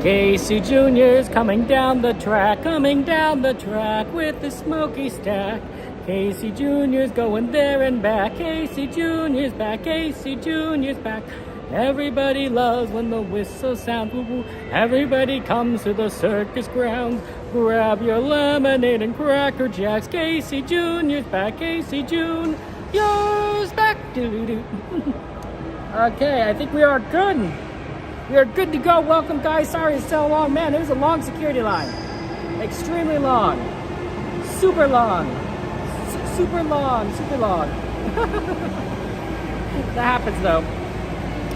Casey Jr.'s coming down the track with the smoky stack. Casey Jr.'s going there and back. Casey Jr.'s back. Casey Jr.'s back. Everybody loves when the whistle sounds. Woo-woo. Everybody comes to the circus grounds. Grab your lemonade and Cracker Jacks. Casey Jr.'s back. Casey Jr.'s back. Doo-doo-doo. Okay, I think we are good. We are good to go. Welcome, guys. Sorry it's so long. Man, there's a long security line. Extremely long. Super long. Super long. That happens, though.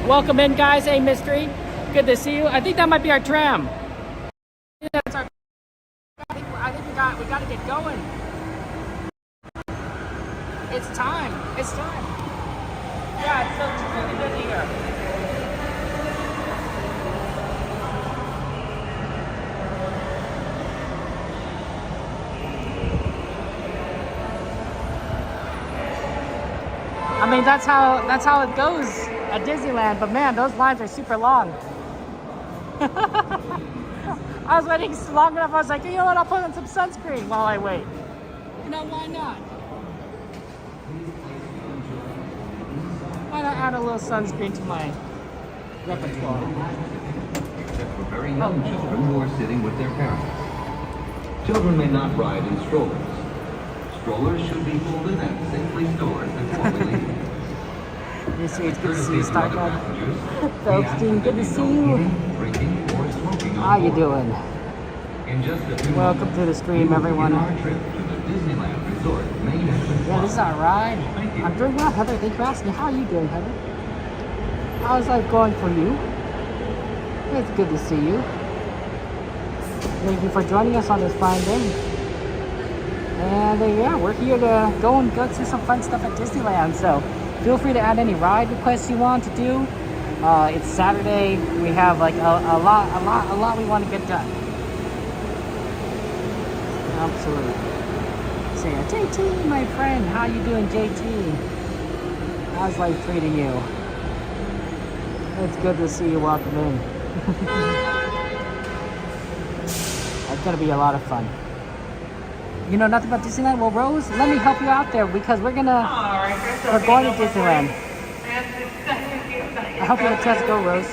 Welcome in, guys. Hey, Mystery. Good to see you. I think that might be our tram. That's our. I think we got to get going. It's time. Yeah, it's really busy here. I mean, that's how it goes at Disneyland, but man, those lines are super long. I was waiting long enough, I was like, you know what, I'll put on some sunscreen while I wait. You know, why not? Why not add a little sunscreen to my repertoire? Except for very young children who are sitting with their parents. Children may not ride in strollers. Strollers should be folded and safely stored before we leave. You see, it's good to see you, Starcad. Folks, team, good to see you. How you doing? Welcome to the stream, everyone. Yeah, this is our ride. I'm doing well, Heather. Thanks for asking. How are you doing, Heather? How's life going for you? It's good to see you. Thank you for joining us on this fine day. And yeah, we're here to go see some fun stuff at Disneyland. So feel free to add any ride requests you want to do. It's Saturday. We have like a lot we want to get done. Absolutely. So yeah, JT, my friend, how you doing, JT? How's life treating you? It's good to see you. Welcome in. It's gonna be a lot of fun. You know nothing about Disneyland? Well, Rose, let me help you out there because we're going to Disneyland. I hope you have a chance to go, Rose.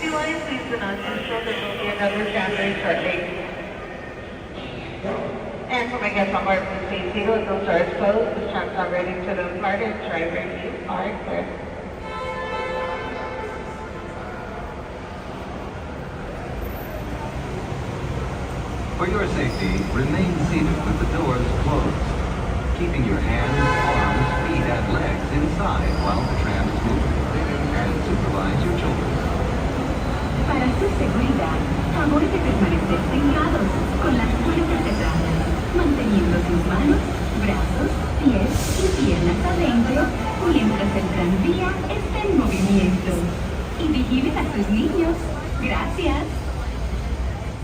And for my guests on board the seat, those doors closed, the trunks are ready to depart, and driver seats are clear. For your safety, remain seated with the doors closed, keeping your hands, arms, feet, and legs inside while the tram is moving, and supervise your children. Para su seguridad, favor de permanecer sentados con las puertas cerradas, manteniendo sus manos, brazos, pies y piernas adentro mientras el tranvía está en movimiento. Y vigilen a sus niños. Gracias.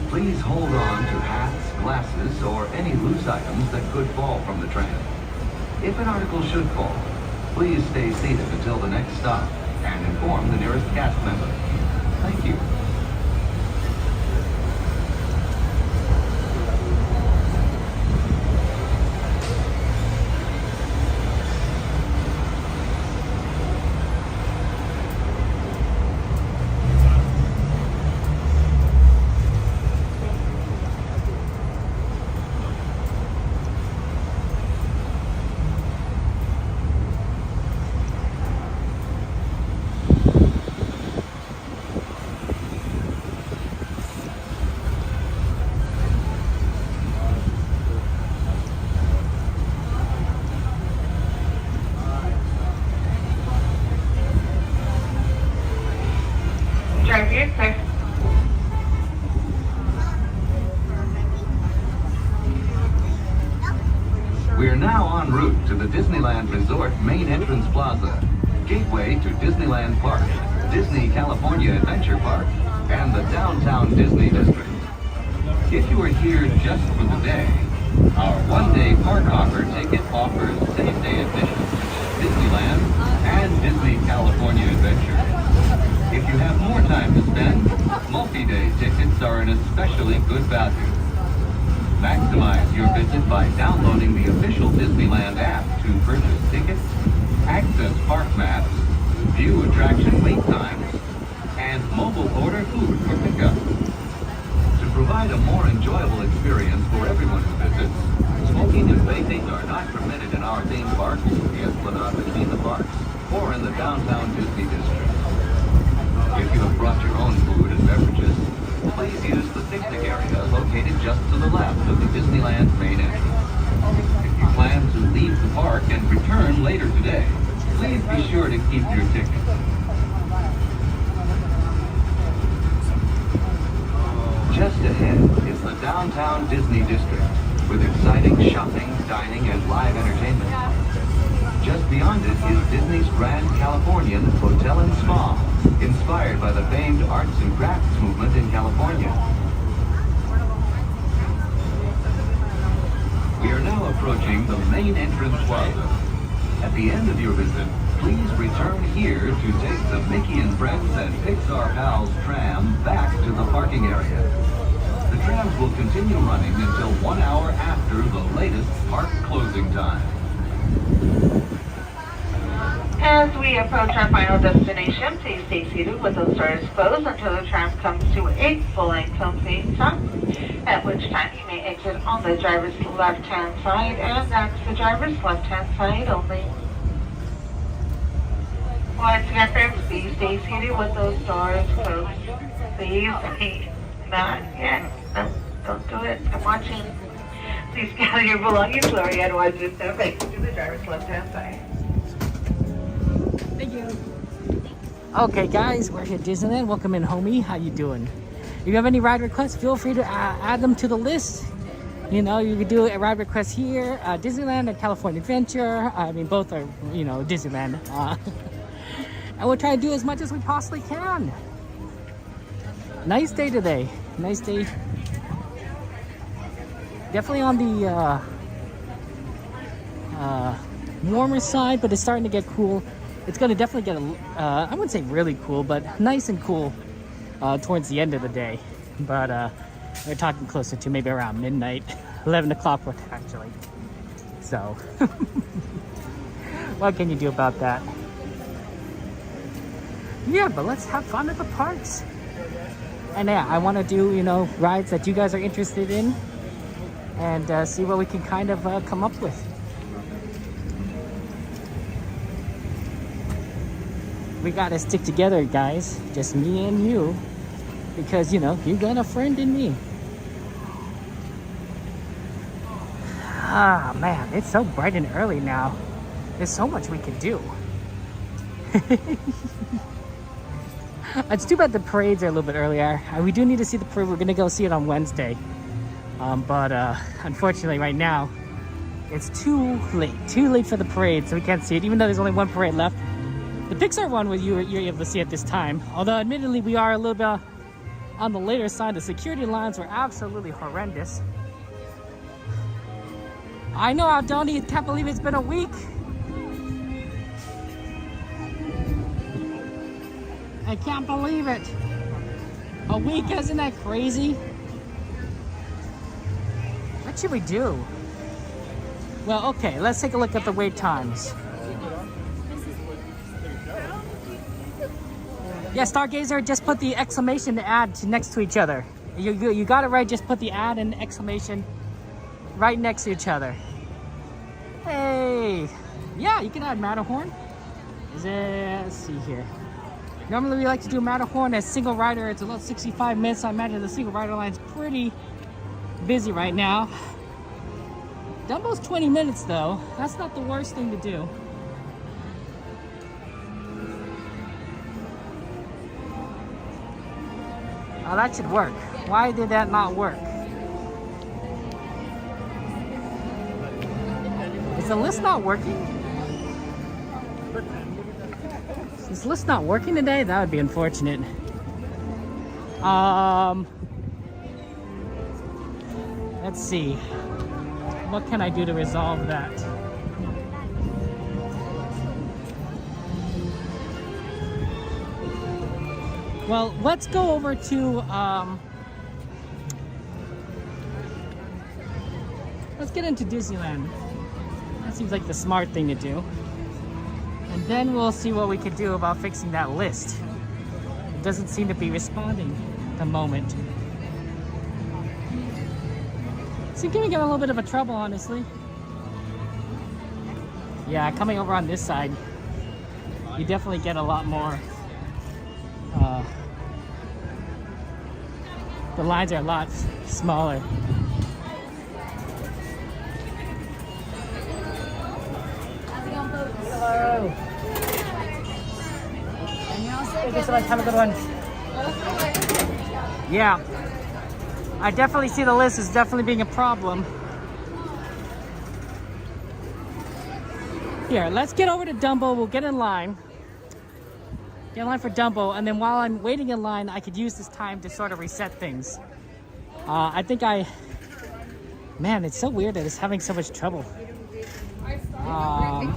Please hold on to hats, glasses, or any loose items that could fall from the tram. If an article should fall, please stay seated until the next stop and inform the nearest cast member. Thank you. We're now en route to the Disneyland Resort main entrance plaza, gateway to Disneyland Park, Disney California Adventure Park, and the downtown Disney District. If you are here just for the day, our one-day park hopper ticket offers same-day admission to Disneyland and Disney California Adventure. If you have more time to spend, multi-day tickets are an especially good value. Maximize your visit by downloading the official Disneyland app to purchase tickets, access park maps, view attraction wait times, and mobile order food for pickup. To provide a more enjoyable experience for everyone who visits, smoking and vaping are not permitted in our theme parks, the Esplanade between the parks, or in the downtown Disney district. If you have brought your own food and beverages, please use the picnic area located just to the left of the Disneyland main entrance. If you plan to leave the park and return later today, please be sure to keep your tickets. Just ahead is the downtown Disney district with exciting shopping, dining, and live entertainment. Just beyond it is Disney's Grand Californian Hotel and Spa, inspired by the famed arts and crafts movement in California. We are now approaching the main entrance plaza. At the end of your visit, please return here to take the Mickey and Friends and Pixar Pals tram back to the parking area. The trams will continue running until 1 hour after the latest park closing time. As we approach our final destination, please stay seated with those doors closed until the tram comes to a full-length complete stop, at which time you may exit on the driver's left-hand side, and that's the driver's left-hand side only. Once again, friends, please stay seated with those doors closed. Please, not yet. No, don't do it. I'm watching. Please gather your belongings, Lori, and watch this step back to the driver's left-hand side. Thank you. Okay, guys, we're here at Disneyland. Welcome in, homie. How you doing? If you have any ride requests, feel free to add them to the list. You know, you can do a ride request here, Disneyland and California Adventure. I mean, both are, you know, Disneyland. And we'll try to do as much as we possibly can. Nice day today. Nice day. Definitely on the warmer side, but it's starting to get cool. It's going to definitely get, I wouldn't say really cool, but nice and cool towards the end of the day. But we're talking closer to maybe around midnight, 11 o'clock actually. So, what can you do about that? Yeah, but let's have fun at the parks. And yeah, I want to do, you know, rides that you guys are interested in and see what we can kind of come up with. We gotta stick together, guys. Just me and you. Because, you know, you got a friend in me. Ah, man, it's so bright and early now. There's so much we can do. It's too bad the parades are a little bit earlier. We do need to see the parade. We're gonna go see it on Wednesday. But unfortunately right now, it's too late for the parade, so we can't see it, even though there's only one parade left. The Pixar one you're able to see at this time. Although admittedly we are a little bit on the later side. The security lines were absolutely horrendous. I know, Aldoni, I can't believe it's been a week. I can't believe it. A week, isn't that crazy? What should we do? Well, okay, let's take a look at the wait times. Yeah, Stargazer, just put the exclamation to add next to each other. You got it right, just put the add and exclamation right next to each other. Hey! Yeah, you can add Matterhorn. Let's see here. Normally we like to do Matterhorn as single rider. It's about 65 minutes. I imagine the single rider line's pretty busy right now. Dumbo's 20 minutes though. That's not the worst thing to do. Oh, that should work. Why did that not work? Is the list not working? Is this list not working today? That would be unfortunate. Let's see. What can I do to resolve that? Well, let's go over to, let's get into Disneyland. That seems like the smart thing to do. And then we'll see what we can do about fixing that list. It doesn't seem to be responding at the moment. Seems to get a little bit of a trouble, honestly. Yeah, coming over on this side, you definitely get a lot more. The lines are a lot smaller. Hello. Thank you so much. Have a good one. Yeah, I definitely see the list as definitely being a problem. Here, let's get over to Dumbo. We'll get in line. Get in line for Dumbo, and then while I'm waiting in line, I could use this time to sort of reset things. Man, it's so weird that it's having so much trouble. Yeah,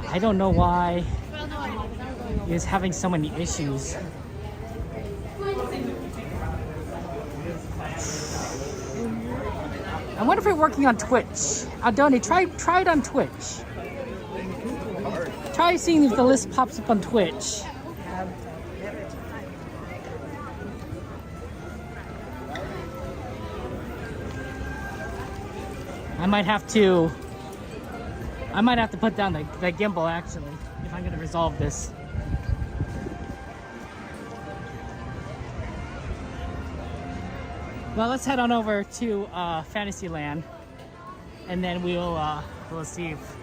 I don't know why it's having so many issues. I wonder if it's working on Twitch. Aldoni, try it on Twitch. Try seeing if the list pops up on Twitch. I might have to put down the gimbal actually, if I'm gonna resolve this. Well, let's head on over to Fantasyland, and then we'll see if.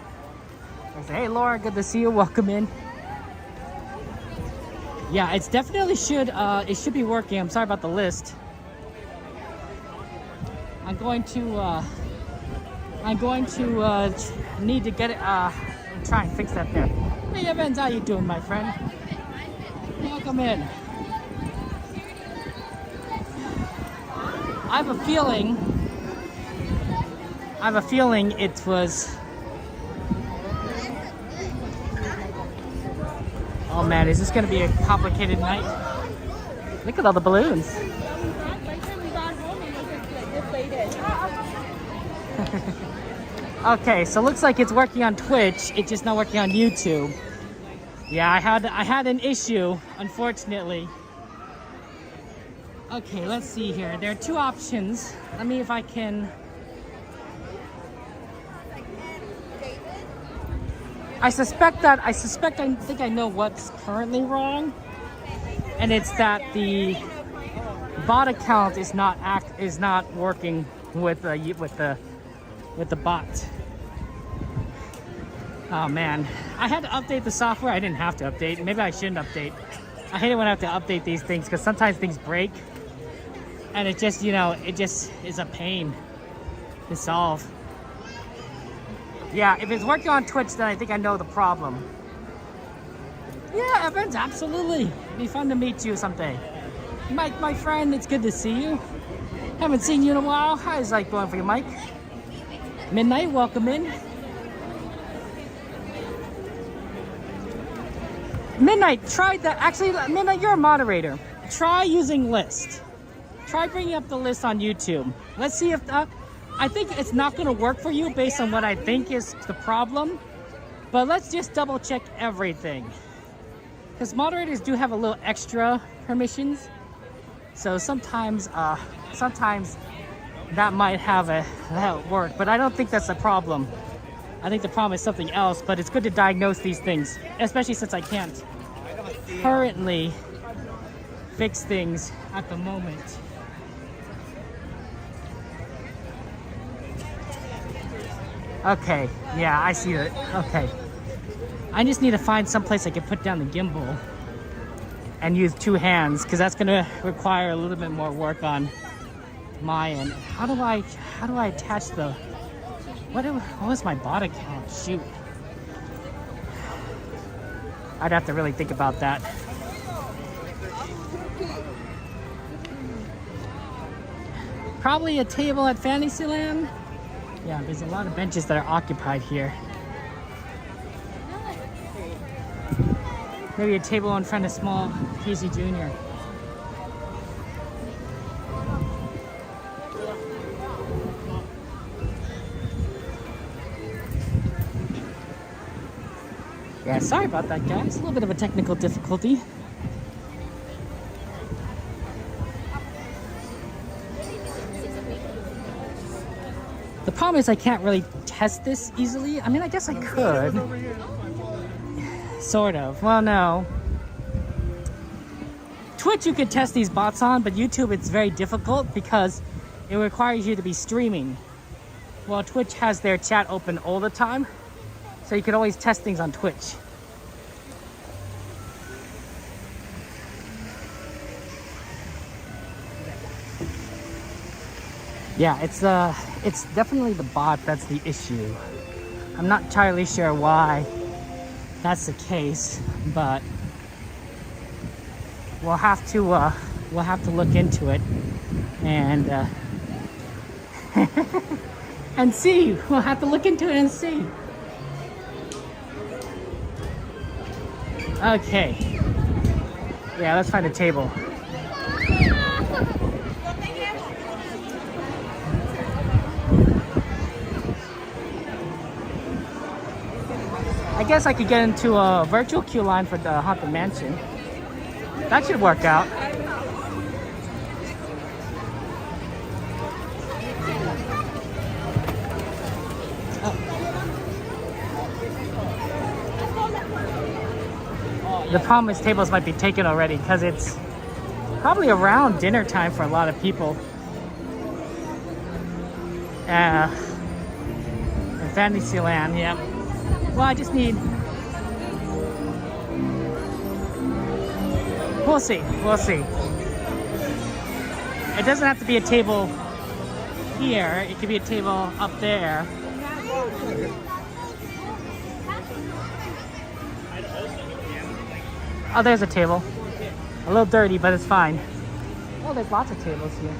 Hey Laura, good to see you. Welcome in. Yeah, it's definitely it should be working. I'm sorry about the list. I'm going to need to get it and try and fix that there. Hey Evans, how you doing, my friend? Welcome in. I have a feeling it was. Oh man, is this gonna be a complicated night? Look at all the balloons. Okay, so looks like it's working on Twitch. It's just not working on YouTube. Yeah, I had an issue, unfortunately. Okay, let's see here. There are two options. Let me if I can. I think I know what's currently wrong, and it's that the bot account is not working with the bot. Oh man, I had to update the software. I didn't have to update. Maybe I shouldn't update. I hate it when I have to update these things because sometimes things break, and it just is a pain to solve. Yeah, if it's working on Twitch, then I think I know the problem. Yeah, Evans, absolutely. It'd be fun to meet you someday. Mike, my friend, it's good to see you. Haven't seen you in a while. How's life going for you, Mike? Midnight, welcome in. Midnight, try that. Actually, Midnight, you're a moderator. Try using list. Try bringing up the list on YouTube. Let's see if I think it's not going to work for you based on what I think is the problem, but let's just double check everything. Because moderators do have a little extra permissions, so sometimes that might that'll work, but I don't think that's the problem. I think the problem is something else, but it's good to diagnose these things, especially since I can't currently fix things at the moment. Okay, yeah, I see that. Okay. I just need to find some place I can put down the gimbal and use two hands, because that's going to require a little bit more work on my end. How do I attach the... What was my bot account? Shoot. I'd have to really think about that. Probably a table at Fantasyland. Yeah, there's a lot of benches that are occupied here. Maybe a table in front of small Casey Jr. Yeah, sorry about that, guys. A little bit of a technical difficulty. The problem is I can't really test this easily. I mean, I guess I could. Sort of. Well, no. Twitch you could test these bots on, but YouTube it's very difficult because it requires you to be streaming. Well, Twitch has their chat open all the time, so you can always test things on Twitch. Yeah, it's definitely the bot that's the issue. I'm not entirely sure why that's the case, but we'll have to look into it and and see. We'll have to look into it and see. Okay. Yeah, let's find a table. I guess I could get into a virtual queue line for the Haunted Mansion. That should work out. The problem is tables might be taken already because it's probably around dinner time for a lot of people. In Fantasyland, yeah. Well, I just need... We'll see. We'll see. It doesn't have to be a table here. It could be a table up there. Oh, there's a table. A little dirty, but it's fine. Oh, there's lots of tables here.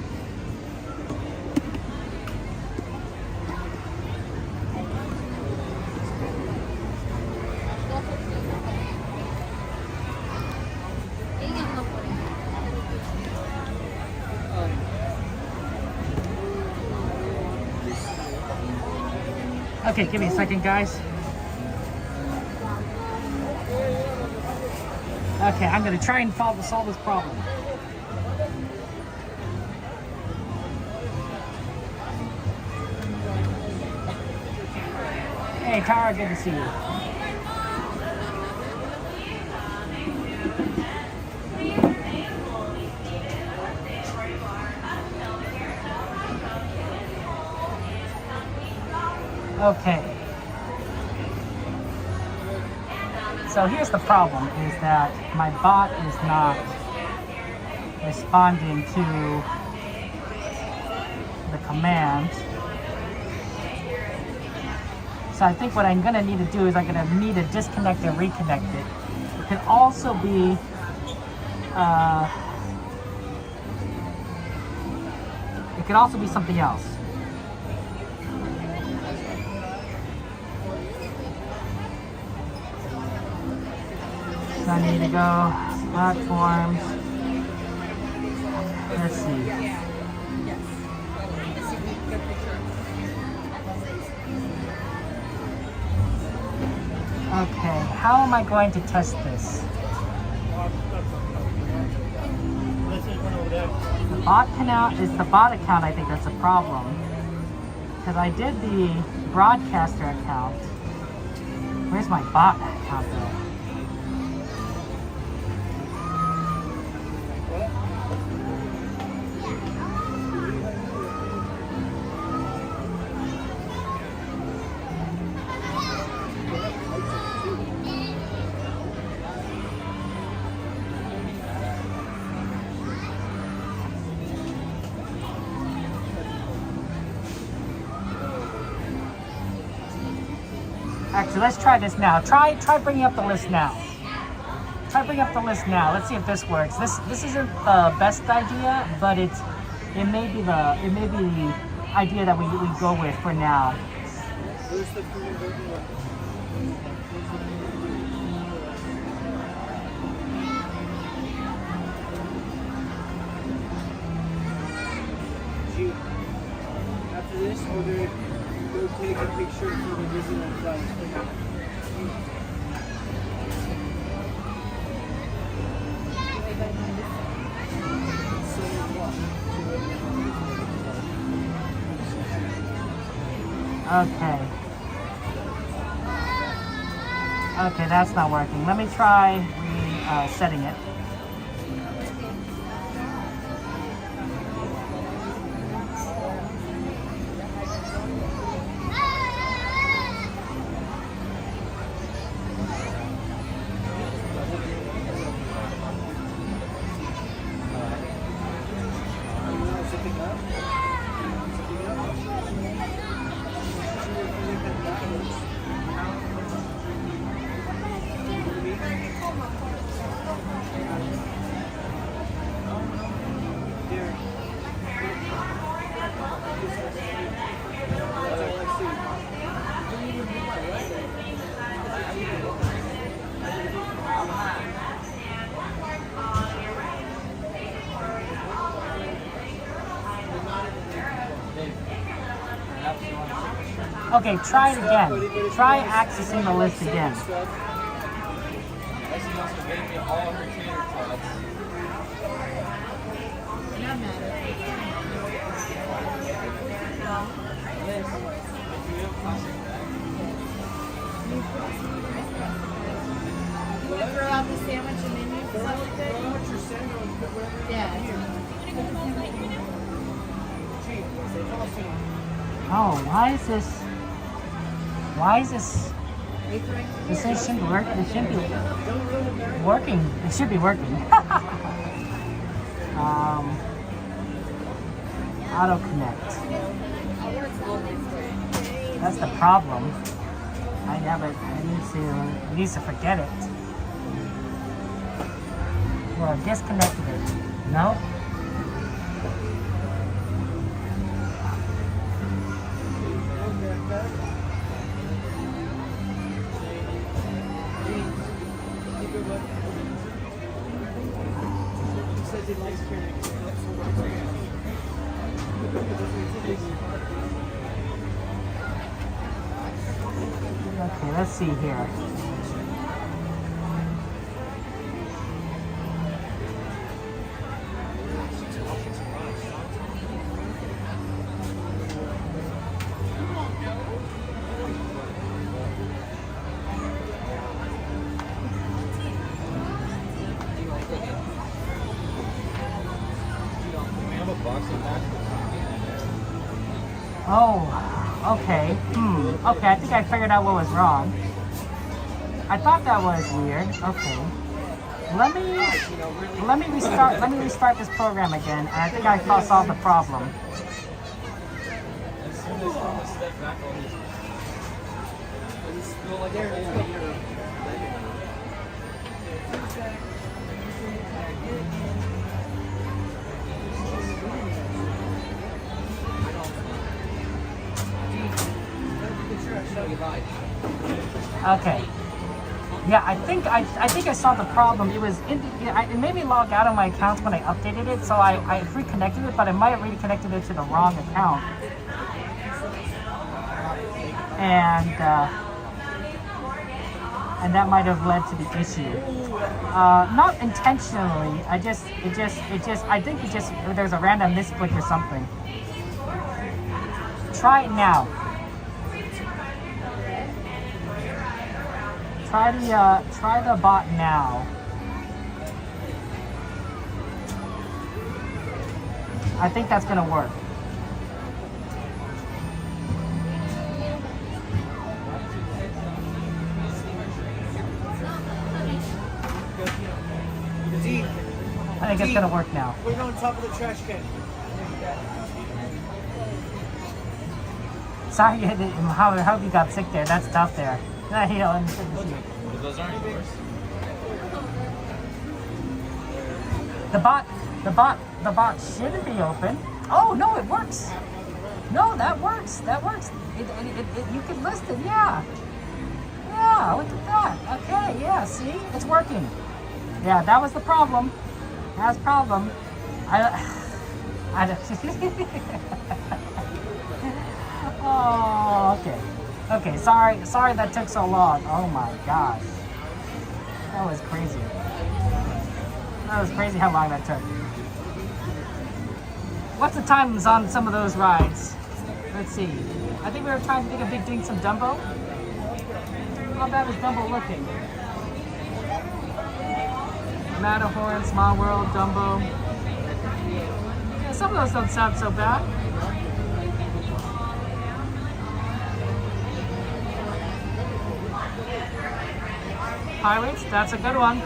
Okay, give me a second, guys. Okay, I'm gonna try and solve this problem. Hey, Tara, good to see you. Okay. So here's the problem, is that my bot is not responding to the command. So I think what I'm gonna need to do is I'm gonna need to disconnect and reconnect it. It could also be something else. So I need to go platforms. Let's see. Okay, how am I going to test this? The bot account, I think that's a problem. Because I did the broadcaster account. Where's my bot account though? Actually, let's try this now. Try bringing up the list now. Try bringing up the list now. Let's see if this works. This isn't the best idea, but it may be the idea that we go with for now. Or they'll take a picture for the Disneyland guys. Okay. Okay, that's not working. Let me try setting it. Okay, try it again. Try accessing the list again. Throw out the sandwich and then you Throw out your sandwich and put whatever Yeah. here. Oh, why is this? This shouldn't work. It shouldn't be working. It should be working. Auto connect. That's the problem. I need to forget it. Well, disconnected it. No? Okay, let's see here. Oh, okay. Okay, I think I figured out what was wrong. I thought that was weird. Okay. Let me restart this program again. I think I solved the problem. Okay. Yeah, I think I saw the problem. It was it made me log out of my accounts when I updated it, so I reconnected it, but I might have reconnected it to the wrong account. And that might have led to the issue. Not intentionally. I think there's a random misclick or something. Try it now. Try the bot now. I think that's gonna work. I think it's gonna work now. Put it on top of the trash can. Sorry, how you got sick there. That's tough there. Those aren't yours. The bot shouldn't be open. Oh no, it works. No, that works. You can list it. Yeah. Look at that. Okay. Yeah. See, it's working. Yeah, that was the problem. That's the problem. Oh, okay. Okay, sorry that took so long. Oh my gosh. That was crazy. That was crazy how long that took. What's the times on some of those rides? Let's see. I think we were trying to think of doing some Dumbo. How bad is Dumbo looking? Matterhorn, Small World, Dumbo. Yeah, some of those don't sound so bad. Pirates, that's a good one.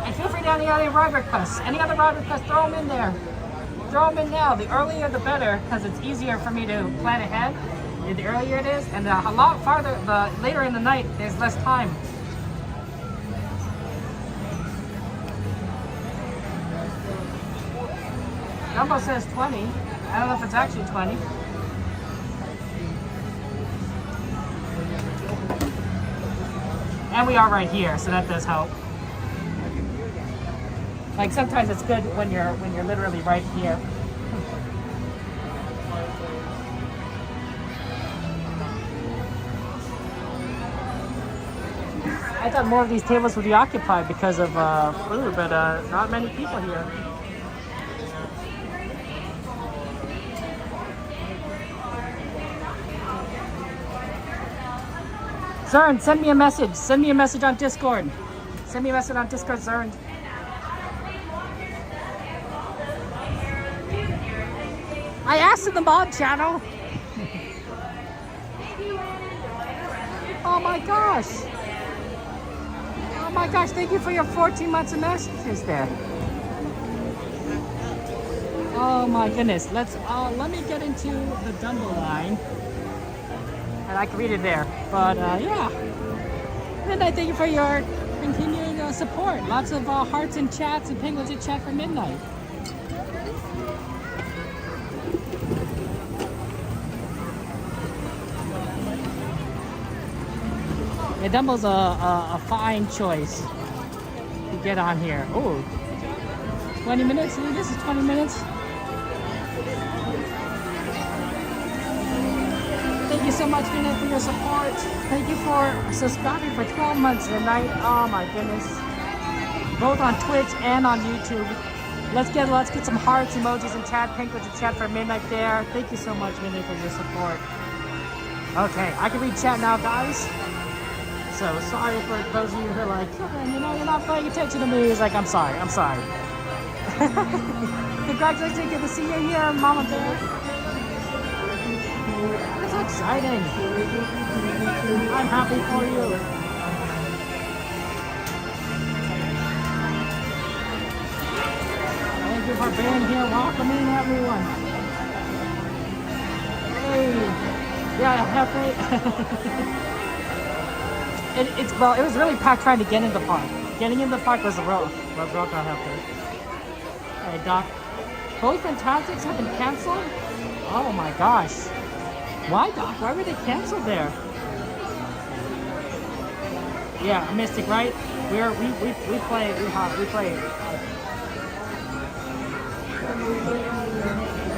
And feel free to any other ride requests. Any other ride requests, throw them in there. Throw them in now. The earlier the better, because it's easier for me to plan ahead. The earlier it is, and a lot farther, the later in the night, there's less time. Dumbo says 20. I don't know if it's actually 20. And we are right here, so that does help. Like sometimes it's good when you're literally right here. I thought more of these tables would be occupied because of food, but not many people here. Zern, send me a message. Send me a message on Discord. Send me a message on Discord, Zern. I asked in the mod channel. Oh my gosh. Oh my gosh, thank you for your 14 months of messages there. Oh my goodness. Let me get into the Dumbo line. And I can read it there. But yeah. And I thank you for your continued support. Lots of hearts and chats and penguins in chat for midnight. Yeah, Dumbo's a fine choice to get on here. Oh, 20 minutes? This is 20 minutes. Thank you so much, Vinay, for your support. Thank you for subscribing for 12 months tonight. Oh my goodness. Both on Twitch and on YouTube. Let's get some hearts, emojis, and chat. Penguins in chat for midnight there. Thank you so much, Vinay, for your support. Okay, I can read chat now, guys. So sorry for those of you who are like, you know, you're not paying attention to me. It's like, I'm sorry. Congratulations, good to see you here, Mama Bear. That's exciting. I'm happy for you. Thank you for being here, welcoming everyone. Hey, yeah, happy. It was really packed trying to get in the park. Getting in the park was real hefty. Hey, Doc. Both Fantastics have been canceled? Oh my gosh. Why, Doc? Why were they canceled there? Yeah, Mystic, right? We play.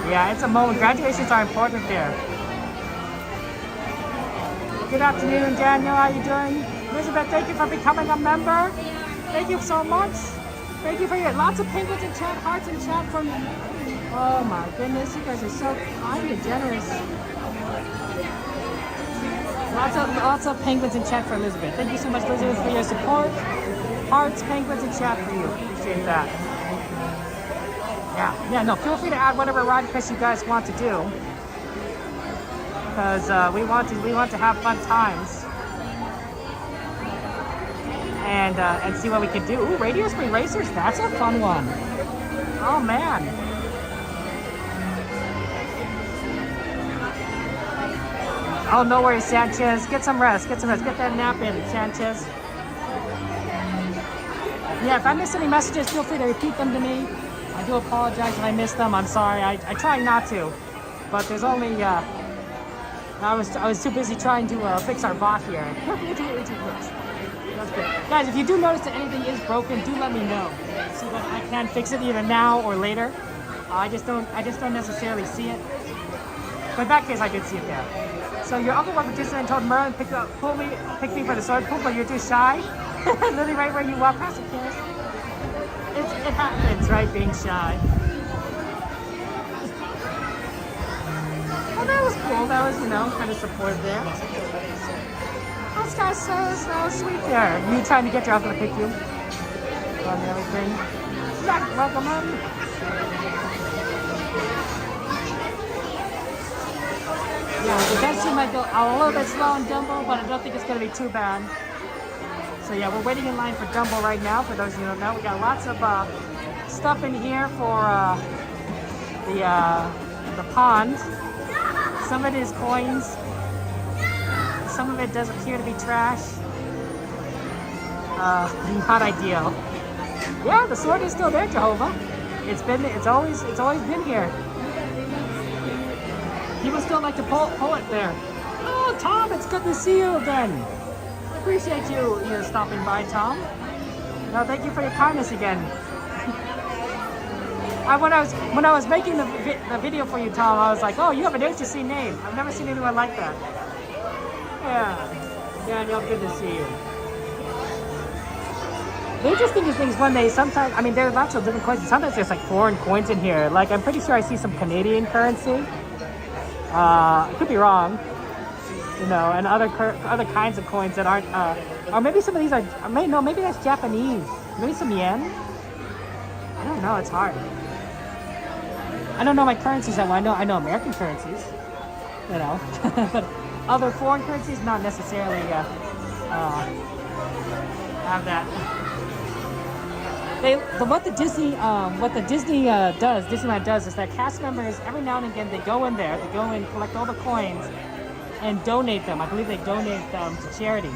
Yeah, it's a moment. Graduations are important there. Good afternoon, Daniel. How are you doing? Elizabeth, thank you for becoming a member. Thank you so much. Thank you for your lots of penguins in chat, hearts in chat from. Oh my goodness, you guys are so kind and generous. Lots of penguins in chat for Elizabeth. Thank you so much, Elizabeth, for your support. Hearts, penguins in chat for you. Appreciate that. Yeah. No, feel free to add whatever ride requests you guys want to do. Because we want to have fun times and see what we can do. Ooh, Radio Spree Racers, that's a fun one. Oh man. Oh, no worries, Sanchez. Get some rest. Get that nap in, Sanchez. Yeah, if I miss any messages, feel free to repeat them to me. I do apologize if I missed them. I'm sorry. I try not to, but there's only. I was too busy trying to fix our bot here. That's good. Guys, if you do notice that anything is broken, do let me know so that I can fix it either now or later. I just don't necessarily see it. But in that case, I did see it there. So your uncle went to Disneyland and told Merlin pick me for the sword pool, but you're too shy. Literally right where you walk past the kids. It happens, right? Being shy. Well, that was cool. That was, kind of support there. This guy's so sweet there. You trying to get your uncle to pick you on everything. Welcome in. Yeah, the density might go a little bit slow in Dumbo, but I don't think it's going to be too bad. So yeah, we're waiting in line for Dumbo right now. For those of you who don't know, we got lots of stuff in here for the pond. Some of it is coins. Some of it does appear to be trash. Not ideal. Yeah, the sword is still there, Jehovah. It's always been here. People still like to pull it there. Oh, Tom, it's good to see you again. Appreciate you stopping by, Tom. No, thank you for your kindness again. When I was making the video for you, Tom, I was like, oh, you have an interesting name. I've never seen anyone like that. Yeah, Daniel, good to see you. The interesting thing is when they sometimes, there are lots of different coins. Sometimes there's like foreign coins in here. Like, I'm pretty sure I see some Canadian currency. I could be wrong. And other kinds of coins that aren't, or maybe some of these are, maybe that's Japanese. Maybe some yen? I don't know, it's hard. I don't know my currencies that well. I know American currencies, but other foreign currencies not necessarily have that. What Disneyland does is that cast members every now and again they go in there, they go and collect all the coins and donate them. I believe they donate them to charity.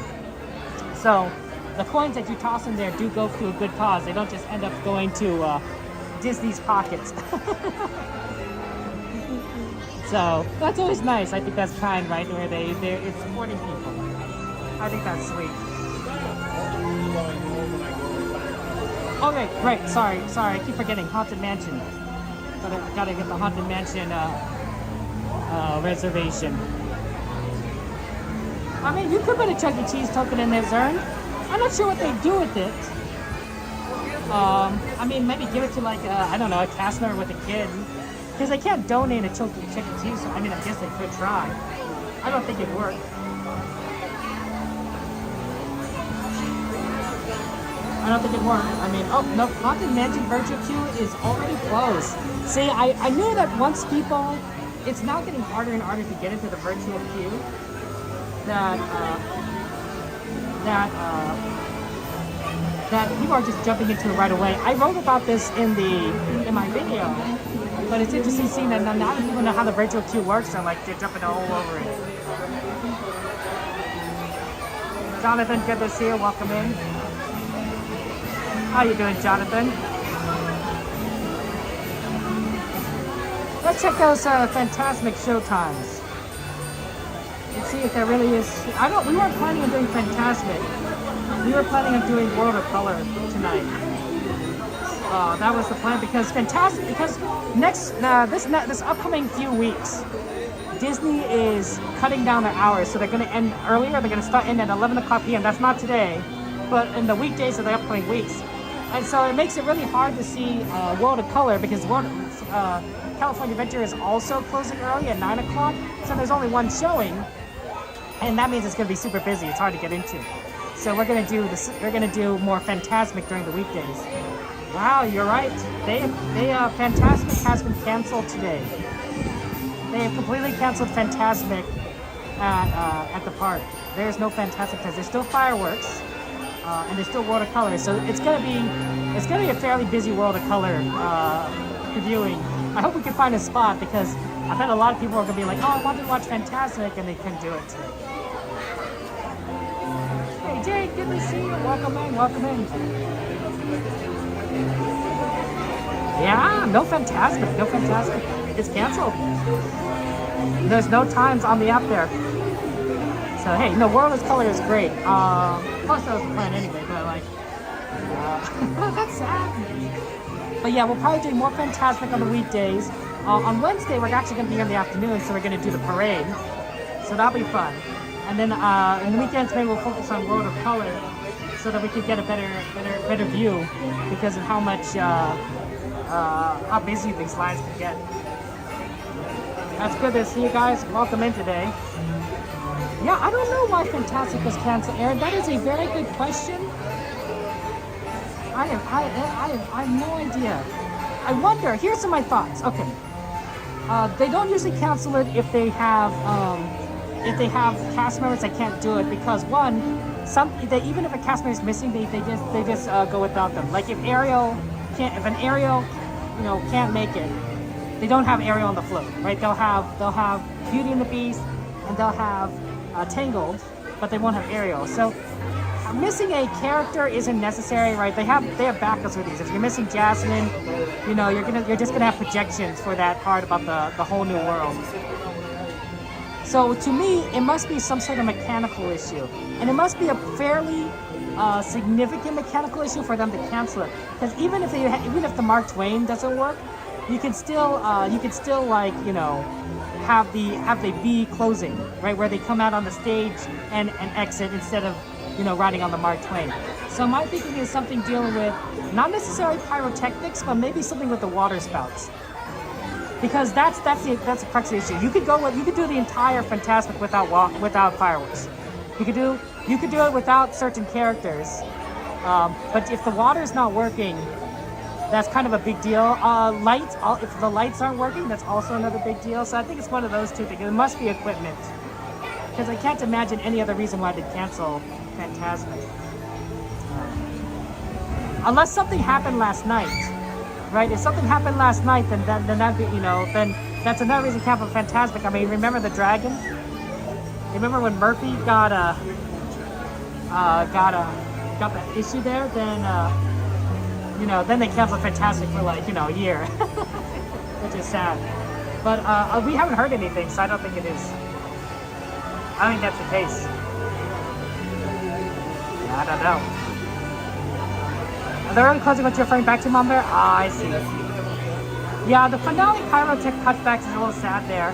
So the coins that you toss in there do go to a good cause. They don't just end up going to Disney's pockets. So that's always nice. I think that's kind, right? Where it's supporting people. I think that's sweet. Okay, right. Sorry. I keep forgetting Haunted Mansion. Gotta get the Haunted Mansion reservation. You could put a Chuck E. Cheese token in there, Zern. I'm not sure what they do with it. Maybe give it to a cast member with a kid. Because they can't donate a Chuck E. Cheese, so I guess they could try. I don't think it'd work. I don't think it'd work. Oh, no, Haunted Mansion virtual queue is already closed. See, I knew that once people, it's now getting harder and harder to get into the virtual queue. That people are just jumping into it right away. I wrote about this in my video, but it's interesting seeing that now that people know how the virtual queue works, they're jumping all over it. Jonathan, good to see you. Welcome in. How you doing, Jonathan? Let's check those Fantasmic show times. Let's see if there really is. We weren't planning on doing Fantasmic. We were planning on doing World of Color tonight. That was the plan because this upcoming few weeks, Disney is cutting down their hours, so they're going to end earlier. They're going to start in at 11 o'clock p.m. That's not today, but in the weekdays of the upcoming weeks. And so it makes it really hard to see World of Color because California Adventure is also closing early at 9 o'clock. So there's only one showing, and that means it's going to be super busy. It's hard to get into. So we're going to do this. We're going to do more Fantasmic during the weekdays. Wow, you're right. Fantasmic has been canceled today. They have completely canceled Fantasmic at the park. There's no Fantasmic because there's still fireworks. And there's still World of Color, so it's gonna be a fairly busy World of Color viewing. I hope we can find a spot because I bet a lot of people are gonna be like, oh, I wanted to watch Fantasmic, and they couldn't do it today. Hey Jake, good to see you. Welcome in. Yeah, no Fantasmic. It's canceled. There's no times on the app there. So hey, no, World of Color is great. course that was the plan anyway, but like, that's sad. But yeah, we'll probably do more Fantasmic on the weekdays. On Wednesday, we're actually going to be here in the afternoon, so we're going to do the parade. So that'll be fun. And then in the weekends, maybe we'll focus on World of Color, so that we can get a better view because of how much how busy these lines can get. That's good to see you guys. Welcome in today. Yeah, I don't know why Fantastic was canceled, Aaron. That is a very good question. I have no idea. I wonder. Here's some of my thoughts. Okay, they don't usually cancel it if they have cast members that can't do it because one, even if a cast member is missing, they just go without them. Like if an Ariel, can't make it, they don't have Ariel on the float, right? They'll have Beauty and the Beast, and they'll have Tangled, but they won't have Ariel. So missing a character isn't necessary, right? They have backups with these. If you're missing Jasmine, you're just gonna have projections for that part about the whole new world. So to me, it must be some sort of mechanical issue, and it must be a fairly significant mechanical issue for them to cancel it. Because even if the Mark Twain doesn't work, you can still have the B closing, right, where they come out on the stage and exit instead of riding on the Mark Twain. So my thinking is something dealing with not necessarily pyrotechnics, but maybe something with the water spouts. Because that's the crux of the issue. You could do the entire Fantasmic without fireworks. You could do it without certain characters. But if the water is not working, that's kind of a big deal. If the lights aren't working, that's also another big deal. So I think it's one of those two things. It must be equipment. Because I can't imagine any other reason why they'd cancel Fantasmic. Unless something happened last night. Right? If something happened last night, then that'd be, then that's another reason to cancel Fantasmic. I mean, remember the dragon? Remember when Murphy got the issue there? Then then they canceled Fantasmic for like a year, which is sad. But we haven't heard anything, so I don't think it is. I don't think that's the case. I don't know. Are they already closing what you're referring back to, Mom Bear? Ah, I see. Yeah, the finale pyrotech cutbacks is a little sad there.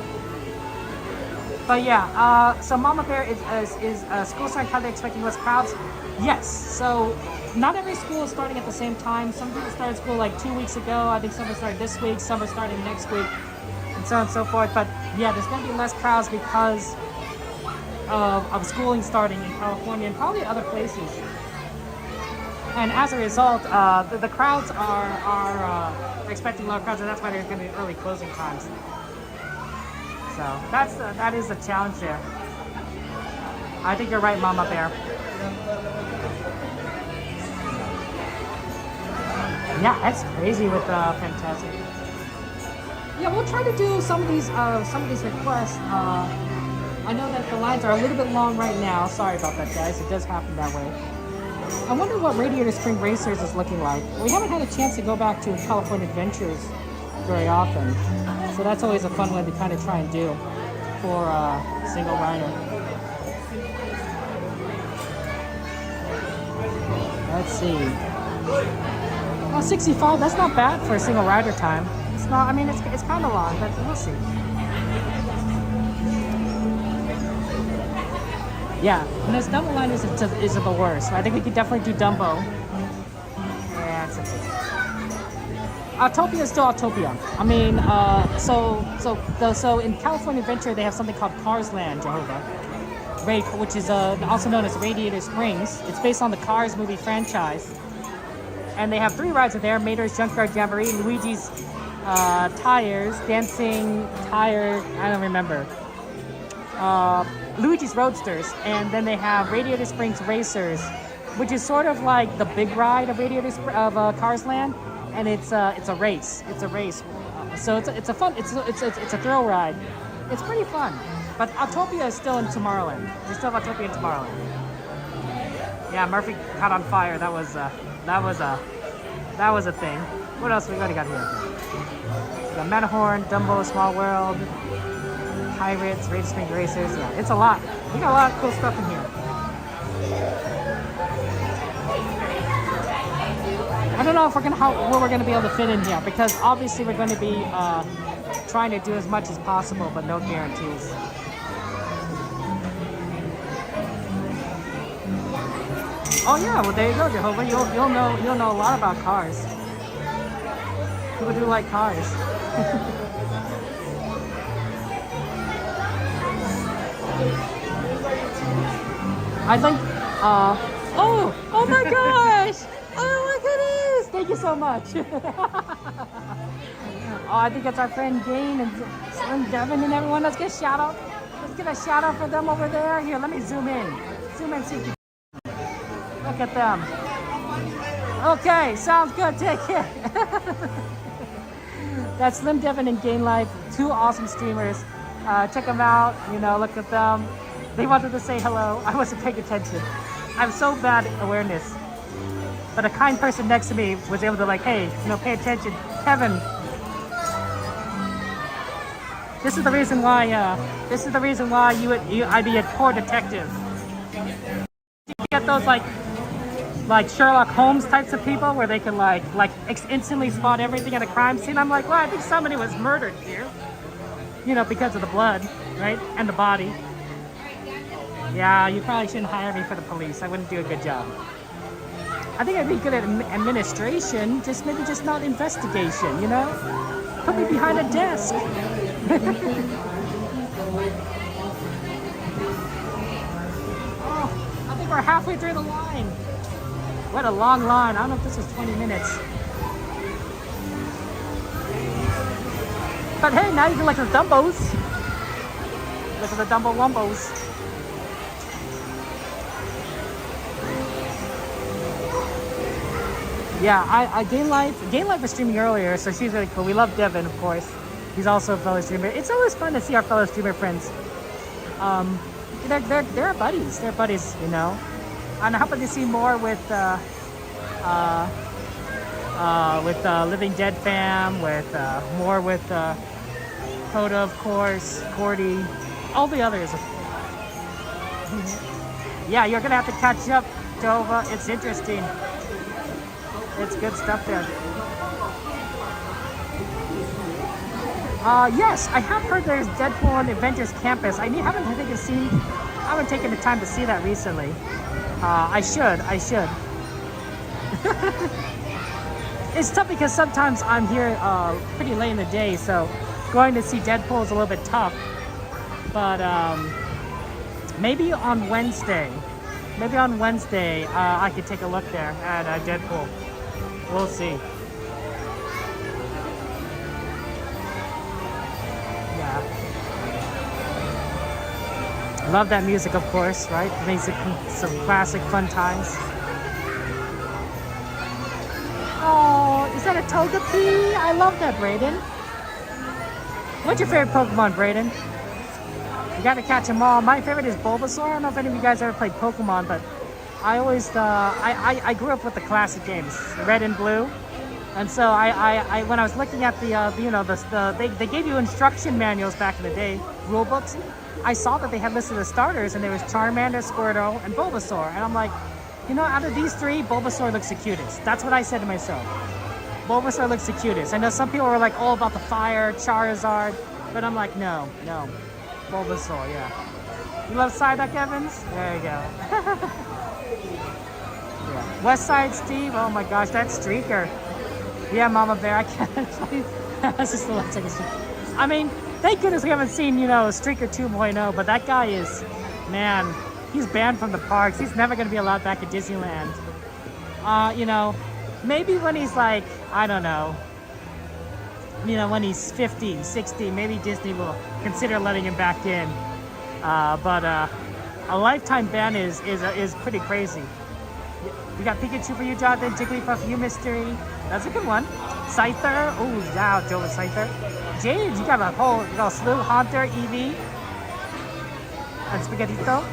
But yeah, so Mama Bear is school starting, how they're expecting less crowds? Yes. So not every school is starting at the same time. Some people started school like 2 weeks ago. I think some are starting this week, some are starting next week, and so on and so forth. But yeah, there's going to be less crowds because of schooling starting in California and probably other places. And as a result, the crowds are expecting lower crowds, and that's why there's going to be early closing times. So that is a challenge there. I think you're right, Mama Bear. Yeah, that's crazy with Fantastic. Yeah, we'll try to do some of these requests. I know that the lines are a little bit long right now. Sorry about that, guys. It does happen that way. I wonder what Radiator Spring Racers is looking like. We haven't had a chance to go back to California Adventures very often, so that's always a fun one to kind of try and do for single rider. Let's see. Well, 65. That's not bad for a single rider time. It's not. I mean, it's kind of long, but we'll see. Yeah, and this Dumbo line isn't the worst. I think we could definitely do Dumbo. And Autopia is still Autopia. I mean, so in California Adventure they have something called Cars Land, Jehovah, which is also known as Radiator Springs. It's based on the Cars movie franchise, and they have 3 rides there: Mater's Junkyard Jamboree, Luigi's Tires, Dancing Tire. I don't remember. Luigi's Roadsters, and then they have Radiator Springs Racers, which is sort of like the big ride of Cars Land, and it's a race. It's a race, so it's a fun. It's a thrill ride. It's pretty fun. But Autopia is still in Tomorrowland. We still have Autopia in Tomorrowland. Yeah, Murphy caught on fire. That was a thing. What else we got here? We got Matterhorn, Dumbo, Small World, Pirates, Radiator Springs Racers. Yeah, it's a lot. We got a lot of cool stuff in here. know if where we're gonna be able to fit in here, because obviously we're going to be trying to do as much as possible, but no guarantees. Oh yeah, well there you go, Jehovah. You'll know a lot about cars. People do like cars. I think. Oh my gosh! Oh my goodness! Thank you so much. Oh, I think it's our friend Gain and Slim Devin and everyone. Let's get a shout out. Let's get a shout out for them over there. Here, let me zoom in. Zoom in, see if you look at them. Okay, sounds good. Take care. That's Slim Devin and Gain Life, two awesome streamers. Check them out. You know, look at them. They wanted to say hello. I wasn't paying attention. I'm so bad at awareness. But a kind person next to me was able to like, hey, you know, pay attention. Kevin. This is the reason why. I'd be a poor detective. You get those like Sherlock Holmes types of people where they can instantly spot everything at a crime scene. I'm like, well, I think somebody was murdered here. You know, because of the blood, right, and the body. Yeah, you probably shouldn't hire me for the police. I wouldn't do a good job. I think I'd be good at administration, maybe just not investigation, you know? Put me behind a desk. Oh, I think we're halfway through the line. What a long line. I don't know if this was 20 minutes. But hey, now you can look at the Dumbos. Look at the Dumbo Wumbos. Yeah, I Gain Life was streaming earlier, so she's really cool. We love Devin, of course. He's also a fellow streamer. It's always fun to see our fellow streamer friends. They're buddies. They're buddies, you know. And I'm hoping to see more with Living Dead fam, with more with Coda, of course, Cordy, all the others. Yeah, you're gonna have to catch up, Dova. It's interesting. It's good stuff there. Yes, I have heard there's Deadpool and Avengers Campus. I haven't taken the time to see that recently. I should. It's tough because sometimes I'm here pretty late in the day, so going to see Deadpool is a little bit tough. But maybe on Wednesday, I could take a look there at Deadpool. We'll see. Yeah. Love that music, of course, right? Makes it some classic fun times. Oh, is that a Togepi? I love that, Brayden. What's your favorite Pokemon, Brayden? You gotta catch them all. My favorite is Bulbasaur. I don't know if any of you guys ever played Pokemon, but I always, I grew up with the classic games, Red and Blue. And so I when I was looking at they gave you instruction manuals back in the day, rule books. I saw that they had listed the starters, and there was Charmander, Squirtle, and Bulbasaur. And I'm like, you know, out of these three, Bulbasaur looks the cutest. That's what I said to myself. Bulbasaur looks the cutest. I know some people were like all about the fire, Charizard, but I'm like, no, Bulbasaur, yeah. You love Psyduck, Evans? There you go. Yeah. West Side Steve, oh my gosh, that streaker. Yeah, Mama Bear, I can't play. That's just the last second. I mean, thank goodness we haven't seen, Streaker 2.0, but that guy is, man, he's banned from the parks. He's never going to be allowed back at Disneyland. Maybe when he's like, I don't know, when he's 50, 60, maybe Disney will consider letting him back in. But a lifetime ban is pretty crazy. We got Pikachu for you, Jonathan. Jigglypuff for you, Mystery. That's a good one. Scyther. Oh, wow, Joe with Scyther. Jade, you got a whole slew. Haunter, Eevee. And Spaghettito.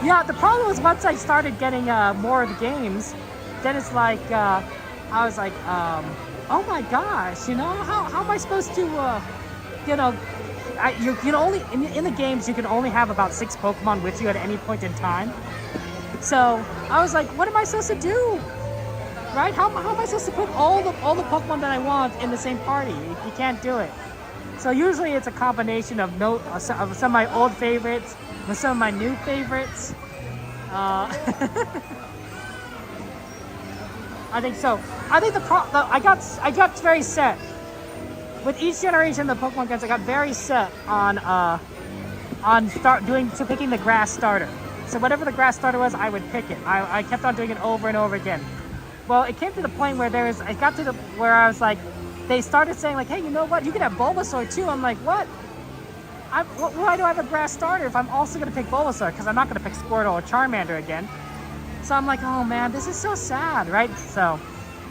Yeah, the problem was once I started getting more of the games, then it's like, I was like, oh my gosh, how am I supposed to, you can only, in the games, you can only have about 6 Pokemon with you at any point in time. So I was like, what am I supposed to do? Right? How am I supposed to put all the Pokemon that I want in the same party? You can't do it. So usually it's a combination of some of my old favorites with some of my new favorites. I think so. I think I got very set with each generation of the Pokemon cards. I got very set on picking the grass starter. So whatever the grass starter was, I would pick it. I kept on doing it over and over again. Well, it came to the point where where I was like, they started saying like, hey, you know what? You can have Bulbasaur too. I'm like, what? Why do I have a grass starter if I'm also going to pick Bulbasaur? Because I'm not going to pick Squirtle or Charmander again. So I'm like, oh man, this is so sad, right? So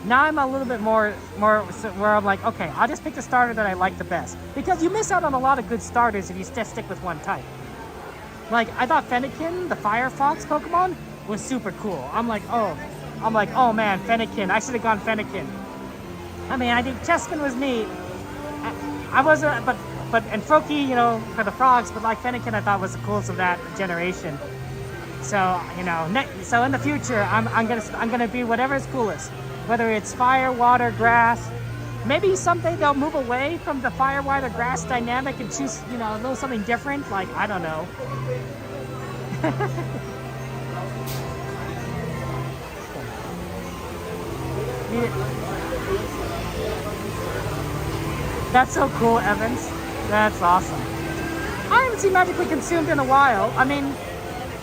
now I'm a little bit more where I'm like, okay, I'll just pick the starter that I like the best. Because you miss out on a lot of good starters if you stick with one type. Like, I thought Fennekin, the Firefox Pokemon, was super cool. I'm like, oh man, Fennekin. I should have gone Fennekin. I mean, I think Chespin was neat. I wasn't, and Froakie, you know, for the frogs, but like Fennekin I thought was the coolest of that generation. So, you know, so in the future, I'm gonna be whatever is coolest. Whether it's fire, water, grass. Maybe someday they'll move away from the fire, water, grass dynamic and choose, you know, a little something different. Like, I don't know. That's so cool, Evans. That's awesome. I haven't seen Magically Consumed in a while. I mean,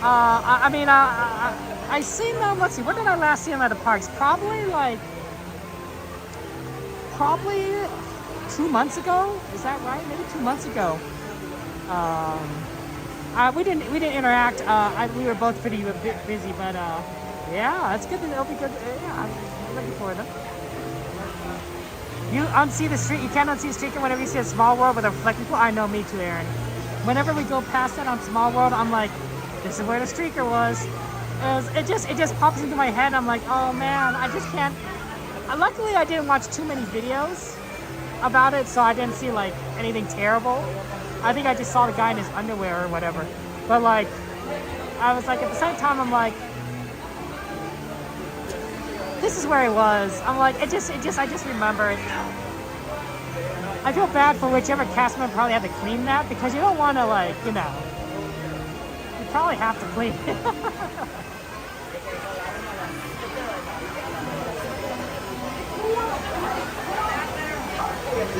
I seen them. Let's see. When did I last see them at the parks? Probably 2 months ago. Is that right? Maybe 2 months ago. We didn't interact. We were both pretty busy, but yeah, it's good. It'll be good. Yeah, I'm looking forward to them. You unsee the street. You can't unsee the streaker whenever you see a Small World with a reflecting pool. I know, me too, Aaron. Whenever we go past that on Small World, I'm like, this is where the streaker was. It just pops into my head. I'm like, oh man, I just can't. Luckily, I didn't watch too many videos about it, so I didn't see like anything terrible. I think I just saw the guy in his underwear or whatever. But like, I was like, at the same time, I'm like, this is where he was. I'm like, I just remember it. I feel bad for whichever cast member probably had to clean that, because you don't want to, like, you know, you probably have to clean it.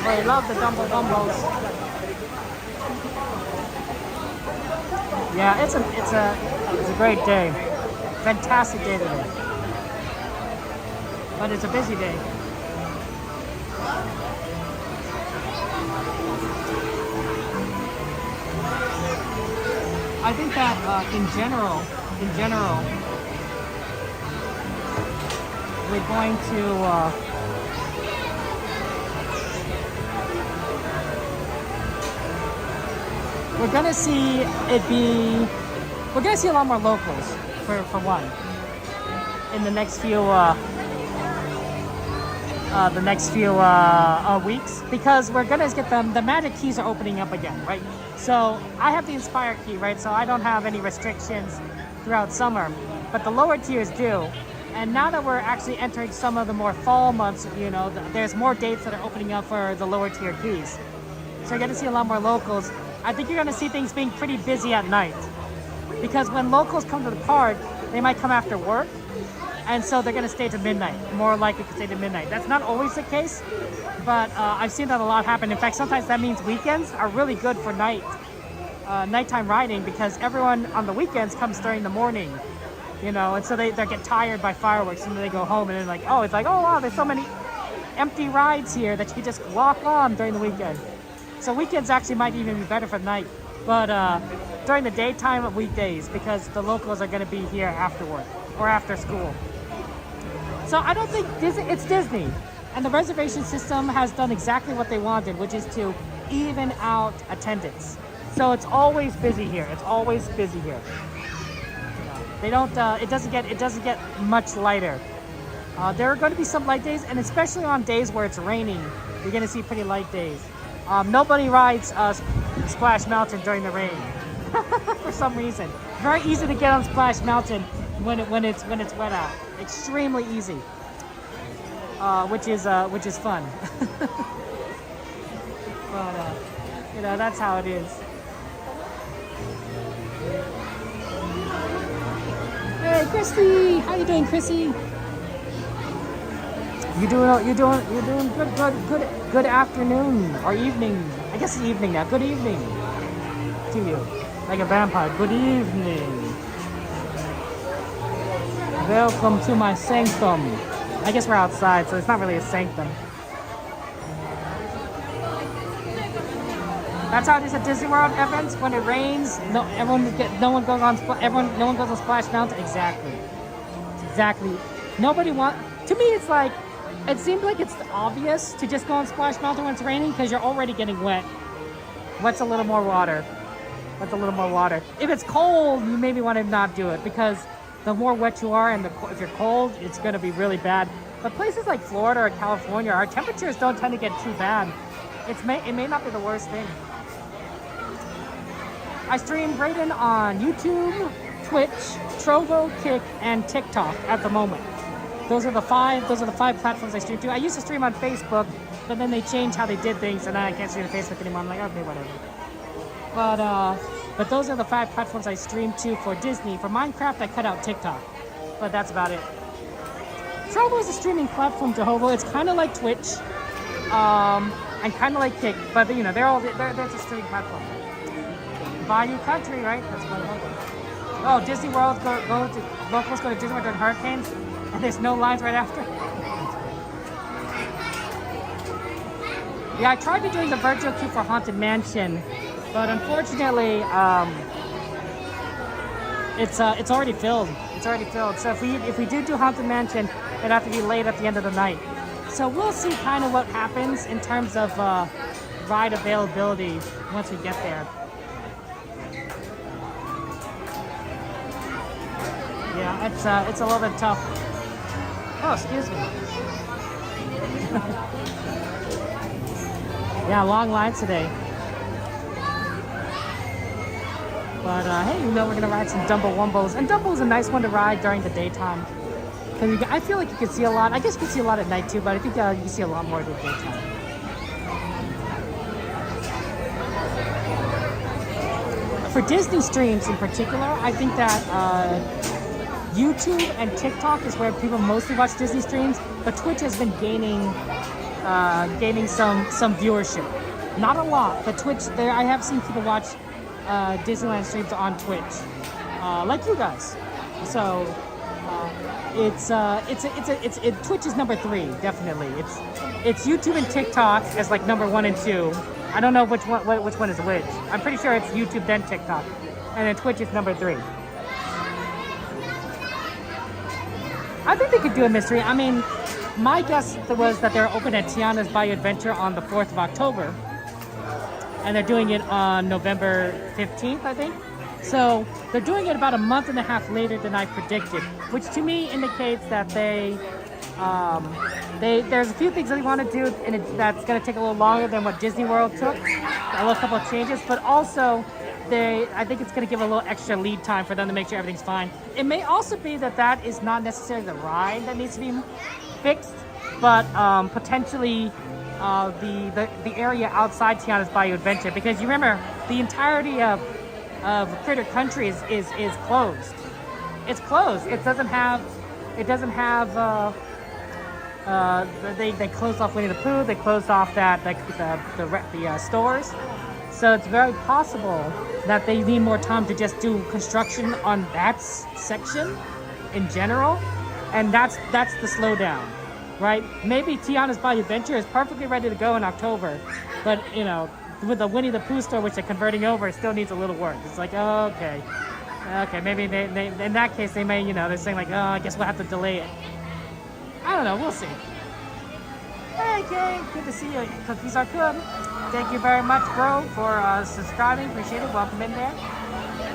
I love the Dumbos. Yeah, it's a great day. Fantastic day today. But it's a busy day. I think that in general, we're going to we're gonna see a lot more locals for one in the next few weeks, because we're gonna get the magic keys are opening up again, right? So I have the Inspire key, right? So I don't have any restrictions throughout summer, but the lower tiers do. And now that we're actually entering some of the more fall months, you know, there's more dates that are opening up for the lower tier keys. So you're gonna see a lot more locals. I think you're gonna see things being pretty busy at night, because when locals come to the park, they might come after work, and so they're gonna stay to midnight, more likely to stay to midnight. That's not always the case, but I've seen that a lot happen. In fact, sometimes that means weekends are really good for nighttime riding, because everyone on the weekends comes during the morning, you know, and so they get tired by fireworks, and then they go home, and then like, oh, wow, there's so many empty rides here that you can just walk on during the weekend. So weekends actually might even be better for night, but during the daytime of weekdays, because the locals are going to be here after work or after school. So I don't think it's Disney, and the reservation system has done exactly what they wanted, which is to even out attendance. So it's always busy here. They don't. It doesn't get much lighter. There are going to be some light days, and especially on days where it's raining, you're going to see pretty light days. Nobody rides Splash Mountain during the rain for some reason. Very easy to get on Splash Mountain when it's wet out. Extremely easy, which is fun. But you know, that's how it is. Hey, Christy, how you doing, Chrissy? You're doing good afternoon or evening. I guess it's evening now. Good evening to you, like a vampire. Good evening. Welcome to my sanctum. I guess we're outside, so it's not really a sanctum. That's how it is at Disney World, Evans. When it rains, no one goes on Splash Mountain. Exactly. Nobody to me, it's like, it seems like it's obvious to just go on Splash Mountain when it's raining because you're already getting wet. What's a little more water? If it's cold, you maybe want to not do it because the more wet you are and if you're cold, it's going to be really bad. But places like Florida or California, our temperatures don't tend to get too bad. It may not be the worst thing. I stream Brayden on YouTube, Twitch, Trovo, Kick, and TikTok at the moment. Those are the five platforms I stream to. I used to stream on Facebook, but then they changed how they did things, and I can't stream on Facebook anymore. I'm like, okay, whatever. But those are the 5 platforms I stream to for Disney. For Minecraft, I cut out TikTok, but that's about it. Trovo is a streaming platform, Jehovah. It's kind of like Twitch, and kind of like Kick, but you know, they're a streaming platform. Bayou Country, right? That's what I'm hoping. Oh, Disney World, locals go to Disney World during hurricanes, and there's no lines right after. Yeah, I tried to doing the virtual queue for Haunted Mansion, but unfortunately, it's already filled. So if we do Haunted Mansion, it'd have to be late at the end of the night. So we'll see kind of what happens in terms of ride availability once we get there. Yeah, it's a little bit tough. Oh, excuse me. Yeah, long lines today. But hey, you know, we're gonna ride some Dumbo Wumbos, and Dumbo's a nice one to ride during the daytime. Cause I feel like you can see a lot. I guess you can see a lot at night too, but I think you can see a lot more in the daytime. For Disney streams in particular, I think that YouTube and TikTok is where people mostly watch Disney streams, but Twitch has been gaining some viewership. Not a lot, but Twitch. I have seen people watch Disneyland streams on Twitch, like you guys. So Twitch is number 3, definitely. It's YouTube and TikTok as like number 1 and 2. I don't know which one is which. I'm pretty sure it's YouTube then TikTok, and then Twitch is number 3. I think they could do a mystery. I mean, my guess was that they're open at Tiana's Bayou Adventure on the 4th of October. And they're doing it on November 15th, I think. So they're doing it about a month and a half later than I predicted, which to me indicates that there's a few things that they want to do, and that's going to take a little longer than what Disney World took. A couple of changes, but also I think it's going to give a little extra lead time for them to make sure everything's fine. It may also be that is not necessarily the ride that needs to be fixed, but potentially the area outside Tiana's Bayou Adventure, because you remember the entirety of Critter Country is closed. It's closed. It doesn't have. They closed off Winnie the Pooh. They closed off the stores. So it's very possible that they need more time to just do construction on that section in general, and that's the slowdown, right? Maybe Tiana's Bayou Adventure is perfectly ready to go in October, but you know, with the Winnie the Pooh store, which they're converting over, it still needs a little work. It's like, oh, okay, maybe they in that case they may, you know, they're saying like, oh, I guess we'll have to delay it. I don't know, we'll see. Hey, Kay, good to see you. Cookies are good. Thank you very much, bro, for subscribing. Appreciate it. Welcome in there.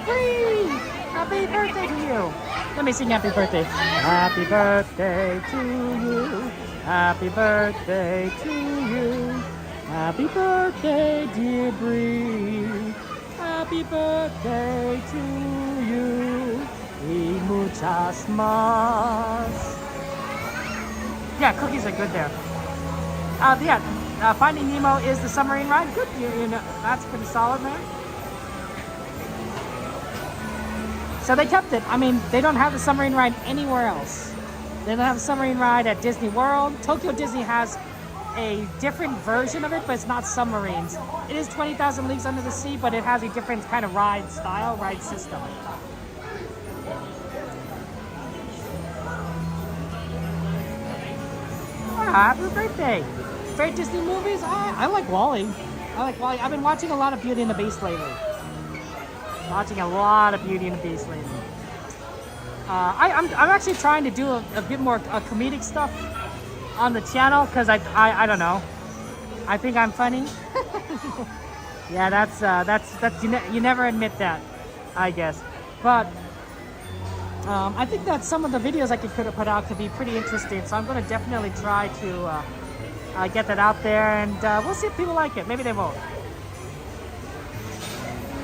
Whee! Happy birthday to you. Let me sing happy birthday. Happy birthday to you. Happy birthday to you. Happy birthday, dear Bree. Happy birthday to you. Y muchas más. Yeah, cookies are good there. Finding Nemo is the submarine ride. Good, you know, that's pretty solid, man. So they kept it. I mean, they don't have the submarine ride anywhere else. They don't have a submarine ride at Disney World. Tokyo Disney has a different version of it, but it's not submarines. It is 20,000 Leagues Under the Sea, but it has a different kind of ride style, ride system. Happy birthday! Favorite Disney movies? I like WALL-E. I like WALL-E. I've been watching a lot of Beauty and the Beast lately. Watching a lot of Beauty and the Beast lately. I'm actually trying to do a bit more comedic stuff on the channel because I don't know. I think I'm funny. Yeah, that's you never admit that, I guess. But I think that some of the videos I could have put out could be pretty interesting. So I'm going to definitely try to get that out there, and we'll see if people like it. Maybe they won't.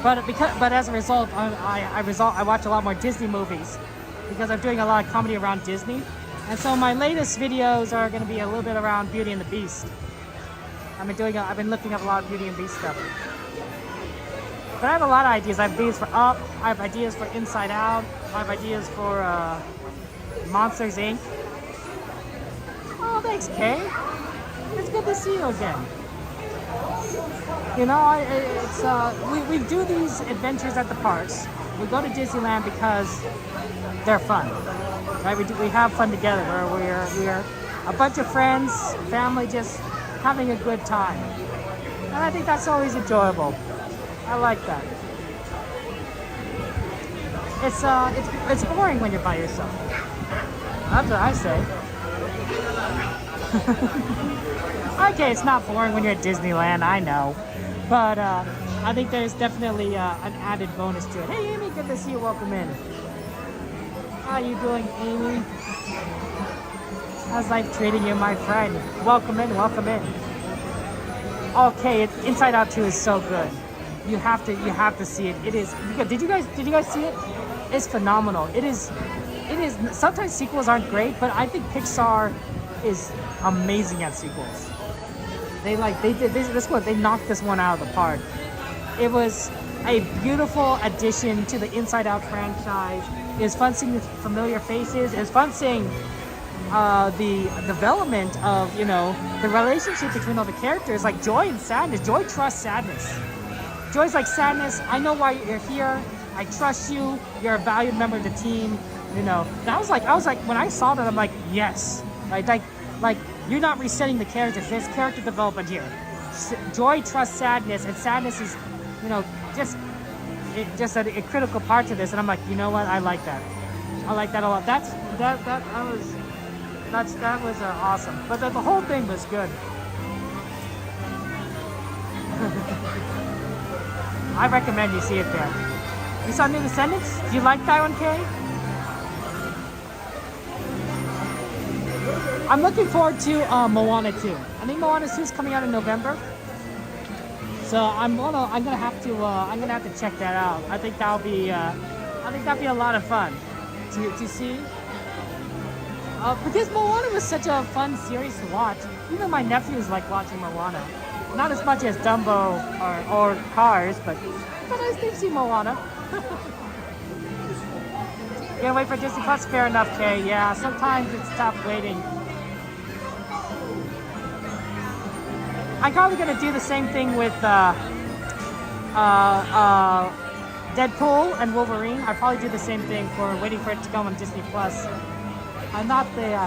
But as a result, I watch a lot more Disney movies because I'm doing a lot of comedy around Disney, and so my latest videos are going to be a little bit around Beauty and the Beast. I've been looking up a lot of Beauty and Beast stuff. But I have a lot of ideas. I have ideas for Up. I have ideas for Inside Out. I have ideas for Monsters Inc. Oh, thanks, Kay. It's good to see you again. You know, we do these adventures at the parks. We go to Disneyland because they're fun, right? We have fun together. We're a bunch of friends, family, just having a good time, and I think that's always enjoyable. I like that. It's boring when you're by yourself. That's what I say. Okay, it's not boring when you're at Disneyland, I know. But I think there's definitely an added bonus to it. Hey, Amy, good to see you. Welcome in. How are you doing, Amy? How's life treating you, my friend? Welcome in, welcome in. Okay, Inside Out 2 is so good. You have to see it. It is. Did you guys see it? It's phenomenal. It is. Sometimes sequels aren't great, but I think Pixar is amazing at sequels. They did this one. They knocked this one out of the park. It was a beautiful addition to the Inside Out franchise. It was fun seeing familiar faces. It was fun seeing the development of, you know, the relationship between all the characters, like Joy and Sadness. Joy trusts Sadness. Joy's like, Sadness, I know why you're here. I trust you. You're a valued member of the team. You know. And I was like, when I saw that, I'm like, yes. Like you're not resetting the characters. There's character development here. Joy trusts Sadness, and Sadness is, you know, just a critical part to this. And I'm like, you know what? I like that. I like that a lot. That was awesome. But the whole thing was good. I recommend you see it there. You saw New Descendants? Do you like that one, Kay? I'm looking forward to Moana 2. I think Moana 2 is coming out in November. So I'm gonna have to check that out. I think that'll be a lot of fun to see. Because Moana was such a fun series to watch. Even my nephews like watching Moana. Not as much as Dumbo or Cars, but nice to see Moana. You gotta wait for Disney Plus? Fair enough, Kay. Yeah, sometimes it's tough waiting. I'm probably gonna do the same thing with Deadpool and Wolverine. I'll probably do the same thing for waiting for it to come on Disney Plus. I'm not the.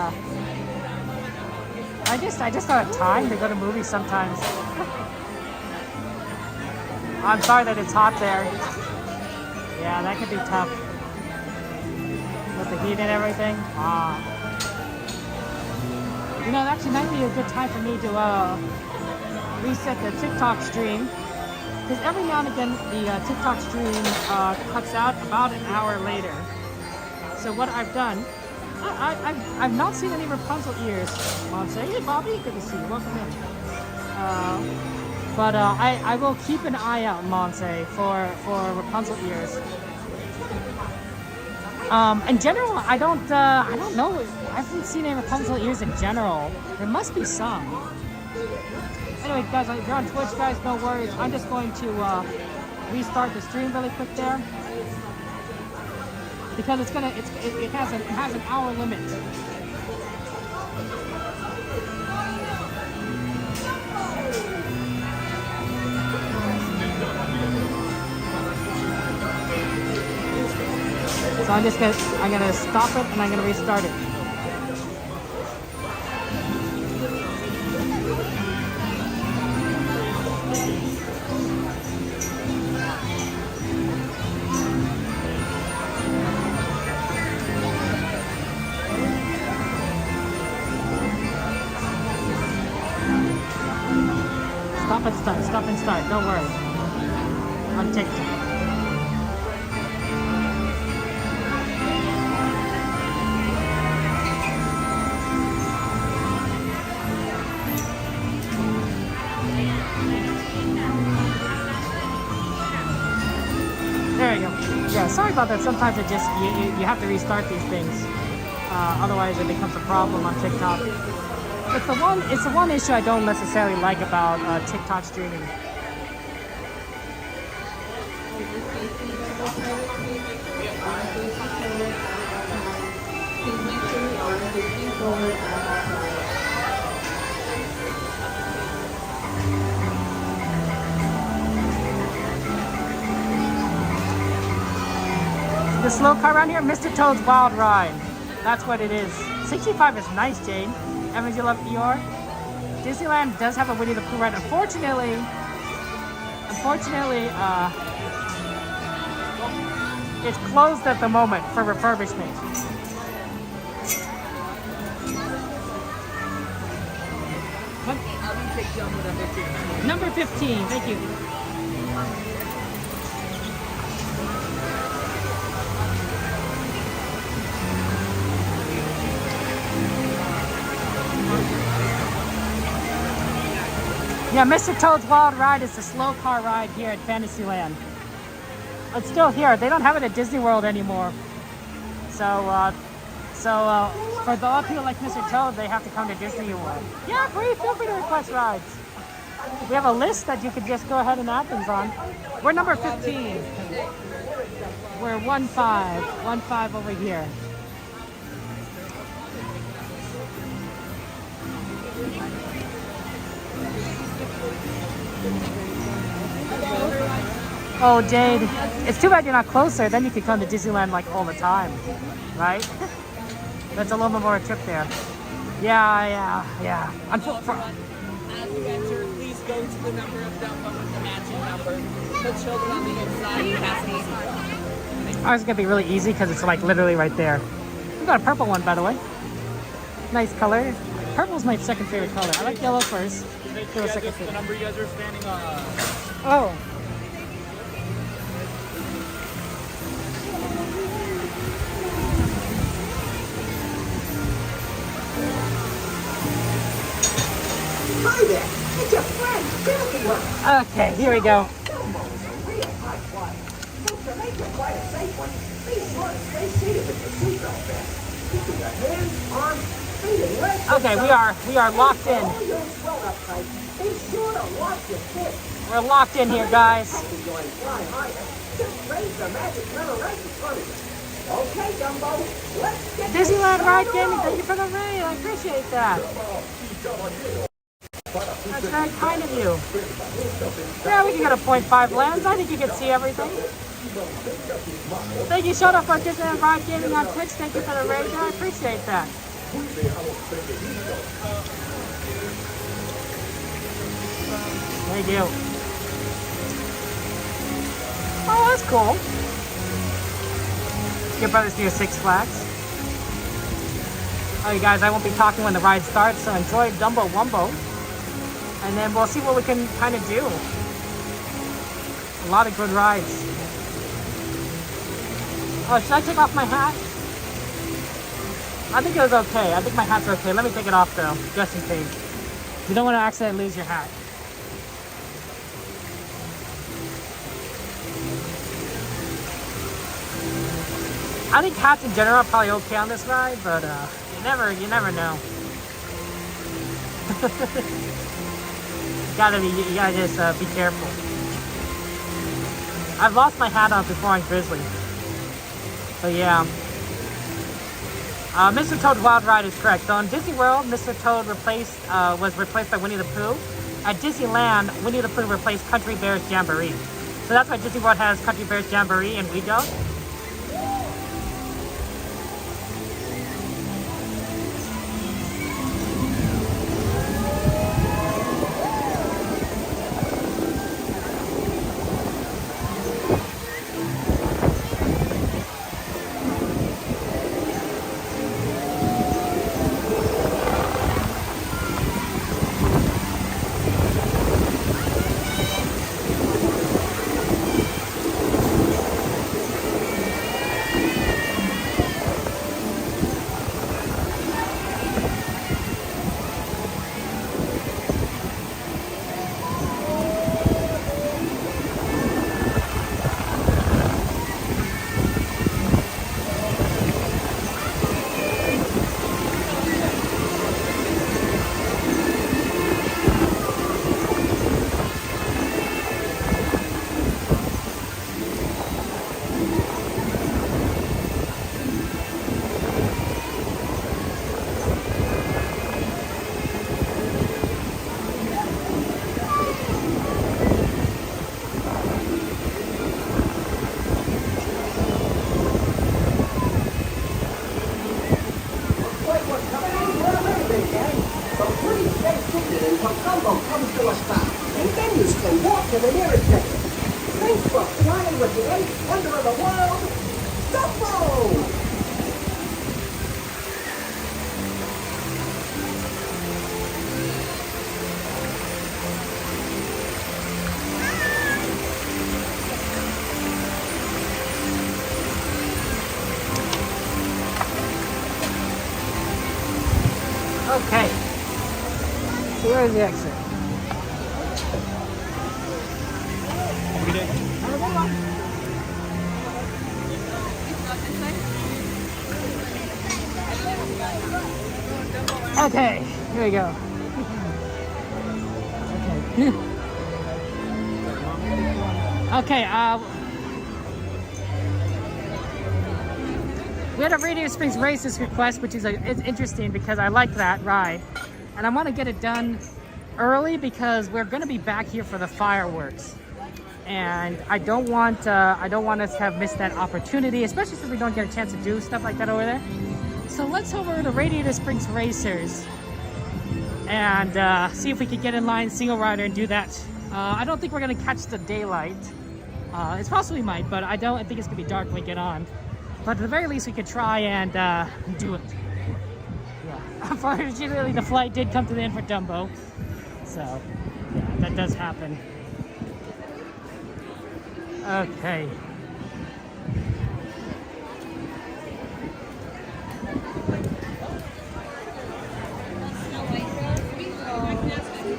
I just don't have time to go to movies sometimes. I'm sorry that it's hot there. Yeah, that could be tough. With the heat and everything. You know, it actually might be a good time for me to reset the TikTok stream. Because every now and again, the TikTok stream cuts out about an hour later. So what I've done, I've not seen any Rapunzel ears. Monse, hey Bobby, good to see you. Welcome in. But I will keep an eye out, Monse, for Rapunzel ears. In general, I don't know. I haven't seen any Rapunzel ears in general. There must be some. Anyway, guys, if you're on Twitch, guys, no worries. I'm just going to restart the stream really quick there because it has an hour limit. So I'm gonna stop it and I'm gonna restart it. Stop and start, don't worry. On TikTok. There you go. Yeah, sorry about that. Sometimes it just you have to restart these things. Otherwise, it becomes a problem on TikTok. It's the one issue I don't necessarily like about TikTok streaming. The slow car around here, Mr. Toad's Wild Ride. That's what it is. 65 is nice, Jane. Evans, you love Eeyore. Disneyland does have a Winnie the Pooh ride. Unfortunately, it's closed at the moment for refurbishment. Number 15, thank you. Yeah, Mr. Toad's Wild Ride is the slow car ride here at Fantasyland. It's still here. They don't have it at Disney World anymore. So for the other people like Mr. Toad, they have to come to Disney World. Yeah, feel free to request rides. We have a list that you could just go ahead and add things on. We're number 15. We're 1-5 over here. Oh, Jade, it's too bad you're not closer. Then you could come to Disneyland like all the time, right? That's a little bit more a trip there. Yeah. As you enter, please go to the number of Dumbo with the matching number. Put children on the inside. Ours is gonna be really easy because it's like literally right there. We got a purple one, by the way. Nice color. Purple's my second favorite color. I like yellow first. The number you guys are standing on. Oh. Hi there, it's your friend, Billy. Okay, here we go. To make it quite a safe one, be sure to stay seated with your seatbelt vest. Keeping your hands, arms, feet, and legs. Okay, we are locked in. All your swell up tight. Be sure to watch your kids. We're locked in here, guys. Going fly higher. Just raise the magic lever right in front of you. Okay, Dumbo, let's get Disneyland Ride Gaming, thank you for the raid. I appreciate that. That's very kind of you. Yeah, we can get a 0.5 lens. I think you can see everything. Thank you, shut up for Disneyland Ride Gaming on Twitch. Thank you for the raid. I appreciate that. Thank you. Oh, that's cool. Your brother's near Six Flags. Oh, you guys, I won't be talking when the ride starts, so enjoy Dumbo Wumbo. And then we'll see what we can kind of do. A lot of good rides. Oh, should I take off my hat? I think it was okay. I think my hat's okay. Let me take it off though, just in case. You don't want to accidentally lose your hat. I think cats in general are probably okay on this ride, but you never know. You gotta just be careful. I've lost my hat on before on Grizzly, but yeah. Mr. Toad's Wild Ride is correct. So in Disney World, Mr. Toad was replaced by Winnie the Pooh. At Disneyland, Winnie the Pooh replaced Country Bear's Jamboree. So that's why Disney World has Country Bear's Jamboree and we don't. Dumbo comes to a stop, and then you can walk to the nearest exit. Thanks for flying with the eighth wonder of the world, Dumbo! Okay, so where's the exit? Okay, here we go. Okay, we had a Radiator Springs Races request, which is it's interesting because I like that ride, and I want to get it done early because we're going to be back here for the fireworks, and I don't want us to have missed that opportunity, especially since we don't get a chance to do stuff like that over there. So let's head over to Radiator Springs Racers and see if we can get in line single rider and do that. I don't think we're going to catch the daylight. It's possible we might, but I think it's going to be dark when we get on. But at the very least, we could try and do it. Yeah. Unfortunately, the flight did come to the end for Dumbo. So, yeah, that does happen. Okay.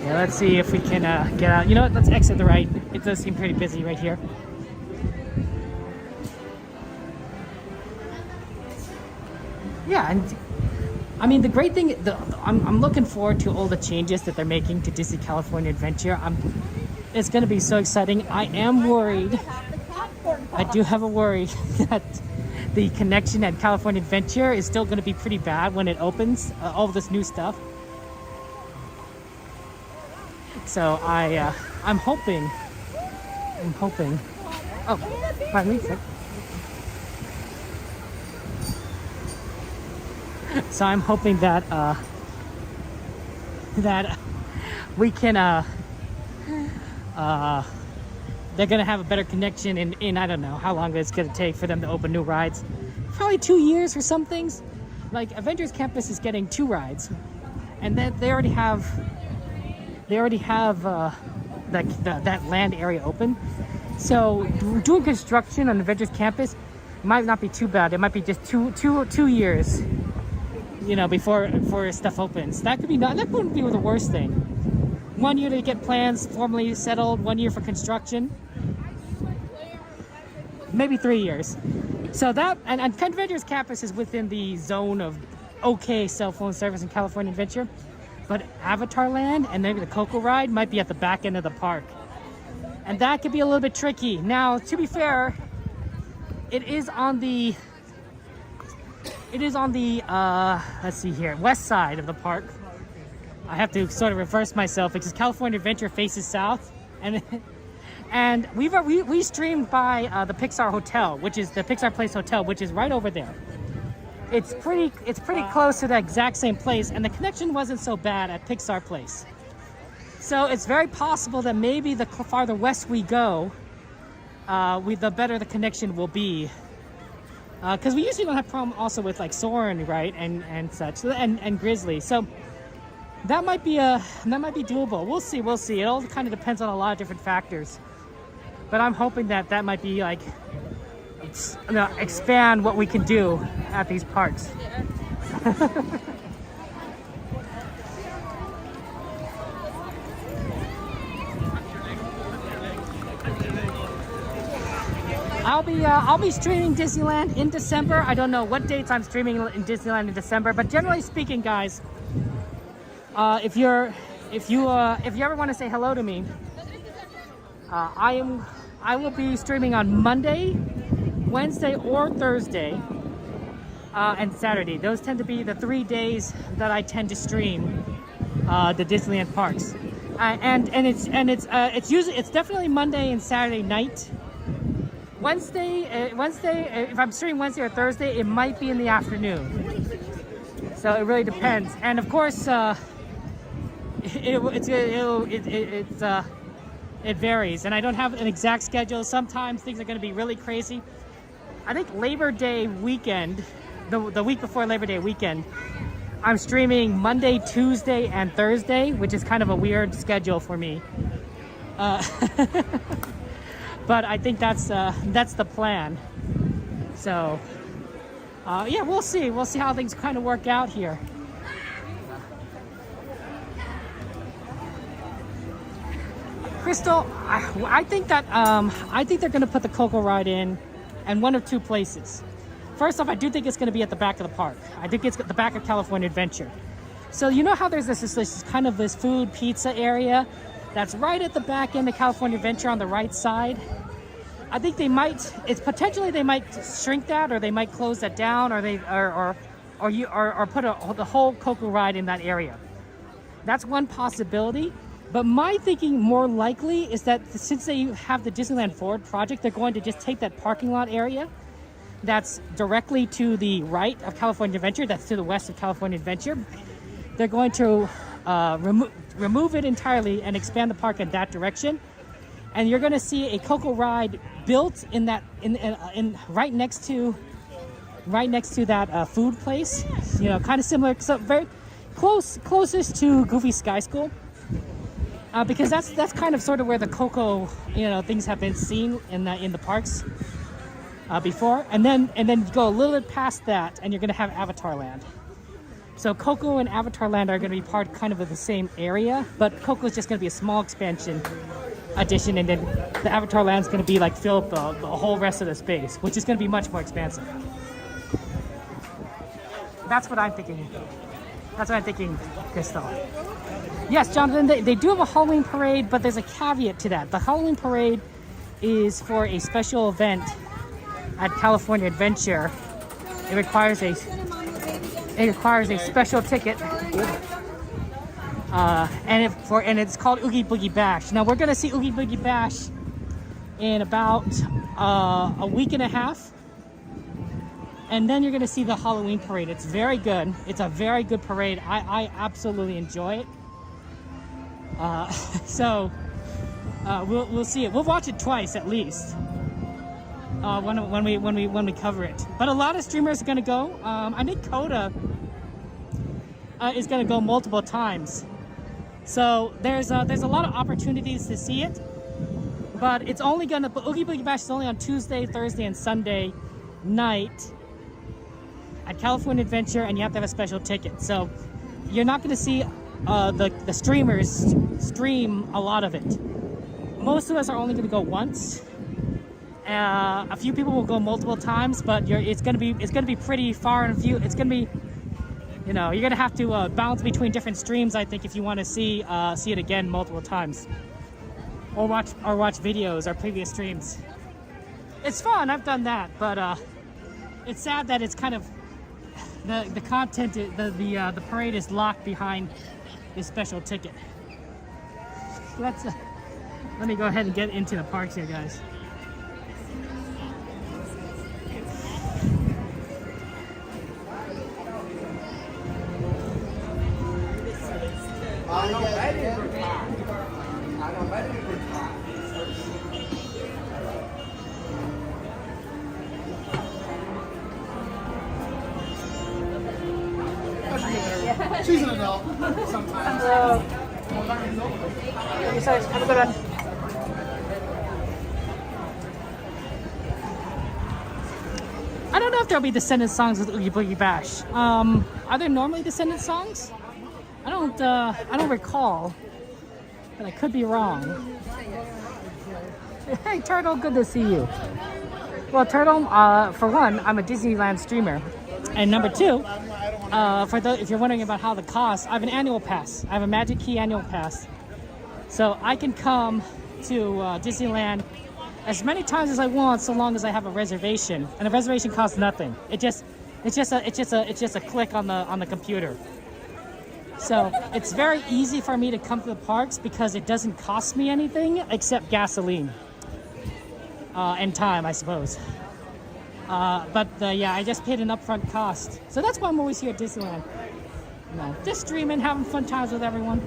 Yeah, let's see if we can get out. You know what? Let's exit the right. It does seem pretty busy right here. Yeah, and I mean, the great thing, I'm looking forward to all the changes that they're making to Disney California Adventure. It's going to be so exciting. I am worried. I do have a worry that the connection at California Adventure is still going to be pretty bad when it opens, all of this new stuff. So I'm hoping. Oh, pardon me. So I'm hoping that that we can they're gonna have a better connection in I don't know how long it's gonna take for them to open new rides. Probably 2 years for some things. Like Avengers Campus is getting 2 rides, and then they already have that land area open. So doing construction on Avengers Campus might not be too bad. It might be just two years, you know, before stuff opens. That wouldn't be the worst thing. 1 year to get plans formally settled, 1 year for construction. Maybe 3 years. So that, and Adventures Campus is within the zone of okay cell phone service in California Adventure, but Avatar Land and maybe the Coco Ride might be at the back end of the park. And that could be a little bit tricky. Now, to be fair, it is on the, let's see here, west side of the park. I have to sort of reverse myself because California Adventure faces south, and we streamed by the Pixar Hotel, which is the Pixar Place Hotel, which is right over there. It's pretty close to the exact same place, and the connection wasn't so bad at Pixar Place. So it's very possible that maybe the farther west we go, the better the connection will be. Because we usually don't have problem also with like Soarin', right, and such, and Grizzly. So that might be doable. We'll see. It all kind of depends on a lot of different factors. But I'm hoping that might be like expand what we can do at these parks. I'll be streaming Disneyland in December. I don't know what dates I'm streaming in Disneyland in December, but generally speaking, guys, if you ever want to say hello to me, I will be streaming on Monday, Wednesday, or Thursday, and Saturday. Those tend to be the 3 days that I tend to stream the Disneyland parks, and it's definitely Monday and Saturday night. Wednesday, if I'm streaming Wednesday or Thursday, it might be in the afternoon. So it really depends. And of course, it varies. And I don't have an exact schedule. Sometimes things are going to be really crazy. I think Labor Day weekend, the week before Labor Day weekend, I'm streaming Monday, Tuesday, and Thursday, which is kind of a weird schedule for me. But I think that's the plan. So yeah, we'll see. We'll see how things kind of work out here. Crystal, I think they're going to put the Coco Ride in one of two places. First off, I do think it's going to be at the back of the park. I think it's at the back of California Adventure. So you know how there's this kind of this food pizza area that's right at the back end of California Adventure on the right side? I think they might shrink that, or they might close that down, or put the whole Coco Ride in that area. That's one possibility. But my thinking more likely is that since they have the Disneyland Forward project, they're going to just take that parking lot area that's directly to the right of California Adventure, that's to the west of California Adventure. They're going to remove it entirely and expand the park in that direction. And you're going to see a Coco Ride built in right next to that food place. You know, kind of similar, so very closest to Goofy Sky School. Because that's kind of sort of where the Coco, things have been seen in the parks before, and then you go a little bit past that, and you're going to have Avatar Land. So Coco and Avatar Land are going to be part kind of the same area, but Coco is just going to be a small expansion addition, and then the Avatar Land's going to be like fill up the whole rest of the space, which is going to be much more expansive. That's what I'm thinking. Crystal. Yes, Jonathan, they do have a Halloween parade, but there's a caveat to that. The Halloween parade is for a special event at California Adventure. It requires a special ticket, and it's called Oogie Boogie Bash. Now we're gonna see Oogie Boogie Bash in about a week and a half, and then you're gonna see the Halloween parade. It's very good. It's a very good parade. I absolutely enjoy it. So we'll see it. We'll watch it twice at least when we cover it. But a lot of streamers are gonna go. I think Coda is gonna go multiple times. So there's a lot of opportunities to see it. But it's only gonna. Oogie Boogie Bash is only on Tuesday, Thursday, and Sunday night at California Adventure, and you have to have a special ticket. So you're not gonna see the streamers stream a lot of it. Most of us are only going to go once, A few people will go multiple times, but it's gonna be pretty far in view. It's gonna be, you know, you're gonna have to bounce between different streams, I think, if you want to see it again multiple times, or watch videos or previous streams. It's fun. I've done that, but it's sad that it's kind of the content, the parade is locked behind this special ticket. Let's let me go ahead and get into the parks here, guys. She's an adult sometimes. Besides, have a good one. I don't know if there'll be Descendant songs with Oogie Boogie Bash. Are there normally Descendant songs? I don't recall, but I could be wrong. Hey Turtle, good to see you. Well, Turtle, for one, I'm a Disneyland streamer, and number two, if you're wondering about how the cost, I have an annual pass. I have a Magic Key annual pass, so I can come to Disneyland as many times as I want, so long as I have a reservation, and a reservation costs nothing. It's just a click on the computer. So it's very easy for me to come to the parks because it doesn't cost me anything except gasoline and time, I suppose. Yeah, I just paid an upfront cost, so that's why I'm always here at Disneyland. You know, just streaming, having fun times with everyone.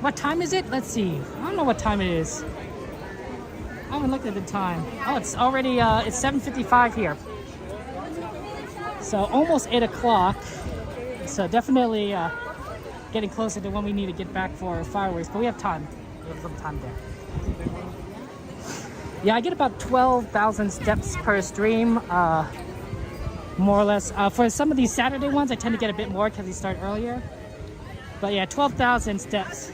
What time is it? Let's see. I don't know what time it is. I haven't looked at the time. Oh, it's already it's 7:55 here. So almost 8 o'clock. So definitely getting closer to when we need to get back for fireworks, but we have time. We have some time there. Yeah, I get about 12,000 steps per stream, more or less. For some of these Saturday ones, I tend to get a bit more because they start earlier. But yeah, 12,000 steps.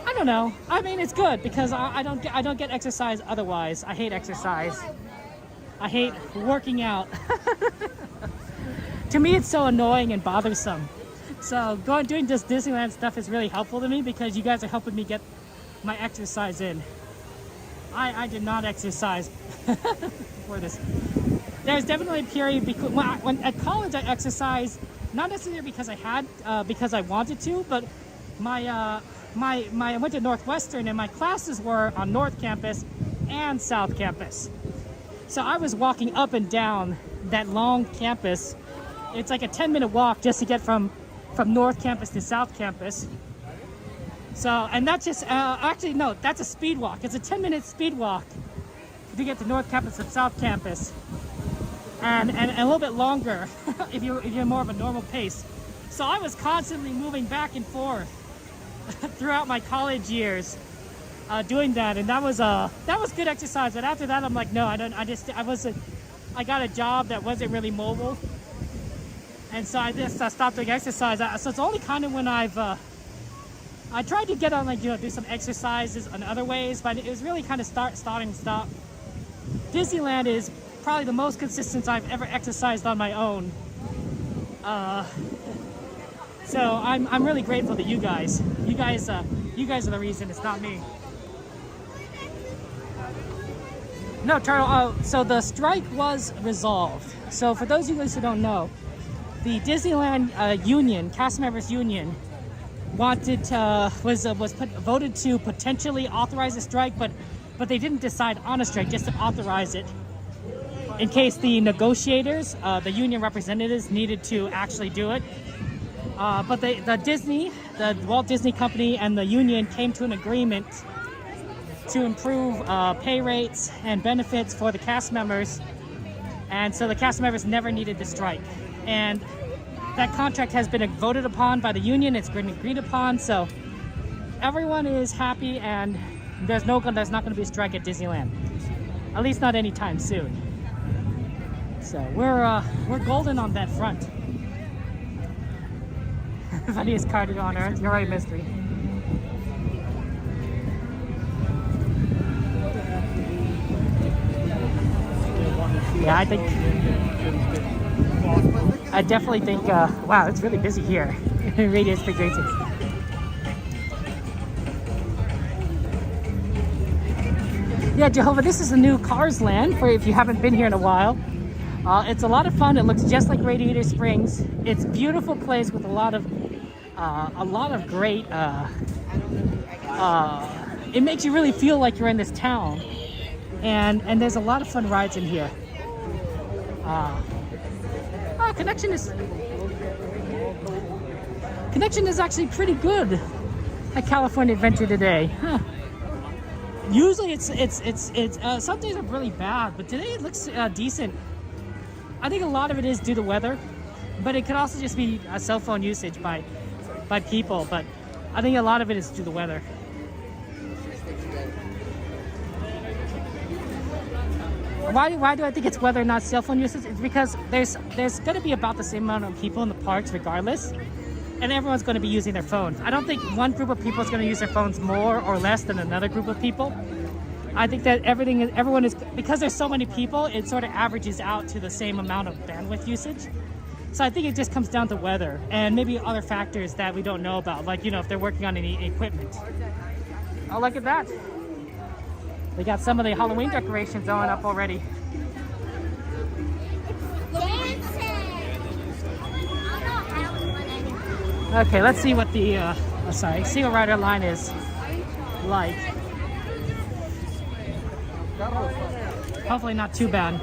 I don't know. I mean, it's good because I don't get exercise otherwise. I hate exercise. I hate working out. To me, it's so annoying and bothersome. So doing this Disneyland stuff is really helpful to me because you guys are helping me get my exercise in. I did not exercise for this. There's definitely a period because when at college I exercised, not necessarily because I had, because I wanted to, but I went to Northwestern and my classes were on North Campus and South Campus. So I was walking up and down that long campus. It's like a 10-minute walk just to get from North Campus to South Campus. So, and that's just, actually no, that's a speed walk. It's a 10-minute speed walk to get to North Campus and South Campus. And a little bit longer if you're more of a normal pace. So I was constantly moving back and forth throughout my college years, doing that, and that was good exercise. But after that, I'm like, no, I got a job that wasn't really mobile, and so I stopped doing exercise. So it's only kind of when I tried to get on, like, do some exercises in other ways, but it was really kind of start and stop. Disneyland is probably the most consistent I've ever exercised on my own. So I'm really grateful to you guys. You guys are the reason. It's not me. No, Turtle. So the strike was resolved. So for those of you guys who don't know, the Disneyland union, cast members union, voted to potentially authorize a strike, but they didn't decide on a strike, just to authorize it in case the negotiators, the union representatives, needed to actually do it. But the Walt Disney Company and the union came to an agreement to improve pay rates and benefits for the cast members, and so the cast members never needed to strike. And that contract has been voted upon by the union. It's been agreed upon, so everyone is happy, and there's not going to be a strike at Disneyland, at least not anytime soon. So we're golden on that front. Funniest cardigan on earth. You're right, mystery. Yeah, I definitely think, wow, it's really busy here. Radiator Springs Racing. Yeah, Jehovah, this is the new Cars Land for if you haven't been here in a while. It's a lot of fun. It looks just like Radiator Springs. It's a beautiful place with a lot of great. It makes you really feel like you're in this town, and there's a lot of fun rides in here. Connection is actually pretty good at California Adventure today. Huh. Usually it's some days are really bad, but today it looks decent. I think a lot of it is due to weather, but it could also just be a cell phone usage by people. But I think a lot of it is due to weather. Why do I think it's weather, not cell phone usage? It's because there's going to be about the same amount of people in the parks regardless, and everyone's going to be using their phones. I don't think one group of people is going to use their phones more or less than another group of people. I think that everyone is, because there's so many people, it sort of averages out to the same amount of bandwidth usage. So I think it just comes down to weather and maybe other factors that we don't know about, like, you know, if they're working on any equipment. Oh, look at that. They got some of the Halloween decorations going up already. Okay, let's see what the, see what Rider Line is like. Hopefully not too bad.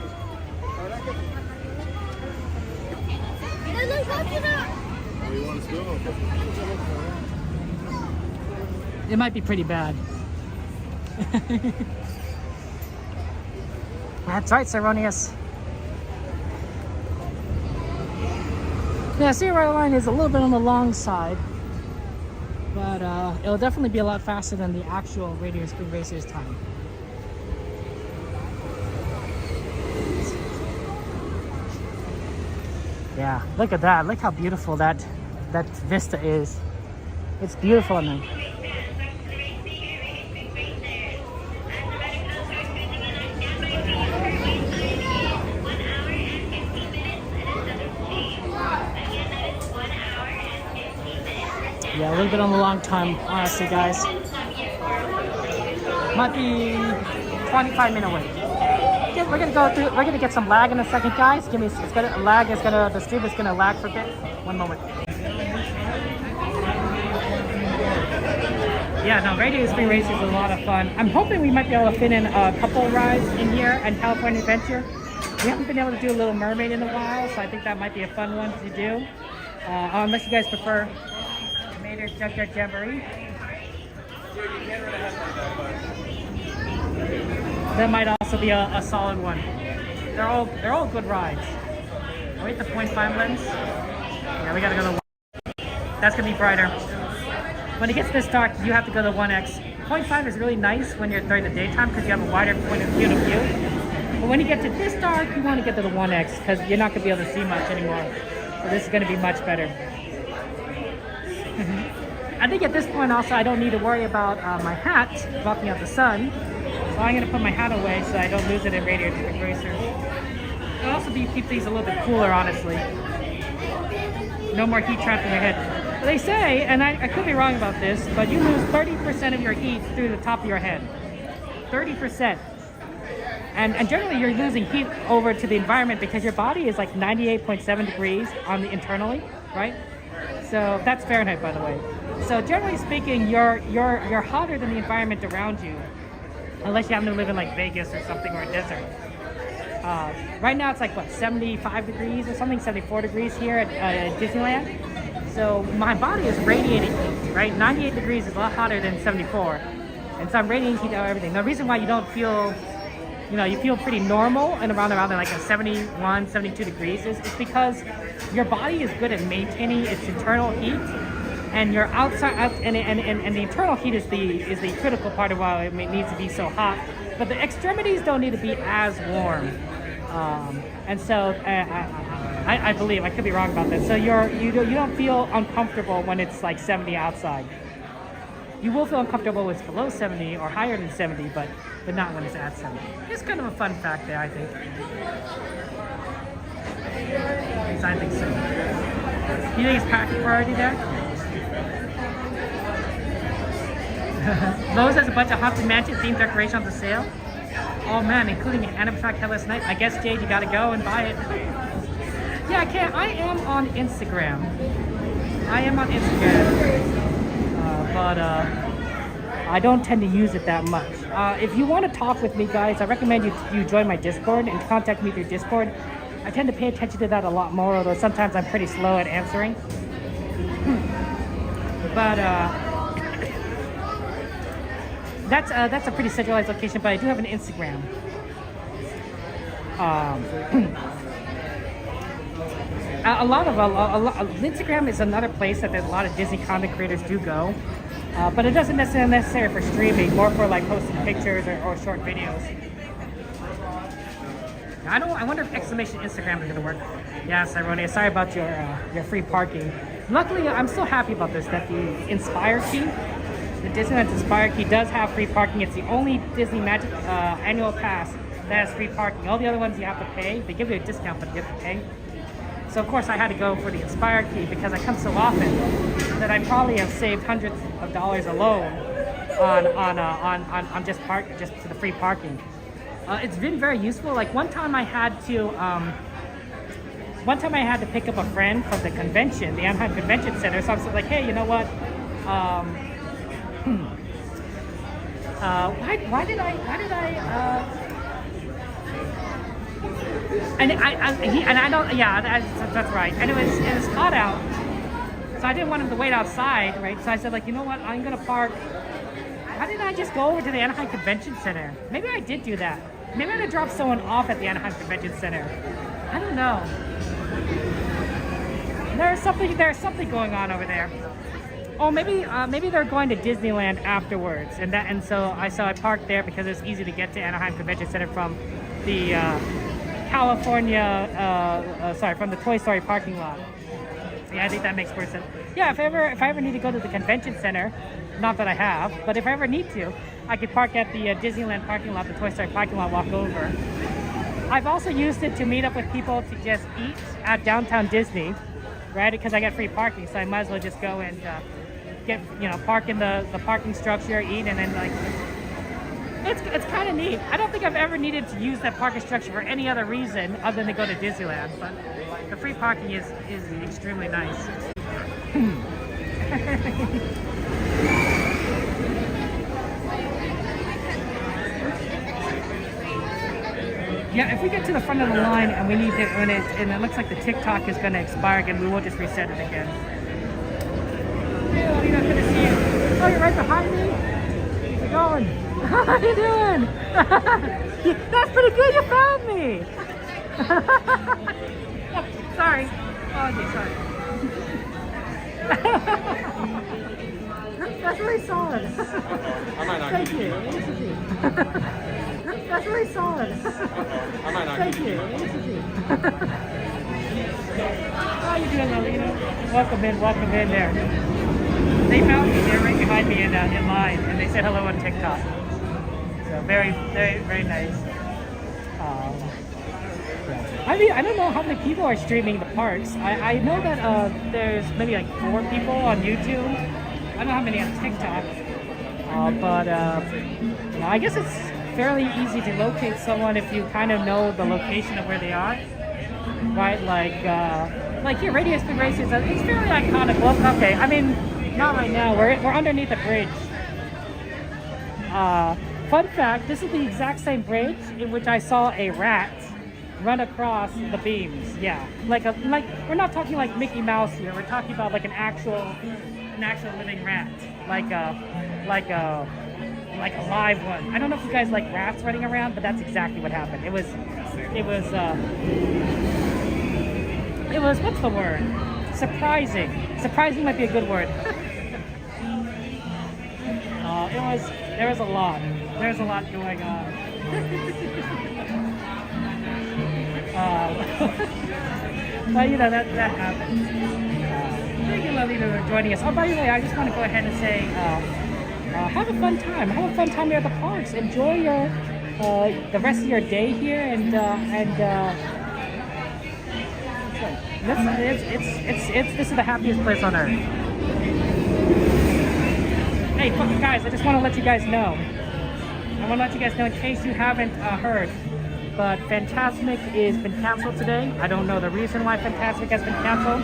It might be pretty bad. That's right, Ceronius. Yeah, Sea Rider Line is a little bit on the long side, but it'll definitely be a lot faster than the actual Radiator Springs Racers time. Yeah, look at that. Look how beautiful that vista is. It's beautiful in there. Yeah, a little bit on the long time, honestly, guys. Might be 25-minute wait. Okay, we're gonna get some lag in a second, guys. The stream is gonna lag for a bit. One moment. Yeah, no, Radiator Springs Racing is a lot of fun. I'm hoping we might be able to fit in a couple rides in here and California Adventure. We haven't been able to do a Little Mermaid in a while, so I think that might be a fun one to do. Unless you guys prefer Mater's Junkyard Jamboree. That might also be a solid one. They're all good rides. Are we at the 0.5 lens? Yeah, we gotta go to 1. That's gonna be brighter. When it gets this dark, you have to go to 1x. 0.5 is really nice when you're during the daytime because you have a wider point of view. But when you get to this dark, you want to get to the 1x because you're not gonna be able to see much anymore. So this is gonna be much better. I think at this point also I don't need to worry about my hat blocking out the sun. So I'm going to put my hat away so I don't lose it in Radiator Springs Racer. It'll also keep these a little bit cooler, honestly. No more heat trapped in your head. But they say, and I could be wrong about this, but you lose 30% of your heat through the top of your head. 30%. And generally you're losing heat over to the environment because your body is like 98.7 degrees on the internally, right? So that's Fahrenheit, by the way. So generally speaking, you're hotter than the environment around you, unless you happen to live in like Vegas or something, or a desert. Right now it's like what, 75 degrees or something, 74 degrees here at Disneyland. So my body is radiating heat, right? 98 degrees is a lot hotter than 74, and so I'm radiating heat out of everything. The reason why you don't feel, you feel pretty normal and around like a 71, 72 degrees is because your body is good at maintaining its internal heat, and your outside and the internal heat is the critical part of why it needs to be so hot. But the extremities don't need to be as warm, and so I believe, I could be wrong about that. So you don't feel uncomfortable when it's like 70 outside. You will feel uncomfortable when it's below 70 or higher than 70, but not when it's at 70. It's kind of a fun fact there, I think. I think so. You think it's packed already there? Lowe's has a bunch of Haunted Mansion themed decorations on the sale. Oh man, including an animatronic Headless Night. I guess, Jade, you gotta go and buy it. Yeah, I can. I am on Instagram. But I don't tend to use it that much. If you want to talk with me, guys, I recommend you join my Discord and contact me through Discord. I tend to pay attention to that a lot more, although sometimes I'm pretty slow at answering. But that's a pretty centralized location. But I do have an Instagram. Instagram is another place that there's a lot of Disney content creators do go, but it doesn't necessarily for streaming, more for like posting pictures or short videos. I wonder if exclamation Instagram is gonna work. Yes, Ironian. Sorry about your free parking. Luckily, I'm so happy about this that the Inspire Key, the Disneyland Inspire Key, does have free parking. It's the only Disney Magic annual pass that has free parking. All the other ones you have to pay. They give you a discount, but you have to pay. So of course I had to go for the Inspire Key because I come so often that I probably have saved hundreds of dollars alone on just to the free parking. It's been very useful. Like one time I had to pick up a friend from the convention, the Anaheim Convention Center. So I was like, hey, you know what? Why did I? And I don't. Yeah, that's right. And it was hot out, so I didn't want him to wait outside, right? So I said, like, you know what? I'm gonna park. Why didn't I just go over to the Anaheim Convention Center? Maybe I did do that. Maybe I had to drop someone off at the Anaheim Convention Center. I don't know. There's something going on over there. Oh, maybe they're going to Disneyland afterwards, and so I parked there because it's easy to get to Anaheim Convention Center from the from the Toy Story parking lot. Yeah, I think that makes more sense. Yeah, if I ever need to go to the convention center, not that I have, but if I ever need to, I could park at the Disneyland parking lot, the Toy Story parking lot, walk over. I've also used it to meet up with people to just eat at downtown Disney, right? Because I get free parking, so I might as well just go and park in the parking structure, eat, and then like. It's kind of neat. I don't think I've ever needed to use that parking structure for any other reason other than to go to Disneyland, but the free parking is extremely nice. Yeah, if we get to the front of the line and we need to, and it looks like the TikTok is going to expire again, we will just reset it again. Yeah, good to see you. Oh, you're right behind me? How's it going? How you doing? That's pretty good, you found me! Oh, sorry. Oh, okay, sorry. That's really solid. Thank you. That's really solid. Thank you. How you doing, Alina? Welcome in there. They found me. They're right behind me in line, and they said hello on TikTok. So very, very, very nice. I mean, I don't know how many people are streaming the parks. I know that there's maybe like 4 people on YouTube. I don't know how many on TikTok. But I guess it's fairly easy to locate someone if you kind of know the location of where they are. Right? Like here, Radiator Speed Races. It's fairly iconic. Well, okay, I mean, not right now. We're underneath a bridge. Fun fact, this is the exact same bridge in which I saw a rat run across the beams. Yeah, like we're not talking like Mickey Mouse here. We're talking about like an actual living rat, like a live one. I don't know if you guys like rats running around, but that's exactly what happened. It was what's the word? Surprising. Surprising might be a good word. There was a lot. There's a lot going on. But you know, that happens. Thank you, Lovely, for joining us. Oh, by the way, I just want to go ahead and say, have a fun time. Have a fun time here at the parks. Enjoy the rest of your day here, and way. This is the happiest place on earth. Hey, guys, I just want to let you guys know. I want to let you guys know in case you haven't heard, but Fantasmic has been canceled today. I don't know the reason why Fantasmic has been canceled.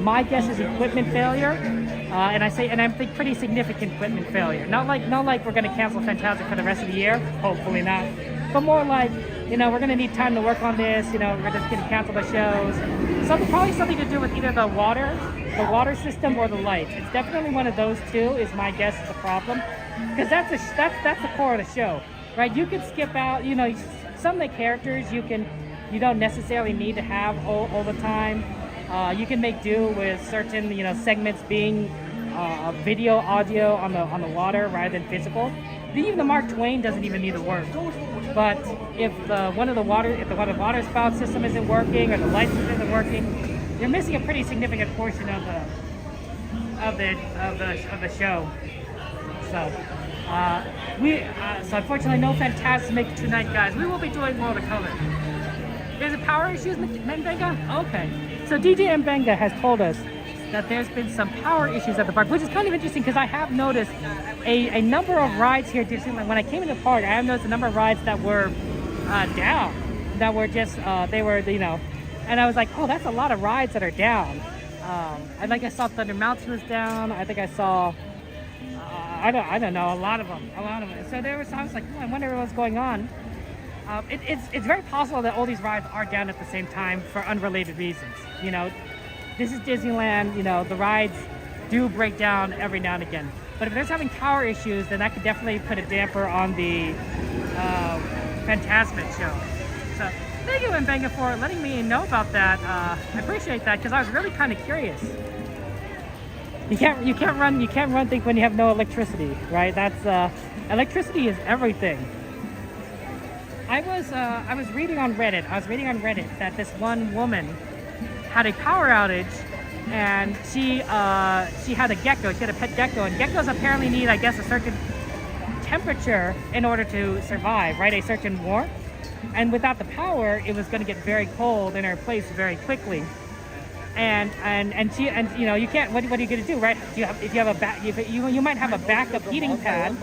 My guess is equipment failure, and I think pretty significant equipment failure. Not like we're going to cancel Fantasmic for the rest of the year. Hopefully not. But more like, you know, we're going to need time to work on this. You know, we're just going to cancel the shows. Probably something to do with either the water system or the lights. It's definitely one of those two. Is my guess is the problem, because that's the core of the show, right? You can skip out. You know, some of the characters you don't necessarily need to have all the time. You can make do with certain, you know, segments being video, audio on the water rather than physical. Even the Mark Twain doesn't even need to work. But if one of the water spout system isn't working or the light system isn't working, you're missing a pretty significant portion of the show. So so unfortunately no Fantasmic tonight, guys. We will be doing World of Color. There's a power issues, Mbenga? Okay. So DJ Mbenga has told us that there's been some power issues at the park, which is kind of interesting because I have noticed a number of rides here at Disneyland. When I came into the park, I have noticed a number of rides that were down, that were just, they were, you know, and I was like, oh, that's a lot of rides that are down. I saw Thunder Mountain was down. I think I saw, I don't know, a lot of them. So I was like, oh, I wonder what's going on. It's very possible that all these rides are down at the same time for unrelated reasons. You know, this is Disneyland, you know, the rides do break down every now and again. But if there's having power issues, then that could definitely put a damper on the Fantasmic show. So thank you, Mbenga, for letting me know about that. I appreciate that because I was really kind of curious. You can't run things when you have no electricity, right? That's electricity is everything. I was reading on Reddit. That this one woman had a power outage, and she had a gecko. She had a pet gecko, and geckos apparently need, I guess, a certain temperature in order to survive, right? A certain warmth. And without the power, it was going to get very cold in her place very quickly. And you know, you can't. What are you going to do, right? You might have a backup heating pad,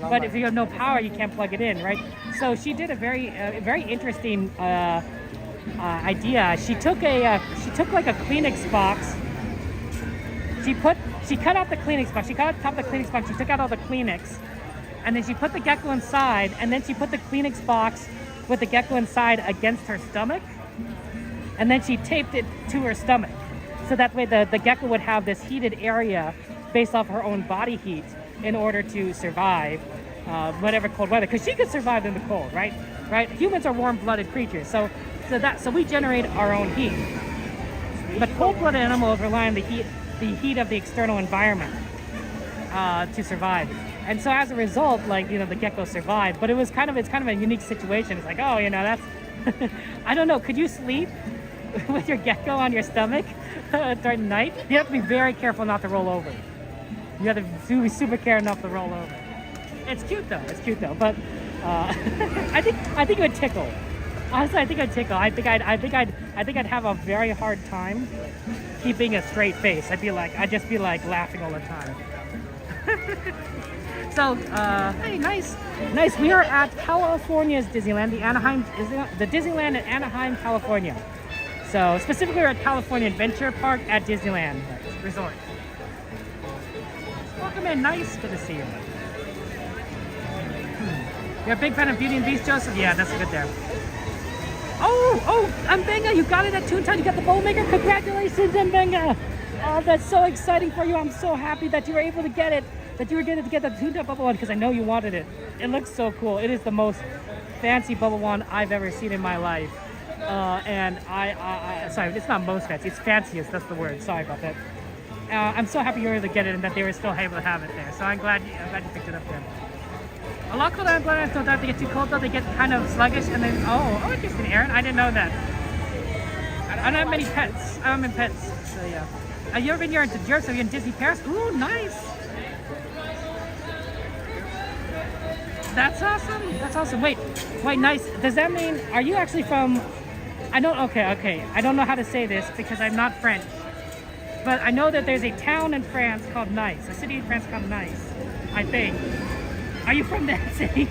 but if you have no power, you can't plug it in, right? So she did a very interesting idea. She took like a Kleenex box. She cut out the Kleenex box. She cut out the top of the Kleenex box. She took out all the Kleenex, and then she put the gecko inside. And then she put the Kleenex box with the gecko inside against her stomach. And then she taped it to her stomach. So that way the gecko would have this heated area based off her own body heat in order to survive whatever cold weather. Because she could survive in the cold, right? Right? Humans are warm-blooded creatures. So we generate our own heat. But cold-blooded animals rely on the heat of the external environment to survive. And so as a result, like, you know, the gecko survived. But it's kind of a unique situation. It's like, oh, you know, that's I don't know, could you sleep with your gecko on your stomach during the night? You have to be very careful not to roll over. You have to be super careful not to roll over. It's cute though, but I think it would tickle. Honestly, I think it'd tickle. I think I'd have a very hard time keeping a straight face. I'd just be like laughing all the time. So, hey, nice. We are at California's Disneyland, the Disneyland at Anaheim, California. So, specifically, we're at California Adventure Park at Disneyland Resort. Welcome in, nice. Good to see you. You're a big fan of Beauty and the Beast, Joseph? Yeah, that's good there. Oh, Mbenga, you got it at Toontown. You got the bowl maker. Congratulations, Mbenga. Oh, that's so exciting for you. I'm so happy that you were able to get it. That you were going to get the Toontown Bubble One because I know you wanted it. It looks so cool. It is the most fancy Bubble One I've ever seen in my life. And sorry, it's not most fancy. It's fanciest. That's the word. Sorry about that. I'm so happy you were able to get it and that they were still able to have it there. So I'm glad you picked it up there. A lot colder. I'm glad I thought that they get too cold though. They get kind of sluggish and then oh, interesting, Aaron. I didn't know that. I don't have many pets. I'm in pets. So yeah. Have you ever been here to Jersey? Are you in Disney Paris? Ooh, nice. That's awesome. Wait, nice. Does that mean, are you actually from I don't. Okay. I don't know how to say this because I'm not French. But I know that there's a town in France called Nice, a city in France called Nice, I think. Are you from that city?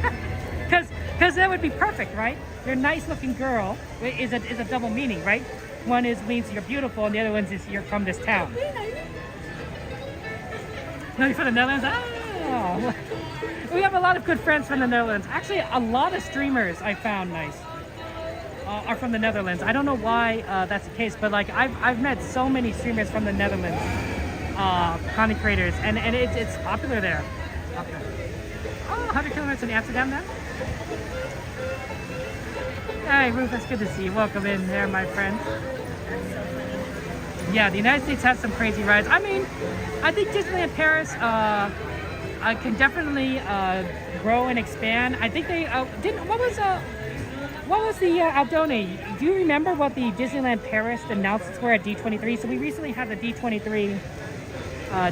Because that would be perfect, right? You're a nice-looking girl is a double meaning, right? One is means you're beautiful, and the other one is you're from this town. No, you're from the Netherlands? Oh! We have a lot of good friends from the Netherlands. Actually, a lot of streamers I found nice are from the Netherlands. I don't know why that's the case, but like I've met so many streamers from the Netherlands, content creators, and it's popular there. Popular. Oh, 100 kilometers in Amsterdam now? Hey, Rufus, good to see you. Welcome in there, my friend. Yeah, the United States has some crazy rides. I mean, I think Disneyland Paris can definitely grow and expand. I think they what was the Aldoni? Do you remember what the Disneyland Paris announcements were at D23? So we recently had the D23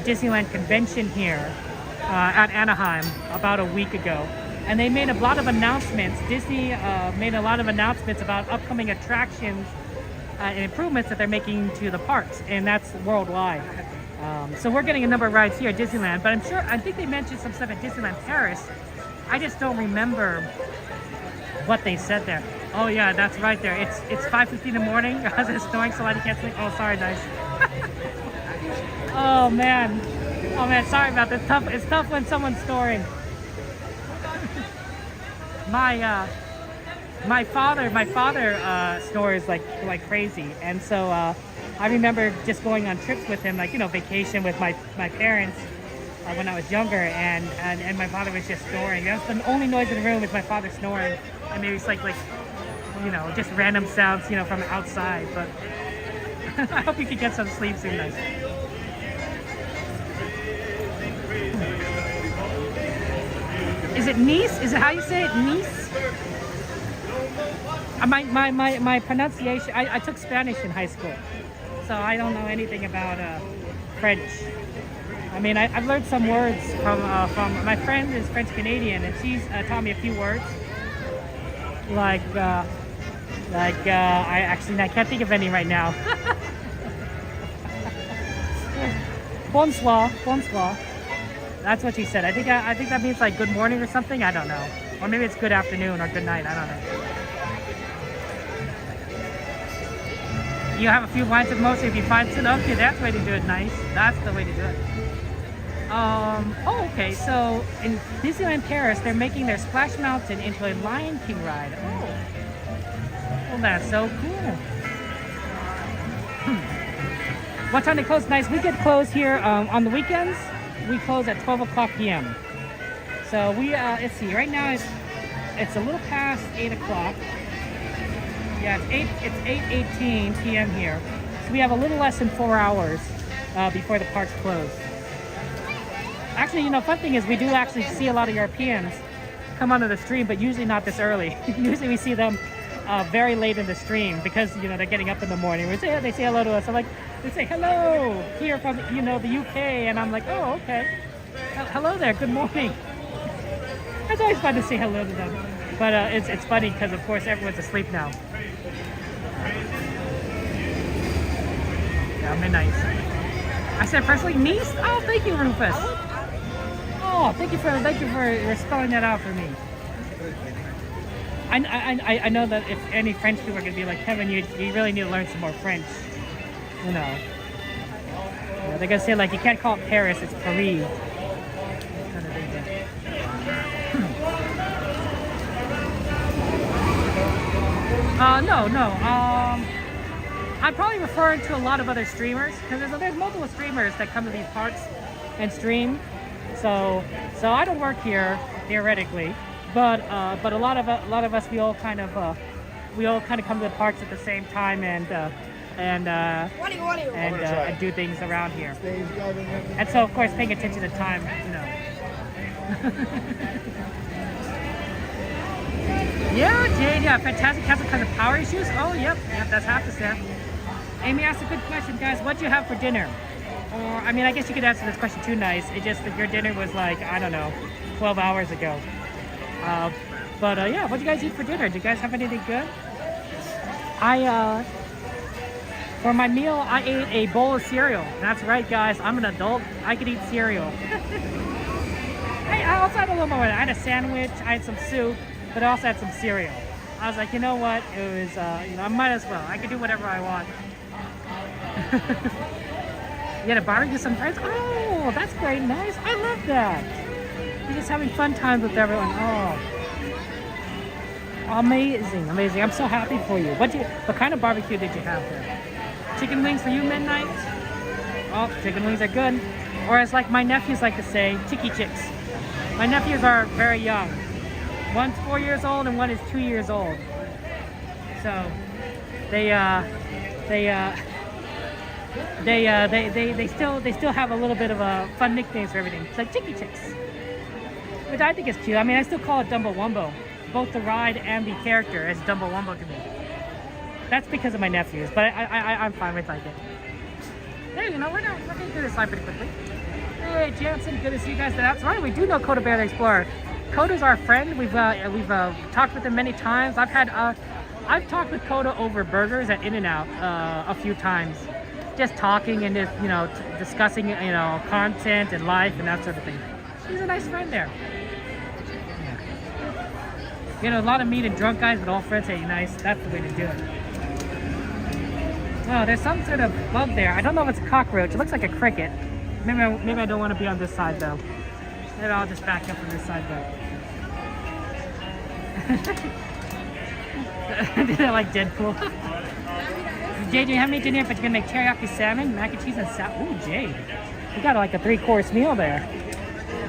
Disneyland convention here at Anaheim about a week ago. And they made a lot of announcements. Disney made a lot of announcements about upcoming attractions and improvements that they're making to the parks, and that's worldwide. So we're getting a number of rides here at Disneyland, but I think they mentioned some stuff at Disneyland Paris. I just don't remember what they said there. Oh yeah, that's right there. It's 5:50 in the morning. It's snoring so loud you can't sleep. Oh, sorry, nice. Oh man, sorry about this. It's tough when someone's snoring. My father snores like crazy, and so I remember just going on trips with him, like vacation with my parents when I was younger, and my father was just snoring. That's the only noise in the room is my father snoring, and maybe it's like just random sounds from outside. But I hope you can get some sleep soon, guys. Is it Nice? Is it how you say it? Nice? My pronunciation, I took Spanish in high school, so I don't know anything about French. I mean, I've learned some words from my friend is French Canadian, and she's taught me a few words. I can't think of any right now. Bonsoir. That's what she said. I think that means like good morning or something. I don't know. Or maybe it's good afternoon or good night. I don't know. You have a few wines with most if you find it. Okay, that's the way to do it. Nice. That's the way to do it. Oh, okay. So in Disneyland Paris, they're making their Splash Mountain into a Lion King ride. Oh. Well, that's so cool. What time they close? Nice. We get closed here on the weekends. We close at 12 o'clock p.m. So we, let's see, right now it's a little past 8 o'clock. Yeah, it's 8:18 p.m. here. So we have a little less than 4 hours before the parks close. Actually, fun thing is we do actually see a lot of Europeans come onto the stream, but usually not this early. Usually we see them very late in the stream because, they're getting up in the morning. They say hello to us. I'm like, they say hello here from, the UK. And I'm like, oh, okay. Hello there. Good morning. It's always fun to say hello to them. But it's funny because, of course, everyone's asleep now. Yeah, midnight. I said personally, Nice? Oh, thank you, Rufus. Oh, thank you for spelling that out for me. I know that if any French people are going to be like, Kevin, you really need to learn some more French. Yeah, they're going to say, like, you can't call it Paris, it's Paris. Kind of thing. No. I'm probably referring to a lot of other streamers, because there's multiple streamers that come to these parks and stream. So I don't work here, theoretically. But a lot of us, we all kind of come to the parks at the same time and do things around here. And so, of course, paying attention to time, Yeah, Jade, yeah, fantastic. Has because of power issues. Oh, yep, that's half the step. Amy asked a good question, guys. What do you have for dinner? Or, I mean, I guess you could answer this question too nice. It's just that your dinner was like, I don't know, 12 hours ago. Yeah, what did you guys eat for dinner? Did you guys have anything good? For my meal, I ate a bowl of cereal. That's right, guys. I'm an adult. I could eat cereal. I also had a little more. I had a sandwich. I had some soup, but I also had some cereal. I was like, you know what? It was, you know, I might as well. I can do whatever I want. You had a barbecue some friends? Oh, that's great. Nice. I love that. You're just having fun times with everyone. Oh. Amazing, amazing. I'm so happy for you. What kind of barbecue did you have there? Chicken wings for you, Midnight? Oh, chicken wings are good. Or as like my nephews like to say, chicky chicks. My nephews are very young. One's 4 years old and one is 2 years old. So they still have a little bit of a fun nicknames for everything. It's like chicky chicks, which I think is cute. I mean, I still call it Dumbo Wumbo. Both the ride and the character is Dumbo Wumbo to me. That's because of my nephews, but I'm fine with like it. Hey, you know, we're going through this slide pretty quickly. Hey, Jansen, good to see you guys. That's right, we do know Coda Bear the Explorer. Coda's our friend. We've talked with him many times. I've talked with Coda over burgers at In-N-Out a few times. Just talking and just, you know, discussing, you know, content and life and that sort of thing. He's a nice friend there. Yeah. You know, a lot of meat and drunk guys, but all friends say nice. That's the way to do it. Oh, there's some sort of bug there. I don't know if it's a cockroach. It looks like a cricket. Maybe I don't want to be on this side though. Maybe I'll just back up on this side though. Did I like Deadpool? Jay, do you have any dinner? But you're gonna make teriyaki salmon, mac and cheese, and salad. Ooh, Jay, you got like a 3-course meal there.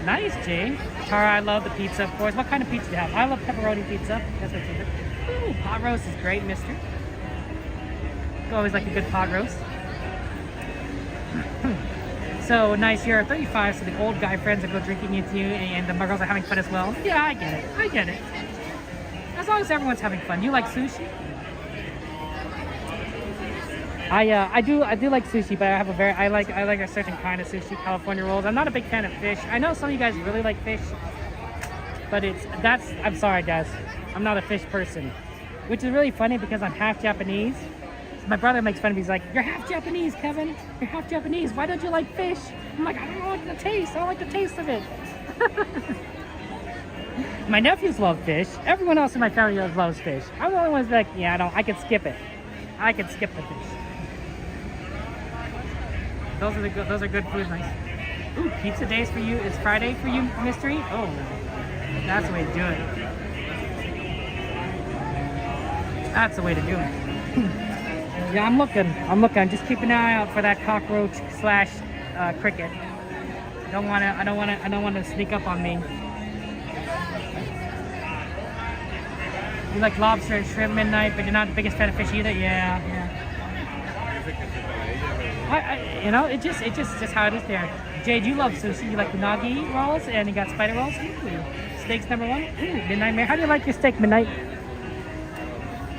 Nice, Jay. Tara, I love the pizza, of course. What kind of pizza do you have? I love pepperoni pizza. That's my favorite. Ooh, pot roast is great, mister. Always like a good pot roast. So nice, you're 35, so the old guy friends that go drinking with you and the girls are having fun as well. Yeah, I get it. I get it. As long as everyone's having fun. You like sushi? I do like sushi, but I like a certain kind of sushi, California rolls. I'm not a big fan of fish. I know some of you guys really like fish, but I'm sorry guys, I'm not a fish person. Which is really funny because I'm half Japanese. My brother makes fun of me. He's like, you're half Japanese, Kevin. You're half Japanese. Why don't you like fish? I'm like, I don't like the taste. I don't like the taste of it. My nephews love fish. Everyone else in my family loves fish. I'm the only one who's like, yeah, I can skip it. I can skip the fish. Those are good foods. Nice. Ooh, pizza days for you. It's Friday for you, Mystery. Oh, that's the way to do it. That's the way to do it. Yeah, I'm looking. Just keep an eye out for that cockroach / cricket. I don't want to sneak up on me. You like lobster and shrimp, Midnight, but you're not the biggest fan of fish either. Yeah. You know, it's just how it is there. Jade, you love sushi. You like unagi rolls, and you got spider rolls. Ooh. Steaks #1. Ooh, Midnight Mare. How do you like your steak, Midnight?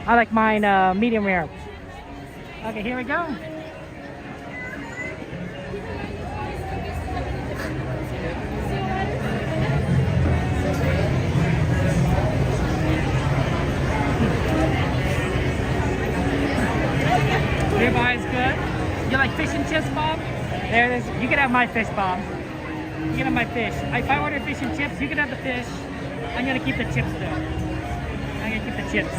I like mine medium rare. Okay, here we go. Ribeye is good. You like fish and chips, Bob? There it is. You can have my fish, Bob. You can have my fish. If I order fish and chips, you can have the fish. I'm gonna keep the chips though. I'm gonna keep the chips.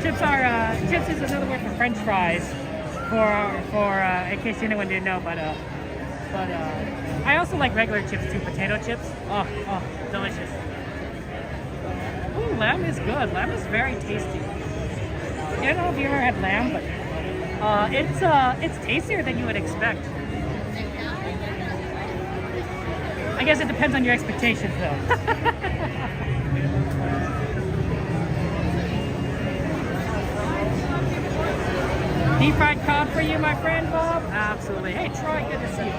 Chips is another word for French fries, in case anyone didn't know. But I also like regular chips too, potato chips. Oh, delicious. Ooh, lamb is good. Lamb is very tasty. I don't know if you ever had lamb, but it's tastier than you would expect. I guess it depends on your expectations, though. Deep fried cod for you, my friend Bob? Absolutely. Hey, Troy, good to see you.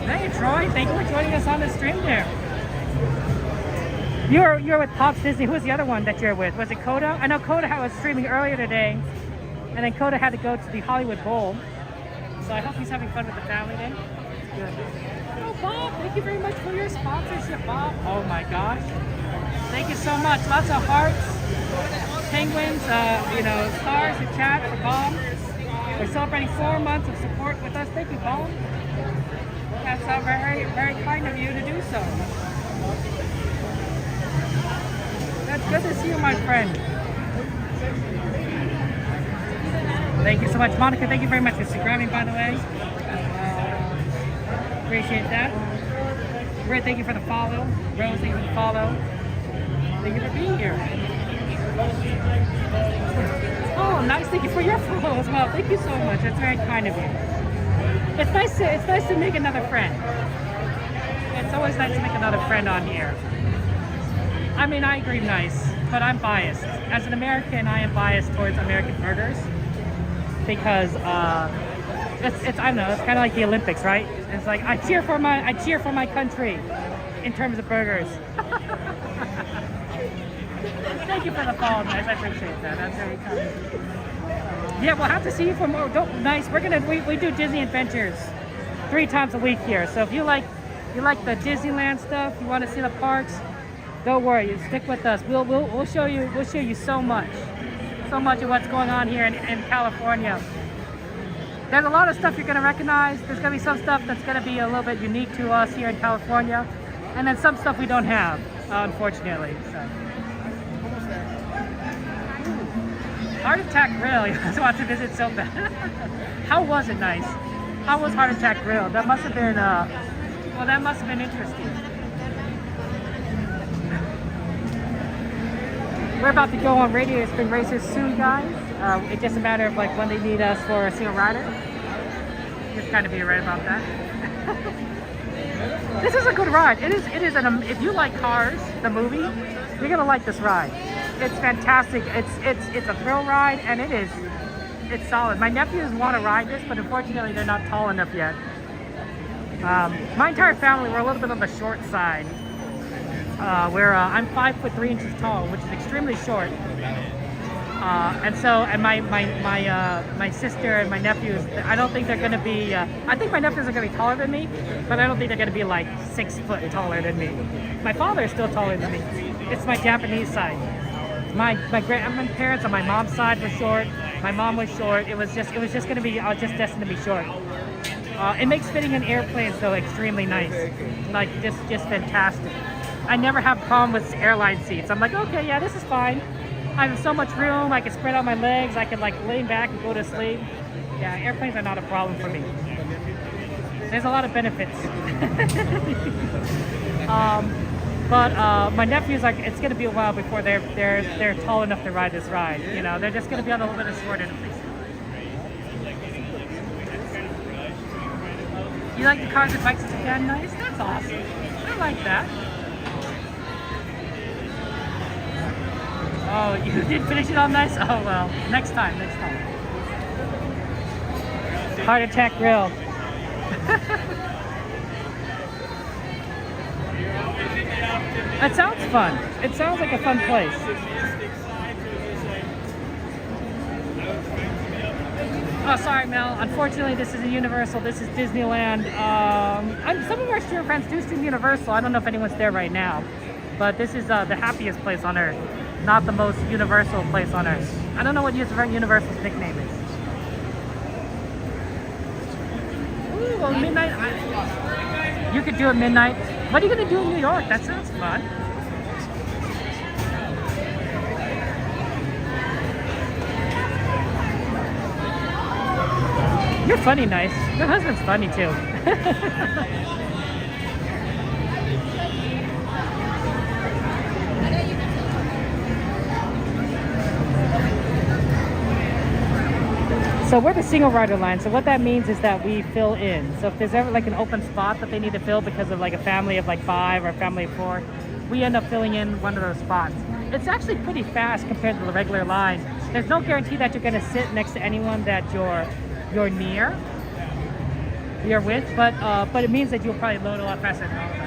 Hey, Troy, thank you for joining us on the stream there. You're with Pops Disney. Who's the other one that you're with? Was it Coda? I know Coda was streaming earlier today, and then Coda had to go to the Hollywood Bowl. So I hope he's having fun with the family then. Good. Oh, Bob, thank you very much for your sponsorship, Bob. Oh my gosh. Thank you so much. Lots of hearts. Penguins, you know, stars in chat for Bomb. We're celebrating 4 months of support with us. Thank you, Bomb. That's very, very kind of you to do so. That's good to see you, my friend. Thank you so much, Monica. Thank you very much for Instagramming, by the way. Appreciate that. Britt, thank you for the follow. Rose, thank you for the follow. Thank you for being here. Oh, nice. Thank you for your follow as well. Thank you so much. That's very kind of you. It's nice to make another friend. It's always nice to make another friend on here. I mean, I agree, nice, but I'm biased. As an American, I am biased towards American burgers because it's I don't know. It's kind of like the Olympics, right? It's like I cheer for my country in terms of burgers. Thank you for the follow, guys. I appreciate that. That's very kind. Yeah, we'll have to see you for more. Nice. We do Disney Adventures 3 times a week here. So if you like the Disneyland stuff, you want to see the parks, don't worry. You stick with us. We'll show you so much of what's going on here in California. There's a lot of stuff you're going to recognize. There's going to be some stuff that's going to be a little bit unique to us here in California, and then some stuff we don't have, unfortunately. So. Heart Attack Grill, you guys want to visit so bad. How was it nice? How was Heart Attack Grill? That must have been, well, that must have been interesting. We're about to go on Radiator Spring Racers soon, guys. It's just a matter of like when they need us for a single rider. Just kind of be right about that. This is a good ride. It is if you like Cars, the movie, you're gonna like this ride. It's fantastic. It's a thrill ride, and it's solid. My nephews want to ride this, but unfortunately they're not tall enough yet. My entire family, we're a little bit on the short side. I'm 5'3" tall, which is extremely short. And my sister and my nephews, I don't think they're going to be, I think my nephews are going to be taller than me, but I don't think they're going to be like 6 foot taller than me. My father is still taller than me. It's my Japanese side. My parents on my mom's side were short. My mom was short. It was just going to be, I was just destined to be short. It makes fitting in airplanes though extremely nice. Like just fantastic. I never have a problem with airline seats. I'm like, okay, yeah, this is fine. I have so much room. I can spread out my legs. I can like lean back and go to sleep. Yeah, airplanes are not a problem for me. There's a lot of benefits. But my nephew's like, it's gonna be a while before they're tall enough to ride this ride. You know, they're just gonna be on a little bit of short end. You like the Cars and Bikes again? Nice. That's awesome. I like that. Oh, you did finish it all nice? Oh well, next time. Heart Attack Grill. It sounds fun. It sounds like a fun place. Oh, sorry, Mel. Unfortunately, this isn't Universal. This is Disneyland. Some of our streamer friends do stream Universal. I don't know if anyone's there right now, but this is the happiest place on Earth. Not the most universal place on Earth. I don't know what Universal's nickname is. Ooh, well, midnight. You could do it midnight. What are you gonna do in New York? That sounds fun. You're funny, nice. Your husband's funny too. So we're the single rider line. So what that means is that we fill in. So if there's ever like an open spot that they need to fill because of like a family of like 5 or a family of 4, we end up filling in one of those spots. It's actually pretty fast compared to the regular line. There's no guarantee that you're going to sit next to anyone that you're with, but it means that you'll probably load a lot faster than all of us.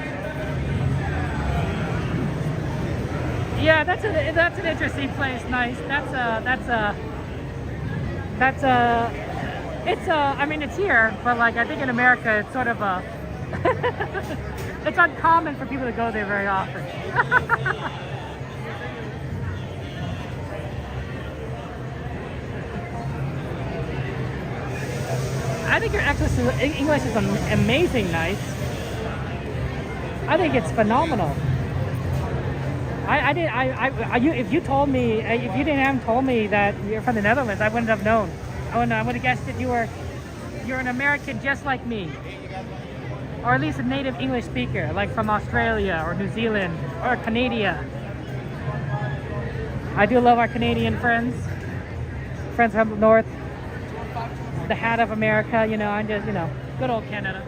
Yeah, that's an interesting place. Nice. I mean, it's here, but like I think in America, it's sort of a, it's uncommon for people to go there very often. I think your English is amazing nice. I think it's phenomenal. If you told me, if you didn't have told me that you're from the Netherlands, I wouldn't have known. I would have guessed that you're an American just like me, or at least a native English speaker, like from Australia or New Zealand or Canada. I do love our Canadian friends from the north, the hat of America. You know, I'm just, you know, good old Canada.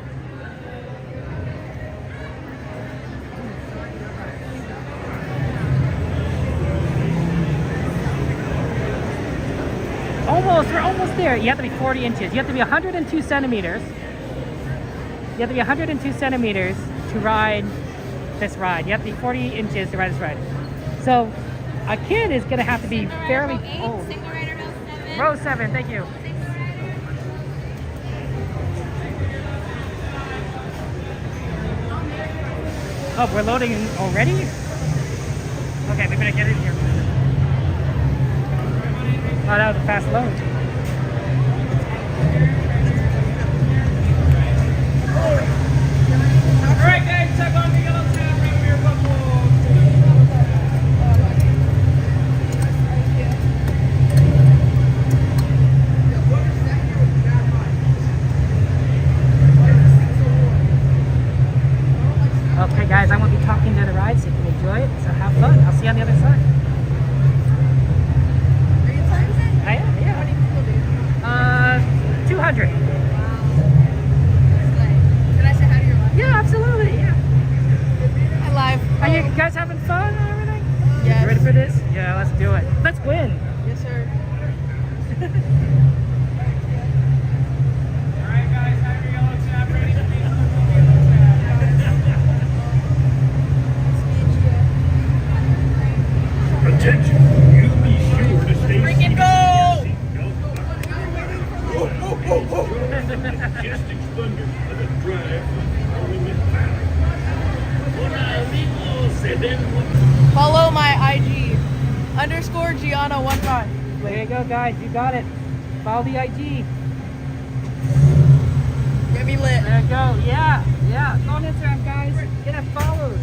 We're almost there. You have to be 40 inches. You have to be 102 centimeters. You have to be 102 centimeters to ride this ride. You have to be 40 inches to ride this ride. So a kid is going to have to be fairly old. Single rider Row 7, thank you. Oh, we're loading already? Okay, we better get in here. Oh, that was a fast load. Alright guys, check on the yellow tab right here, okay guys, I'm going to be talking to the ride so you can enjoy it, so have fun. I'll see you on the other side. Are you Clemson? I am, yeah. How many people do you? 200. Can I say hi to your wife? Yeah, absolutely, yeah. Hi, live. Are you guys having fun and everything? Yes. You ready for this? Yeah, let's do it. Let's win. Yes, sir. Alright guys, have your yellow tab ready to be. Attention, you be sure to stay Freaking go! Whoa, whoa, whoa, whoa. Majestic thunder of the drive from Parliament Valley. Hola, amigos, se ven. Follow my IG. _Gianna15. There you go guys, you got it. Follow the IG. Get me lit. There you go, yeah. Go on Instagram guys, get us follows.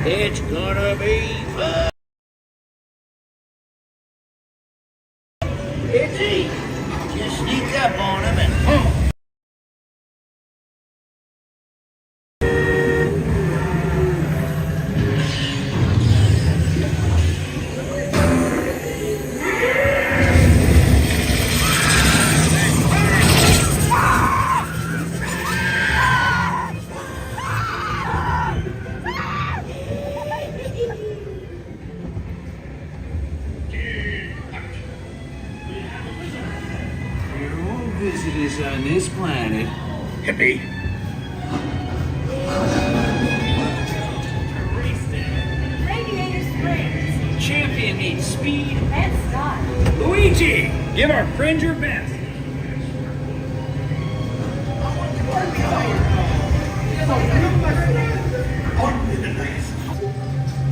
It's gonna be fun. It's easy. Just sneak up on them and visitors on this planet. hippie. Radiator Springs. Champion need speed And style. Luigi, give our friend your best.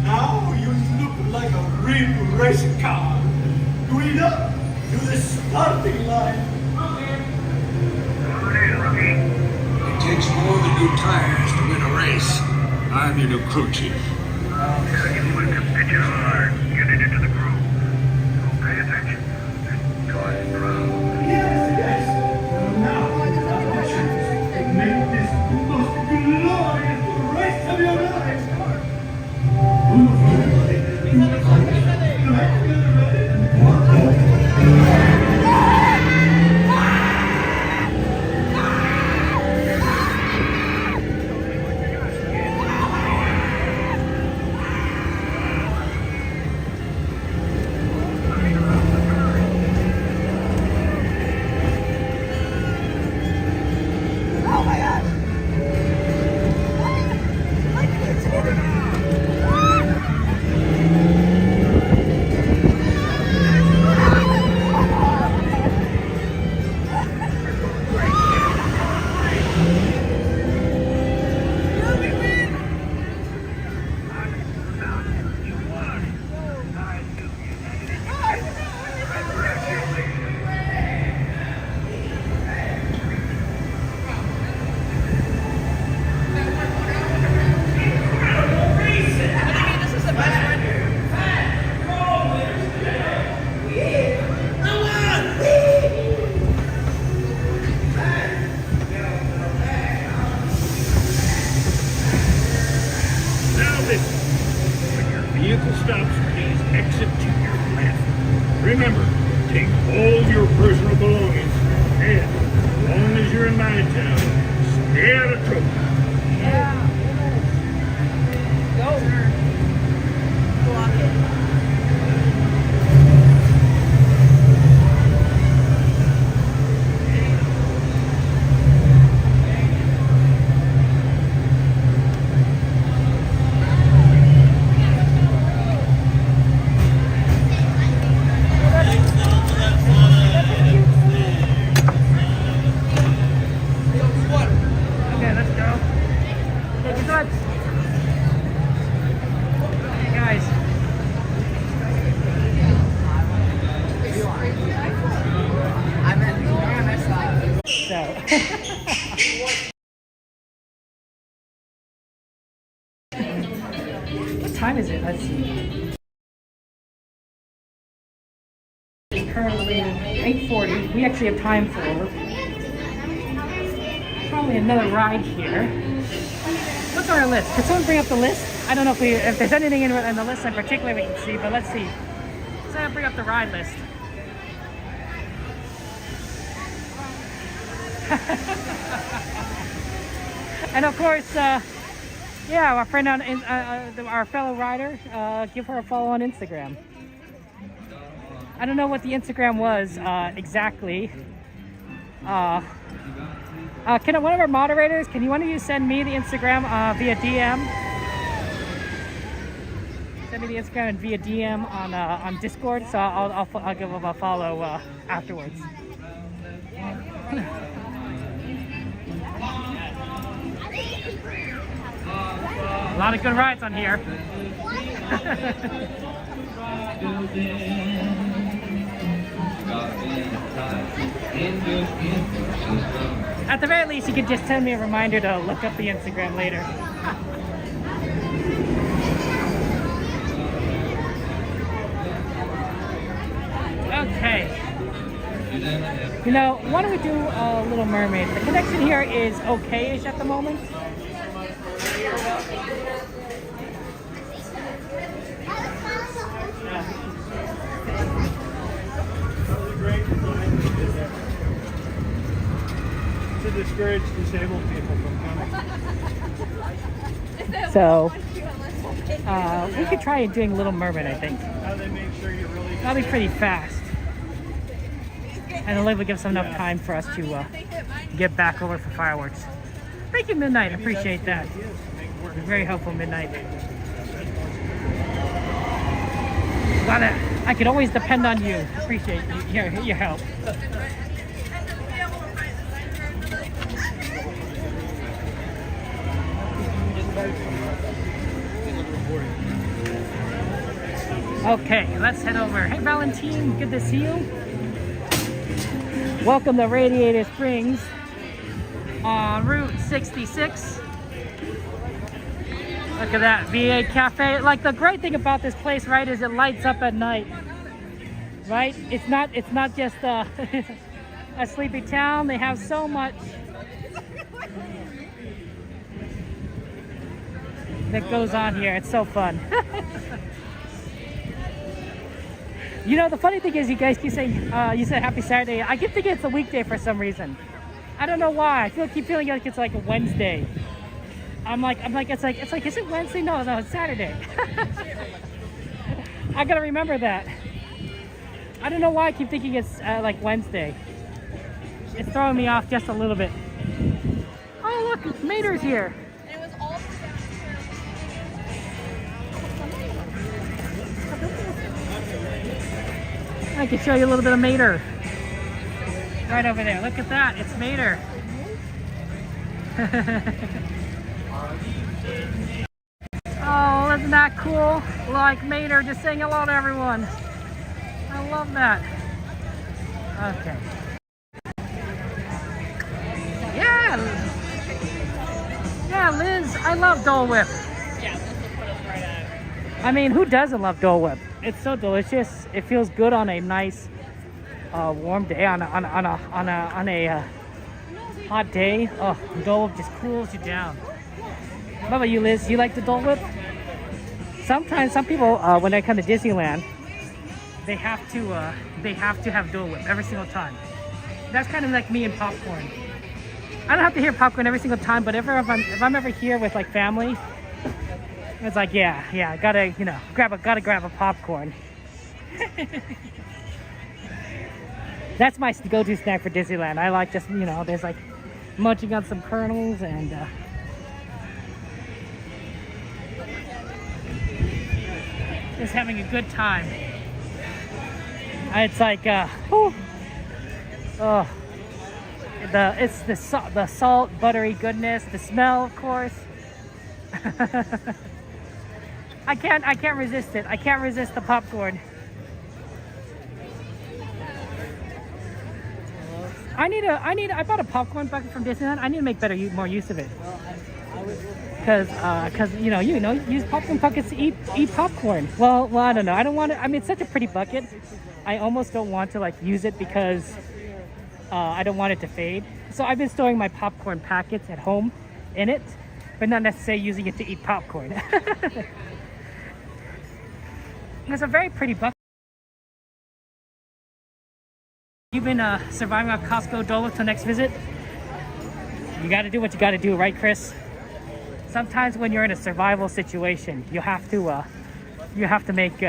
Now you look like a real race car. Going up to the starting line. It takes more than new tires to win a race. I'm your new crew chief. You want to pitch it hard. Get it into the groove. So pay attention. Going through. Yes. Now, make this the most glorious race of your life. Vehicle stops, please exit to your left. Remember, take all your personal belongings. And as long as you're in my town, stay out of trouble. Yeah. Go. Block it. What time is it? Let's see. It's currently 8:40. We actually have time for probably another ride here. What's on our list? Can someone bring up the list? I don't know if there's anything in the list in particular we can see, but let's see. Someone bring up the ride list. And of course, yeah, our friend on our fellow rider, give her a follow on Instagram. I don't know what the Instagram was exactly. Can one of our moderators, can one of you send me the Instagram via DM? Send me the Instagram via DM on Discord, so I'll give them a follow afterwards. A lot of good rides on here. At the very least, you could just send me a reminder to look up the Instagram later. Okay. You know, why don't we do Little Mermaid? The connection here is okay-ish at the moment. To discourage disabled people from coming. So, we could try doing Little Mermaid, I think. How do they make sure you really... That'll be pretty fast. And it'll give us enough time for us to get back over for fireworks. Thank you, Midnight. I appreciate that. Very helpful, Midnight. glad that I could always depend on you. Appreciate your help. Okay, let's head over. Hey Valentine, good to see you. Welcome to Radiator Springs on Route 66. Look at that VA Cafe. Like, the great thing about this place, right, is it lights up at night. Right? It's not just a sleepy town. They have so much that goes on here. It's so fun. You know, the funny thing is, you guys keep saying, you said happy Saturday. I keep thinking it's a weekday for some reason. I don't know why. I keep feeling like it's like a Wednesday. I'm like, it's like, is it Wednesday? No, it's Saturday. I gotta remember that. I don't know why I keep thinking it's like Wednesday. It's throwing me off just a little bit. Oh look, Mater's here. I can show you a little bit of Mater. Right over there. Look at that. It's Mater. Oh, isn't that cool? Like Mater just saying hello to everyone. I love that. Okay. Yeah. Yeah, Liz, I love Dole Whip. Yeah, this will put us right at it. I mean, who doesn't love Dole Whip? It's so delicious. It feels good on a nice, warm day. On a hot day. Oh, Dole Whip just cools you down. What about you, Liz? You like the Dole Whip? Sometimes some people, when they come to Disneyland, they have to have Dole Whip every single time. That's kind of like me and popcorn. I don't have to hear popcorn every single time, but if I'm ever here with like family, it's like, yeah, gotta grab a popcorn. That's my go-to snack for Disneyland. I like just there's like munching on some kernels and just having a good time. It's like it's the salt, buttery goodness, the smell, of course. I can't resist it. I can't resist the popcorn. I bought a popcorn bucket from Disneyland. I need to make more use of it. Because use popcorn buckets to eat popcorn. Well, I don't know. I don't want to. I mean, it's such a pretty bucket. I almost don't want to like use it because I don't want it to fade. So I've been storing my popcorn packets at home in it, but not necessarily using it to eat popcorn. It's a very pretty bucket. You've been surviving on Costco Dole Whip till next visit. You got to do what you got to do, right, Chris? Sometimes when you're in a survival situation, you have to make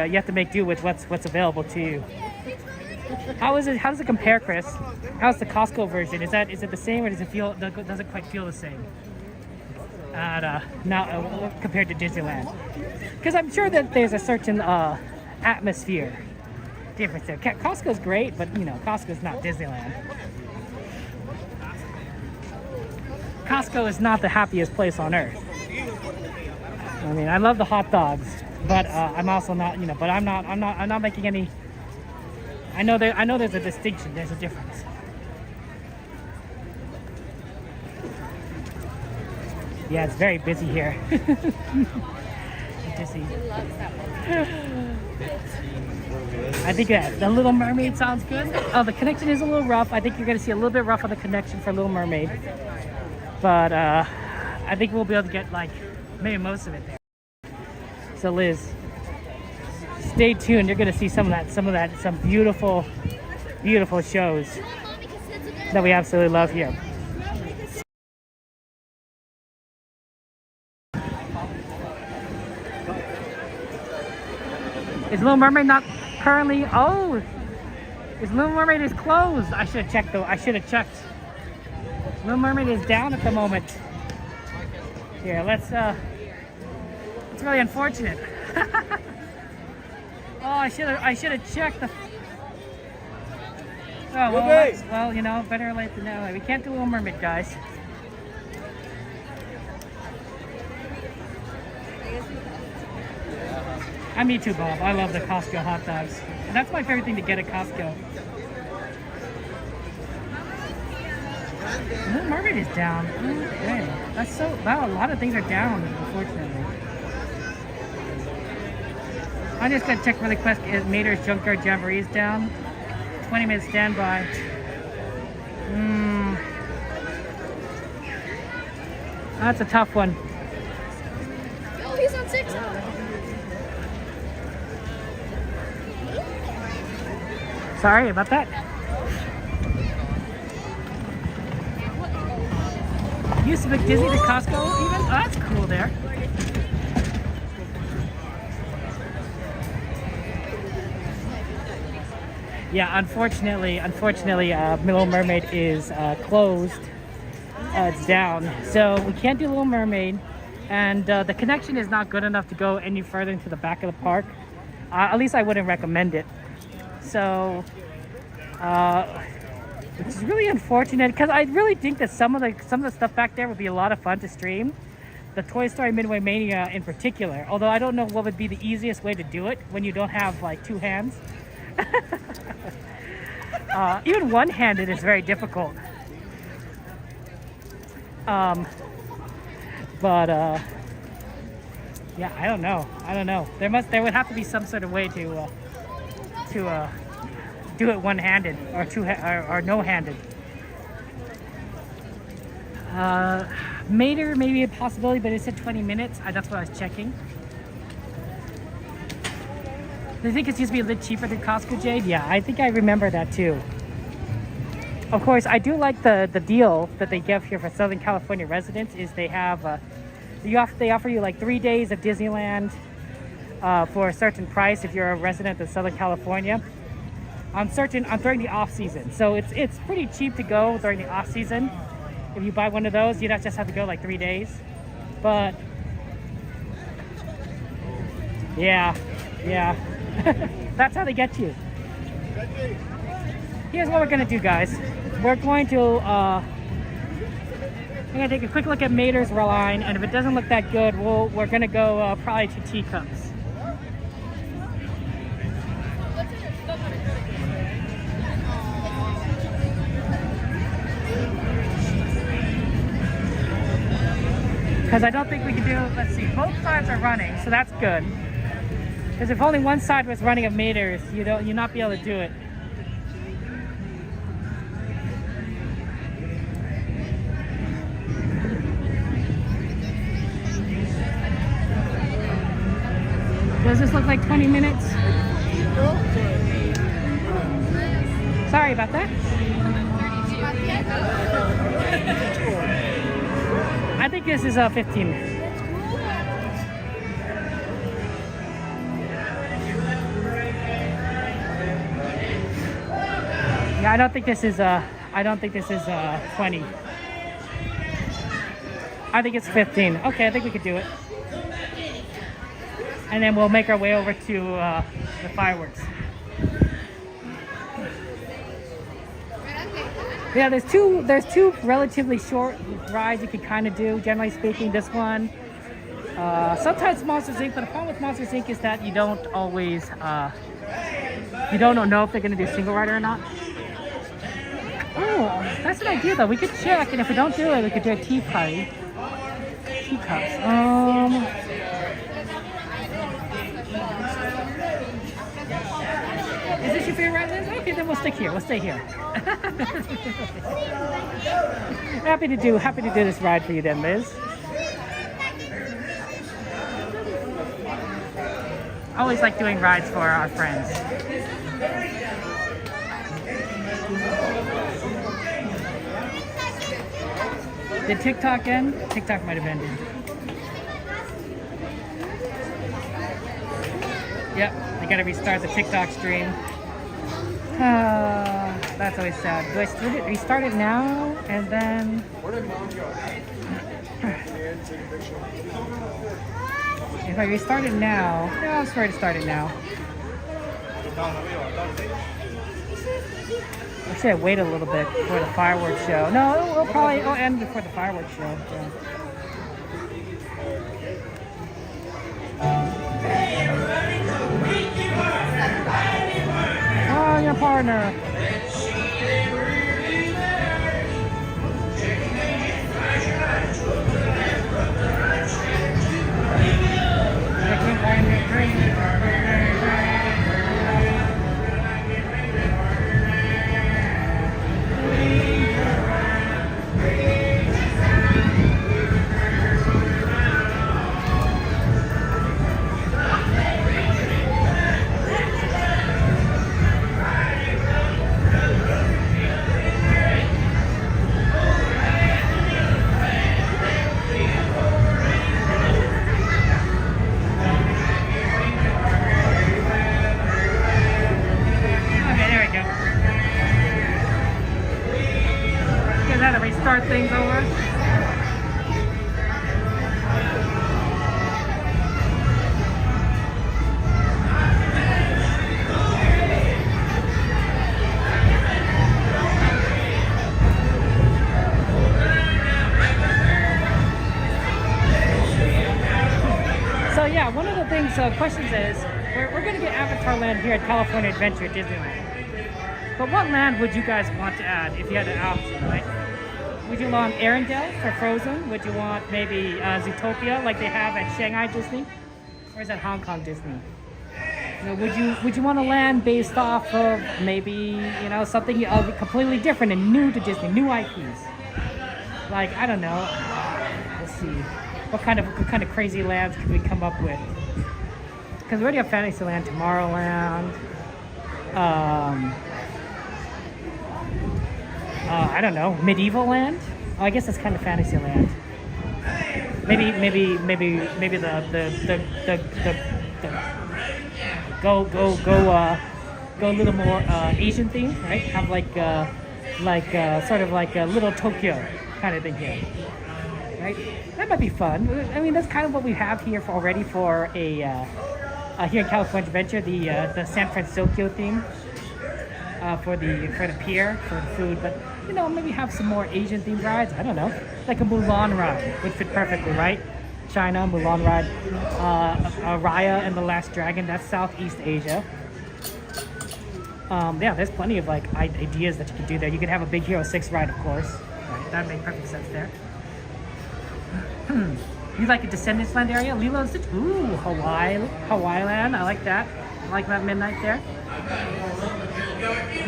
do with what's available to you. How does it compare, Chris? How's the Costco version? Is it the same, or does it quite feel the same? Now compared to Disneyland, because I'm sure that there's a certain atmosphere difference there. Costco's great, but Costco's not Disneyland. Costco is not the happiest place on earth. I mean, I love the hot dogs, but I'm also not, but I'm not making any. I know there's a distinction. There's a difference. Yeah, it's very busy here. I think The Little Mermaid sounds good. Oh, the connection is a little rough. I think you're going to see a little bit rough on the connection for Little Mermaid. But I think we'll be able to get maybe most of it there. So Liz, stay tuned. You're going to see some beautiful, beautiful shows that we absolutely love here. Is Little Mermaid not currently? Oh, Little Mermaid is closed. I should have checked though. I should have checked. Little Mermaid is down at the moment. Here, it's really unfortunate. Oh, I should have checked the. Oh well, you know, better late than never. We can't do Little Mermaid, guys. Me too, Bob. I love the Costco hot dogs. And that's my favorite thing to get at Costco. Little Mermaid is down. Okay. That's so. Wow, a lot of things are down, unfortunately. I'm just gonna check really quick. Is Mater's Junkyard Jamboree is down? 20-minute standby. That's a tough one. Oh, he's on 6. Sorry about that. Used to be Disney to Costco even? Oh, that's cool there. Yeah, unfortunately, Little Mermaid is closed. It's down, so we can't do Little Mermaid, and the connection is not good enough to go any further into the back of the park. At least I wouldn't recommend it. So, it's really unfortunate because I really think that some of the stuff back there would be a lot of fun to stream. The Toy Story Midway Mania in particular. Although I don't know what would be the easiest way to do it when you don't have like two hands. Even one-handed is very difficult. Yeah, I don't know. There would have to be some sort of way to do it one-handed or or no-handed. Mater may be a possibility, but it said 20 minutes. That's what I was checking. Do you think it's used to be a little cheaper than Costco, Jade? Yeah, I think I remember that too. Of course, I do like the deal that they give here for Southern California residents. Is they have they offer you like 3 days of Disneyland for a certain price if you're a resident of Southern California. During the off season, so it's pretty cheap to go during the off season. If you buy one of those, you don't just have to go like 3 days. But yeah. That's how they get you. Here's what we're gonna do, guys. We're going to take a quick look at Mater's line, and if it doesn't look that good, we're gonna go probably to Teacups. Because I don't think we can do. Let's see, both sides are running, so that's good. Because if only one side was running of Mater's, you'll not be able to do it. Does this look like 20 minutes? Sorry about that. I think this is 15 minutes. Yeah, I don't think this is 20. I think it's 15. Okay, I think we could do it. And then we'll make our way over to the fireworks. Yeah, there's two relatively short rides you can kind of do. Generally speaking, this one. Sometimes Monsters Inc. But the problem with Monsters Inc. is that you don't always you don't know if they're going to do single rider or not. Oh, that's an idea though. We could check, and if we don't do it, we could do a tea party. Teacups. Is this your favorite ride, Liz? Okay, then we'll stick here. We'll stay here. Happy to do this ride for you then, Liz. Always like doing rides for our friends. Did TikTok end? TikTok might have ended. Yep, they gotta restart the TikTok stream. That's always sad. Do I restart it now and then? Where did Mom go? If I restart it now, no, I'm sorry to start it now. Actually, I wait a little bit for the fireworks show. No, it'll probably end before the fireworks show. Yeah. Oh, your partner. Start things over. So yeah, one of the things, questions is, we're going to get Avatar Land here at California Adventure at Disneyland. But what land would you guys want to add if you had an option, right? Would you want Arendelle for Frozen? Would you want maybe Zootopia like they have at Shanghai Disney? Or is that Hong Kong Disney? You know, would you want a land based off of maybe, something completely different and new to Disney, new IPs? Like, I don't know. Let's see. What kind of crazy lands could we come up with? Because we already have Fantasyland, Tomorrowland. I don't know, Medieval Land? Oh, I guess that's kind of Fantasyland. Maybe the go a little more Asian theme, right? Have sort of like a little Tokyo kind of thing here, right? That might be fun. I mean, that's kind of what we have here already for a here in California Adventure, the San Francisco theme. For the pier, for the food, but maybe have some more Asian themed rides. I don't know, like a Mulan ride would fit perfectly, right? China, Mulan ride, Raya and the Last Dragon, that's Southeast Asia. Yeah, there's plenty of ideas that you could do there. You could have a Big Hero 6 ride, of course. Right, that would make perfect sense there. You like a Descendants Land area? Lilo and Stitch? Ooh, Hawaii Land. I like that. I like that midnight there.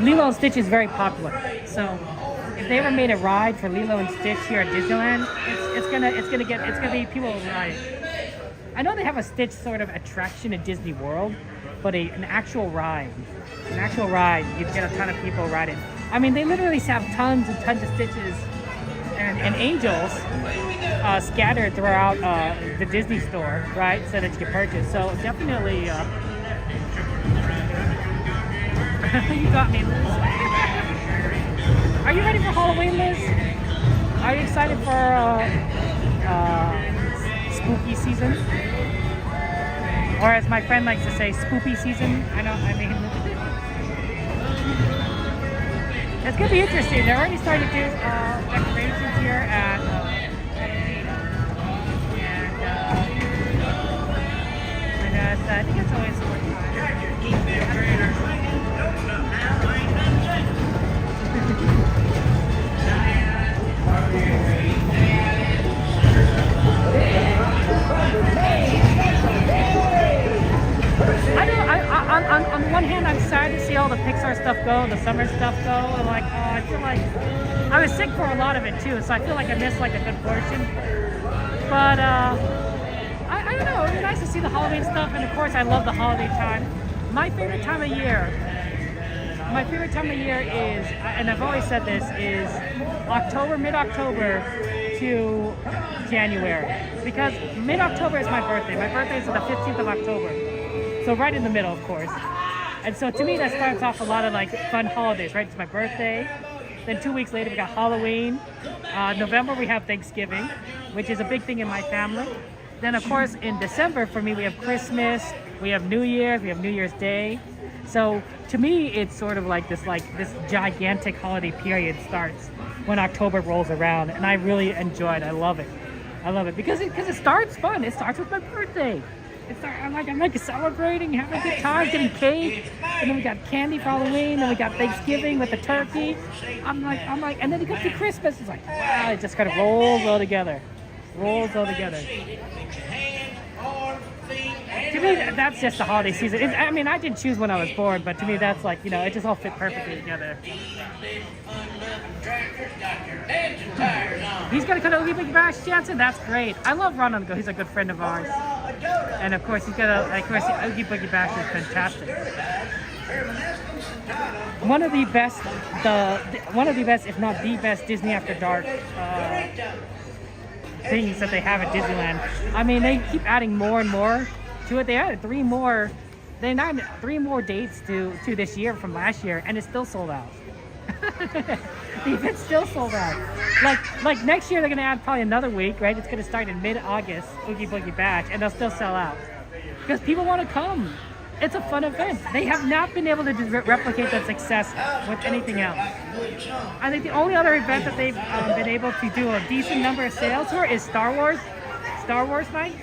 Lilo and Stitch is very popular, so if they ever made a ride for Lilo and Stitch here at Disneyland, it's gonna be people ride. I know they have a Stitch sort of attraction at Disney World, but an actual ride, you'd get a ton of people riding. I mean, they literally have tons and tons of Stitches and angels scattered throughout the Disney store, right? So that you can purchase. So definitely. You got me, Liz. Are you ready for Halloween, Liz? Are you excited for spooky season? Or as my friend likes to say, spoopy season? It's going to be interesting. They're already starting to do decorations here at and I think it's always a good time. On one hand, I'm excited to see all the Pixar stuff go, the summer stuff go, and I feel like I was sick for a lot of it too, so I feel like I missed a good portion. But I don't know, it was nice to see the Halloween stuff, and of course I love the holiday time. My favorite time of year is, and I've always said this, is mid-October to January. Because mid-October is my birthday. My birthday is the 15th of October. So right in the middle, of course. And so to me, that starts off a lot of fun holidays, right? It's my birthday. Then 2 weeks later, we got Halloween. November, we have Thanksgiving, which is a big thing in my family. Then, of course, in December, for me, we have Christmas, We have New Year's, we have New Year's Day. So to me, it's sort of like this gigantic holiday period starts when October rolls around, and I really enjoy it. I love it. I love it because it starts fun. It starts with my birthday. I'm like celebrating, having a good time, getting cake, and then we got candy for Halloween, then we got Thanksgiving with the turkey. I'm like, and then you go to Christmas. It's like, wow, it just kind of rolls all together. Rolls all together. To me, that's just the holiday season. I mean, I didn't choose when I was born, but to me, that's like, it just all fit perfectly together. He's gonna go to Oogie Boogie Bash, Jansen. That's great. I love Ron on the Go. He's a good friend of ours. And of course, Oogie Boogie Bash is fantastic. One of the best, if not the best, Disney After Dark things that they have at Disneyland. I mean, they keep adding more and more to it. They added three more dates to this year from last year, and it's still sold out. The event's still sold out. Like next year they're gonna add probably another week, right? It's gonna start in mid-August, Oogie Boogie Bash, and they'll still sell out because people want to come. It's a fun event. They have not been able to replicate that success with anything else. I think the only other event that they've been able to do a decent number of sales for is Star Wars night,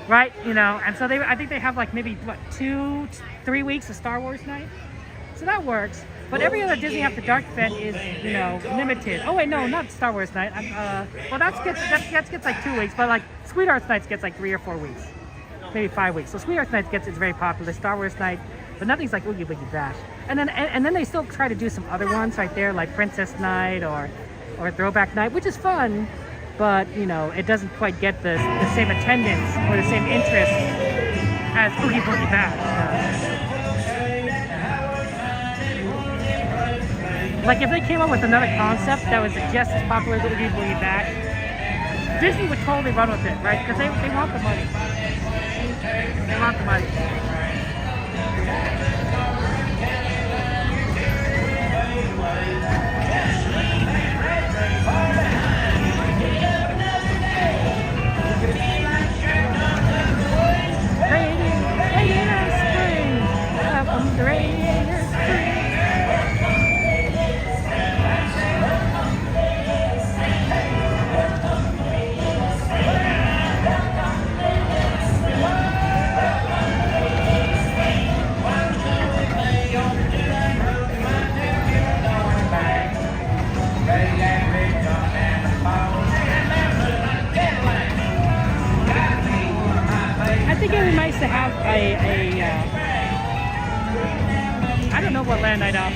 right? And so I think they have like maybe 2-3 weeks of Star Wars night, so that works. But every other Disney After Dark event is, limited. Oh wait, no, not Star Wars night. Well, that gets like 2 weeks, but like Sweethearts Nights gets like 3 or 4 weeks, maybe 5 weeks. So Sweethearts Nights it's very popular. Star Wars night, but nothing's like Oogie Boogie Bash. And then they still try to do some other ones right there, like Princess Night or Throwback Night, which is fun, but it doesn't quite get the same attendance or the same interest as Oogie Boogie Bash. Like if they came up with another concept that was just as popular as Oogie Boogie Bash, Disney would totally run with it, right? Because they want the money. They want the money. Radiator Springs, welcome to Radiator Springs. I think it would be nice to have I don't know what land I'd offer.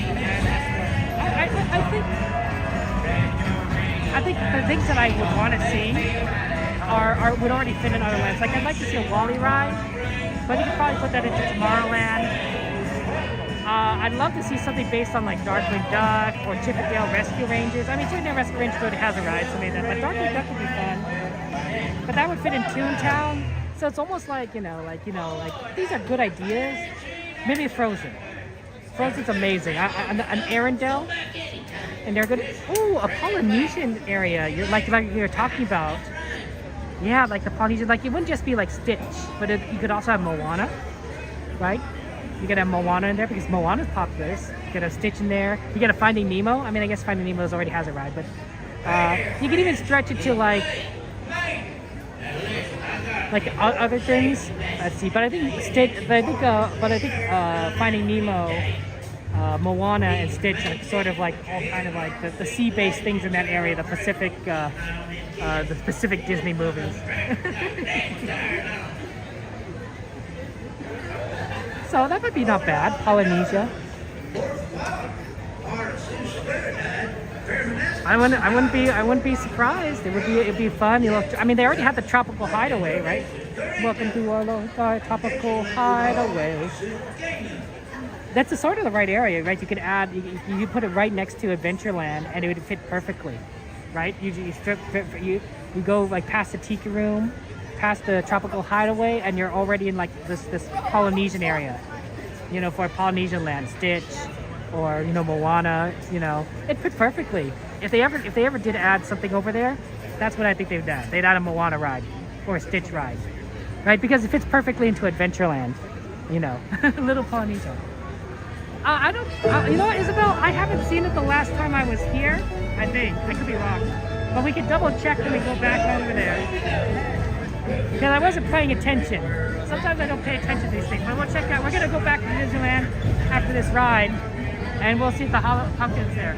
I think the things that I would want to see would already fit in other lands. Like I'd like to see a Wally ride, but you could probably put that into Tomorrowland. I'd love to see something based on like Darkwing Duck or Chippendale Rescue Rangers. I mean, Chippendale Rescue Rangers already has a ride, so maybe that. But Darkwing Duck would be fun. But that would fit in Toontown. So it's almost like, these are good ideas. Maybe Frozen. Frozen's amazing. An Arendelle, and they're good. Ooh, a Polynesian area. You're like you're talking about. Yeah, like the Polynesian. Like it wouldn't just be like Stitch, but you could also have Moana, right? You could have Moana in there because Moana's popular. You could have Stitch in there. You could have Finding Nemo. I mean, I guess Finding Nemo already has a ride, but you could even stretch it to like other things. Let's see, but I think Finding Nemo, Moana, and Stitch are sort of like all kind of like the sea-based things in that area, the Pacific Disney movies. So that might be not bad. Polynesia. I wouldn't be surprised. It'd be fun. They already have the Tropical Hideaway, right? Welcome to our Tropical Hideaway. That's sort of the right area, right? You could add, you put it right next to Adventureland, and it would fit perfectly, right? You go like past the Tiki Room, past the Tropical Hideaway, and you're already in like this Polynesian area, for Polynesian land, Stitch, or Moana, it fit perfectly. If they ever did add something over there, that's what I think they'd add. They'd add a Moana ride or a Stitch ride. right? Because it fits perfectly into Adventureland, you know. Little Polynesian. I don't, you know what, Isabel? I haven't seen it the last time I was here. I think. I could be wrong. But we can double check when we go back over there. Because I wasn't paying attention. Sometimes I don't pay attention to these things. But we'll check out. We're going to go back to Disneyland after this ride. And we'll see if the pumpkin's there.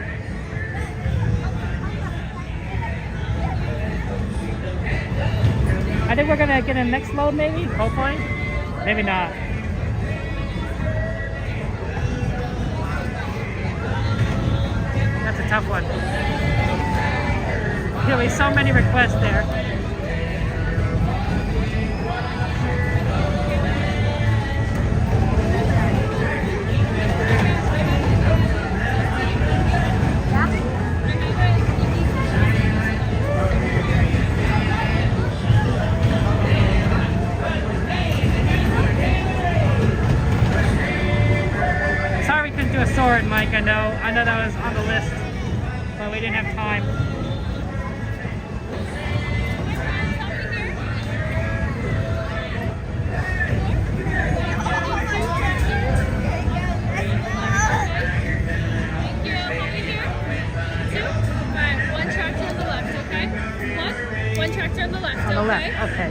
I think we're going to get in the next load maybe. Hopefully. Maybe not. That's a tough one. Really, so many requests there. Sorry we couldn't do a sword, Mike. I know that was on the list, but we didn't have time. One tractor on the left, On the okay? left, okay.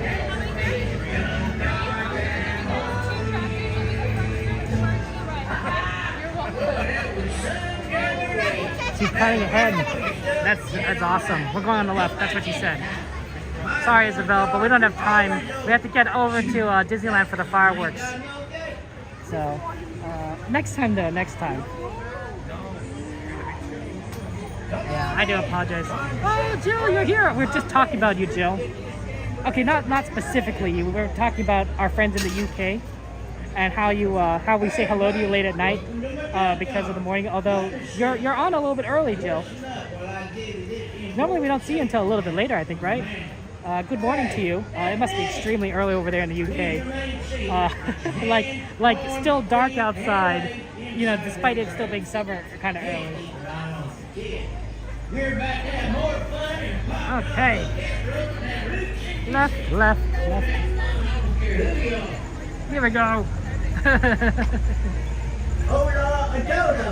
She's cutting ahead. That's awesome. We're going on the left. That's what she said. Sorry, Isabel, but we don't have time. We have to get over to Disneyland for the fireworks. So, next time though, next time. Yeah, I do apologize. Oh, Jill, you're here. We're just talking about you, Jill. Okay, not specifically you. We're talking about our friends in the UK and how we say hello to you late at night because of the morning. Although you're on a little bit early, Jill. Normally we don't see you until a little bit later, I think, right? Good morning to you. It must be extremely early over there in the UK. Like still dark outside. You know, despite it still being summer, kind of early. Okay. Left. Here we go.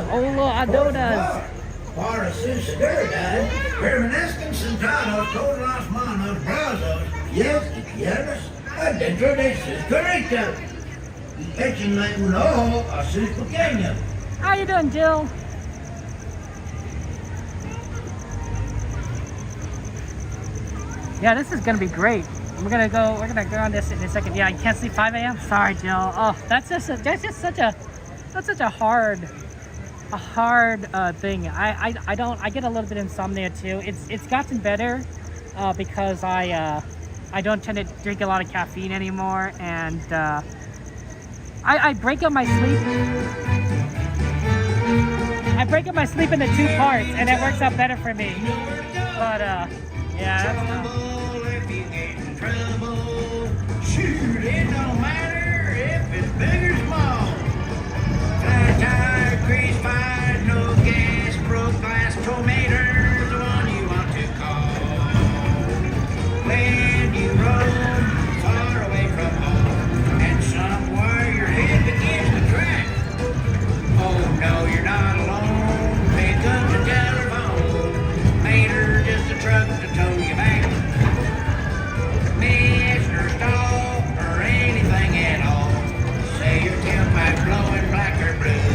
Hola Adodas. Para sus seguridad, permanezcan sentados todos los manos, brazos, pies y piernas adentro de sus carretas. Y échenle un ojo a sus pequeños. How you doing, Jill? Yeah, this is gonna be great. We're gonna go on this in a second. Yeah, I can't sleep 5 a.m. Sorry, Jill. Oh, that's just such a hard thing. I get a little bit of insomnia too. It's gotten better because I don't tend to drink a lot of caffeine anymore, and I break up my sleep. I break up my sleep into 2 parts, and it works out better for me. But yeah, that's tough. If you get in trouble, shoot, it don't matter if it's big or small. Flat tire, grease fire, no gas, broke glass, tornadoes, the one you want to call. When you roam far away from home, and somewhere your head begins to crack. Oh no, you're not alone. Pick up the telephone. Mater, just a truck to tow you back. Mr. Stall, or anything at all. Say your tailpipe blowing black or blue.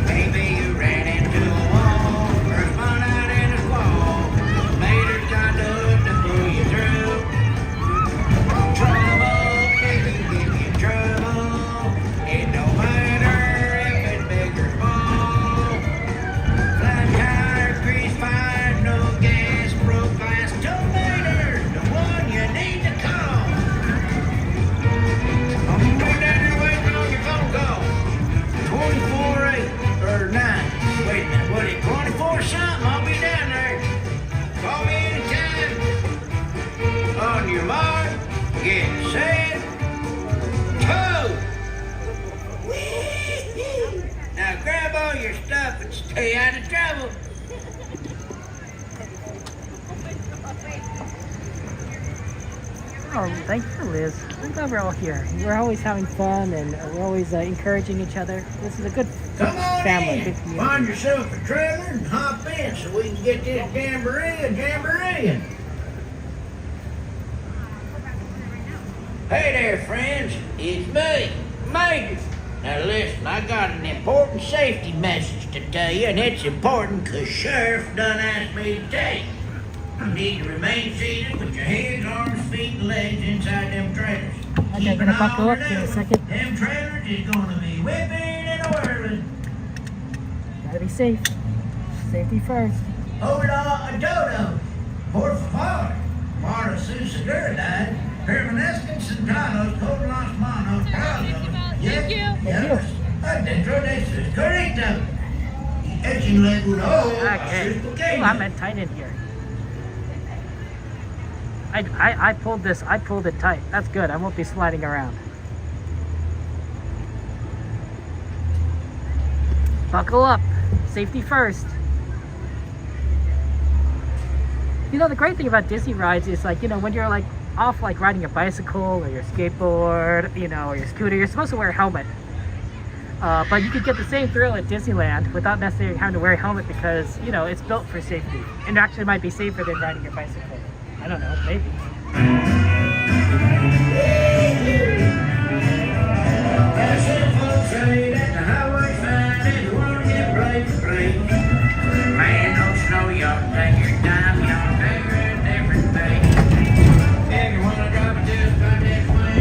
Maybe you ran into a wall, or spun out in a squall. Mater's got the hood to pull you through. Trouble, if you give you trouble. It don't matter if it's big or small. Flat tire, grease fire, no gas, broke glass, tomatoes, the one you need to call. I'll be way down there waiting on your phone call. 24-8 or 9. Wait a minute, what is it? 24 something? I'll be down there. Call me anytime. On your mark, get set, go. Now grab all your stuff and stay out of trouble. Oh, thank you, Liz. I'm glad we're all here. We're always having fun and we're always encouraging each other. This is a good Come on family, in. good community. Find yourself a trailer and hop in so we can get this jamboree. Hey there, friends. It's me, Major. Now listen, I got an important safety message to tell you, and it's important because Sheriff done asked me to tell you. You need to remain seated with your hands, arms, feet, and legs inside them trailers. Okay, I'm gonna buckle up here a second. Them trailers is gonna be whipping and whirling. Gotta be safe. Safety first. Hola a todos. Por favor. Para sus seguridad, permanezcan sentados con las manos cruzadas. Thank you. Yes. Adentro de sus correcto. Y échenle un ojo a Okay. sus Ooh, pequeños. I'm at tight in here. I pulled this. I pulled it tight. That's good. I won't be sliding around. Buckle up. Safety first. You know, the great thing about Disney rides is, like, you know, when you're like off like riding a bicycle or your skateboard, you know, or your scooter, you're supposed to wear a helmet. But you could get the same thrill at Disneyland without necessarily having to wear a helmet because, you know, it's built for safety. And actually might be safer than riding your bicycle. I don't know, maybe. Man, don't snow, y'all take your time, y'all figure it different way. If you wanna drop it just by this way,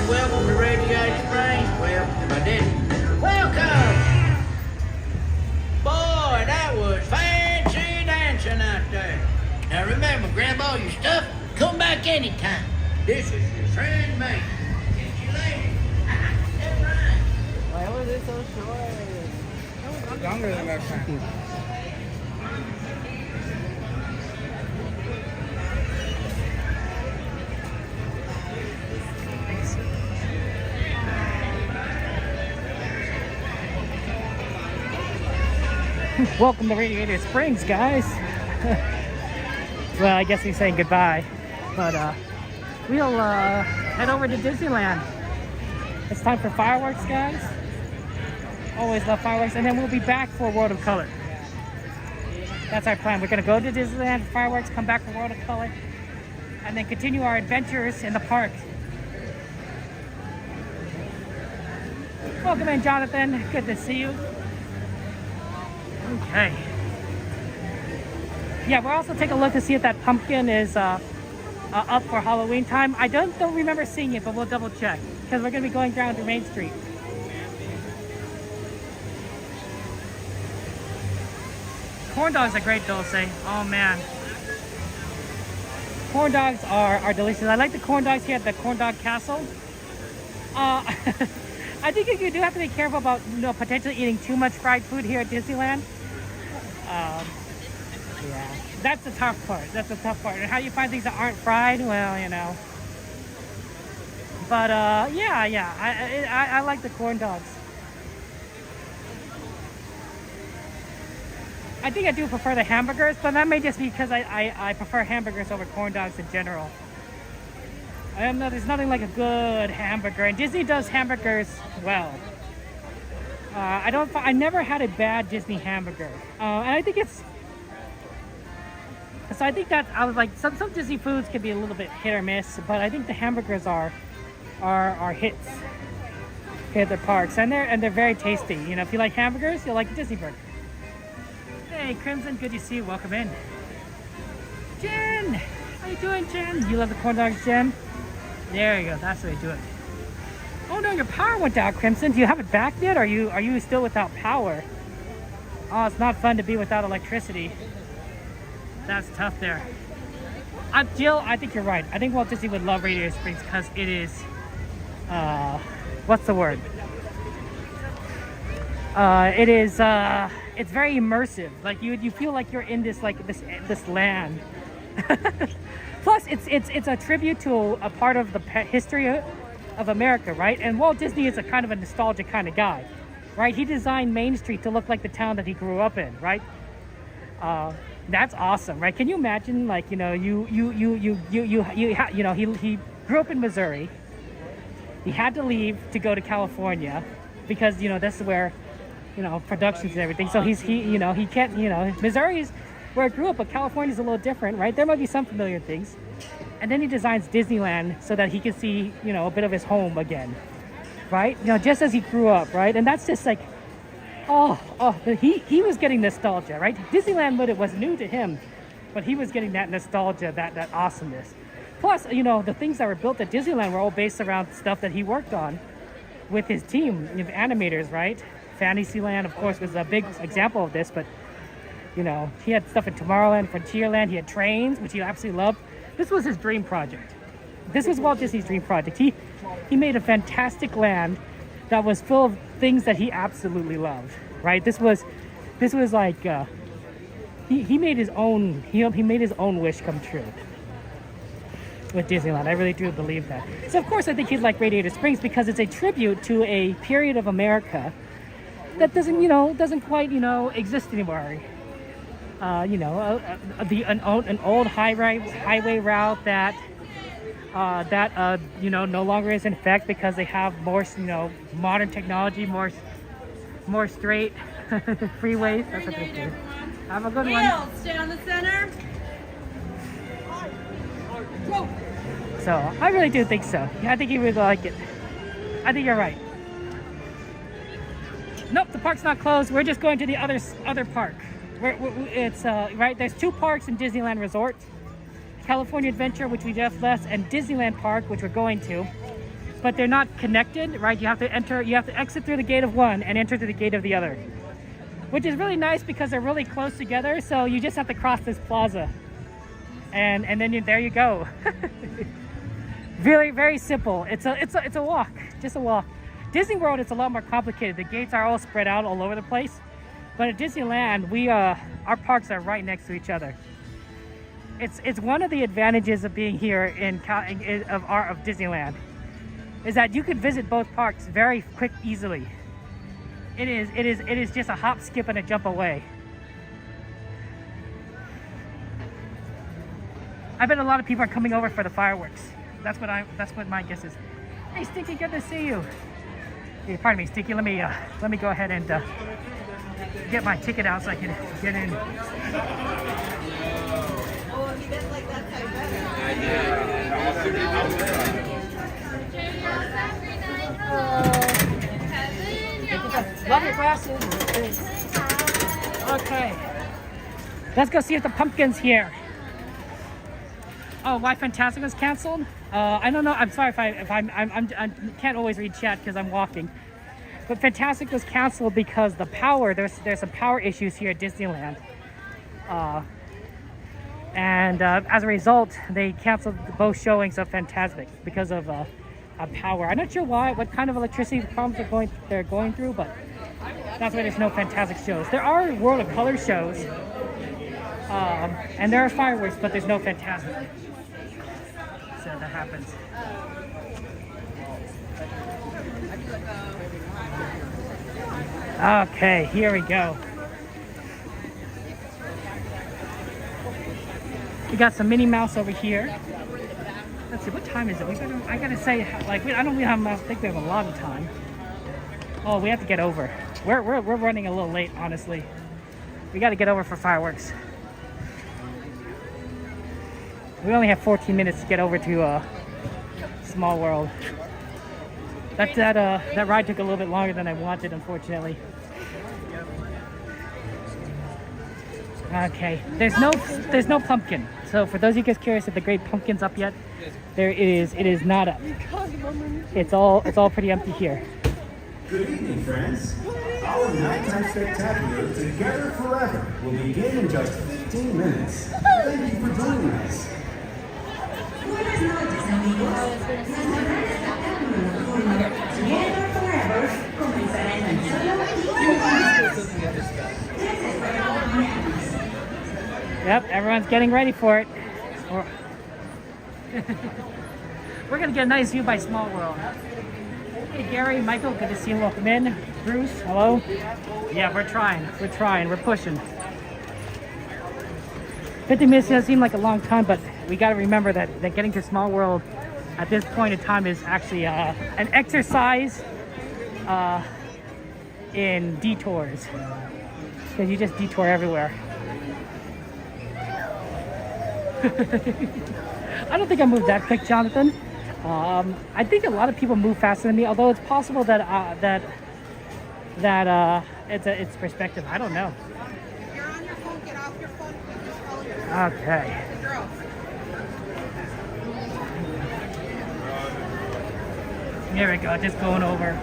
welcome to Radiator Springs. Well, if I didn't, welcome! Boy, that was fancy dancing out there. Now remember, grab all your stuff, come back anytime. This is your friend, mate. Get you later. Why was it so short? Longer than last time. Welcome to Radiator Springs, guys. Well, I guess he's saying goodbye, but we'll head over to Disneyland. It's time for fireworks, guys. Always love fireworks, and then we'll be back for World of Color. That's our plan. We're gonna go to Disneyland for fireworks, come back for World of Color, and then continue our adventures in the park. Welcome in, Jonathan. Good to see you. Okay. Yeah, we'll also take a look to see if that pumpkin is up for Halloween time. I don't remember seeing it, but we'll double check because we're going to be going down to Main Street. Corn dogs are great, Dulce. Oh man, corn dogs are delicious. I like the corn dogs here at the Corn Dog Castle. I think you do have to be careful about, you know, potentially eating too much fried food here at Disneyland. Yeah, that's the tough part. That's the tough part. And how you find things that aren't fried, well, you know. But yeah, I like the corn dogs. I think I do prefer the hamburgers, but that may just be because I prefer hamburgers over corn dogs in general. I don't know, there's nothing like a good hamburger, and Disney does hamburgers well. I never had a bad Disney hamburger. And I think it's, so I think that I was like, some Disney foods can be a little bit hit or miss, but I think the hamburgers are hits here at the parks, and they're very tasty. You know, if you like hamburgers, you'll like a Disney burger. Hey, Crimson, good to see you. Welcome in. Jen, how you doing, Jen? You love the corn dogs, Jen? There you go. That's the way to do it. Oh no, your power went out, Crimson. Do you have it back yet? Are you still without power? Oh, it's not fun to be without electricity. That's tough there. Jill, I think you're right. I think Walt Disney would love Radiator Springs because it is, what's the word? It is, it's very immersive. Like you feel like you're in this land. Plus, it's a tribute to a part of the history of America, right? And Walt Disney is a kind of a nostalgic kind of guy, right? He designed Main Street to look like the town that he grew up in, right? That's awesome, right? Can you imagine, like, you know, he grew up in Missouri. He had to leave to go to California because, you know, that's where, you know, productions and everything. So he can't, you know, Missouri is where I grew up, but California is a little different, right? There might be some familiar things. And then he designs Disneyland so that he can see, you know, a bit of his home again, right? You know, just as he grew up, right? And that's just like, he was getting nostalgia, right? Disneyland, but it was new to him, but he was getting that nostalgia, that awesomeness. Plus, you know, the things that were built at Disneyland were all based around stuff that he worked on with his team of animators, right? Fantasyland, of course, was a big example of this, but, you know, he had stuff in Tomorrowland, Frontierland, he had trains, which he absolutely loved. This was his dream project. This was Walt Disney's dream project. He made a fantastic land that was full of things that he absolutely loved, right? This was like he made his own he made his own wish come true with Disneyland. I really do believe that. So of course I think he'd like Radiator Springs because it's a tribute to a period of America that doesn't quite exist anymore. An old highway route that no longer is in effect because they have more modern technology, more straight freeways. That's what they do. Have a good one. Stay on the center. So I really do think so. I think you would like it. I think you're right. Nope, the park's not closed. We're just going to the other park. It's right. There's two parks in Disneyland Resort: California Adventure, which we just left, and Disneyland Park, which we're going to. But they're not connected, right? You have to exit through the gate of one and enter through the gate of the other, which is really nice because they're really close together. So you just have to cross this plaza, and then there you go. Very, very simple. It's a walk, just a walk. Disney World, it's a lot more complicated. The gates are all spread out all over the place. But at Disneyland, our parks are right next to each other. It's one of the advantages of being here of Disneyland, is that you could visit both parks very quick, easily. It is just a hop, skip, and a jump away. I bet a lot of people are coming over for the fireworks. That's what my guess is. Hey, Stinky, good to see you. Hey, pardon me, Stinky. Let me go ahead and get my ticket out so I can get in. Love your glasses. Okay, let's go see if the pumpkin's here. Oh, why Fantastic was canceled? I don't know. I'm sorry if I can't always read chat because I'm walking. But Fantastic was canceled because the power. There's some power issues here at Disneyland, and as a result, they canceled both showings of Fantastic because of power. I'm not sure why, what kind of electricity problems they're going through, but that's why there's no Fantastic shows. There are World of Color shows, and there are fireworks, but there's no Fantastic. So that happens. Okay, here we go. We got some Minnie Mouse over here. Let's see, what time is it? I gotta say, like, I think we have a lot of time. Oh, we have to get over. We're running a little late, honestly. We got to get over for fireworks. We only have 14 minutes to get over to Small World. That ride took a little bit longer than I wanted, unfortunately. Okay, there's no pumpkin. So for those of you guys curious if the Great Pumpkin's up yet, there it is. It is not up. It's all pretty empty here. Good evening, friends. Our nighttime spectacular, Together Forever, will begin in just 15 minutes. Thank you for joining us. Buenas noches, amigos. Together Forever comenzará en tan solo 15 minutos. Gracias por acompañarnos. Yep, everyone's getting ready for it. We're gonna get a nice view by Small World. Hey Gary, Michael, good to see you. Welcome in. Bruce, hello. Yeah, we're trying, we're pushing. 50 minutes doesn't seem like a long time, but we gotta remember that getting to Small World at this point in time is actually an exercise in detours. Because you just detour everywhere. I don't think I moved that quick, Jonathan. I think a lot of people move faster than me, although it's possible that it's perspective. I don't know. If you're on your phone, get off your phone and just follow your Okay. girl. Here we go, just going over.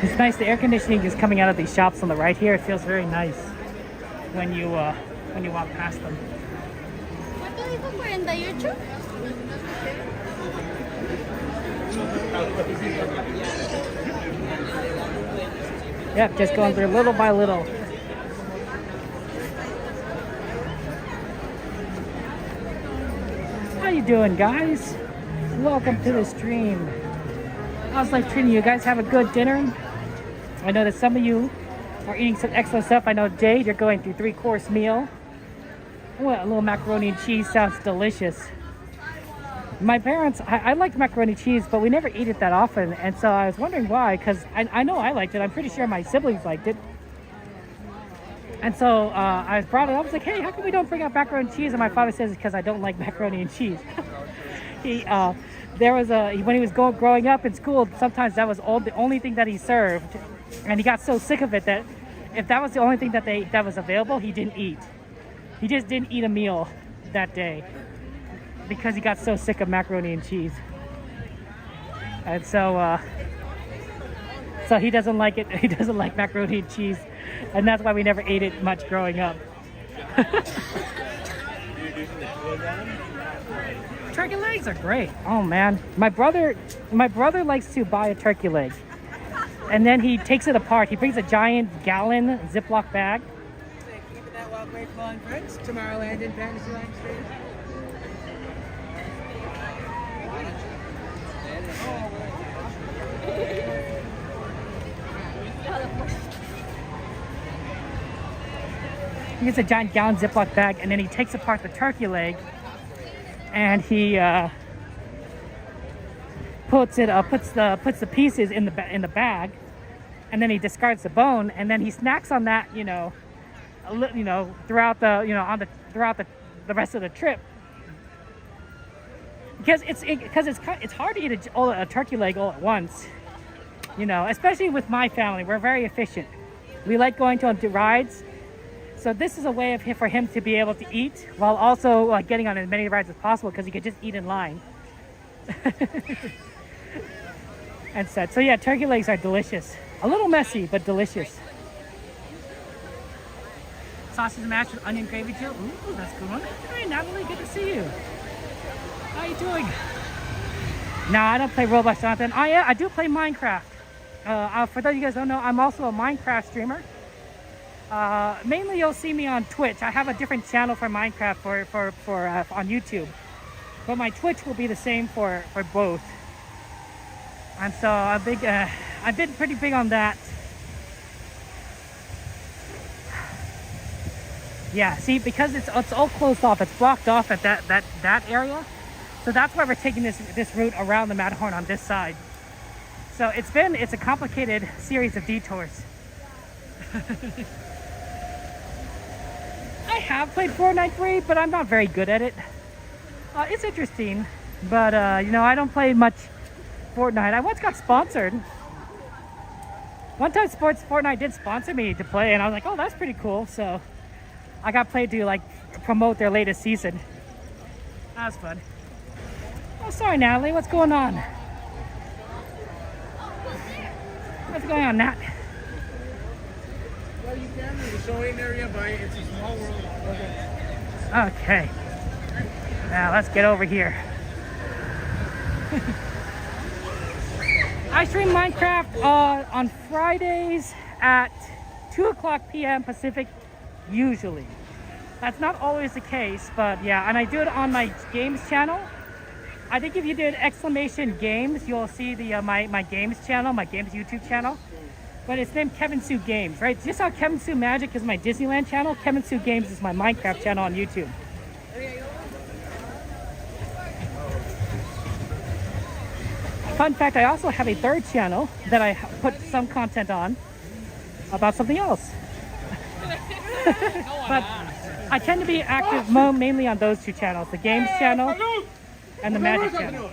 It's nice, the air conditioning is coming out of these shops on the right here. It feels very nice when you walk past them. ¿Cuánto dijo? 48. Yep, just going through little by little. How you doing, guys? Welcome to the stream. How's life treating you? Guys have a good dinner? I know that some of you are eating some excellent stuff. I know, Jade, you're going through 3-course meal. Well, a little macaroni and cheese sounds delicious. My parents, I liked macaroni and cheese, but we never eat it that often. And so I was wondering why, because I know I liked it. I'm pretty sure my siblings liked it. And so I brought it up. I was like, hey, how come we don't bring out macaroni and cheese? And my father says it's because I don't like macaroni and cheese. When he was growing up in school, sometimes that was the only thing that he served. And he got so sick of it that if that was the only thing that was available, he didn't eat. He just didn't eat a meal that day because he got so sick of macaroni and cheese. And so he doesn't like it. He doesn't like macaroni and cheese. And that's why we never ate it much growing up. Turkey legs are great. Oh man, my brother likes to buy a turkey leg, and then he takes it apart. He brings a giant gallon Ziploc bag. Keeping that well, great flying friends. Tomorrowland in Fantasyland Street. He gets a giant gallon Ziploc bag, and then he takes apart the turkey leg, and he puts the pieces in the bag, and then he discards the bone, and then he snacks on that, throughout the rest of the trip. Because it's hard to eat a turkey leg all at once, especially with my family. We're very efficient. We like going to rides. So this is a way for him to be able to eat while also getting on as many rides as possible, because he could just eat in line. And so yeah, turkey legs are delicious. A little messy, but delicious. Sausage mashed with onion gravy too. Ooh, that's a good one. Hey Natalie, good to see you. How you doing? No, I don't play Roblox, Jonathan. I do play Minecraft. For those of you guys who don't know, I'm also a Minecraft streamer. Mainly you'll see me on Twitch. I have a different channel for Minecraft for on YouTube, but my Twitch will be the same for both. And so I've been pretty big on that. Yeah, see, because it's all closed off, it's blocked off at that area. So that's why we're taking this route around the Matterhorn on this side. So it's a complicated series of detours. I have played Fortnite 3, but I'm not very good at it. It's interesting, but you know, I don't play much Fortnite. I once got sponsored. One time Fortnite did sponsor me to play, and I was like, oh, that's pretty cool. So I got played to like promote their latest season. That was fun. Oh, sorry, Natalie, what's going on? What's going on, Nat? Well, you can. There's a showing area by It's a Small World. Okay. Now let's get over here. I stream Minecraft on Fridays at 2:00 p.m. Pacific, usually. That's not always the case, but yeah, and I do it on my games channel. I think if you did exclamation games, you'll see the my games channel, my games YouTube channel. But it's named Kevin Sue Games, right? Just how Kevin Sue Magic is my Disneyland channel, Kevin Sue Games is my Minecraft channel on YouTube. Fun fact, I also have a third channel that I put some content on about something else. But I tend to be active mainly on those two channels, the games channel and the magic channel.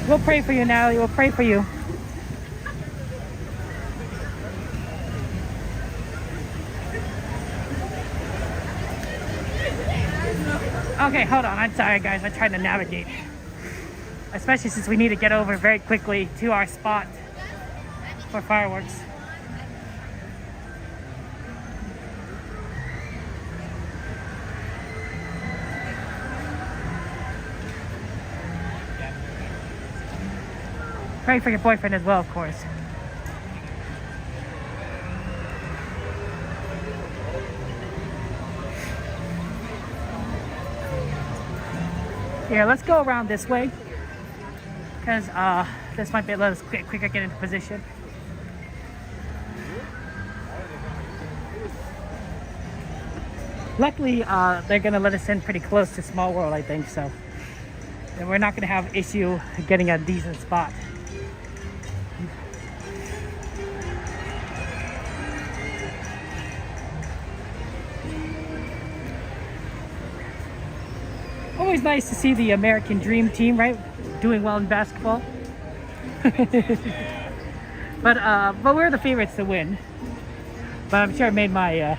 We'll pray for you, Natalie. We'll pray for you. Okay, hold on. I'm sorry, guys. I'm trying to navigate. Especially since we need to get over very quickly to our spot for fireworks. Pray for your boyfriend as well, of course. Here, let's go around this way, because this might let us quicker get into position. Luckily, they're going to let us in pretty close to Small World, I think, so and we're not going to have issue getting a decent spot. Always nice to see the American Dream team, right? Doing well in basketball. but we're the favorites to win. But I'm sure I made my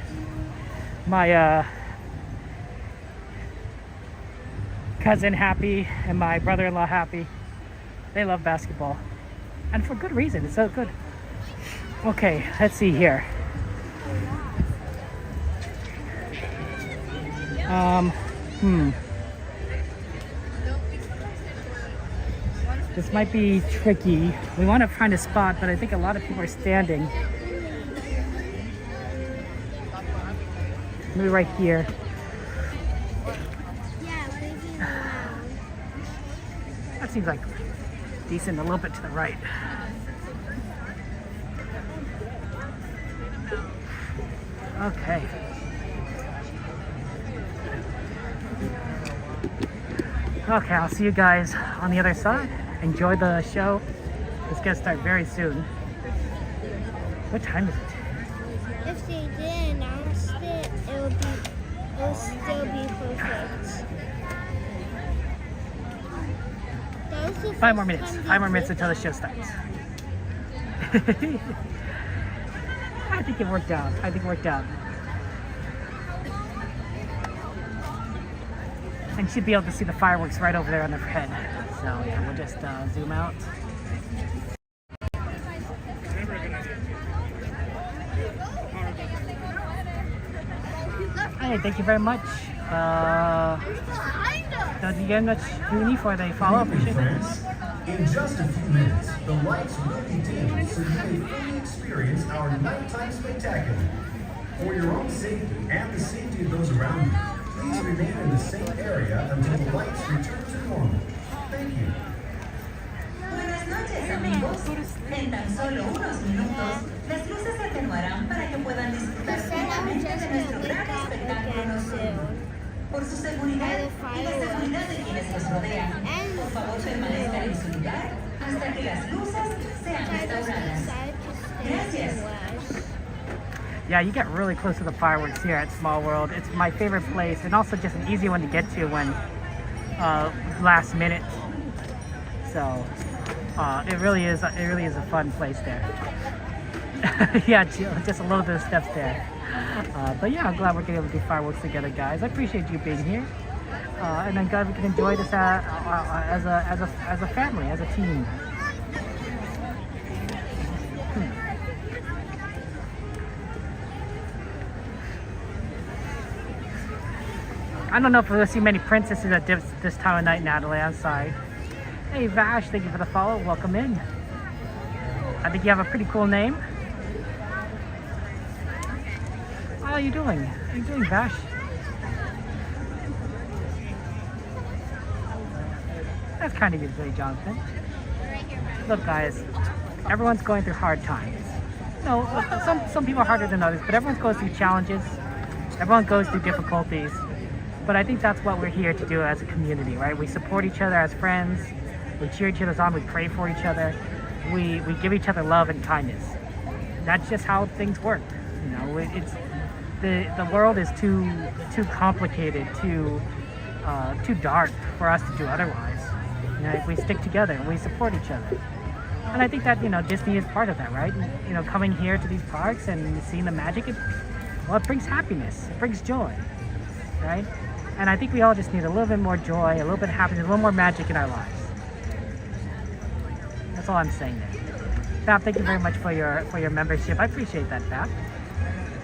cousin happy and my brother-in-law happy. They love basketball, and for good reason. It's so good. Okay, let's see here. This might be tricky. We want to find a spot, but I think a lot of people are standing. Maybe right here. That seems like decent, a little bit to the right. Okay. Okay, I'll see you guys on the other side. Enjoy the show. It's gonna start very soon. What time is it? If they did announce it, it will still be perfect. That was the 5 more minutes. 5 more minutes until the show starts. I think it worked out. I think it worked out. And you should be able to see the fireworks right over there on their head. So yeah, we'll just zoom out. Hey, thank you very much. Do you get much uni for the follow-up? In just a few minutes, the lights will be dimmed so you may fully experience our nighttime spectacular. For your own safety and the safety of those around you, please remain in the same area until the lights return to normal. Thank you. Buenas noches, amigos. En tan solo unos minutos, las luces se atenuarán para que puedan disfrutar plenamente de nuestro gran espectáculo nocturno. Por su seguridad y la seguridad de quienes nos rodean, por favor permanezcan en su lugar hasta que las luces sean restauradas. Gracias. Yeah, you get really close to the fireworks here at Small World. It's my favorite place, and also just an easy one to get to when last minute. So it really is a fun place there. Yeah, just a little bit of steps there. But yeah, I'm glad we're getting able to do fireworks together, guys. I appreciate you being here, and I'm glad we can enjoy this as a family, as a team. I don't know if we'll see many princesses at this time of night, Natalie, outside. Hey Vash, thank you for the follow. Welcome in. I think you have a pretty cool name. How are you doing? How are you doing, Vash? That's kind of you to say, Jonathan. Look, guys, everyone's going through hard times. No, some people are harder than others, but everyone goes through challenges. Everyone goes through difficulties. But I think that's what we're here to do as a community, right? We support each other as friends. We cheer each other on. We pray for each other. We give each other love and kindness. That's just how things work. You know, it's the world is too complicated, too dark for us to do otherwise. You know, if we stick together and we support each other. And I think that, you know, Disney is part of that, right? You know, coming here to these parks and seeing the magic, it brings happiness. It brings joy, right? And I think we all just need a little bit more joy, a little bit of happiness, a little more magic in our lives. That's all I'm saying there. Fab, thank you very much for your membership. I appreciate that, Fab.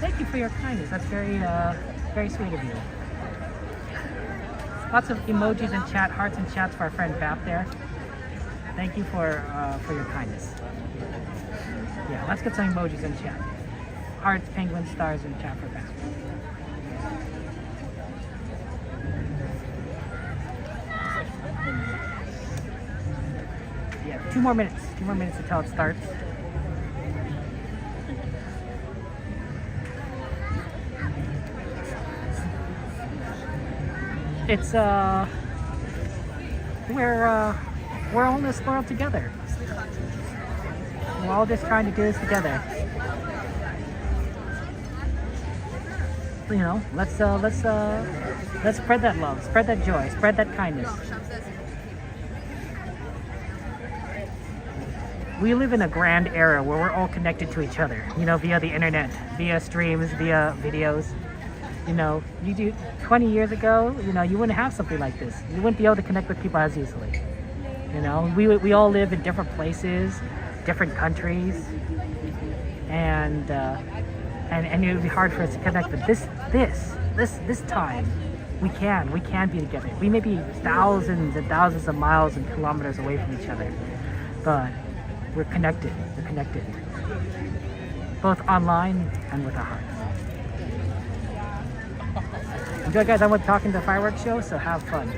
Thank you for your kindness. That's very sweet of you. Lots of emojis in chat, hearts and chats for our friend Fab there. Thank you for your kindness. Yeah, let's get some emojis in chat. Hearts, penguins, stars in chat for Fab. Yeah, 2 more minutes until it starts. It's we're all in this world together. We're all just trying to do this together. You know, let's spread that love, spread that joy, spread that kindness. We live in a grand era where we're all connected to each other, you know, via the internet, via streams, via videos. You know, 20 years ago, you know, you wouldn't have something like this. You wouldn't be able to connect with people as easily. You know, we all live in different places, different countries, and it would be hard for us to connect. But this time, we can be together. We may be thousands and thousands of miles and kilometers away from each other, but we're connected. We're connected, both online and with our hearts. Enjoy, guys. I'm talking to the fireworks show, so have fun.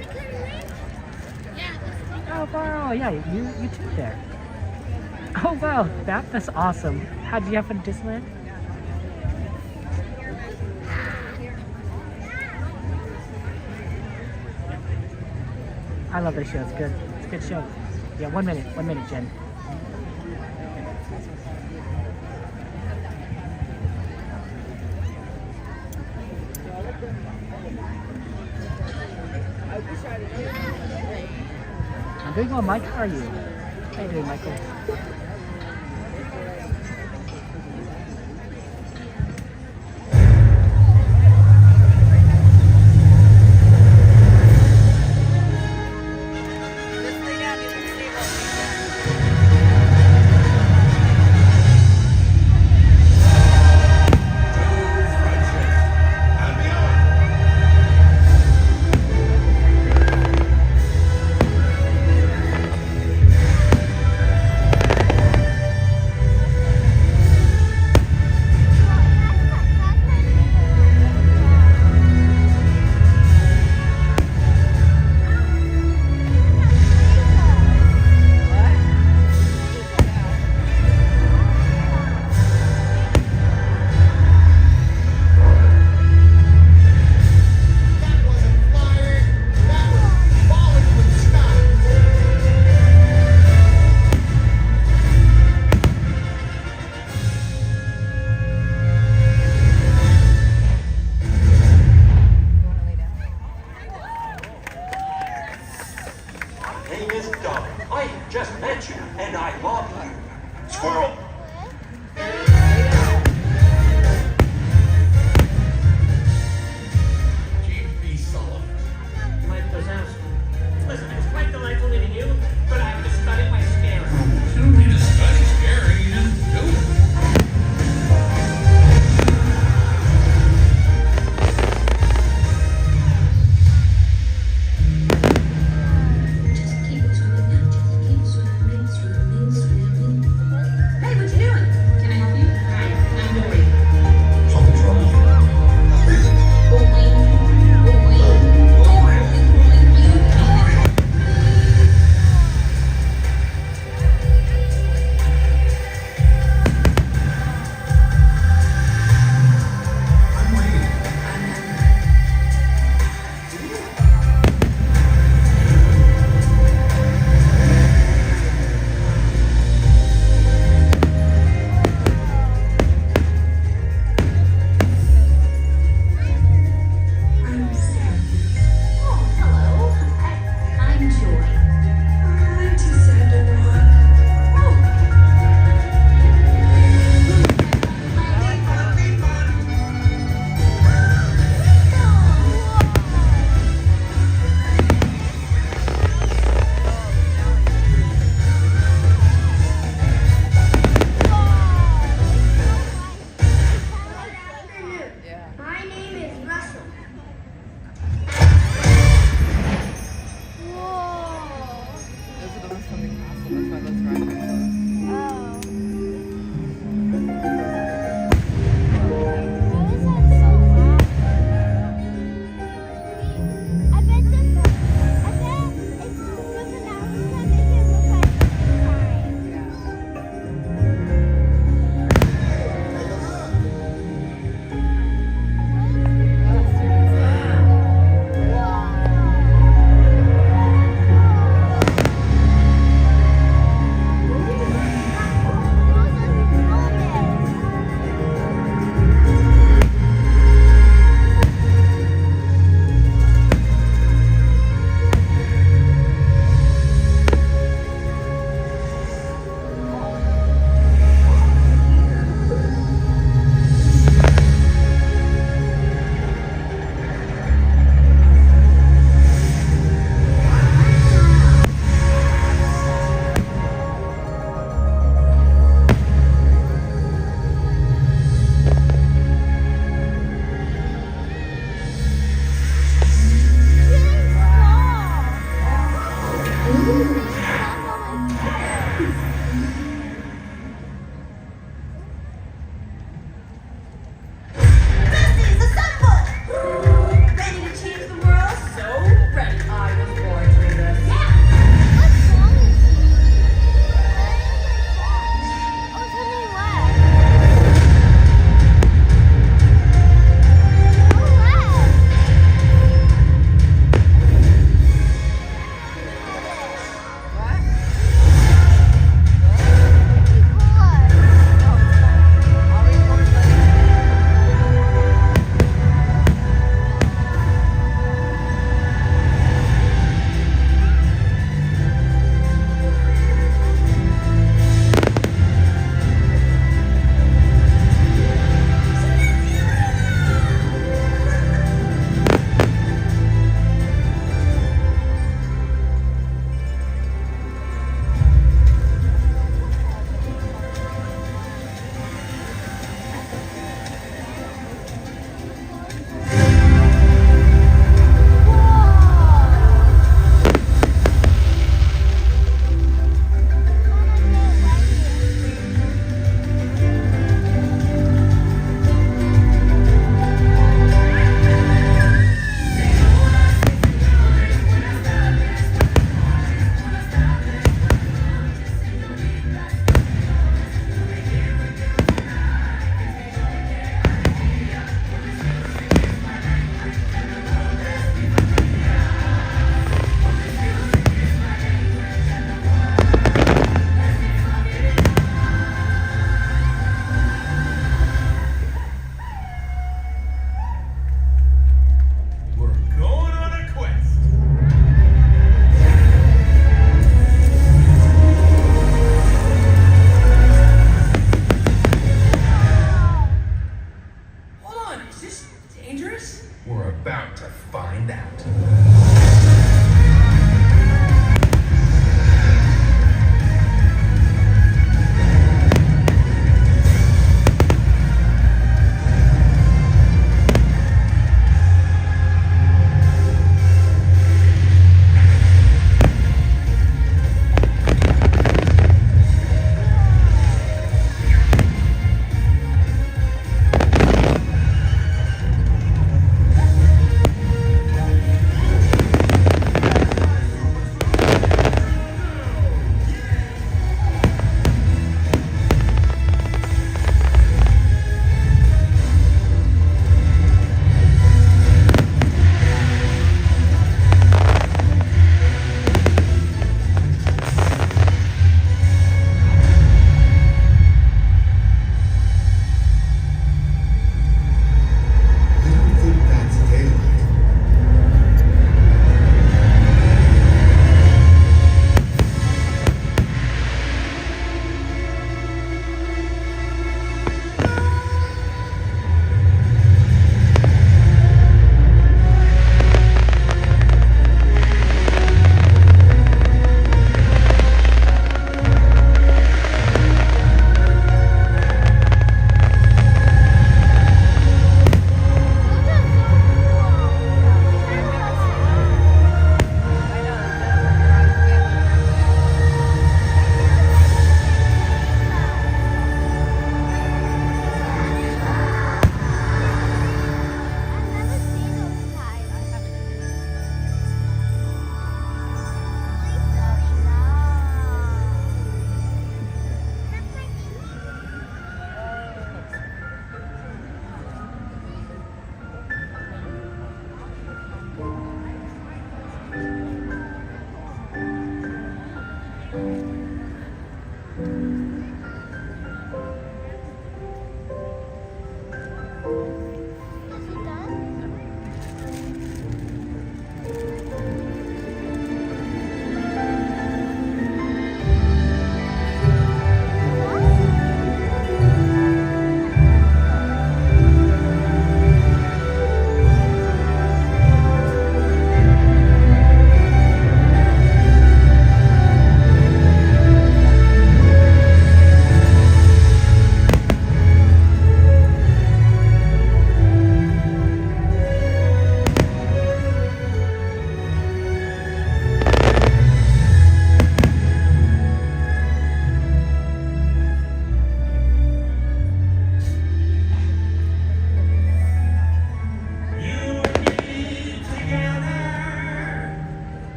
Oh wow, yeah, you too there. Oh wow, that's awesome. How did you have fun at Disneyland? I love this show. It's good. It's a good show. Yeah, 1 minute, Jen. I'm doing well, Mike. How are you? How you doing, Michael?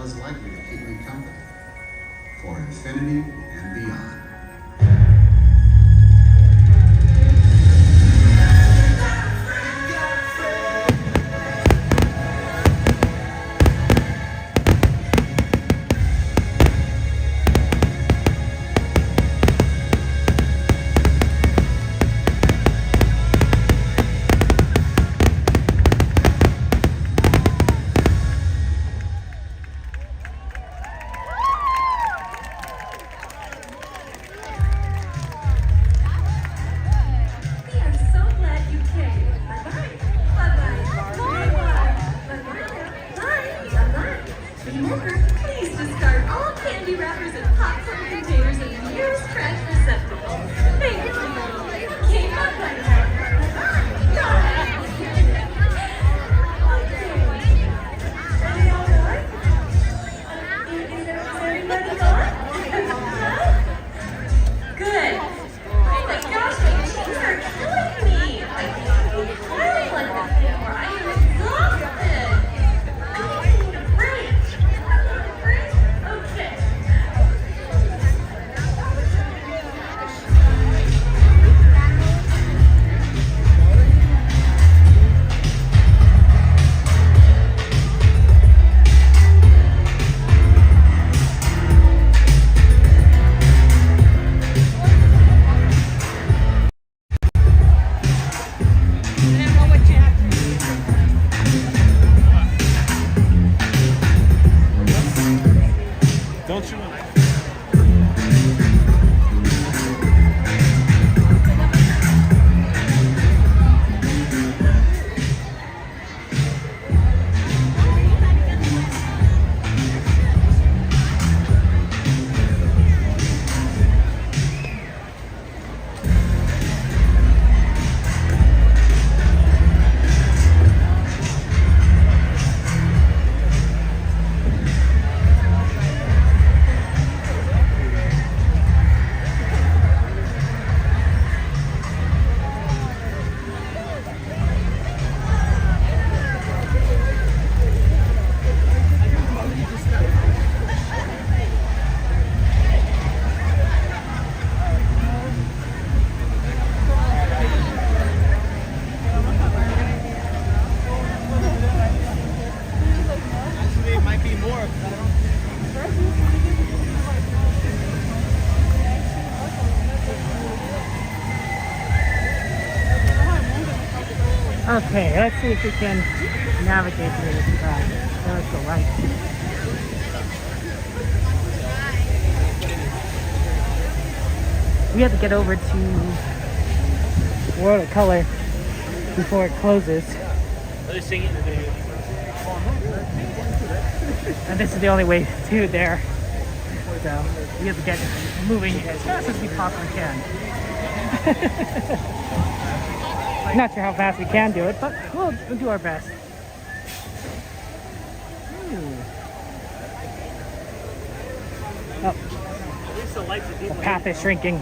is likely to keep me company for infinity and beyond. Okay, let's see if we can navigate through this track. Let's go right. We have to get over to World of Color before it closes. Are they singing in the video? And this is the only way to there. So we have to get moving as fast as we possibly can. Not sure how fast we can do it, but we'll do our best. Oh, the path is shrinking.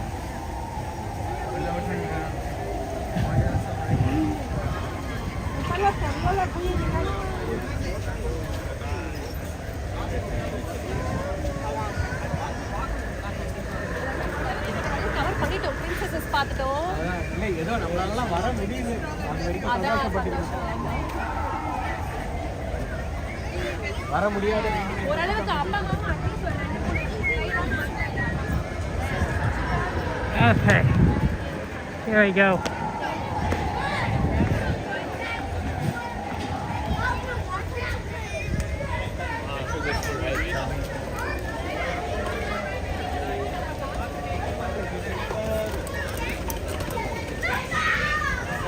Okay, here we go.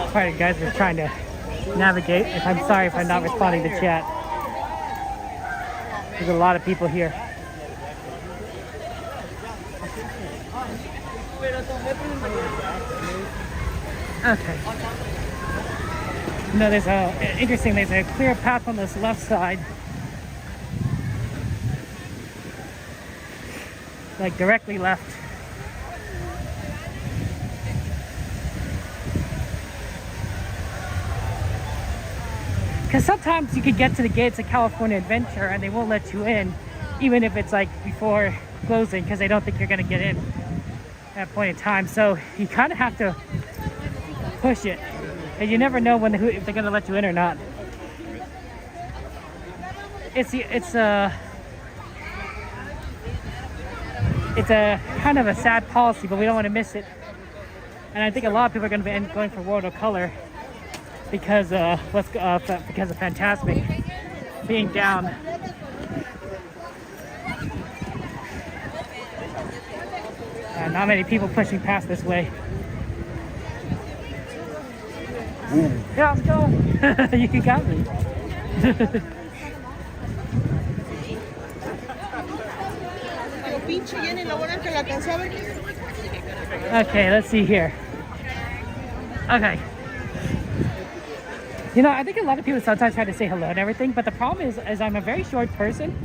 Alright guys, we're trying to navigate. I'm sorry if I'm not responding to chat. There's a lot of people here. Okay. No, there's a clear path on this left side. Like directly left. Because sometimes you can get to the gates of California Adventure and they won't let you in, even if it's like before closing, because they don't think you're gonna get in at that point in time. So you kind of have to push it, and you never know when if they're gonna let you in or not. It's a kind of a sad policy, but we don't want to miss it. And I think a lot of people are going to be going for World of Color because because of Fantasmic being down. And not many people pushing past this way. Yeah, let's go. You got me. Okay, let's see here. Okay. You know, I think a lot of people sometimes try to say hello and everything, but the problem is I'm a very short person.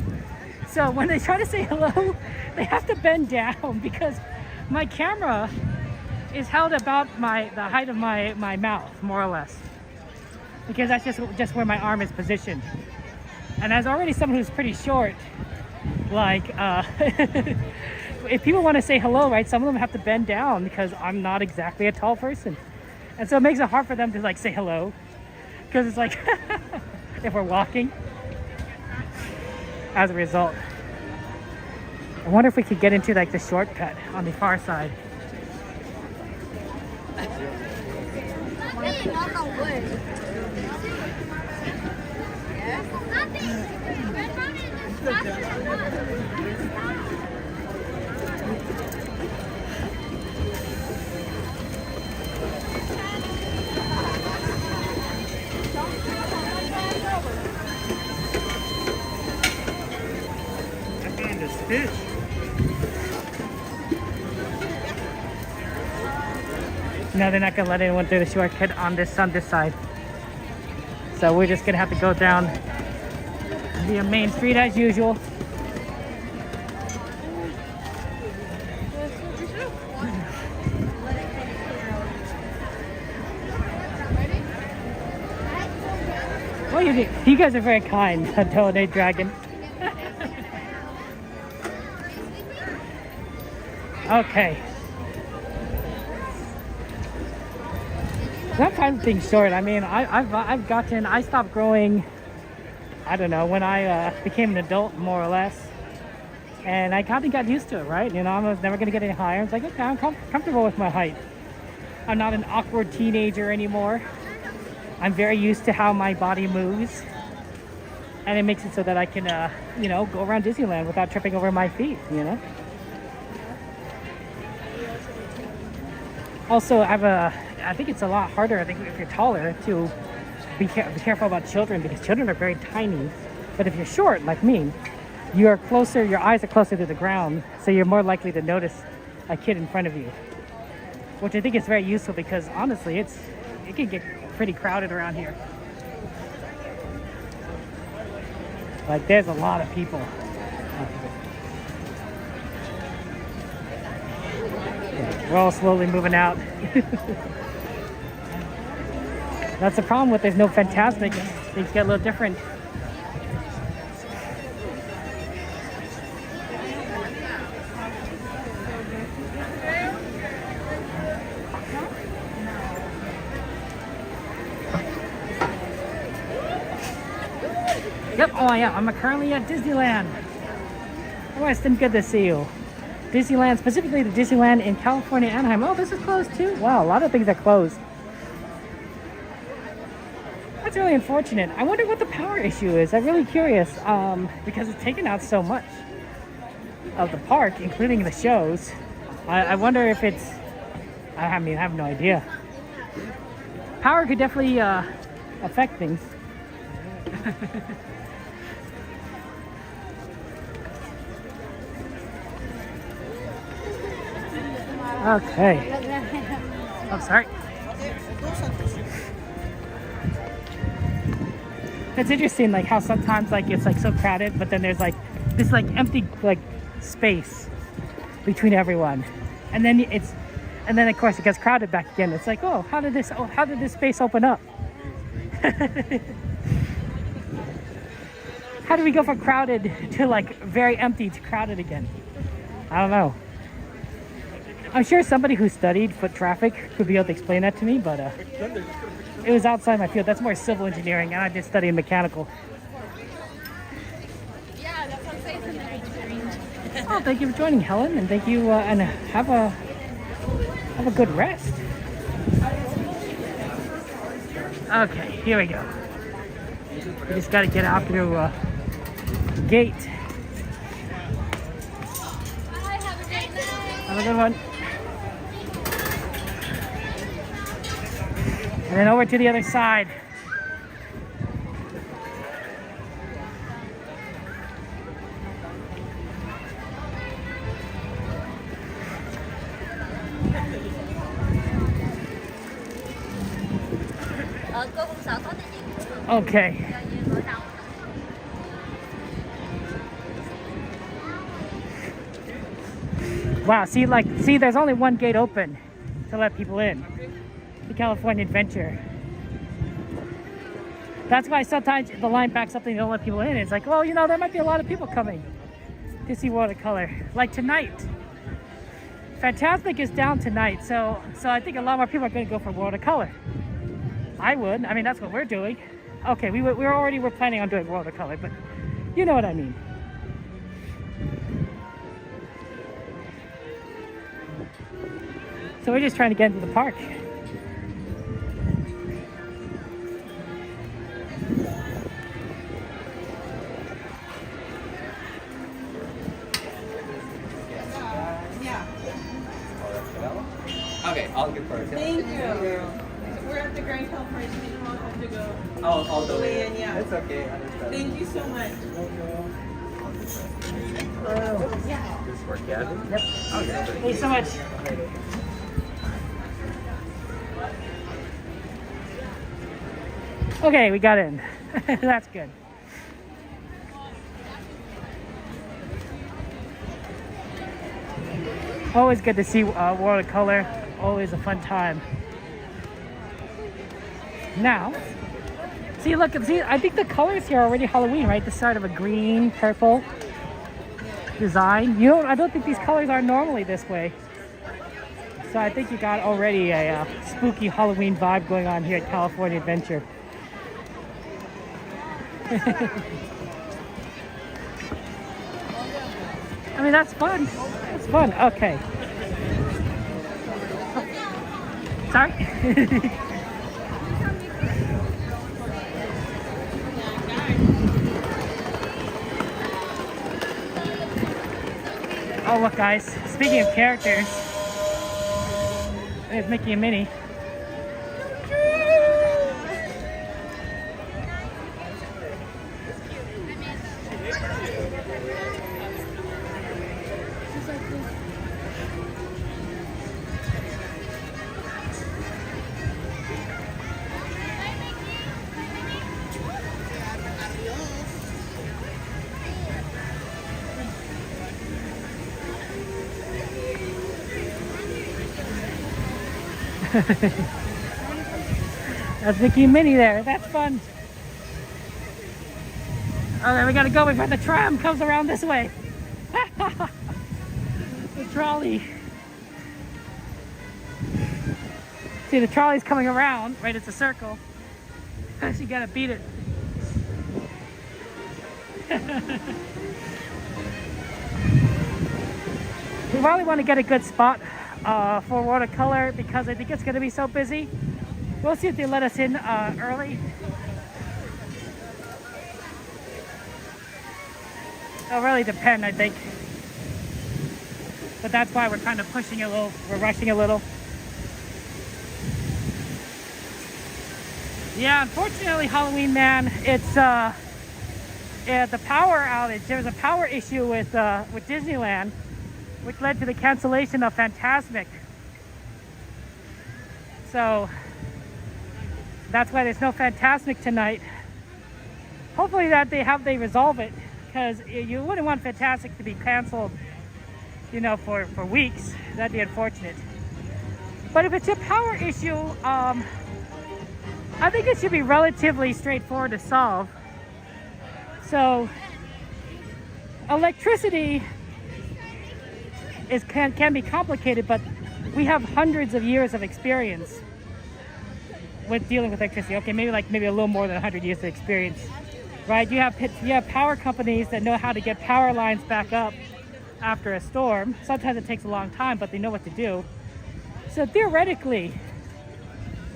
So when they try to say hello, they have to bend down because my camera is held about the height of my mouth, more or less. Because that's just where my arm is positioned. And as already someone who's pretty short, like, if people want to say hello, right, some of them have to bend down because I'm not exactly a tall person. And so it makes it hard for them to like say hello. Because it's like, if we're walking, as a result. I wonder if we could get into like the shortcut on the far side. Fish. No, they're not gonna let anyone through the shortcut on this side. So we're just gonna have to go down via Main Street as usual. Well, you guys are very kind, Toad Dragon. Okay. That kind of thing's short. I mean, I stopped growing, I don't know, when I became an adult, more or less. And I kind of got used to it, right? You know, I was never going to get any higher. It's like, okay, I'm comfortable with my height. I'm not an awkward teenager anymore. I'm very used to how my body moves. And it makes it so that I can, you know, go around Disneyland without tripping over my feet, you know? Also, I think it's a lot harder, I think, if you're taller, to be careful about children, because children are very tiny. But if you're short, like me, you're closer, your eyes are closer to the ground, so you're more likely to notice a kid in front of you. Which I think is very useful because, honestly, it can get pretty crowded around here. Like, there's a lot of people. We're all slowly moving out. That's the problem with there's no Fantasmic. Things get a little different. Yep, oh yeah, I'm currently at Disneyland. Oh, it's been good to see you. Disneyland, specifically the Disneyland in California, Anaheim. Oh, this is closed too? Wow, a lot of things are closed. That's really unfortunate. I wonder what the power issue is. I'm really curious, because it's taken out so much of the park, including the shows. I wonder if it's, I mean, I have no idea. Power could definitely affect things. Okay. Oh, sorry. It's interesting, like how sometimes like it's like so crowded, but then there's like this like empty like space between everyone, and then of course it gets crowded back again. It's like, oh, how did this space open up? How do we go from crowded to like very empty to crowded again? I don't know. I'm sure somebody who studied foot traffic could be able to explain that to me, but it was outside my field. That's more civil engineering, and I did study mechanical. Yeah, that's what I'm saying. Oh, thank you for joining, Helen, and thank you, and have a good rest. Okay, here we go. We just got to get out through gate. Have a good one. And then over to the other side. Okay. Wow, see, there's only one gate open to let people in. The California Adventure. That's why sometimes the line backs up and they don't let people in. It's like, well, you know, there might be a lot of people coming to see watercolor. Like tonight. Fantasmic is down tonight, so I think a lot more people are going to go for watercolor. I would. I mean, that's what we're doing. Okay, we're planning on doing watercolor, but you know what I mean. So we're just trying to get into the park. Okay, I'll get first. Thank you. We're at the Grand California. We don't have to go All the way in, yeah. It's okay, I understand. Thank you so much. This work, yeah? Yep. Okay. Thank you so much. Okay, we got in. That's good. Always good to see watercolor. Always a fun time. Now, see, look, see, I think the colors here are already Halloween, right? The start of a green, purple design. You know, I don't think these colors are normally this way. So I think you got already a spooky Halloween vibe going on here at California Adventure. I mean, that's fun. That's fun. Okay. Sorry? Oh, look, guys. Speaking of characters, there's Mickey and Minnie. That's Mickey and Minnie there. That's fun. Okay, we gotta go before the tram comes around this way. The trolley. See, the trolley's coming around, right? It's a circle. So you gotta beat it. We probably want to get a good spot for watercolor because I think it's going to be so busy. We'll see if they let us in early. It'll really depend, I think. But that's why we're kind of pushing a little, we're rushing a little. Yeah, unfortunately, Halloween, man, it's yeah, the power outage. There was a power issue with Disneyland, which led to the cancellation of Fantasmic. So that's why there's no Fantasmic tonight. Hopefully that they resolve it, because you wouldn't want Fantasmic to be canceled, you know, for weeks. That'd be unfortunate. But if it's a power issue, I think it should be relatively straightforward to solve. So electricity can be complicated, but we have hundreds of years of experience with dealing with electricity. Okay, maybe a little more than 100 years of experience, right? You have power companies that know how to get power lines back up after a storm. Sometimes it takes a long time, but they know what to do. So theoretically,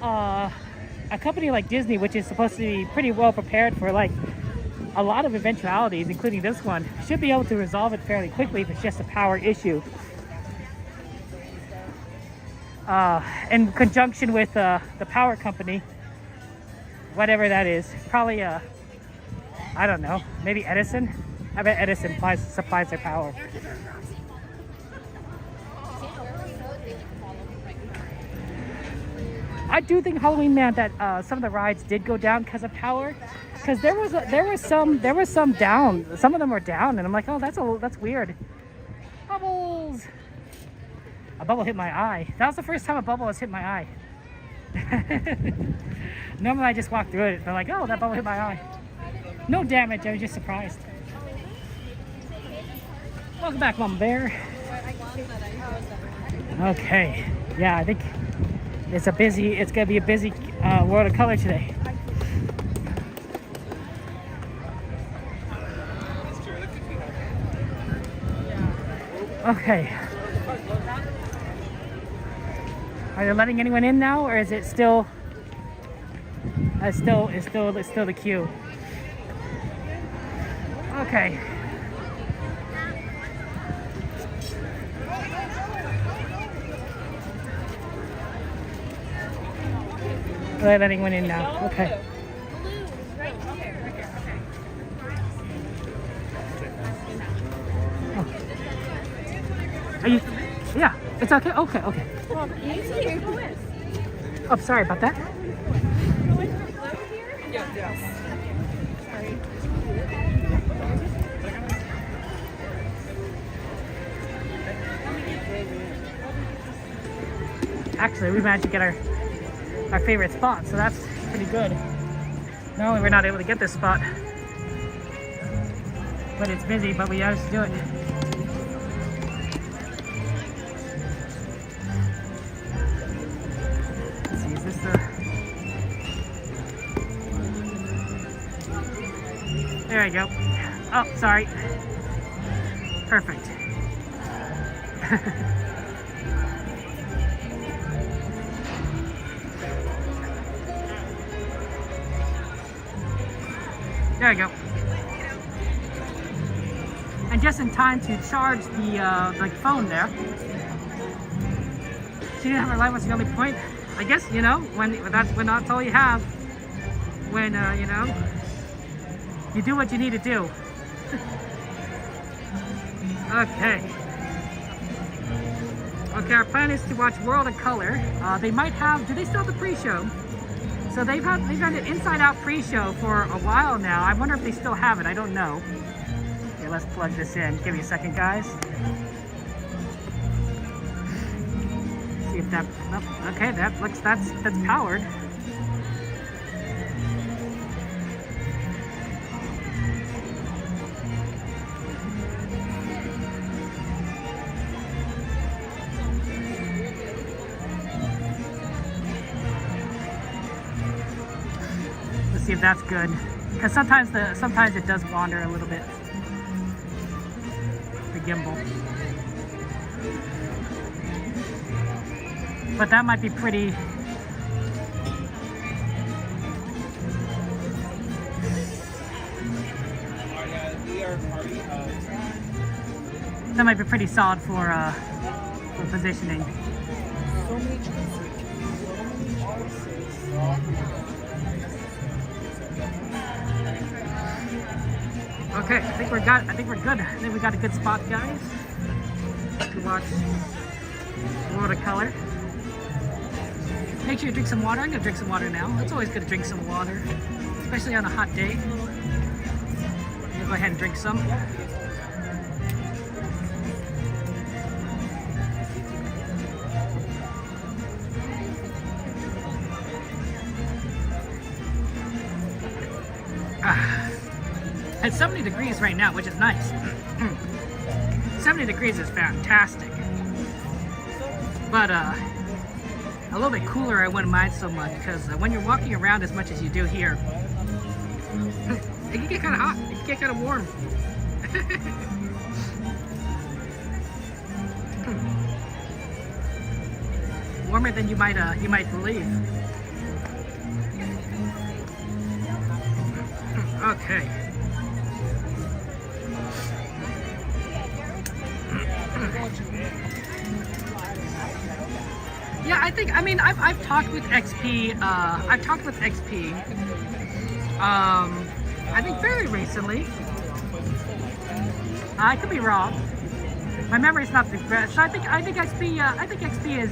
a company like Disney, which is supposed to be pretty well prepared for like a lot of eventualities, including this one, should be able to resolve it fairly quickly if it's just a power issue. In conjunction with the power company, whatever that is, probably I don't know, maybe Edison. I bet Edison supplies their power. I do think Halloween Man that some of the rides did go down because of power, because there was some down. Some of them were down, and I'm like, oh, that's weird. Bubbles. A bubble hit my eye. That was the first time a bubble has hit my eye. Normally I just walk through it. They're like, oh, that bubble hit my eye. No damage. I was just surprised. Welcome back, Mama Bear. Okay. Yeah, I think it's gonna be a busy World of Color today. Okay. Are they letting anyone in now, or is it still? It's still the queue. Okay. They're letting anyone in now. Okay. Are you? Yeah, it's okay. Okay. Oh, sorry about that. Actually, we managed to get our favorite spot, so that's pretty good. Not only we're not able to get this spot, but it's busy, but we managed to do it. Let's see, is this the... There we go. Oh, sorry. Perfect. There we go. And just in time to charge the phone there. She didn't have her light. What's the only point? I guess, you know, when that's all you have. When you know, you do what you need to do. Okay. Okay, our plan is to watch World of Color. They might have. Do they still have the pre-show? So they've had an Inside Out pre-show for a while now. I wonder if they still have it. I don't know. Okay, let's plug this in. Give me a second, guys. See if that. Oh, okay, that's powered. See if that's good, because sometimes it does wander a little bit, the gimbal, but that might be pretty. That might be pretty solid for positioning. So many choices. Okay, I think we're good. I think we got a good spot, guys, to watch World of Color. Make sure you drink some water. I'm gonna drink some water now. It's always good to drink some water, especially on a hot day. I'll go ahead and drink some. It's 70 degrees right now, which is nice. 70 degrees is fantastic. But a little bit cooler I wouldn't mind so much, because when you're walking around as much as you do here, it can get kind of hot. It can get kind of warm. Warmer than you might believe. Okay. Yeah, I mean, I've talked with XP. I've talked with XP. I think fairly recently. I could be wrong. My memory's not the best. So I think XP is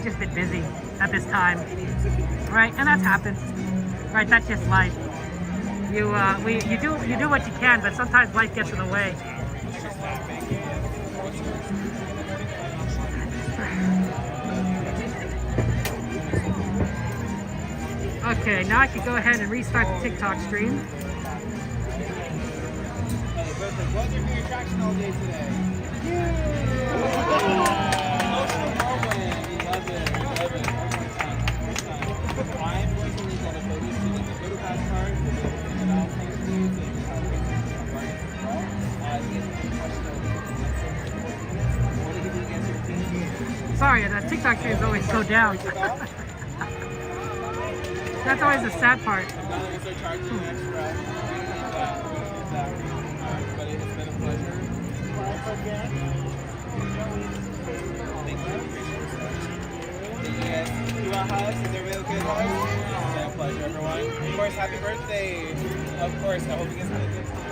just a bit busy at this time, right? And that's happened, right? That's just life. You do what you can, but sometimes life gets in the way. Okay, now I can go ahead and restart the TikTok stream. What's your big attraction all day today? I'm going to leave all the photos to the photo pass card. Sorry, that TikTok stream is always so down. That's always the sad part. But it's been a pleasure. Thank you. Thank you guys. You want hugs? Is there real good hugs? It's been a pleasure, everyone. Of course, happy birthday. Of course, I hope you guys have a good time.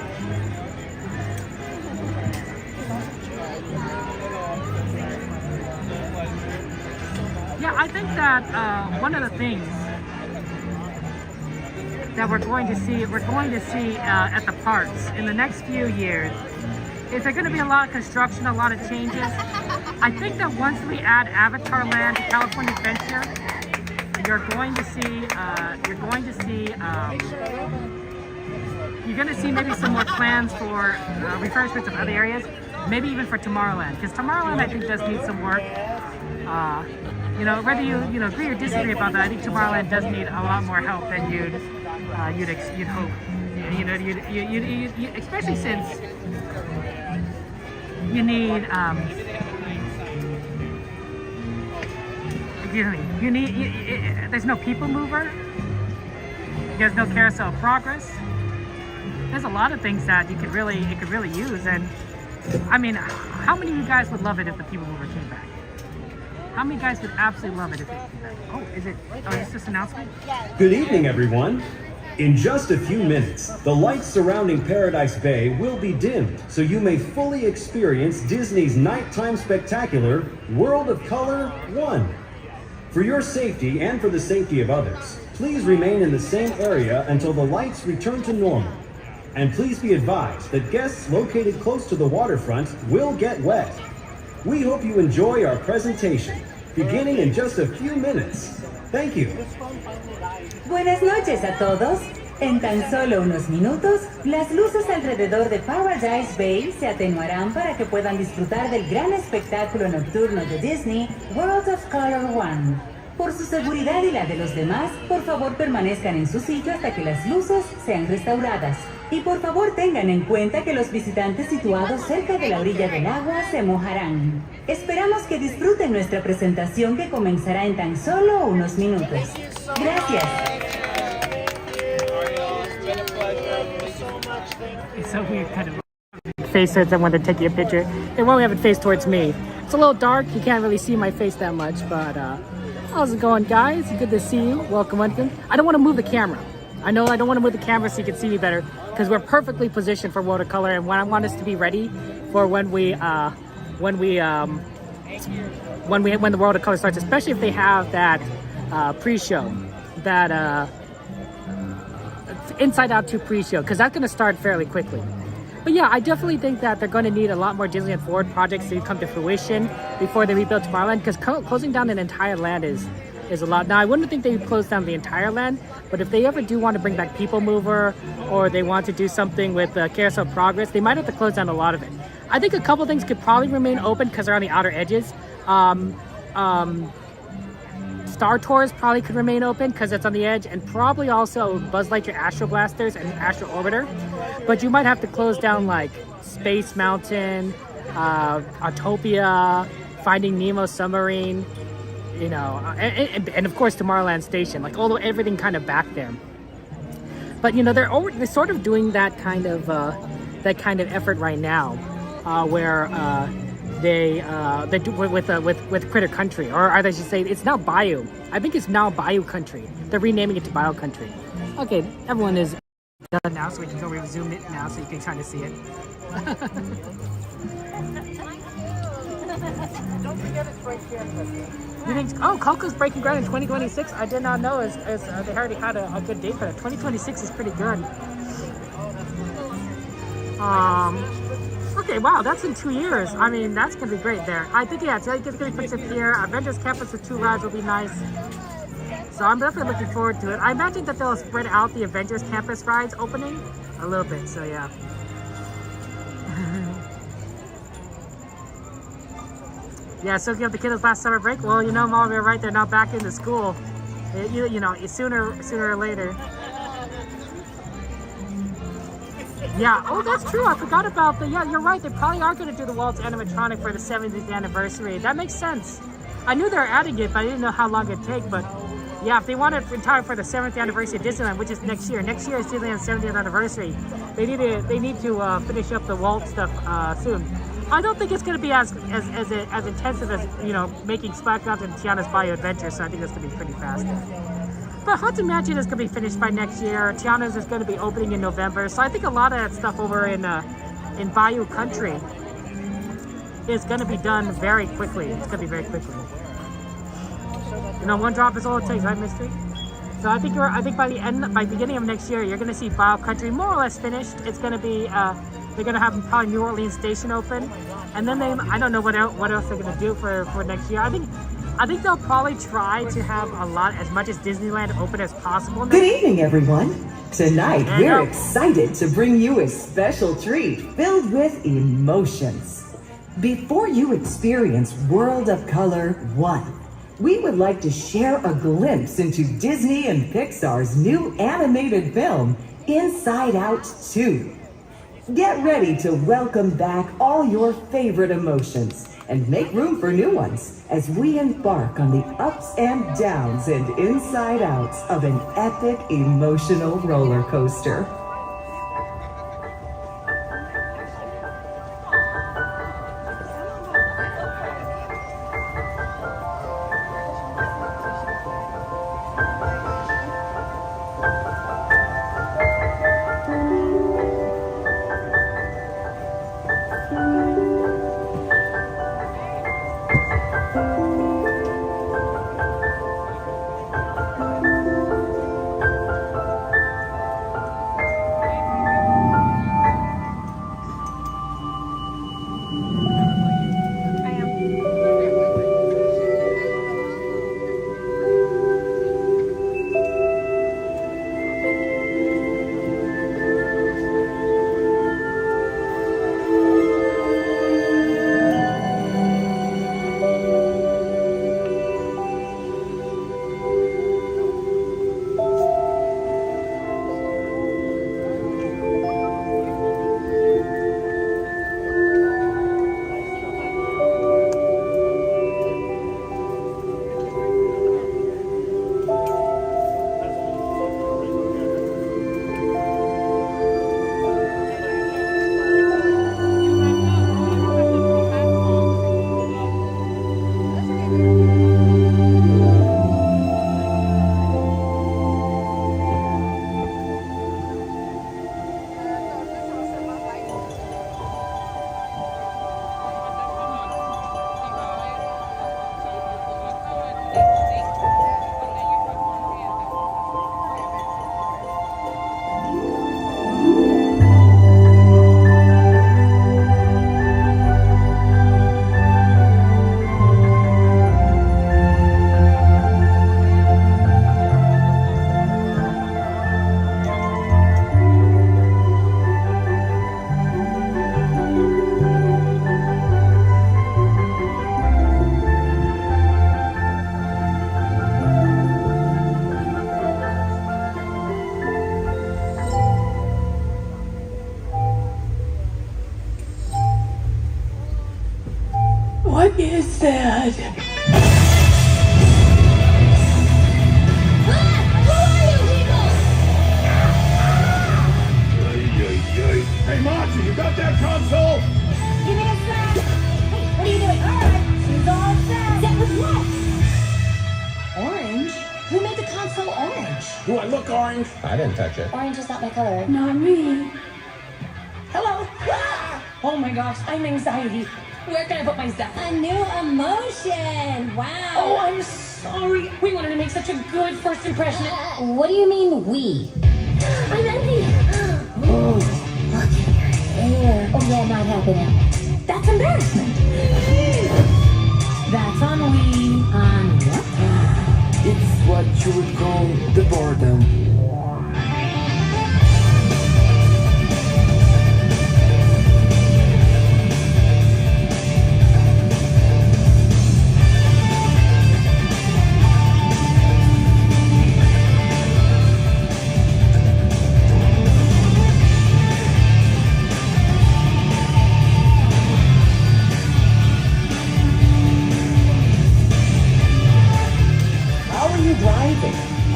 Yeah, I think that one of the things that we're going to see at the parks in the next few years is there going to be a lot of construction, a lot of changes. I think that once we add Avatar Land to California Adventure, you're going to see maybe some more plans for refurbishments of other areas, maybe even for Tomorrowland, because Tomorrowland I think does need some work. You know, whether you agree or disagree about that, I think Tomorrowland does need a lot more help than you'd hope. You know, you especially since you need there's no people mover. There's no carousel of progress. There's a lot of things that it could really use. And I mean, how many of you guys would love it if the people mover came back? How many guys would absolutely love it if it came back? Oh, is this just an announcement? Good evening, everyone. In just a few minutes, the lights surrounding Paradise Bay will be dimmed so you may fully experience Disney's nighttime spectacular World of Color 1. For your safety and for the safety of others, please remain in the same area until the lights return to normal. And please be advised that guests located close to the waterfront will get wet. We hope you enjoy our presentation, beginning in just a few minutes. Thank you. Buenas noches a todos. En tan solo unos minutos, las luces alrededor de Paradise Bay se atenuarán para que puedan disfrutar del gran espectáculo nocturno de Disney, World of Color 1. Por su seguridad y la de los demás, por favor permanezcan en su sitio hasta que las luces sean restauradas. Y por favor tengan en cuenta que los visitantes situados cerca de la orilla del agua se mojarán. Esperamos que disfruten nuestra presentación que comenzará en tan solo unos minutos. Gracias. It's so weird, kind of face towards them when they're taking a picture. They won't have it face towards me. It's a little dark, you can't really see my face that much, but how's it going, guys? Good to see you. Welcome. I don't want to move the camera. I know I don't want to move the camera so you can see me better, because we're perfectly positioned for watercolor, and when I want us to be ready for when the watercolor starts, especially if they have that pre-show, that Inside Out 2 pre-show, because that's going to start fairly quickly. But yeah, I definitely think that they're going to need a lot more Disneyland Forward projects to come to fruition before they rebuild Tomorrowland, because closing down an entire land is is a lot. Now, I wouldn't think they would close down the entire land, but if they ever do want to bring back People Mover, or they want to do something with Carousel Progress, they might have to close down a lot of it. I think a couple things could probably remain open because they're on the outer edges. Star Tours probably could remain open because it's on the edge, and probably also Buzz Lightyear Astro Blasters and Astro Orbiter. But you might have to close down like Space Mountain, Autopia, Finding Nemo Submarine, you know, and of course Tomorrowland Station, like although everything kind of back there. But you know, they're sort of doing that kind of effort right now, where they do with Critter Country, or I should say it's now Bayou. I think it's now Bayou Country. They're renaming it to Bayou Country. Okay, everyone is done now, so we can go resume it now, so you can kind of see it. Don't forget it's right here. You think? Oh, Coco's breaking ground in 2026. I did not know. They already had a good date for that. 2026 is pretty good. Okay, wow, that's in 2 years. I mean, that's gonna be great there. I think, yeah, it's gonna be fixed up here. Avengers Campus with 2 rides will be nice. So I'm definitely looking forward to it. I imagine that they'll spread out the Avengers Campus rides opening a little bit, so yeah. Yeah, soaking up the kiddos last summer break. Well, you know, Mom, you're right, they're not back into school. You know, sooner or later. Yeah, oh, that's true. I forgot about the, yeah, you're right. They probably are going to do the Waltz animatronic for the 70th anniversary. That makes sense. I knew they were adding it, but I didn't know how long it'd take. But yeah, if they want it in time for the 7th anniversary of Disneyland, which is next year. Next year is Disneyland's 70th anniversary. They need to finish up the Waltz stuff soon. I don't think it's going to be as intensive as, you know, making Splash Mountain and Tiana's Bayou Adventure, so I think it's going to be pretty fast. But Haunted Mansion is going to be finished by next year. Tiana's is going to be opening in November, so I think a lot of that stuff over in Bayou Country is going to be done very quickly. It's going to be very quickly. You know, one drop is all it takes, right, Mystery? So I think by beginning of next year, you're going to see Bayou Country more or less finished. It's going to be they're going to have probably New Orleans Station open, and then I don't know what else they're going to do for next year. I think they'll probably try to have as much as Disneyland open as possible. Good evening, everyone. Tonight, we're excited to bring you a special treat filled with emotions. Before you experience World of Color 1, we would like to share a glimpse into Disney and Pixar's new animated film, Inside Out 2. Get ready to welcome back all your favorite emotions and make room for new ones as we embark on the ups and downs and inside outs of an epic emotional roller coaster. What is that? Hey, Monty, you got that console? Give me a sec. Hey, what are you doing? All right, she's all set. Set with what? Orange? Who made the console orange? Do I look orange? I didn't touch it. Orange is not my color. Not me. Hello. Oh my gosh, I'm anxiety. Where can I put my stuff? A new emotion. Wow. Oh, I'm sorry. We wanted to make such a good first impression. What do you mean we? I'm Envy. Oh, look at your hair. Oh yeah, not happening. That's embarrassment. That's on we. On what? It's what you would call the boredom.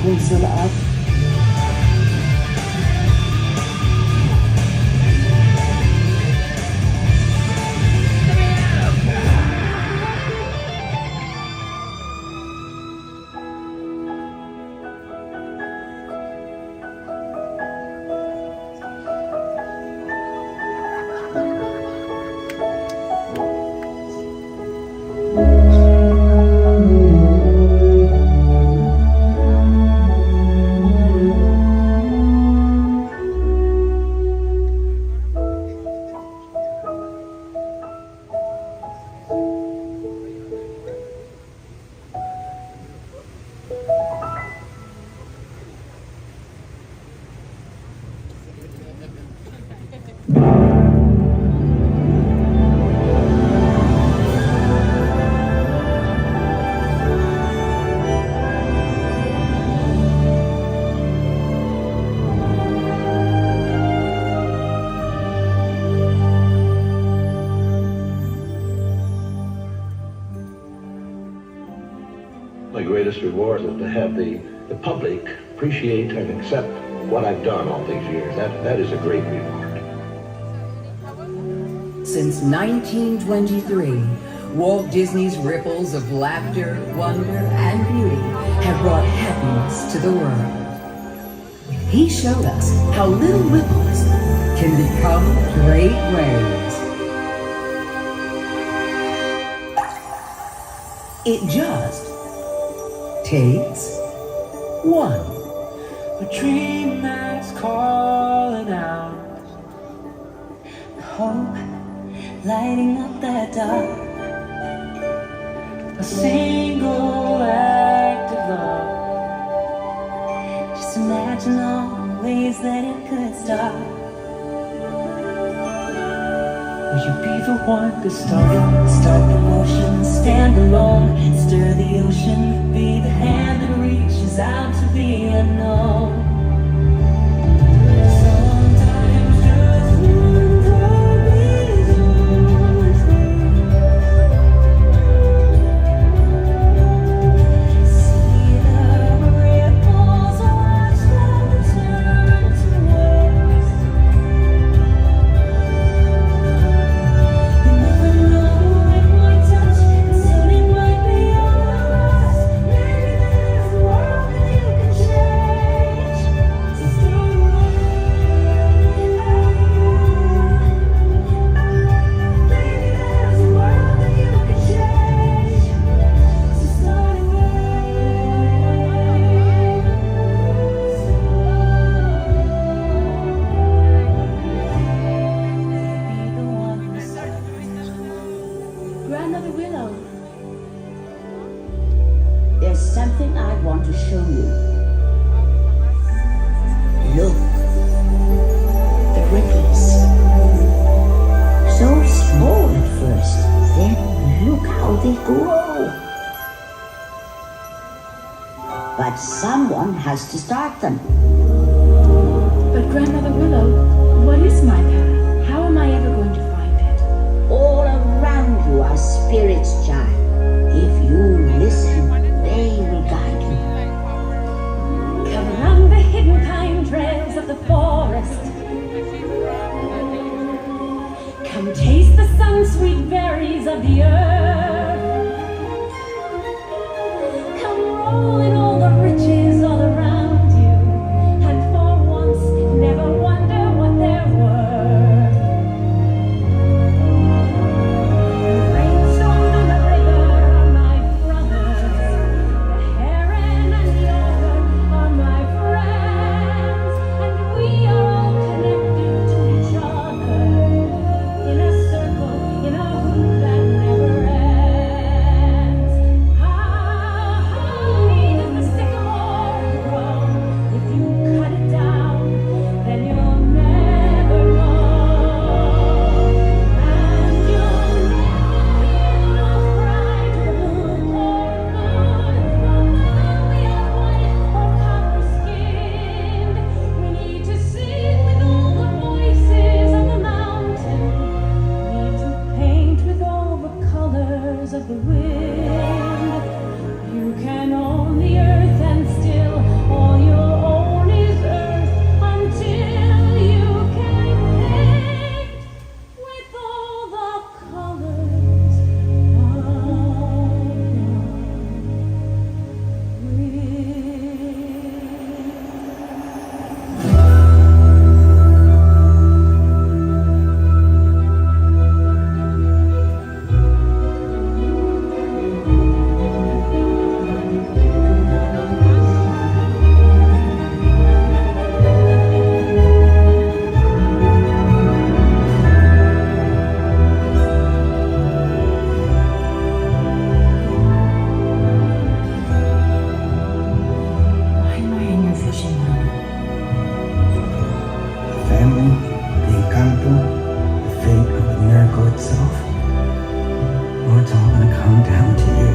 Console up. My greatest reward is to have the public appreciate and accept what I've done all these years. That is a great reward. Since 1923, Walt Disney's ripples of laughter, wonder, and beauty have brought happiness to the world. He showed us how little ripples can become great waves. It just takes one. A dream that's calling out, hope lighting up that dark. A single act of love. Just imagine all the ways that it could start. Will you be the one to start the motion, stand alone, stir the ocean, be the hand that reaches out to the unknown. Sometimes just one promise yours. See the ripples, watch them turn to waves. You never know it might touch, and soon it might be yours. Maybe there's a world that you can change. So start Maybe there's a world that you can change. So start Grandmother Willow. There's something I want to show you. Look. The ripples. So small at first. Then look how they grow. But someone has to start them. But Grandmother Willow, what is my path? How am I ever going to find it? All around you are spirits, child. taste the sun-sweet berries of the earth. Come roll in all the riches all around you, and for once never wonder what they're worth. The rainstorm and the river are my brothers. The heron and the otter are my friends, and we are all connected to each other in a circle, in a hoop that never ends. How high does the sycamore grow? If you cut it down, then you'll never know. And you'll never hear the wolf cry to the moon or moon. We are white or copper-skinned. We need to sing with all the voices of the mountain. Need to paint with all the colors of the wind. You can own the earth and still all you'll own is earth until you can paint with all the colors of Why am I in your fishing rod? The family, the encanto, the fate of the miracle itself. Oh, it's all gonna come down to you.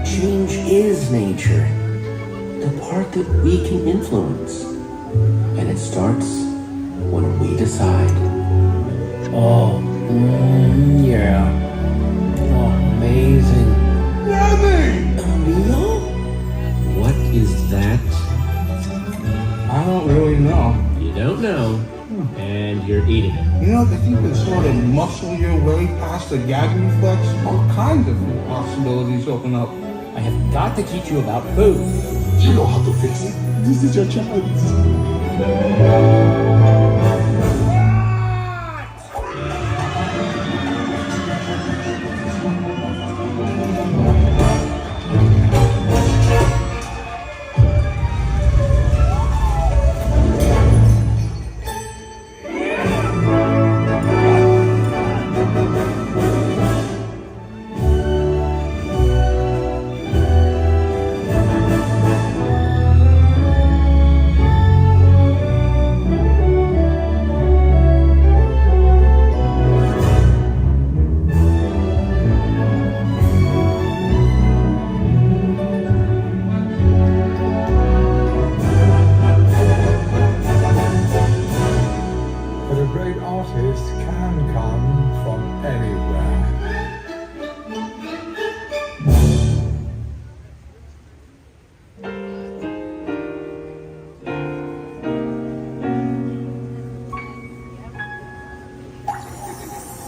Change is nature, the part that we can influence. And it starts when we decide. Oh, yeah. Oh, amazing. Leo? What is that? I don't really know. You don't know, and you're eating it. You know, if you can sort of muscle your way past the gag reflex, all kinds of possibilities open up. I have got to teach you about food. You know how to fix it. This is your child.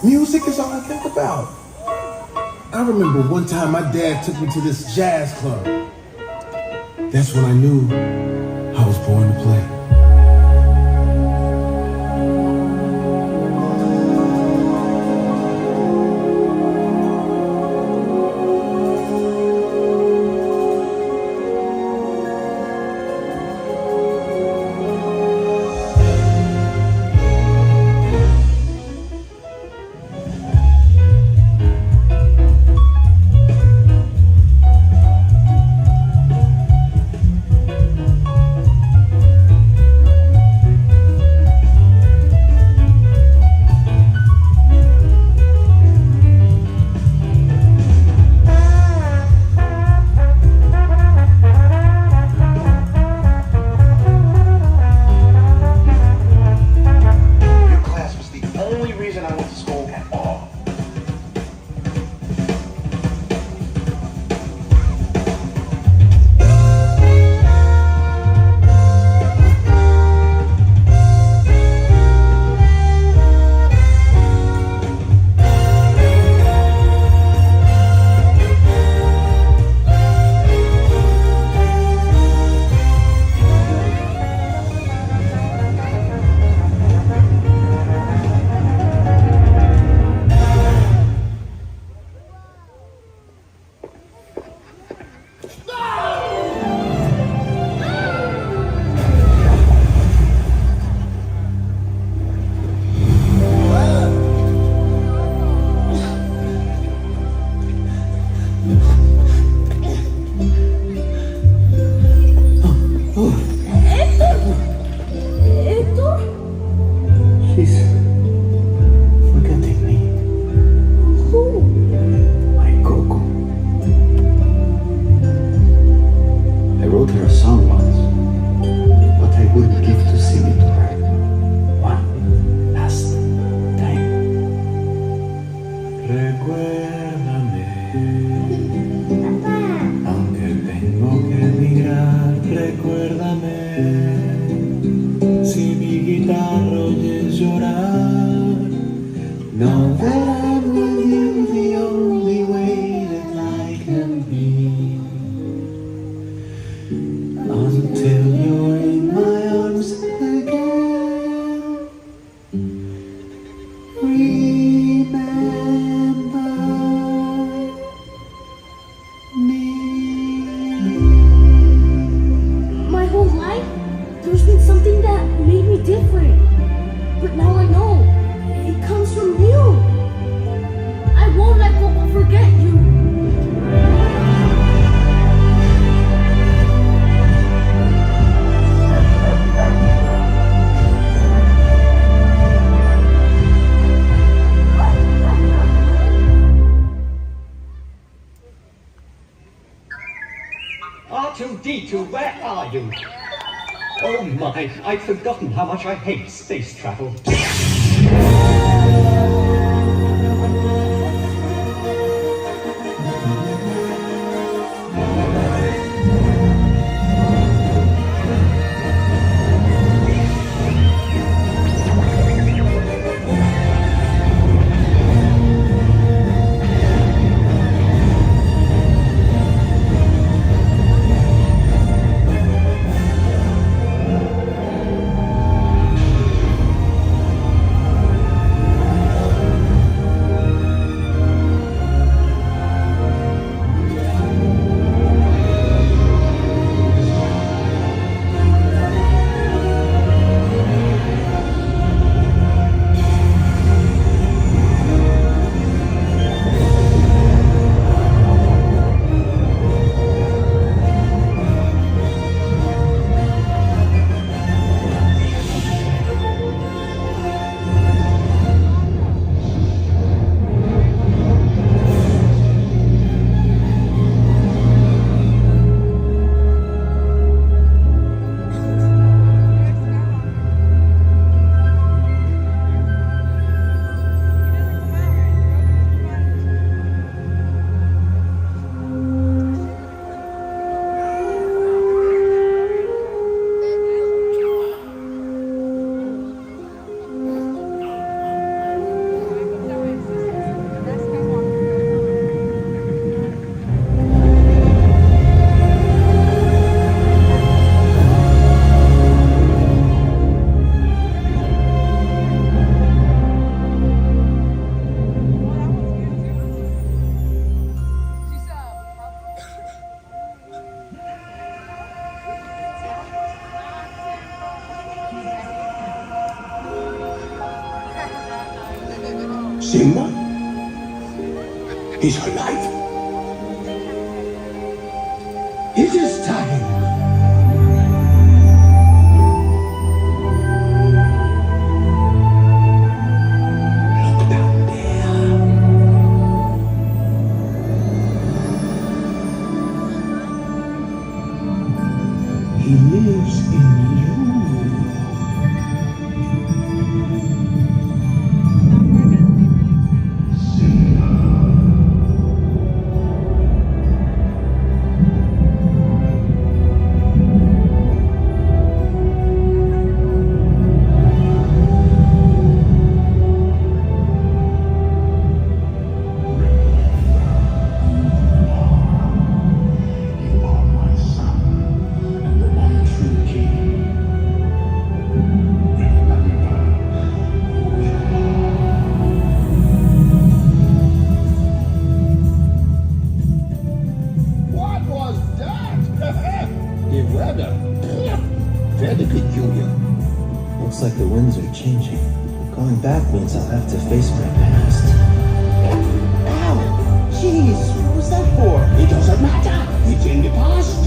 Music is all I think about. I remember one time my dad took me to this jazz club. That's when I knew I was born to play. R2-D2, where are you? Oh my, I'd forgotten how much I hate space travel. Simba? He's alive. It is time. Look down there. He lives in you. What was that? The weather. Very peculiar. Looks like the winds are changing. Going back means I'll have to face my past. Ow! Jeez, what was that for? It doesn't matter. It's in the past.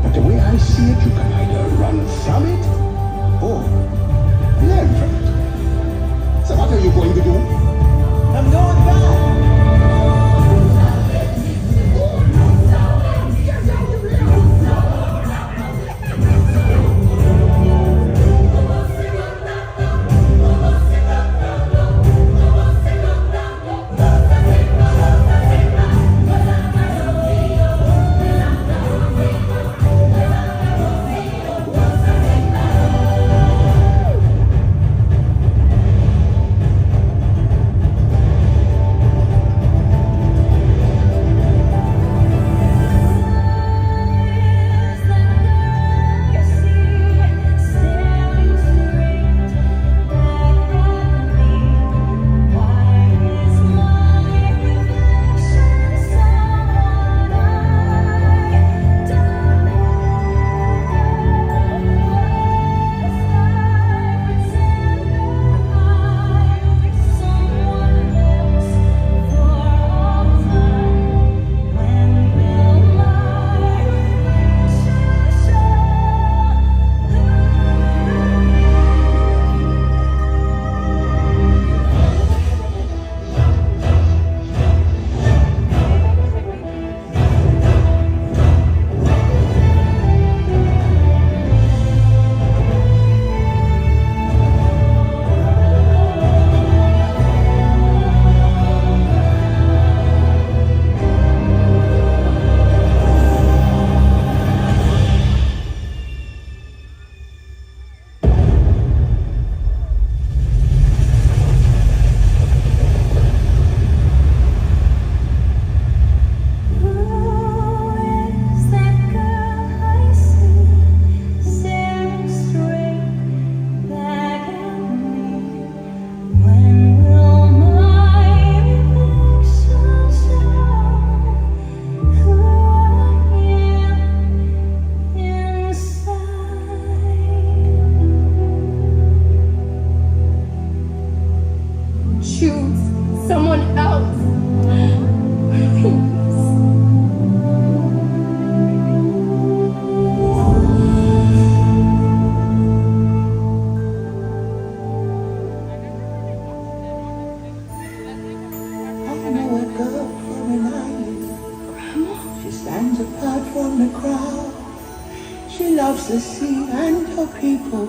But the way I see it, you can either run from it or learn from it. So what are you going to do? I'm going back! someone else. Please. I know a girl from an island. She stands apart from the crowd. She loves the sea and her people.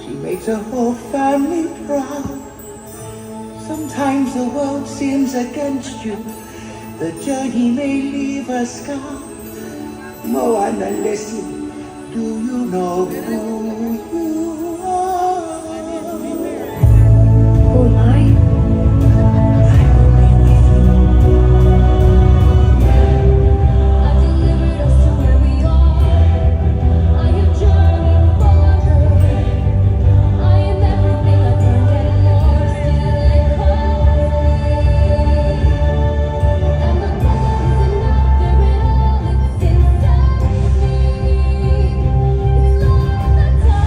She makes her whole family proud. Sometimes the world seems against you. The journey may leave a scar. Moana, listen, do you know who you are? Who am I? It's love that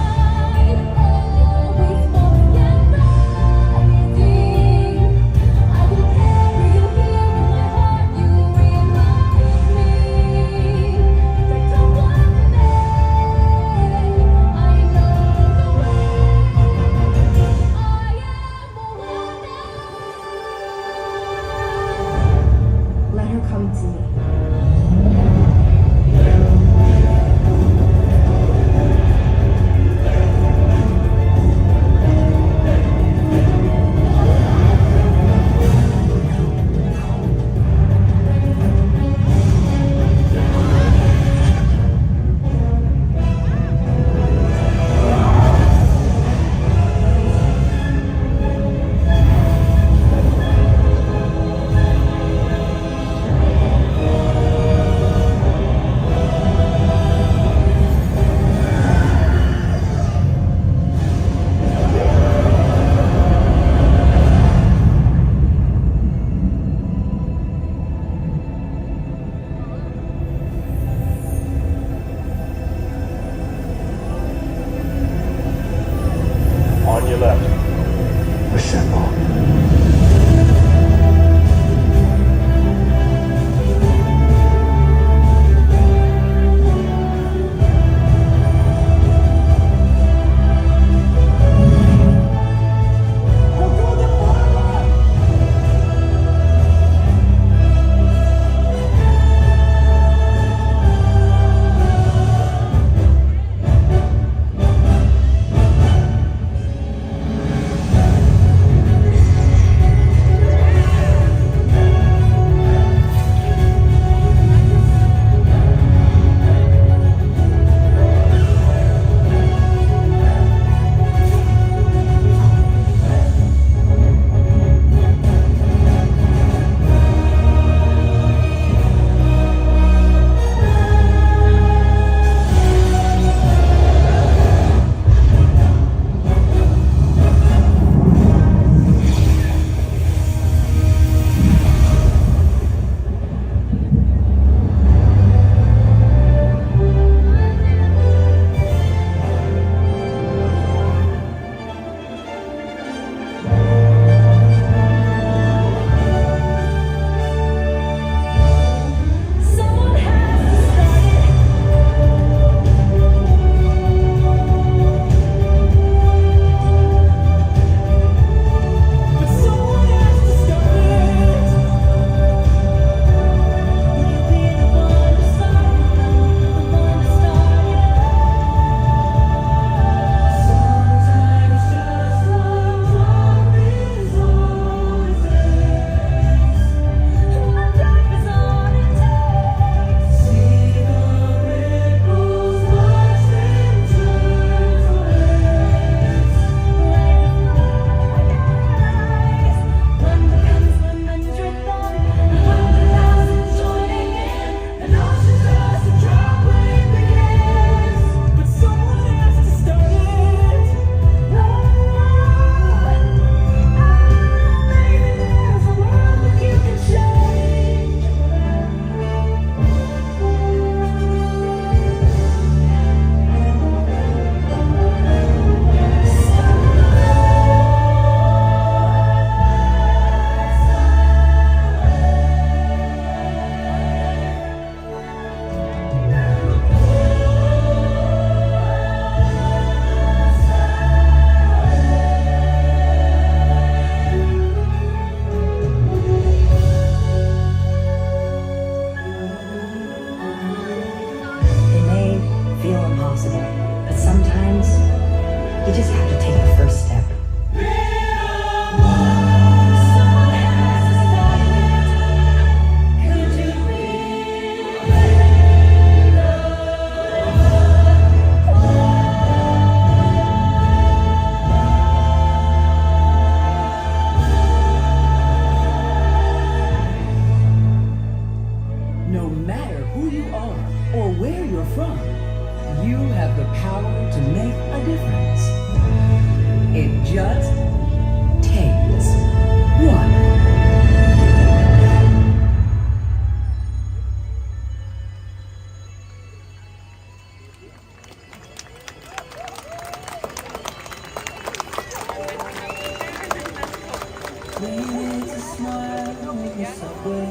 away.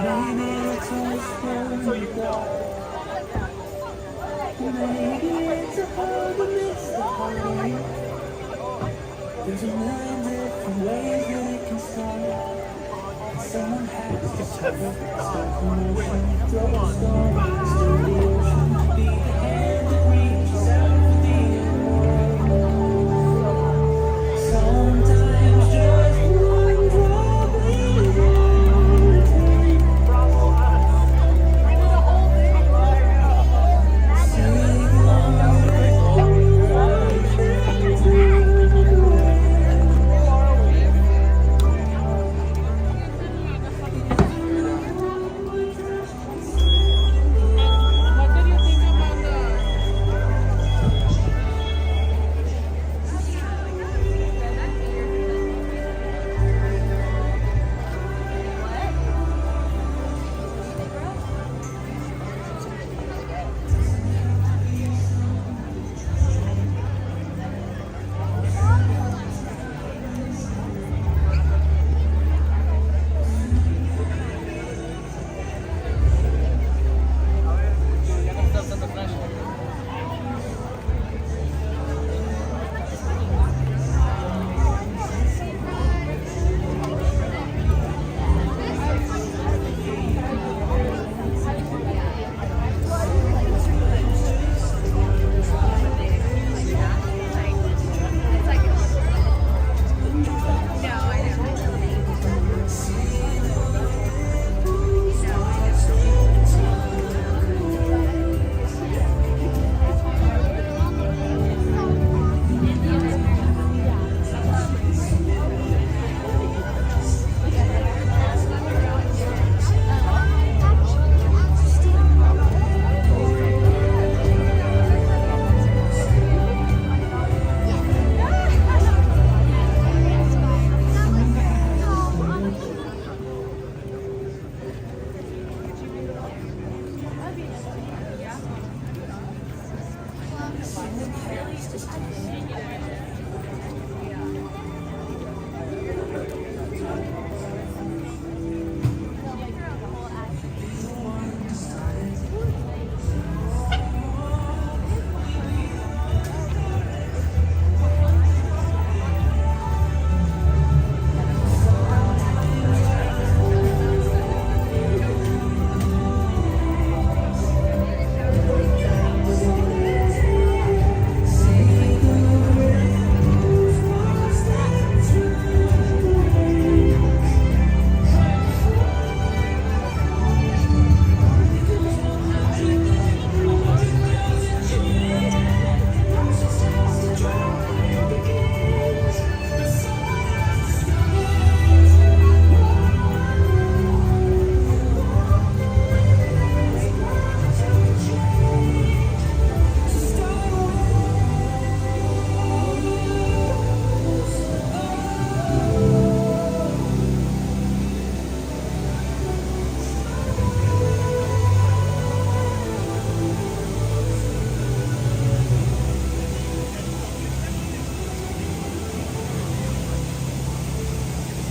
Maybe it's always where you go. Maybe it's a hard to miss the party. There's a million different ways that it can start. And someone has to start it. Start from ocean, throw a stone, stir the ocean, be the hand that reaches out for the unknown. Sometimes just one drop leaves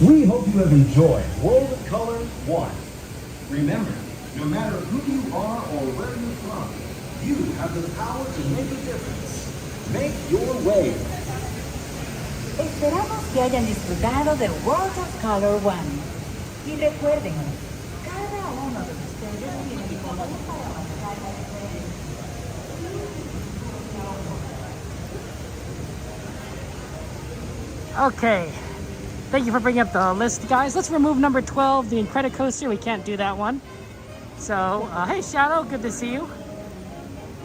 We hope you have enjoyed World of Color 1. Remember, no matter who you are or where you're from, you have the power to make a difference. Make your way. Esperamos que hayan disfrutado de World of Color 1. Y recuerden, cada uno de ustedes tiene el poder para avanzar la Okay. Thank you for bringing up the list, guys. Let's remove number 12, the Incredicoaster. We can't do that one. So, hey, Shadow, good to see you.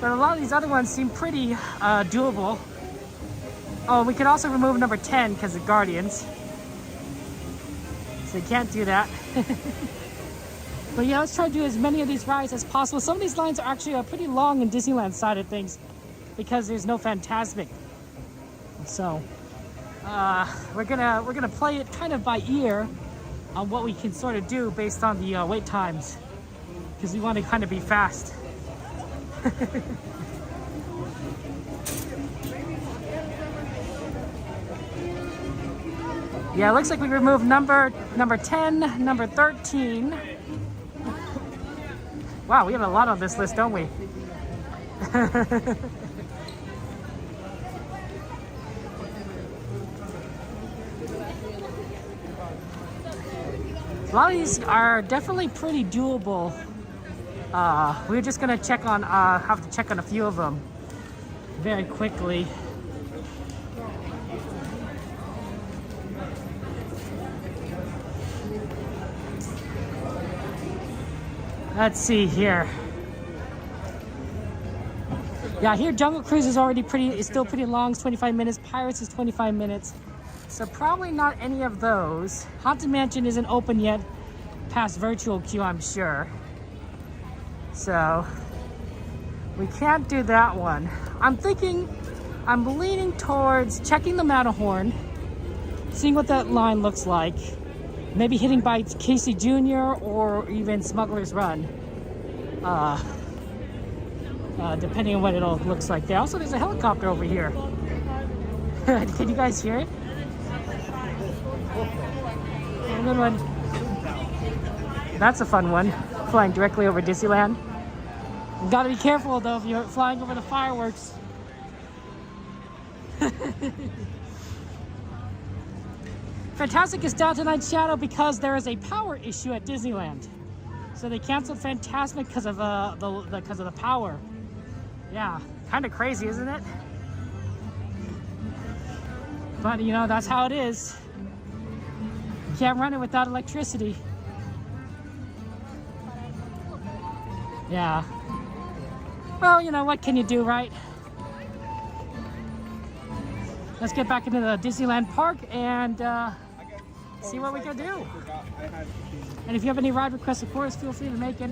But a lot of these other ones seem pretty doable. Oh, we could also remove number 10 because of Guardians. So you can't do that. But yeah, let's try to do as many of these rides as possible. Some of these lines are actually pretty long in Disneyland side of things because there's no Fantasmic. So we're gonna play it kind of by ear on what we can sort of do based on the wait times, because we want to kind of be fast. Yeah, it looks like we removed number 10, number 13. Wow, we have a lot on this list, don't we? A lot of these are definitely pretty doable. We're just gonna check on, have to check on a few of them very quickly. Let's see here. Yeah, here Jungle Cruise is already is still pretty long, it's 25 minutes. Pirates is 25 minutes. So probably not any of those. Haunted Mansion isn't open yet, past virtual queue, I'm sure. So we can't do that one. I'm leaning towards checking the Matterhorn, seeing what that line looks like. Maybe hitting by Casey Jr. or even Smugglers Run. Depending on what it all looks like there. Also, there's a helicopter over here. Can you guys hear it? A good one. That's a fun one. Flying directly over Disneyland. You gotta be careful though if you're flying over the fireworks. Fantastic is down tonight, Shadow, because there is a power issue at Disneyland. So they canceled Fantasmic because of the power. Yeah, kind of crazy, isn't it? But you know, that's how it is. You can't run it without electricity. Yeah. Well, you know, what can you do, right? Let's get back into the Disneyland park and see what we can do. And if you have any ride requests, of course, feel free to make it.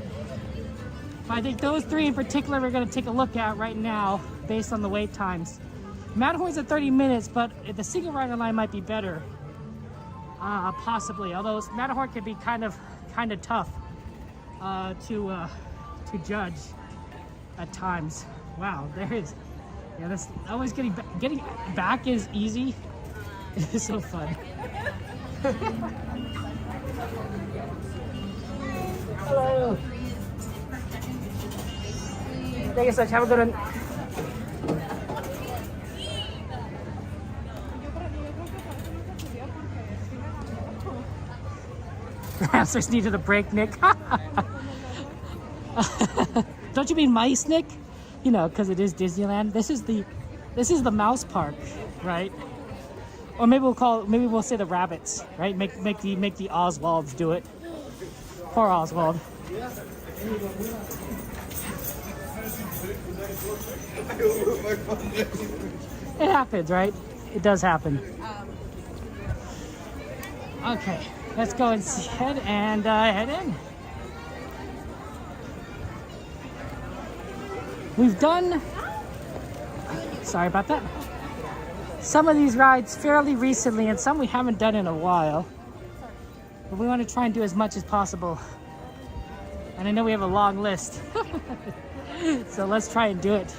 But I think those three in particular we're going to take a look at right now based on the wait times. Matterhorn's at 30 minutes, but the single rider line might be better. Possibly, although Matterhorn can be kind of tough to judge at times. Wow, there is. Yeah, that's always getting back is easy. It's so fun. Hello. Thank you so much. Have a good one. Hamsters needed a break, Nick. Don't you mean mice, Nick? You know, because it is Disneyland. This is the mouse park, right? Or maybe we'll say the rabbits, right? Make the Oswalds do it. Poor Oswald. It happens, right? It does happen. Okay, let's go ahead and head in. We've done, sorry about that, some of these rides fairly recently and some we haven't done in a while. But we want to try and do as much as possible. And I know we have a long list. So let's try and do it.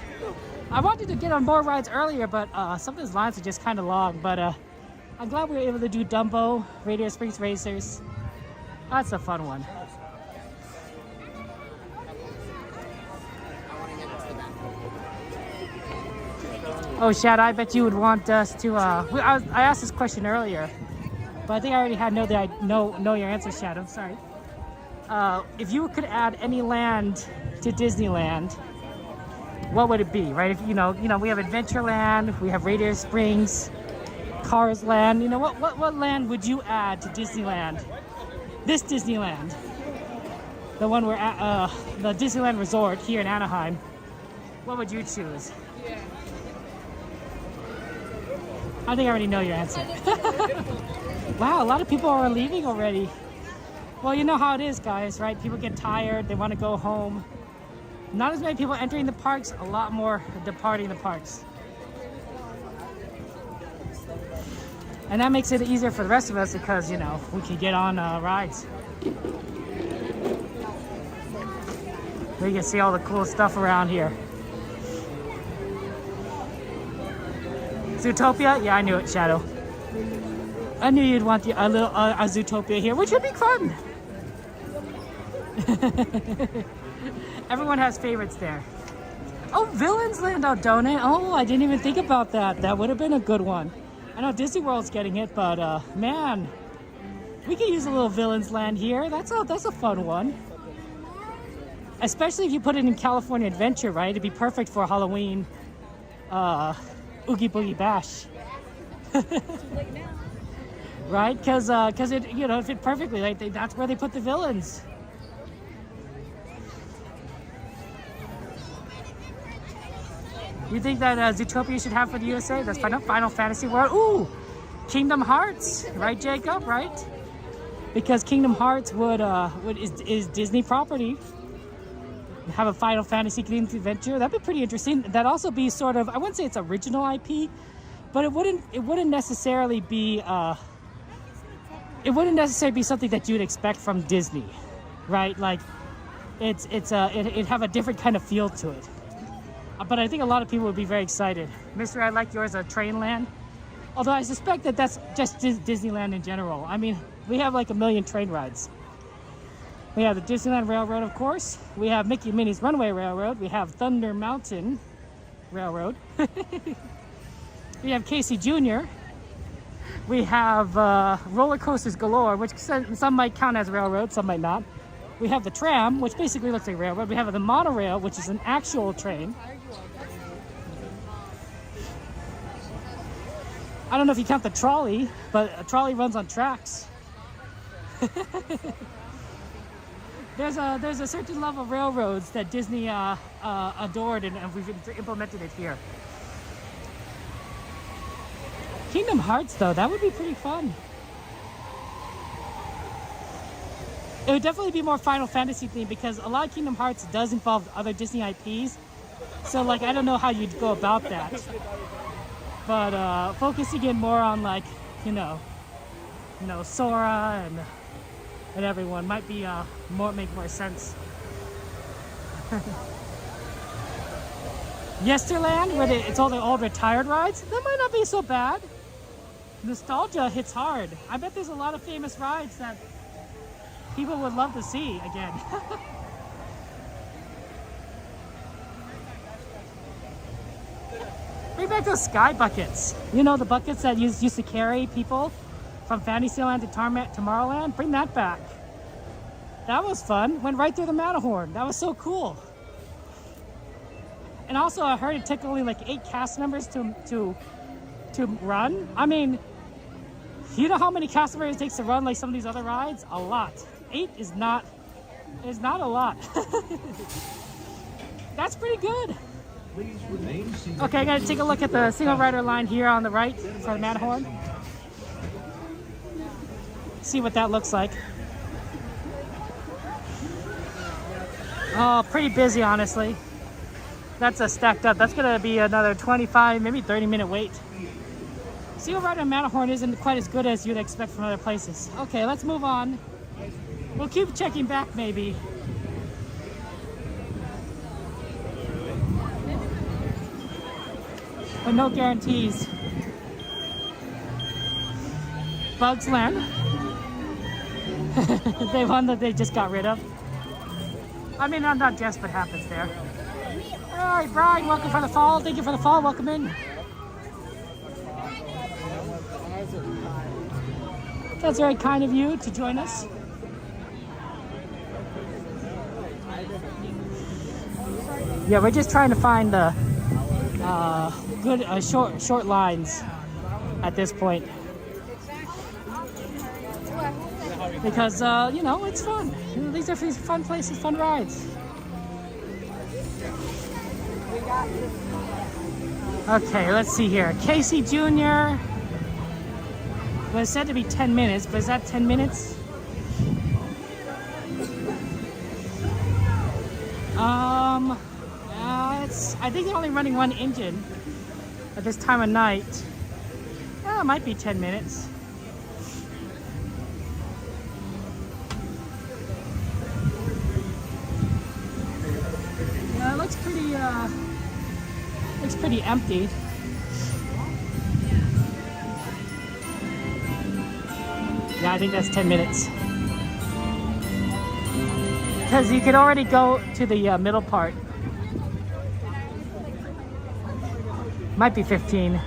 I wanted to get on more rides earlier, but some of these lines are just kind of long. But I'm glad we were able to do Dumbo, Radiator Springs Racers. That's a fun one. Oh, Shad, I bet you would want us to, I asked this question earlier, but I think I already know your answer, Shadow, sorry. If you could add any land to Disneyland, what would it be, right? If you know, we have Adventureland, we have Radiator Springs, Cars Land, you know, what land would you add to Disneyland? This Disneyland, the one we're at, the Disneyland Resort here in Anaheim, what would you choose? I think I already know your answer. Wow, a lot of people are leaving already. Well, you know how it is, guys, right? People get tired, they want to go home. Not as many people entering the parks, a lot more departing the parks. And that makes it easier for the rest of us because, you know, we can get on rides. We can see all the cool stuff around here. Zootopia? Yeah, I knew it, Shadow. I knew you'd want a little Zootopia here, which would be fun. Everyone has favorites there. Oh, Villains Land out, don't it? Oh, I didn't even think about that. That would have been a good one. I know Disney World's getting it, but man, we could use a little Villains Land here. That's a fun one. Especially if you put it in California Adventure, right? It'd be perfect for Halloween. Oogie Boogie Bash. Right? Because it, you know, fit perfectly. Like that's where they put the villains. You think that Zootopia should have for the USA? That's Final Fantasy World. Ooh, Kingdom Hearts, right, Jacob? Right? Because Kingdom Hearts is Disney property. Have a Final Fantasy themed adventure. That'd be pretty interesting. That'd also be sort of, I wouldn't say it's original IP, but it wouldn't necessarily be something that you'd expect from Disney, right? Like it'd have a different kind of feel to it. But I think a lot of people would be very excited. Mystery, I like yours, Trainland. Although I suspect that that's just Disneyland in general. I mean, we have like a million train rides. We have the Disneyland Railroad, of course. We have Mickey and Minnie's Runaway Railroad. We have Thunder Mountain Railroad. We have Casey Jr. We have roller coasters galore, which some might count as railroad, some might not. We have the tram, which basically looks like railroad. We have the monorail, which is an actual train. I don't know if you count the trolley, but a trolley runs on tracks. There's a certain level of railroads that Disney adored, and we've implemented it here. Kingdom Hearts, though, that would be pretty fun. It would definitely be more Final Fantasy themed because a lot of Kingdom Hearts does involve other Disney IPs. So, like, I don't know how you'd go about that. But focusing in more on, like, you know, Sora and everyone might be make more sense. Yesterland, where it's all the old retired rides, that might not be so bad. Nostalgia hits hard. I bet there's a lot of famous rides that people would love to see again. Bring back those sky buckets. You know, the buckets that used to carry people from Fantasyland to Tomorrowland? Bring that back. That was fun. Went right through the Matterhorn. That was so cool. And also, I heard it took only like 8 cast members to run. I mean, you know how many cast members it takes to run like some of these other rides? A lot. 8 is not a lot. That's pretty good. Okay, I gotta take a look at the single rider line here on the right for the Matterhorn. See what that looks like. Oh, pretty busy, honestly. That's stacked up. That's gonna be another 25, maybe 30-minute wait. Single rider on Matterhorn isn't quite as good as you'd expect from other places. Okay, let's move on. We'll keep checking back, maybe. But no guarantees. Bugs Land. They one that they just got rid of. I mean, not just, but happens there. All right, Brian, welcome for the fall. Thank you for the fall. Welcome in. That's very kind of you to join us. Yeah, we're just trying to find the good short lines at this point. Because, you know, it's fun. These are fun places, fun rides. Okay, let's see here. Casey Jr. was said to be 10 minutes, but is that 10 minutes? I think they're only running one engine at this time of night. Well, it might be 10 minutes. It looks pretty empty. Yeah, I think that's 10 minutes. Because you could already go to the middle part. Might be 15.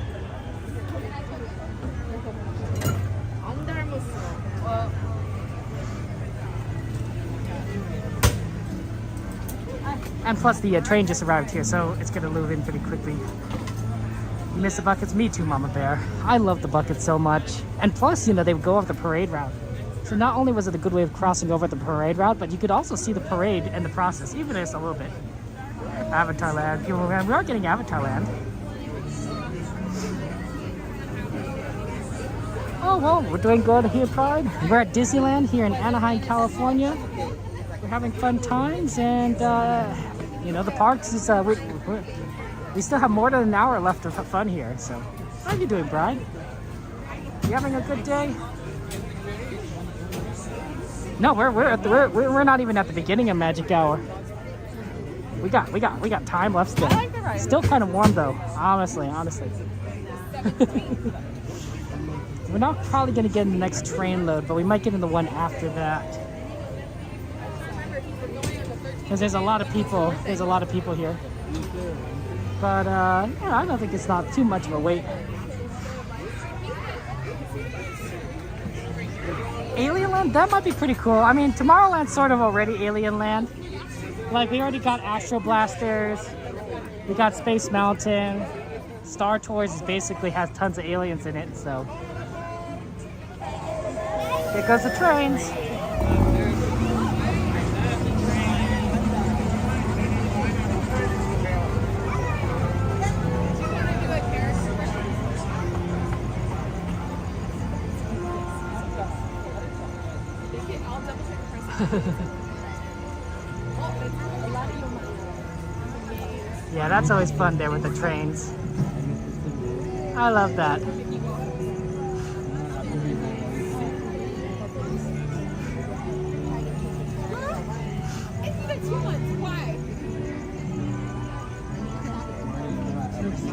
And plus the train just arrived here, so it's gonna move in pretty quickly. You miss the buckets? Me too, Mama Bear. I love the buckets so much. And plus, you know, they would go off the parade route. So not only was it a good way of crossing over the parade route, but you could also see the parade in the process, even just a little bit. Avatar Land. We are getting Avatar Land. Oh, well, we're doing good here, Pride. We're at Disneyland here in Anaheim, California. We're having fun times, and, you know, the parks is, we still have more than an hour left of fun here, so. How are you doing, Bride? You having a good day? No, we're not even at the beginning of Magic Hour. We got time left still. Still kind of warm though, honestly. We're not probably gonna get in the next train load, but we might get in the one after that. Because there's a lot of people. There's a lot of people here. But yeah, I don't think it's not too much of a wait. Alien Land, that might be pretty cool. I mean, Tomorrowland's sort of already Alien Land. Like, we already got Astro Blasters. We got Space Mountain. Star Tours basically has tons of aliens in it, so. Here goes the trains. Yeah, that's always fun there with the trains. I love that.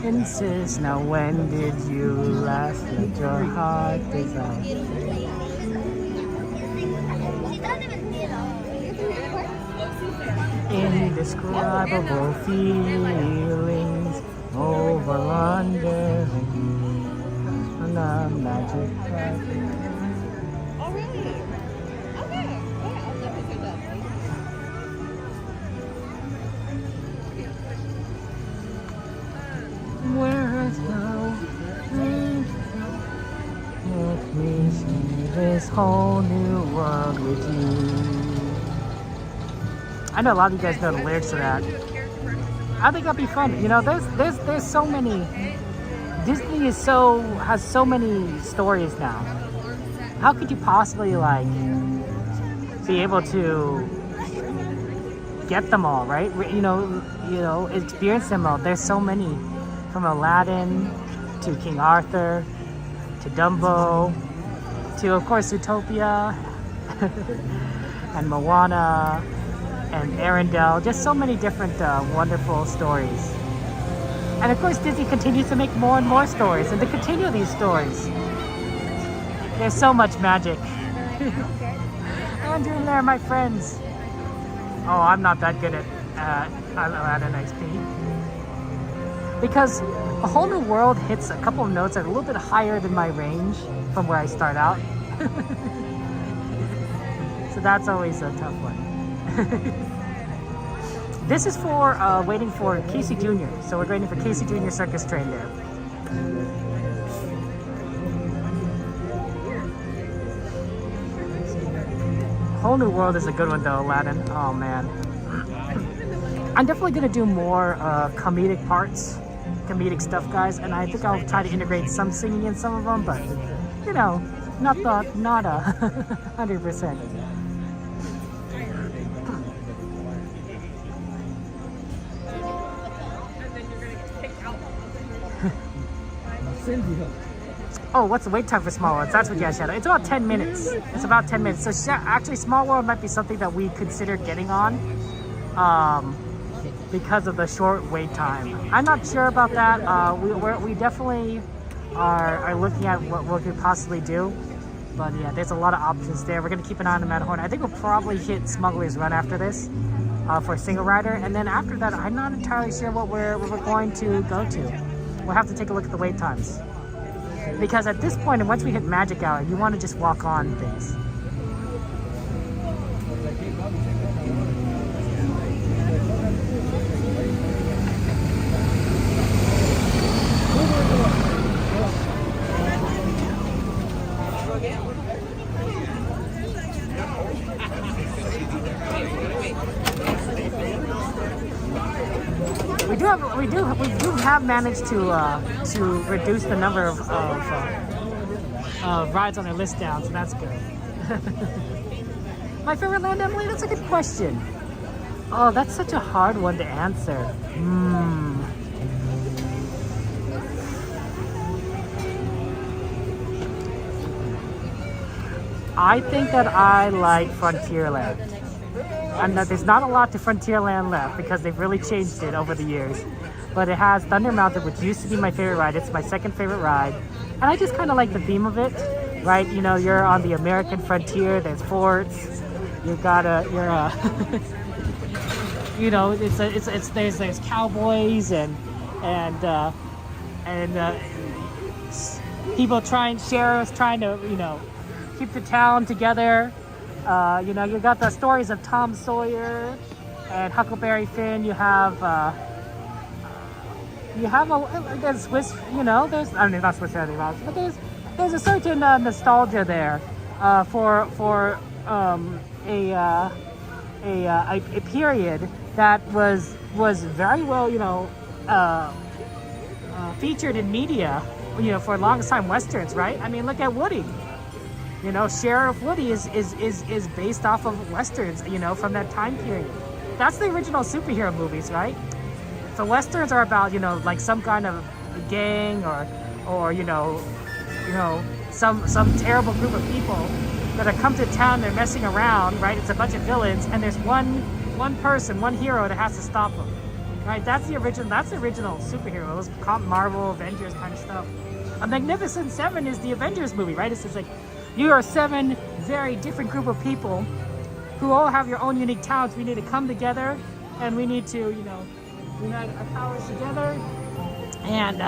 Insist, now when did you last let your heart desire? Indescribable feelings over London and the magic carpet. Oh, really? Okay. I'll never do that. Where is now? Let me see this whole new world with you. I know a lot of you guys know the lyrics to that. I think that'd be fun. You know, there's so many. Disney has so many stories now. How could you possibly like be able to get them all, right? You know, experience them all. There's so many, from Aladdin to King Arthur to Dumbo to, of course, Zootopia and Moana. And Arendelle, just so many different wonderful stories. And of course Disney continues to make more and more stories and to continue these stories. There's so much magic. Andrew and there, my friends. Oh, I'm not that good at Aladdin XP. Because A Whole New World hits a couple of notes that are a little bit higher than my range from where I start out. So that's always a tough one. This is for waiting for Casey Jr. So we're waiting for Casey Jr. Circus Train there. Whole New World is a good one though, Aladdin. Oh man. I'm definitely gonna do more comedic parts, comedic stuff, guys, and I think I'll try to integrate some singing in some of them, but you know, not 100%. Oh, what's the wait time for Small World? That's what you guys said. It's about 10 minutes. It's about 10 minutes. So actually, Small World might be something that we consider getting on because of the short wait time. I'm not sure about that. We definitely are looking at what we could possibly do. But yeah, there's a lot of options there. We're gonna keep an eye on the Matterhorn. I think we'll probably hit Smugglers Run after this for a single rider, and then after that, I'm not entirely sure what we're going to go to. We'll have to take a look at the wait times, because at this point, and once we hit Magic Hour, you want to just walk on things. We do have managed to reduce the number of rides on our list down, so that's good. My favorite land, Emily? That's a good question. Oh, that's such a hard one to answer. I think that I like Frontierland. And there's not a lot to Frontierland left because they've really changed it over the years. But it has Thunder Mountain, which used to be my favorite ride. It's my second favorite ride. And I just kind of like the theme of it, right? You know, you're on the American frontier, there's forts, you gotta, you know, there's cowboys and people sheriffs trying to, you know, keep the town together. You know, you got the stories of Tom Sawyer and Huckleberry Finn. You have there's Swiss, you know, I mean, not Swiss Family Robinson, but there's a certain nostalgia there for a period that was very well, you know, featured in media, you know, for a long time, Westerns, right? I mean, look at Woody. You know, Sheriff Woody is based off of Westerns, you know, from that time period. That's the original superhero movies, right? So Westerns are about, you know, like some kind of gang or you know, some terrible group of people that have come to town, they're messing around, right? It's a bunch of villains, and there's one person, one hero that has to stop them, right? That's the original superhero. It was Marvel, Avengers kind of stuff. A Magnificent Seven is the Avengers movie, right? It's just like, you are 7 very different group of people who all have your own unique talents. We need to come together, and we need to, you know, unite our powers together and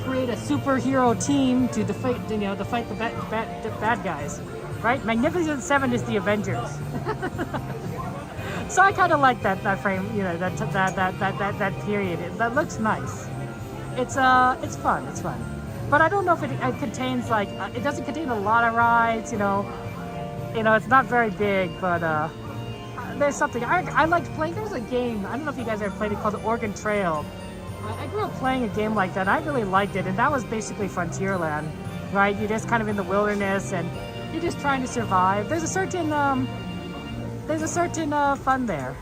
create a superhero team to fight the bad guys, right? Magnificent Seven is the Avengers. So I kind of like that frame, you know, that period. That looks nice. It's fun. It's fun. But I don't know if it contains, like, it doesn't contain a lot of rides, you know, it's not very big, but there's something. I liked playing, there was a game, I don't know if you guys ever played it, called Oregon Trail. I grew up playing a game like that, and I really liked it, and that was basically Frontierland, right? You're just kind of in the wilderness, and you're just trying to survive. There's a certain fun there.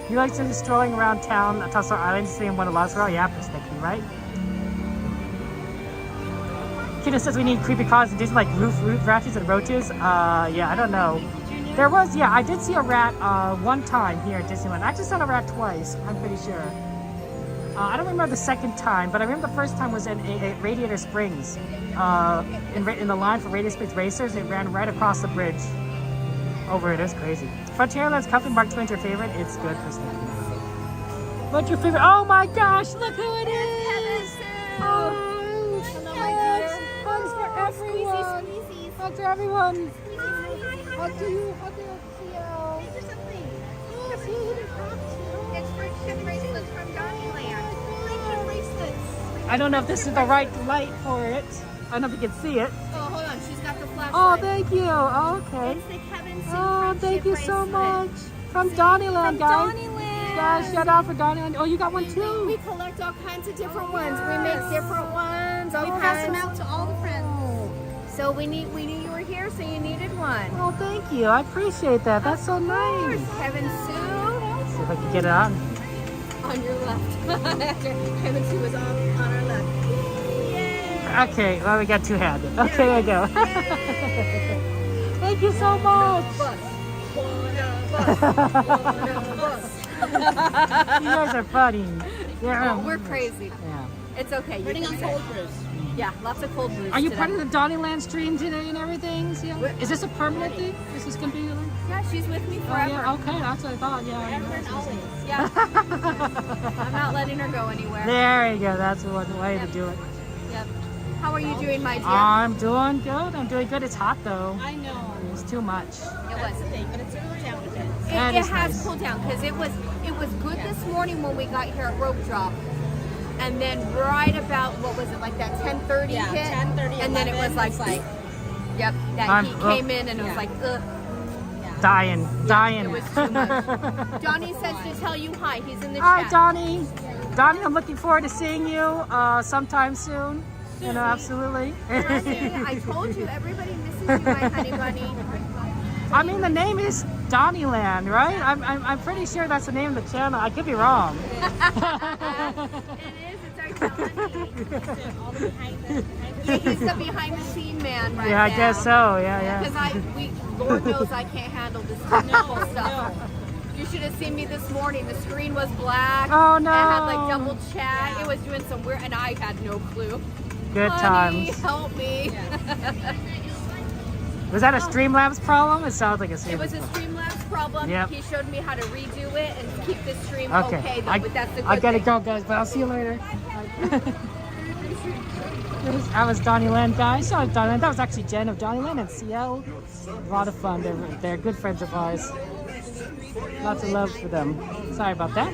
You like just strolling around town, Tussle Island, seeing one of Lazaro? Yeah, perspective, right? Kida says we need creepy cars and Disney, like roof rats and roaches. Yeah, I don't know. There was, yeah, I did see a rat one time here at Disneyland. I actually saw a rat twice, I'm pretty sure. I don't remember the second time, but I remember the first time was in Radiator Springs. In the line for Radiator Springs Racers, it ran right across the bridge. Over it is crazy. Frontierland's Company Mark Twain's your favorite? It's good for sticking. What's your favorite? Oh my gosh, look who it is! Oh, yes! Hugs for everyone! Hugs for everyone! Hug to you, hug to you. There's something. Yes, it's for ship bracelets from Disneyland. Bracelets. I don't know if this is the right light for it. I don't know if you can see it. Oh, hold on. She's got the flashlight. Oh, thank you. Oh, okay. It's the Kevin Sue Oh, thank you so bracelet. much. From Donnyland, guys. Donnyland. Guys, shout out for Donnyland. Oh, you got one too? We collect all kinds of different ones. We make different ones. We pass them out to all the friends. So we knew you were here, so you needed one. Oh, thank you. I appreciate that. That's so nice. Kevin Sue. Let's see if I can get it on. On your left. Kevin Sue was on our left. Okay, well, we got two-handed. Okay, there you go. Thank you so much. You guys are funny. Yeah. We're crazy. Yeah. It's okay. You're on soldiers. Yeah, lots of cold blues. Are you today. part of the Donnyland stream today and everything? Ciel? Is this a permanent thing? Is this gonna be? Yeah, she's with me Oh, forever. yeah, okay, that's what I thought. Yeah. Forever and always. Yeah. I'm not letting her go anywhere. There you go. That's one way to do it. Yep. How are you doing, my dear? I'm doing good. I'm doing good. It's hot though. I know. It's too much. That's the thing, but it's cooled down a bit. That It is has nice. cooled down because it was good this morning when we got here at rope drop, and then right about what was it like that 10:30 Yeah, hit, 10:30, and then it was 11, like, yep, that I'm- heat came in and it was like ugh. Dying. It was too much. Donnie says to tell you hi. He's in the Hi, chat. Donnie. Donnie, I'm looking forward to seeing you sometime soon. You know, absolutely. I told you, everybody misses you, my honey bunny. I mean, the name is Donnyland, right? I'm pretty sure that's the name of the channel. I could be wrong. It is. It's our He's the behind the scene man right now. Yeah, I guess so. Yeah. Because Lord knows I can't handle this technical stuff. You should have seen me this morning. The screen was black. Oh, no. It had like double chat. It was doing some weird, and I had no clue. Good Honey, times. help me. Was that a Streamlabs problem? It sounds like a It Streamlabs was a Streamlabs problem. Yep. He showed me how to redo it and keep the stream Okay. okay. Though, but that's the good I gotta thing. go, guys, but I'll see you later. That was Donnyland, guys. Sorry, Donnyland. That was actually Jen of Donnyland and CL. A lot of fun. They're good friends of ours. Lots of love for them. Sorry about that.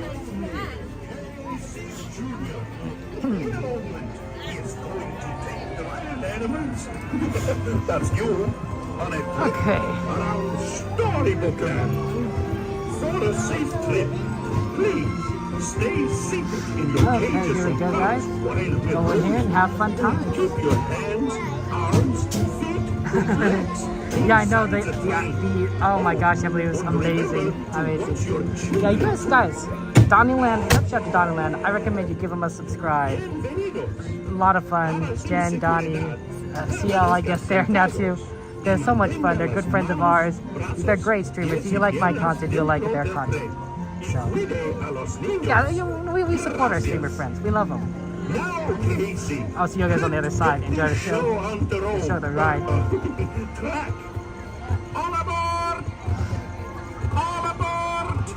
That's you on a trip Okay. around Storybook Land. For a safe trip, please stay secret in your Okay, cages here we of go, guys. while Go in here and have fun times. Keep your hands, arms, feet, legs. Yeah, I know the oh my gosh, I believe it was amazing. Yeah, you guys, Donnyland, shout out to Donnyland. I recommend you give them a subscribe. A lot of fun. Jen, Donnie, CL, I guess they're now too. They're so much fun. They're good friends of ours. They're great streamers. If you like my content, you'll like their content. So, yeah, we support our streamer friends. We love them. I'll see you guys on the other side. Enjoy the show. The show, the ride. All aboard! All aboard!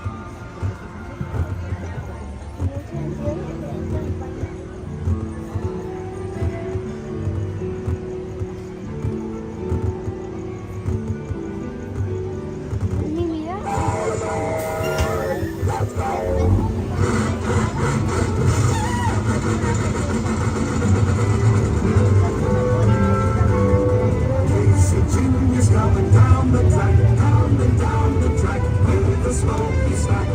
Genius coming down the track, down the track, with the smoky stack.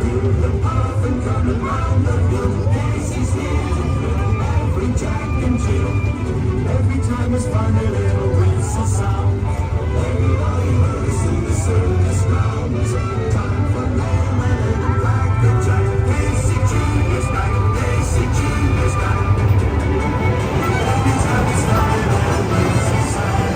Feel the puff and coming round the hill. Casey's here, every Jack and Jill. Every time it's fun, a little whistle sound. Everybody hurries to the circus grounds. Time for lemon and cracker jack. Casey Junior's back, Casey Junior's back. Every time it's fun, a little whistle sound.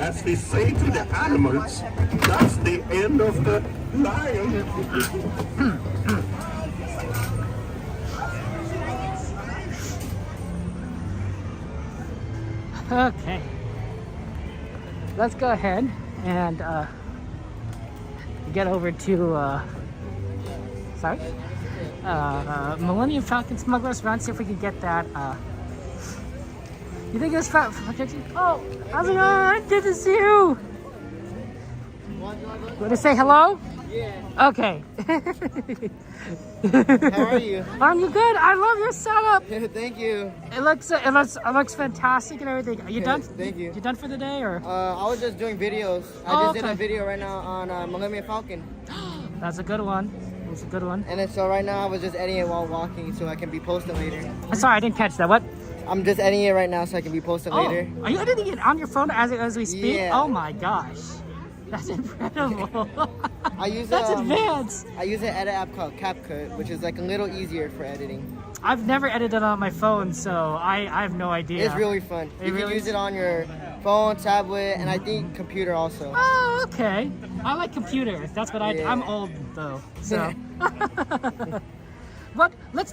as they say to the animals, that's the end of the lion. Okay. Let's go ahead and get over to Millennium Falcon Smugglers Run, see if we can get that. You think it's fat? Oh, how's it going? Good to see you. Want to say hello? Yeah. Okay. How are you? Aren't you good? I love your setup. Thank you. It looks fantastic and everything. Are you done? Thank you. You done for the day or? I was just doing videos. I just did a video right now on Millennium Falcon. That's a good one. That's a good one. And then so right now I was just editing it while walking so I can be posted later. Sorry, I didn't catch that. What? I'm just editing it right now so I can be posted later. Are you editing it on your phone as we speak? Yeah. Oh my gosh. That's incredible. I use That's advanced. I use an edit app called CapCut, which is like a little easier for editing. I've never edited on my phone, so I have no idea. It's really fun. You can use it on your phone, tablet, and I think computer also. Oh, okay. I like computers. That's what I'm old though. So. What? Let's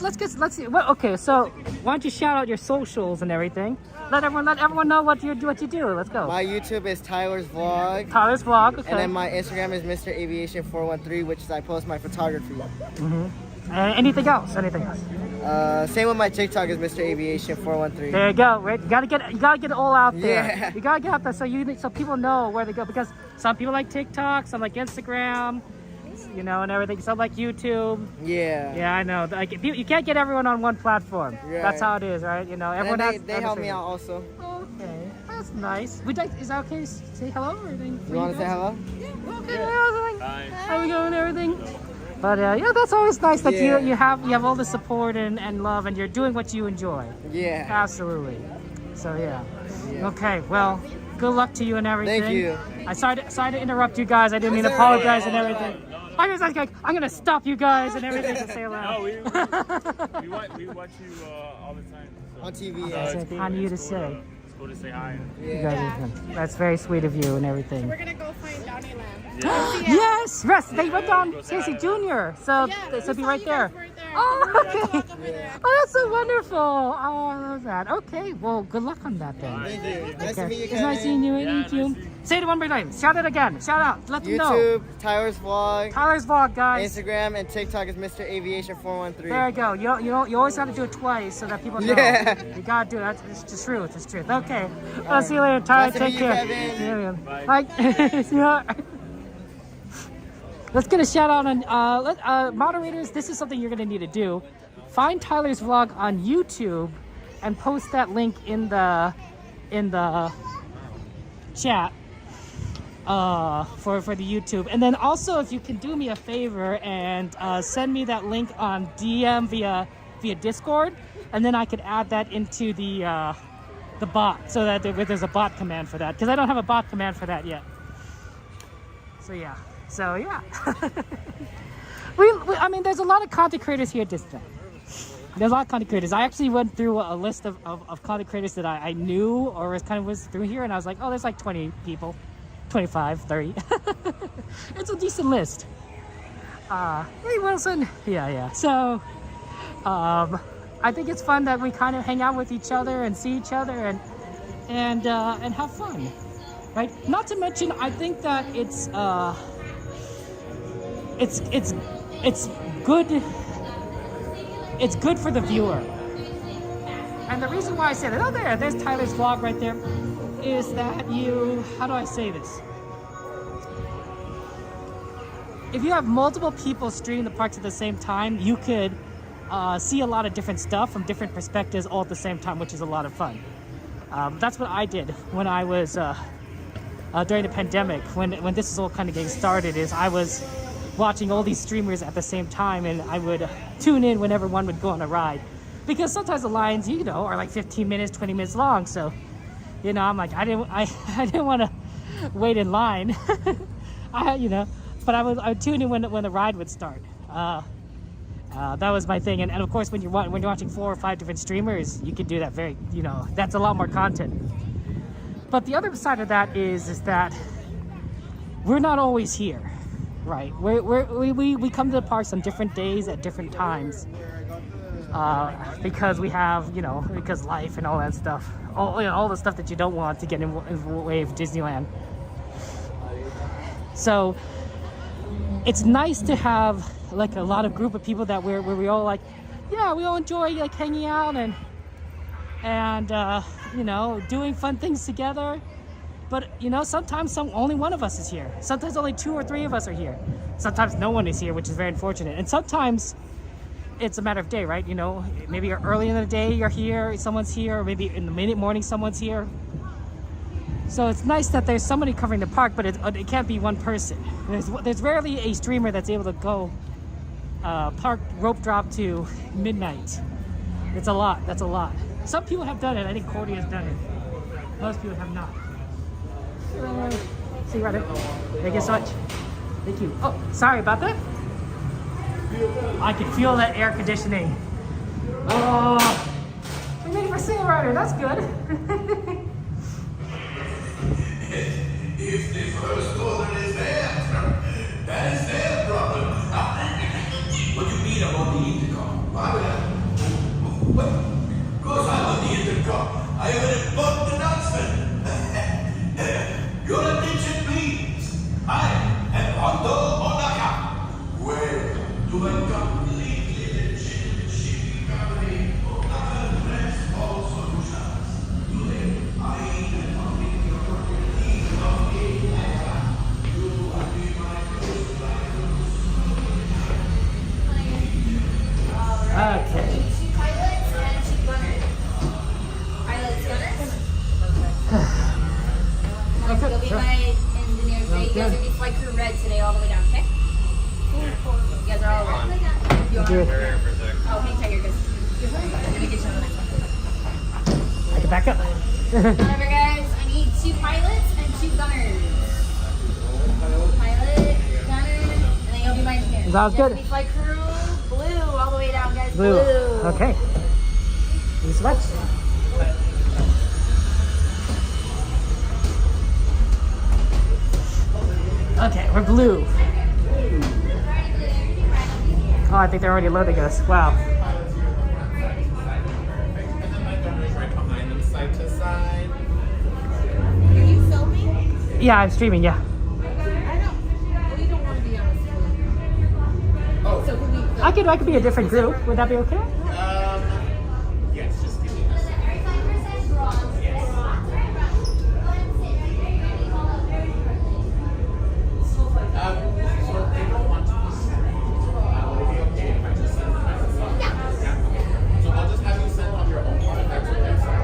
see. What? Okay. So why don't you shout out your socials and everything? Let everyone know what you do. Let's go. My YouTube is Tyler's Vlog. Tyler's Vlog. Okay. And then my Instagram is Mr. Aviation 413, which is I post my photography. Anything else? Same with my TikTok is Mr. Aviation 413. There you go. Right? You gotta get it all out there. Yeah. You gotta get out there so people know where to go, because some people like TikTok, some like Instagram, you know, and everything. Some like YouTube. Yeah. Yeah, I know. Like you can't get everyone on one platform. Right. That's how it is, right? You know, everyone and they help me out also. Okay, that's nice. Is that okay to say hello or anything? You want to say hello? Yeah. Okay. Hi. How we going and everything? But yeah, that's always nice that you have all the support and love, and you're doing what you enjoy. Yeah. Absolutely. So yeah. Okay. Well, good luck to you and everything. Thank you. I sorry to interrupt you guys. I didn't mean to apologize and everything. I was like, I'm gonna stop you guys and everything to say hello. No, we watch you all the time. So. On TV. That's kind of you to say. It's cool to say hi. Yeah. That's very sweet of you and everything. We're gonna go find Disneyland. Yes, they went down Casey Jr. So so be right there. Oh, okay. Oh, that's so wonderful. Oh, I love that. Okay, well, good luck on that then. Thank you. Nice to meet you, It's nice seeing you. Thank you. Say it one more time. Shout it again. Shout out. Let them know. YouTube, Tyler's Vlog. Tyler's Vlog, guys. Instagram and TikTok is Mr. Aviation 413. There you go. You always have to do it twice so that people know. Yeah. You gotta do it. It's the truth. It's the truth. Okay. I'll see you later, Tyler. Nice to Take meet you, care. Kevin. Bye. See ya. Let's get a shout out on moderators. This is something you're gonna need to do. Find Tyler's Vlog on YouTube and post that link in the chat for the YouTube. And then also, if you can do me a favor and send me that link on DM via Discord, and then I could add that into the bot, so that there's a bot command for that, because I don't have a bot command for that yet. So yeah. I mean, there's a lot of content creators here at Disneyland. There's a lot of content creators. I actually went through a list of content creators that I knew or was through here, and I was like, oh, there's like 20 people, 25, 30. It's a decent list. Hey, Wilson. Yeah. So, I think it's fun that we kind of hang out with each other and see each other and have fun, right? Not to mention, I think that it's good. It's good for the viewer. And the reason why I say that, there's Tyler's Vlog right there, is that how do I say this? If you have multiple people streaming the parks at the same time, you could see a lot of different stuff from different perspectives all at the same time, which is a lot of fun. That's what I did when I was during the pandemic, when this was all kind of getting started, is I was watching all these streamers at the same time, and I would tune in whenever one would go on a ride, because sometimes the lines, are like 15 minutes, 20 minutes long. So, I'm like, I didn't want to wait in line. But I would tune in when the ride would start. That was my thing, and of course, when you're watching 4 or 5 different streamers, you can do that that's a lot more content. But the other side of that is that we're not always here, right? We come to the parks on different days at different times because we have, because life and all that stuff, all the stuff that you don't want to get in the way of Disneyland. So it's nice to have like a lot of group of people that where we all like, yeah, we all enjoy like hanging out and doing fun things together. But sometimes only one of us is here. Sometimes only 2 or 3 of us are here. Sometimes no one is here, which is very unfortunate. And sometimes it's a matter of day, right? Maybe you're early in the day, you're here, someone's here, or maybe in the morning someone's here. So it's nice that there's somebody covering the park, but it can't be one person. There's rarely a streamer that's able to go park rope drop to midnight. It's a lot. That's a lot. Some people have done it. I think Cordy has done it. Most people have not. See you right there. Thank you so much. Thank you. Oh, sorry about that. I can feel that air conditioning. Oh, we made it for single rider. That's good. If the first order is there, that's their problem. What do you mean I'm on the intercom? Why would I? What? Of course I'm on the intercom. I have an important announcement. Your attention, please. I am Hondo Onaka. Where do I completely legit shipping company Onaka Dress All Solutions? Today, I am offering the opportunity of a lifetime. You will be my close friend. Okay. 2 pilots and 2 gunners. Pilots, gunners. You'll be my engineer today. You guys are going to be flight crew red today all the way down, okay? You guys are all red. You are? Oh, hang tight, you're good. I'm going to get you on the next one. I can back up. Whatever, guys. I need 2 pilots and 2 gunners. Pilot, gunner, and then you'll be my engineer. Sounds good. You'll be flight crew blue all the way down, guys. Blue. Okay. Thank you so much. Okay, we're blue. Oh, I think they're already loading us. Wow. Right behind them, side to side. Are you filming? Yeah, I'm streaming, yeah. We don't want to be on a screen. Oh. So can we... I could be a different group. Would that be okay? Yes, just give me a second.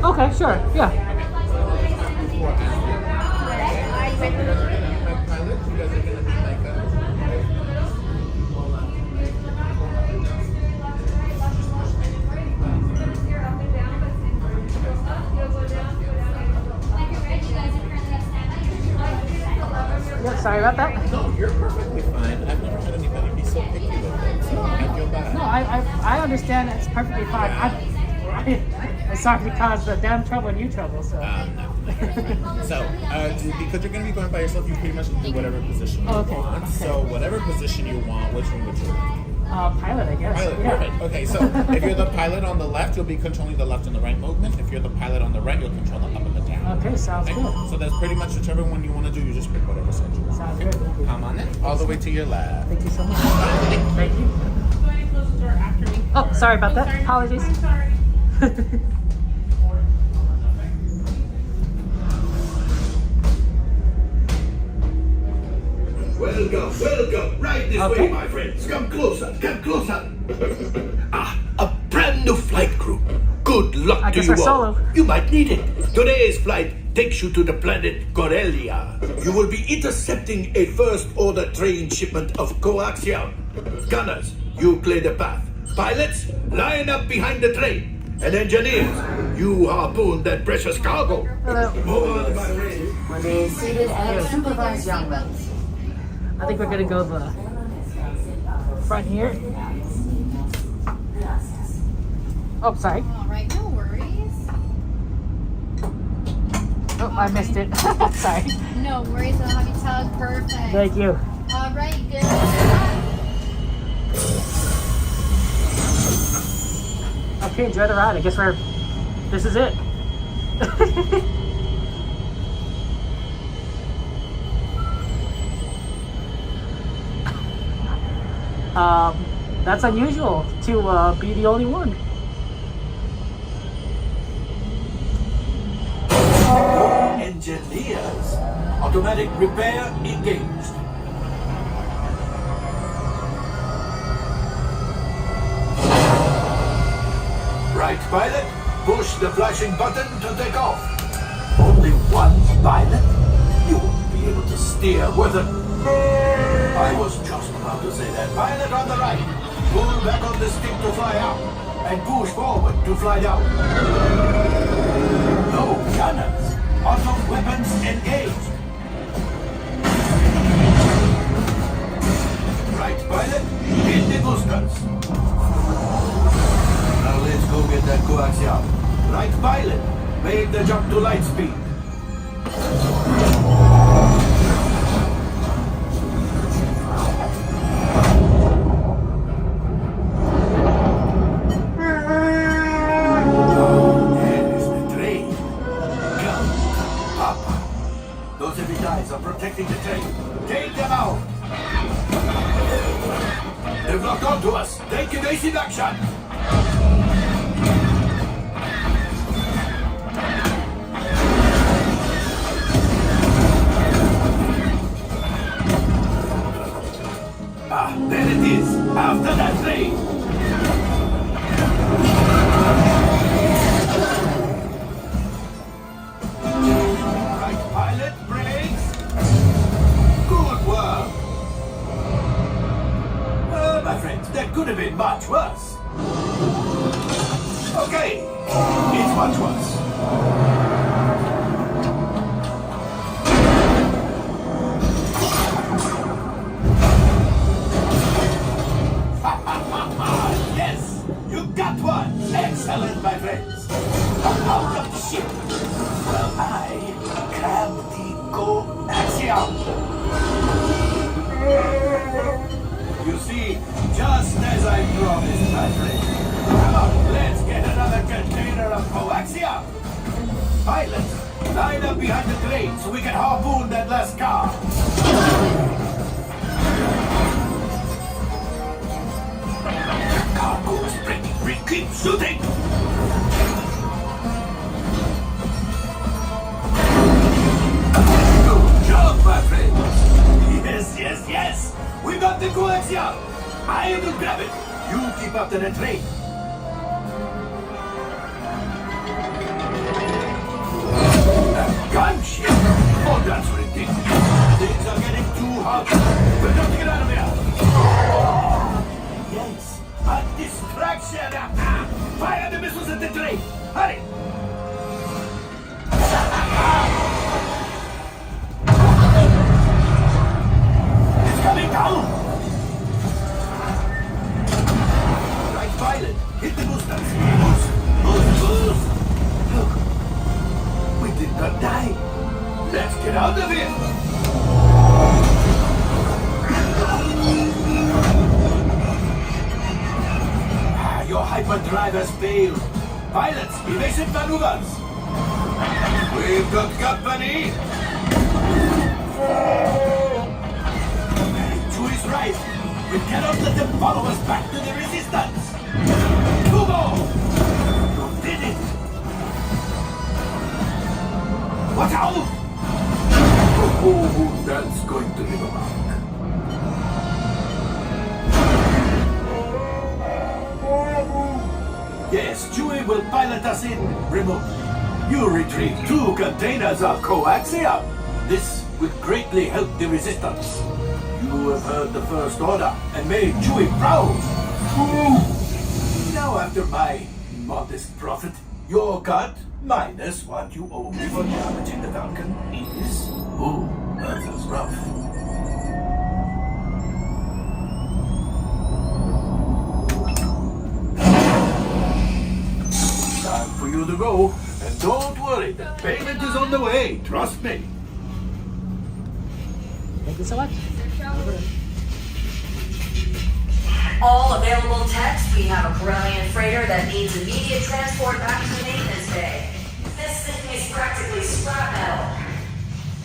Okay, sure, yeah. Yeah, sorry about that. No, you're perfectly fine. I've never had anybody be so picky with it, so I feel bad. No, I understand. It's perfectly fine. I'm sorry to cause the damn trouble and you trouble, so. No. So, because you're going to be going by yourself, you pretty much do whatever position you want. Okay. So, whatever position you want, which one would you like? Pilot, I guess. Pilot, yeah. perfect. Okay, so if you're the pilot on the left, you'll be controlling the left and the right movement. If you're the pilot on the right, you'll control the up and the down. Okay, sounds good. So that's pretty much whichever one you want to do. You just pick whatever side you want. Sounds good. Thank you. Come on in, all the way to your left. Thank you so much. Thank you. Go ahead and close the door after me. Oh, sorry about that. Apologies. I'm sorry. Welcome. Right this way, my friends. Come closer. A brand new flight crew. Good luck to you all. Solo. You might need it. Today's flight takes you to the planet Corellia. You will be intercepting a first-order train shipment of coaxium. Gunners, you clear the path. Pilots, line up behind the train. And engineers, you harpoon that precious cargo. More Remain seated and supervise young ones. I think we're gonna go the front here. Oh, sorry. All right, no worries. Oh, I missed it. Sorry. No worries, I'll have you tug. Perfect. Thank you. All right, good. Okay, enjoy the ride. I guess this is it. That's unusual to be the only one. Engineers. Automatic repair engaged. Right, pilot. Push the flashing button to take off. Only one pilot? You won't be able to steer with it. I was just about to say that. Pilot on the right. Pull back on the stick to fly out. And push forward to fly down. No gunners. Auto weapons engaged. Right, pilot. Hit the boosters. Now let's go get that coaxium. Right, pilot. Make the jump to light speed. Are protecting the train. Take them out! They've locked onto us. Take evasive action! Ah, there it is. After that train! Right, pilot, brakes! Good work! My friends, that could have been much worse. Okay, it's much worse. Yes, you got one! Excellent, my friends. Out of the ship. Well, I grab the coaxium. You see, just as I promised, my friend. Come on, let's get another container of coaxium. Pilots, line up behind the train so we can harpoon that last car. Cargo is breaking free. Keep shooting. Good job, my friend. Yes, yes, yes. We got the coaxium. I will grab it. You keep up to the train. Gunship. Oh, that's ridiculous. Things are getting too hot. We've got to get out of here. Yes, a distraction. Fire the missiles at the train. Hurry. It's coming down. Right, pilot. Hit the boosters. Boost. Look. We did not die. Let's get out of here. Your hyperdrive has failed. Pilots, evasive maneuvers. We've got company. Chewie's right. We cannot let them follow us back to the resistance. Dumbo! You did it. Watch out! Oh, that's going to leave a mark. Yes, Chewie will pilot us in remotely. You retrieve 2 containers of coaxium. This will greatly help the resistance. You have heard the First Order and made Chewie proud. Now, after my modest profit, your cut minus what you owe me for damaging the Falcon is... Ooh, that is rough. Time for for you to go. And don't worry, the payment is on the way. Trust me. Thank you so much. All available text, we have a brilliant freighter that needs immediate transport back to maintenance bay. This thing is practically scrap metal.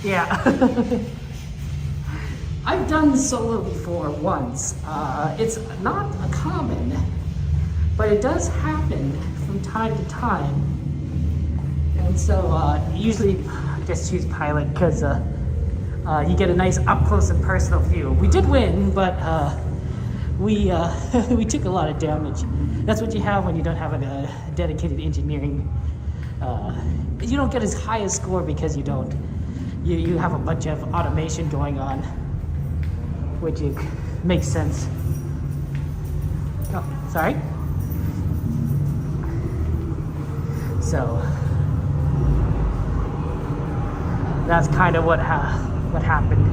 Yeah. I've done solo before once. It's not a common, but it does happen from time to time. And so usually I just choose pilot because you get a nice up close and personal view. We did win, but we took a lot of damage. That's what you have when you don't have a dedicated engineering. You don't get as high a score because you don't. You have a bunch of automation going on, which makes sense. Oh, sorry. So that's kind of what happened.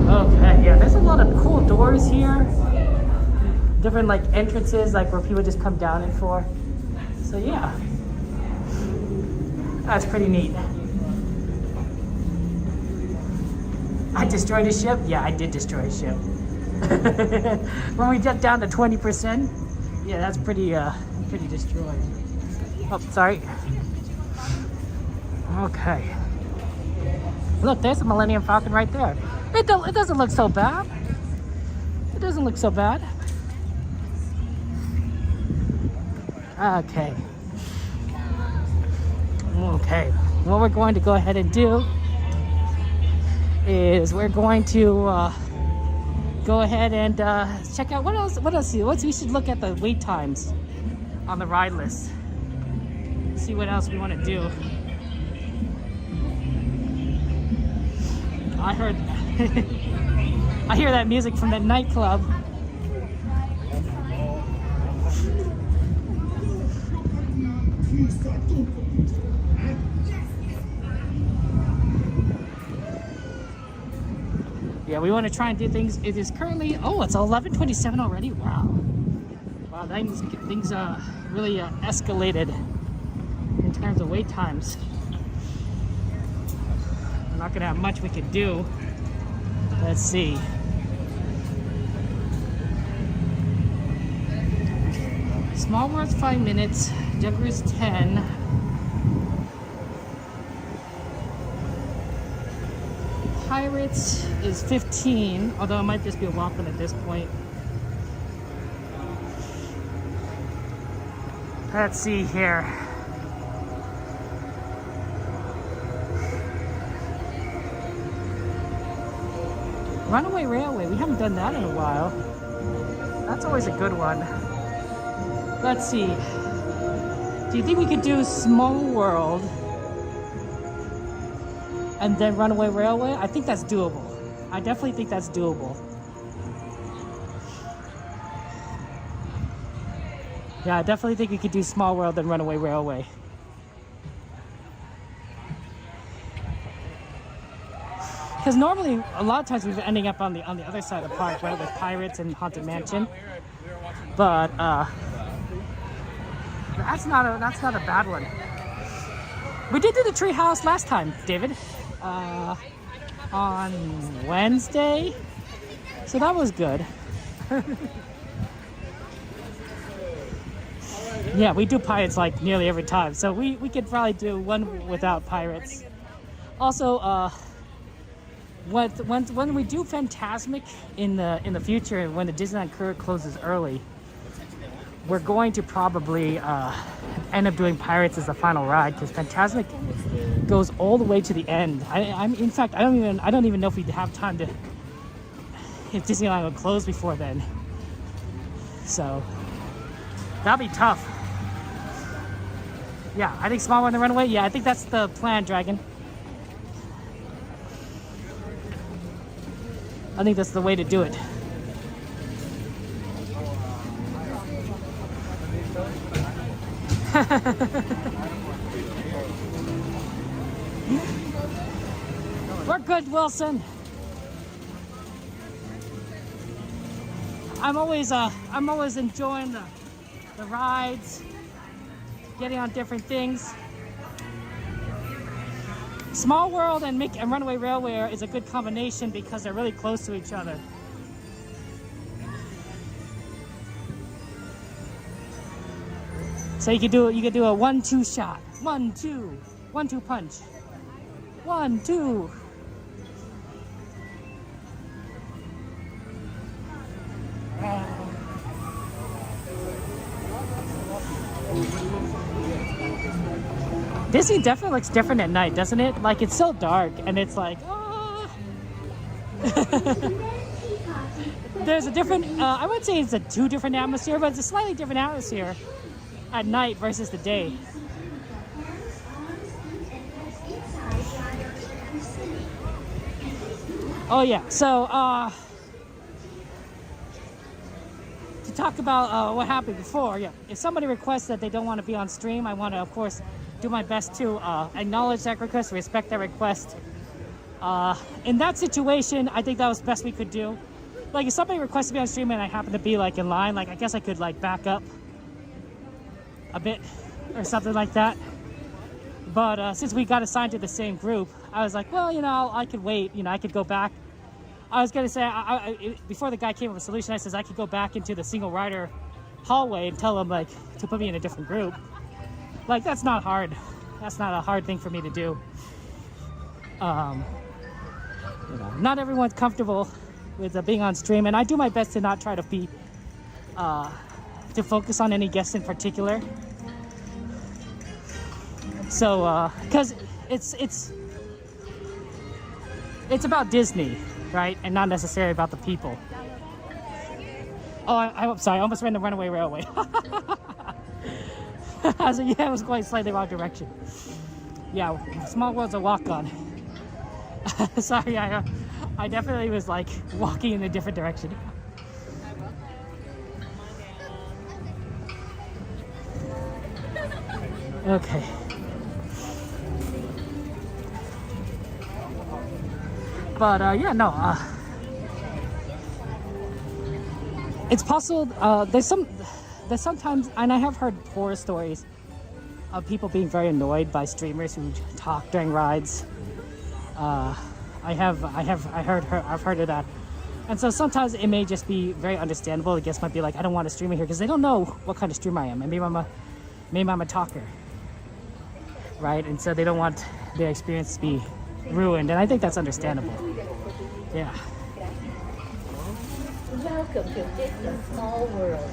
Okay, yeah, there's a lot of cool doors here. Different like entrances, like where people just come down in for. So yeah, that's pretty neat. I destroyed a ship? Yeah, I did destroy a ship. When we get down to 20%, yeah, that's pretty destroyed. Oh, sorry. Okay. Look, there's a Millennium Falcon right there. It doesn't look so bad. It doesn't look so bad. Okay. Okay. What we're going to go ahead and do is we're going to go ahead and check out what else we should look at the wait times on the ride list. See what else we want to do. I hear that music from that nightclub. Yeah, we want to try and do things. It is currently, it's 11:27 already. Wow, things really escalated in terms of wait times. We're not gonna have much we can do. Let's see. Small World's 5 minutes. Jugger's 10. Pirates is 15, although it might just be a walk-in at this point. Let's see here. Runaway Railway, we haven't done that in a while. That's always a good one. Let's see. Do you think we could do Small World and then Runaway Railway? I think that's doable. I definitely think that's doable. Yeah, I definitely think we could do Small World and Runaway Railway. Because normally, a lot of times we've been ending up on the other side of the park, right, with Pirates and Haunted Mansion. But that's not a bad one. We did do the tree house last time, David, on Wednesday, so that was good. Yeah, we do Pirates like nearly every time, so we could probably do one without Pirates. Also, when we do Fantasmic in the future, when the Disneyland Tour closes early, we're going to probably end up doing Pirates as the final ride, because Fantasmic goes all the way to the end. In fact, I don't even know if we'd have time to, if Disneyland would close before then. So that'll be tough. Yeah, I think Small World and Runaway. Yeah, I think that's the plan, Dragon. I think that's the way to do it. We're good, Wilson. I'm always enjoying the rides, getting on different things. Small World and Runaway Railway is a good combination because they're really close to each other. So you could do a 1-2 shot. 1-2. 1-2 punch. 1-2. Disney definitely looks different at night, doesn't it? Like, it's so dark and it's like, ah. There's a different, I wouldn't say it's a too different atmosphere, but it's a slightly different atmosphere at night versus the day. Oh yeah, so to talk about what happened before, yeah, if somebody requests that they don't want to be on stream, I want to, of course, do my best to acknowledge that request, respect that request. In that situation, I think that was the best we could do. Like, if somebody requests to be on stream and I happen to be like in line, like, I guess I could like back up a bit or something like that. But since we got assigned to the same group, I was like, well, you know, I could wait, you know, I could go back. I was gonna say, before the guy came up with a solution, I says I could go back into the single rider hallway and tell him like to put me in a different group. Like, that's not hard. That's not a hard thing for me to do. You know, not everyone's comfortable with being on stream, and I do my best to not try to be to focus on any guests in particular. So, because it's about Disney, right, and not necessarily about the people. Oh, I'm sorry. I almost ran the Runaway Railway. So yeah, I was going slightly wrong direction. Yeah, Small World's a walk-on. Sorry, I definitely was like walking in a different direction. Okay. But yeah, no. It's possible. There's sometimes, and I have heard horror stories of people being very annoyed by streamers who talk during rides. I've heard of that, and so sometimes it may just be very understandable. The guests might be like, I don't want a streamer here because they don't know what kind of streamer I am, and maybe I'm a talker, right? And so they don't want their experience to be ruined, and I think that's understandable. Yeah. Welcome to Disney Small World.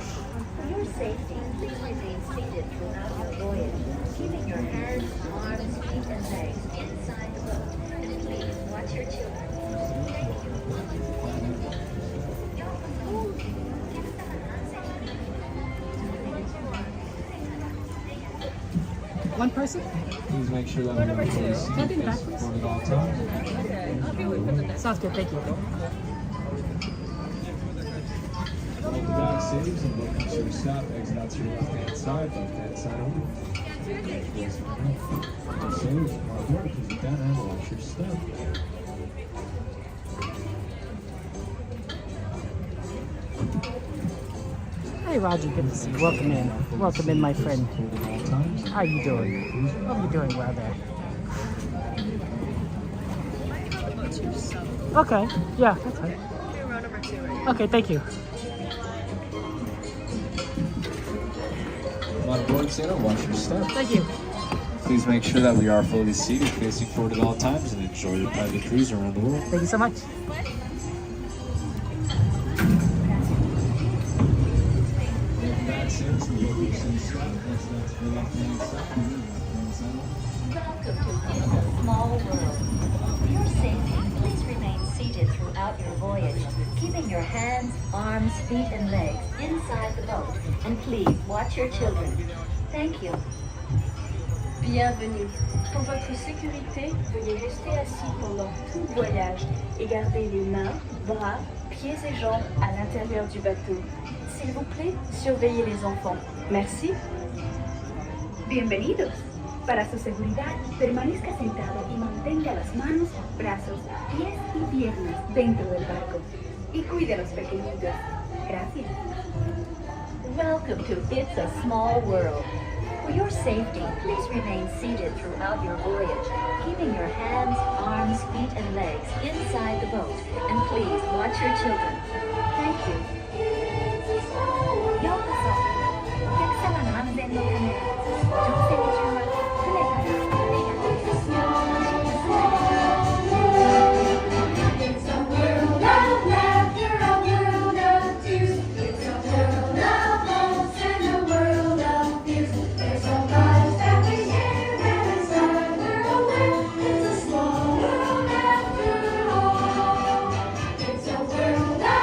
For your safety, please remain seated throughout your voyage, keeping your hands, arms, feet, and legs inside the boat. And please watch your children. One person? Please make sure that we're fully seated at all times. Sounds good, thank you. Hold the back saves and look to your stop. Exit out to your left-hand side only. Saves, hard work, keep it down and watch your step. Hey Roger, good to see you. Welcome in. Welcome in, my friend. How are you doing? Hope you're doing well there. Okay, yeah, that's fine. Okay, thank you. Come on board, Santa, watch your step. Thank you. Please make sure that we are fully seated, facing forward at all times, and enjoy your private cruise around the world. Thank you so much. Welcome to Disney Small World. For your safety, please remain seated throughout your voyage, keeping your hands, arms, feet, and legs inside the boat. And please watch your children. Thank you. Bienvenue. Pour votre sécurité, veuillez rester assis pendant tout le voyage et garder les mains, bras, pieds et jambes à l'intérieur du bateau. S'il vous plaît, surveillez les enfants. Merci. Bienvenidos. Para su seguridad, permanezca sentado y mantenga las manos, brazos, pies y piernas dentro del barco. Y cuide a los pequeñitos. Gracias. Welcome to It's a Small World. For your safety, please remain seated throughout your voyage, keeping your hands, arms, feet, and legs inside the boat. And please watch your children. Thank you. ようこそ。お客様の安全のため、乗船中は船から船や鉄道をおしください。It's a world of laughter, a world of tears. It's a world of hopes and a world of fears. There's so much that we share and it's hard we're aware. It's a small world after all. It's a world of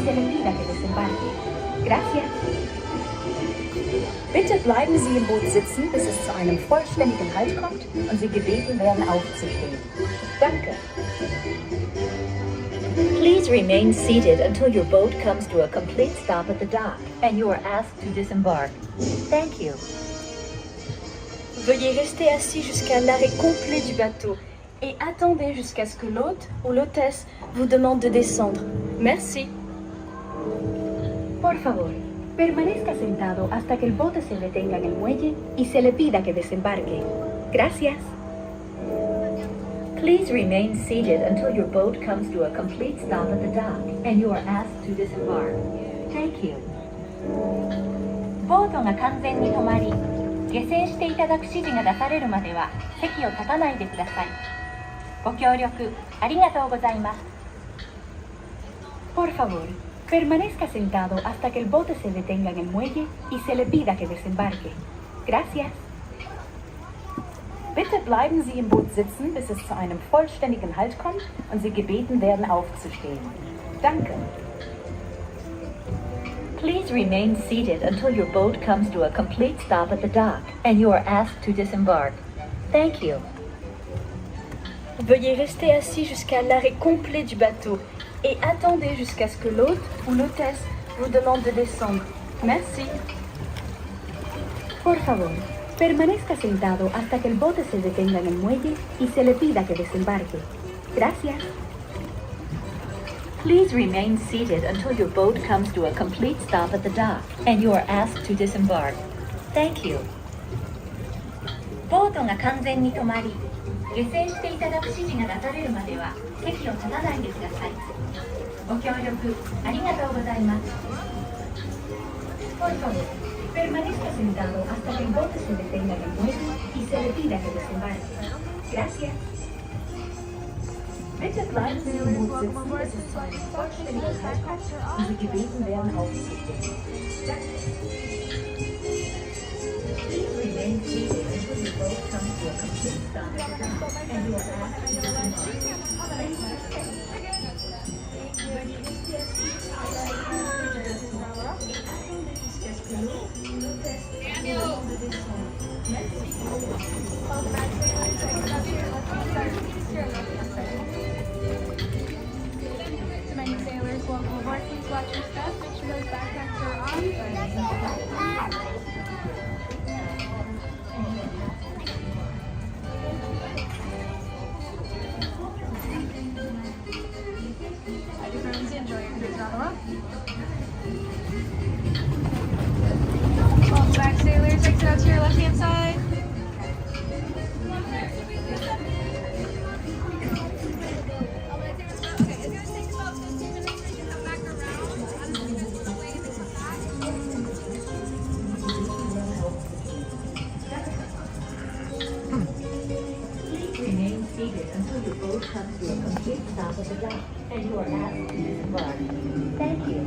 se le pida que desembarque. Gracias. Bitte bleiben Sie im Boot sitzen, bis es zu einem vollständigen Halt kommt und Sie gebeten werden aufzustehen. Danke. Please remain seated until your boat comes to a complete stop at the dock and you are asked to disembark. Thank you. Veuillez rester assis jusqu'à l'arrêt complet du bateau et attendez jusqu'à ce que l'hôte ou l'hôtesse vous demande de descendre. Merci. Por favor, permanezca sentado hasta que el bote se detenga en el muelle y se le pida que desembarque. Gracias. Please remain seated until your boat comes to a complete stop at the dock and you are asked to disembark. Thank you. ボートが完全に止まり、下船していただく指示が出されるまでは席を立たないでください。ご協力ありがとうございます。Por favor, permanezca sentado hasta que el bote se detenga en el muelle y se le pida que desembarque. Gracias. Bitte bleiben Sie im Boot sitzen, bis es zu einem vollständigen Halt kommt und Sie gebeten werden aufzustehen. Danke. Please remain seated until your boat comes to a complete stop at the dock and you are asked to disembark. Thank you. Veuillez rester assis jusqu'à l'arrêt complet du bateau et attendez jusqu'à ce que l'hôte ou l'hôtesse vous demande de descendre. Merci. Por favor, permanezca sentado hasta que el bote se detenga en el muelle y se le pida que desembarque. Gracias. Please remain seated until your boat comes to a complete stop at the dock and you are asked to disembark. Thank you. ボートが完全に止まり、下船していただく指示が出されるまでは席を立たないでください。ご協力ありがとうございます。Por favor, permanezca sentado hasta que el bote se detenga en el muelle y se le pida que desembarque. Gracias. Bitte bleiben Sie im Boot sitzen, bis es zu einem vollständigen Halt kommt und Sie gebeten werden aufzustehen. Danke. Please remain seated until your boat comes to a complete stop at the dock and you are asked to disembark. Many sailors, welcome aboard. Please watch your step. Make sure those backpacks are on. I just want to enjoy your cruise on the rock. Welcome back, sailors. Exit out to your left-hand side. Remain seated until your boat comes to a complete stop at the dock and you are asked to disembark. Thank you.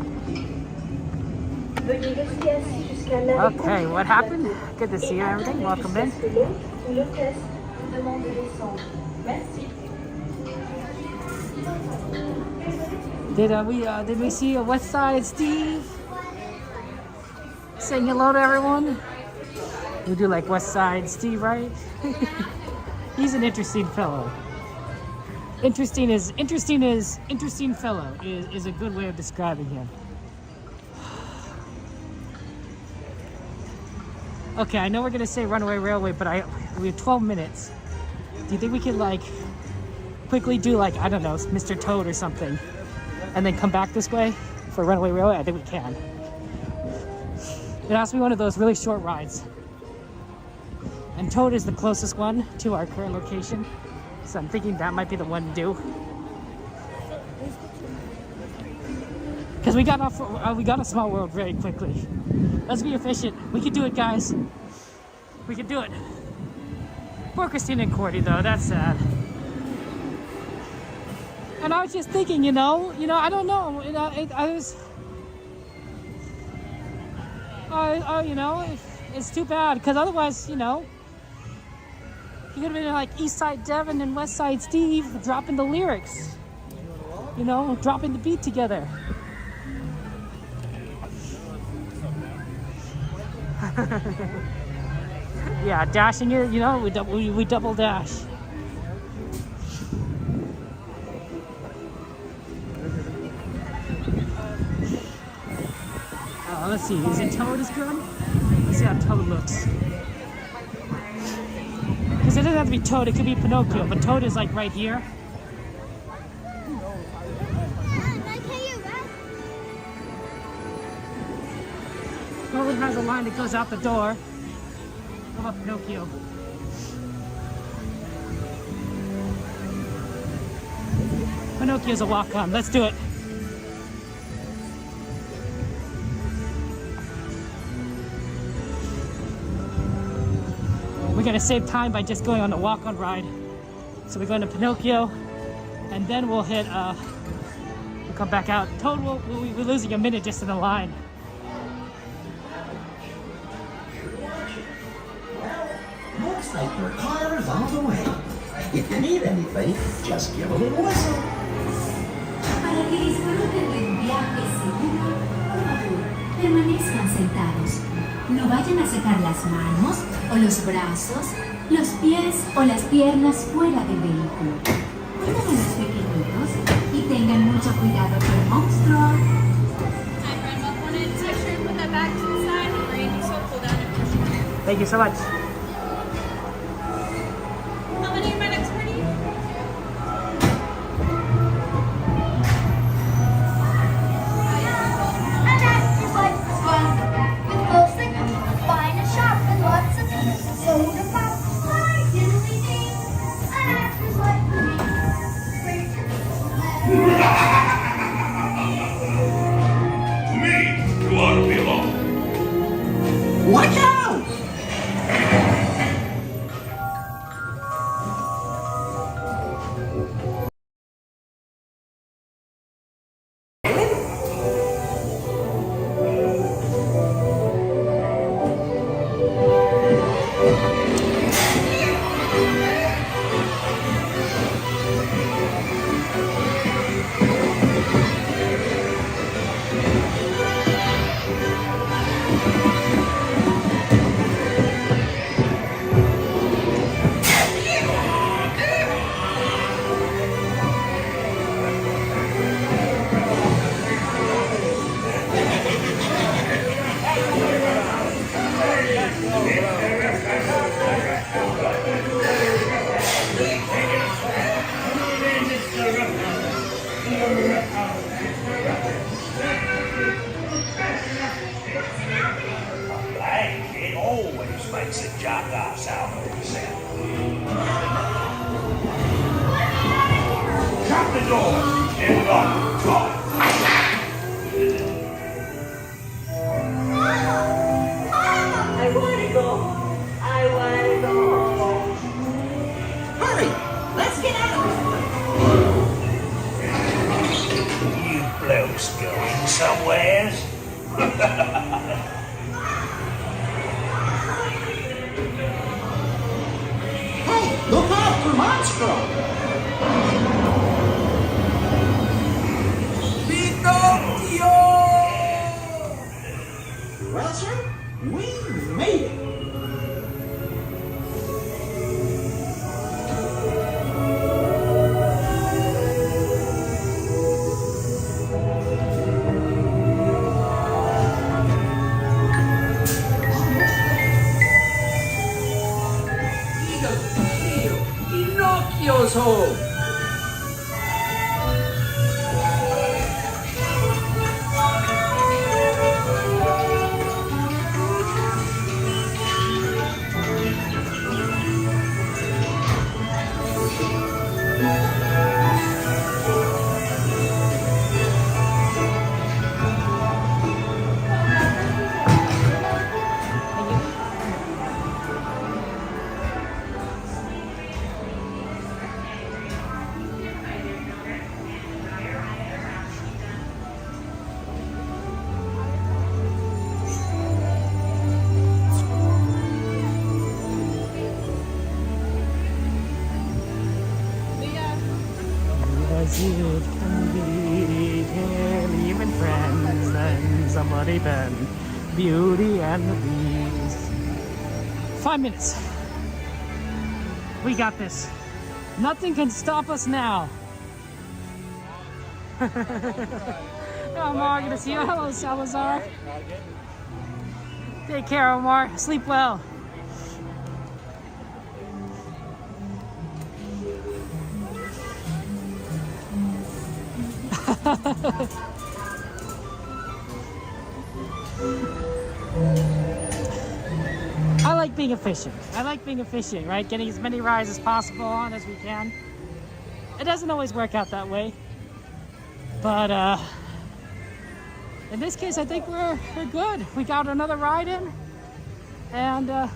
Veuillez rester assis jusqu'à l'arrêt Okay, what happened? Good to see you and everything. Welcome in. que l'hôte ou l'hôtesse vous demande de descendre. Merci. Did we see a West Side Steve saying hello to everyone? We do like West Side Steve, right? He's an interesting fellow. Interesting fellow is a good way of describing him. Okay, I know we're gonna say Runaway Railway, but we have 12 minutes. Do you think we could like quickly do like, I don't know, Mr. Toad or something, and then come back this way for Runaway Railway? I think we can. It has to be one of those really short rides. And Toad is the closest one to our current location, so I'm thinking that might be the one to do. Because we got a Small World very quickly. Let's be efficient. We can do it, guys. We can do it. Poor Christina and Cordy, though. That's sad. And I was just thinking, I don't know. It's too bad because otherwise, he could have been like East Side Devin and West Side Steve dropping the lyrics, dropping the beat together. Yeah, dashing it, you know, we double dash. Let's see, is it Toad is good? Let's see how Toad looks. Because it doesn't have to be Toad, it could be Pinocchio, but Toad is like right here. Toad has a line that goes out the door. How about Pinocchio? Pinocchio's a walk-on. Let's do it. We're gonna save time by just going on the walk-on ride. So we're going to Pinocchio, and then we'll hit. We'll come back out. Toad, we're losing a minute just in the line. Looks like your car is on the way. If you need anything, just give a little whistle. Para que disfruten de un viaje seguro, por favor, permanezcan sentados. No vayan a sacar las manos o los brazos, los pies o las piernas fuera del vehículo. Cuiden a los pequeñitos y tengan mucho cuidado con el monstruo. Hi, Grandma. Want to make sure you put that back to the side and Randy, so pull down and push it. Thank you so much. How many are my next party? And after life is fun, with mostly fine and sharp and lots of soda pop, high diddly dee. And after life will be great to Me, you ought to be alone. Watch out! It always makes a jackass out of himself. Shut the door and lock it. I want to go. I want to go home. Hurry! Let's get out of here! You blokes going somewheres? Hey, look out for Monstro! Pinocchio! Well, sir, we made it. Pinocchio's home. As it can be, even friends, and somebody then, Beauty and the Beast. 5 minutes. We got this. Nothing can stop us now. Omar, good to see you. Hello, Salazar. Take care, Omar. Sleep well. I like being efficient. I like being efficient, right? Getting as many rides as possible on as we can. It doesn't always work out that way. But in this case, I think we're good. We got another ride in. And yeah,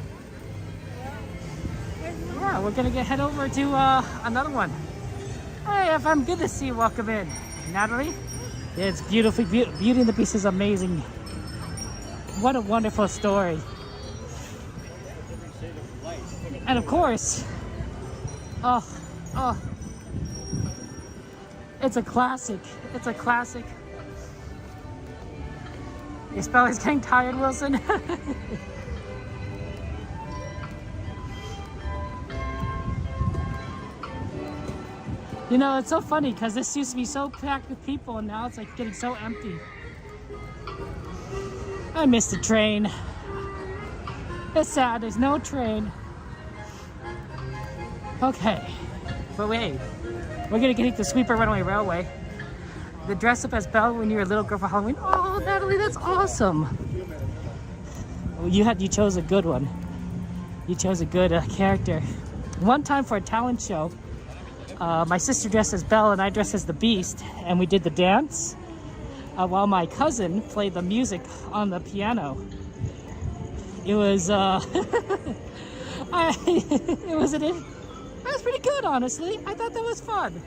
we're gonna head over to another one. Hey, FM, good to see you. Welcome in. Natalie? Yeah, it's beautiful. Beauty and the Beast is amazing. What a wonderful story. And of course, it's a classic. It's a classic. Your spell is getting tired, Wilson. You know, it's so funny because this used to be so packed with people and now it's like getting so empty. I missed the train. It's sad, there's no train. Okay, but wait, we're gonna get the Sweeper Runaway Railway. The dress up as Belle when you were a little girl for Halloween. Oh, Natalie, that's awesome. You chose a good one. You chose a good character. One time for a talent show, my sister dressed as Belle and I dressed as the Beast, and we did the dance while my cousin played the music on the piano. It was it was pretty good, honestly. I thought that was fun.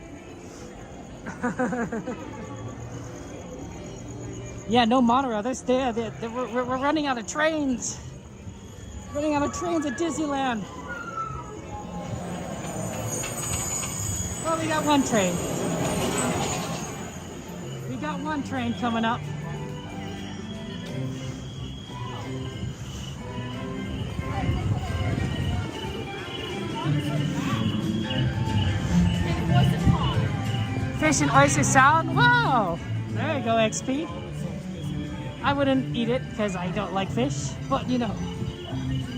Yeah, no monorail. We're running out of trains. Running out of trains at Disneyland. Well, we got one train. We got one train coming up. Fish and oyster salad. Wow! There you go, XP. I wouldn't eat it because I don't like fish, but you know,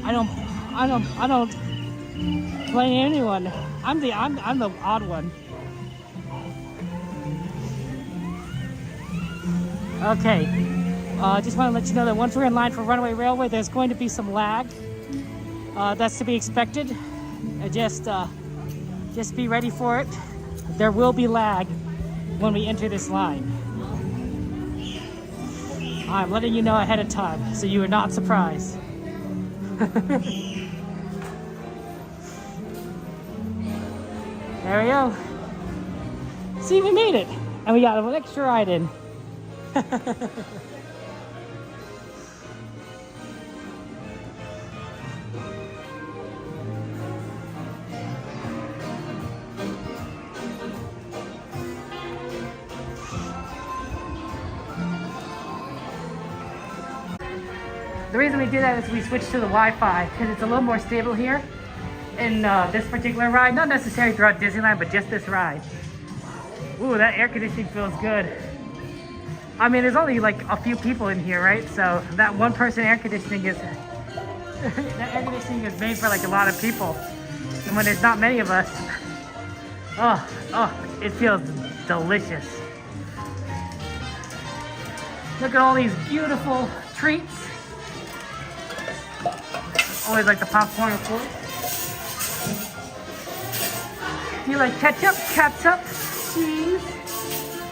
I don't blame anyone. I'm the odd one. Okay, just want to let you know that once we're in line for Runaway Railway, there's going to be some lag. That's to be expected. Just be ready for it. There will be lag when we enter this line. I'm letting you know ahead of time, so you are not surprised. There we go. See, we made it. And we got an extra ride in. The reason we do that is we switched to the Wi-Fi because it's a little more stable here in this particular ride. Not necessarily throughout Disneyland, but just this ride. Ooh, that air conditioning feels good. I mean, there's only like a few people in here, right? So that one person air conditioning is that air conditioning is made for like a lot of people. And when there's not many of us, it feels delicious. Look at all these beautiful treats. Always like the popcorn, of course. Do you like ketchup, cheese,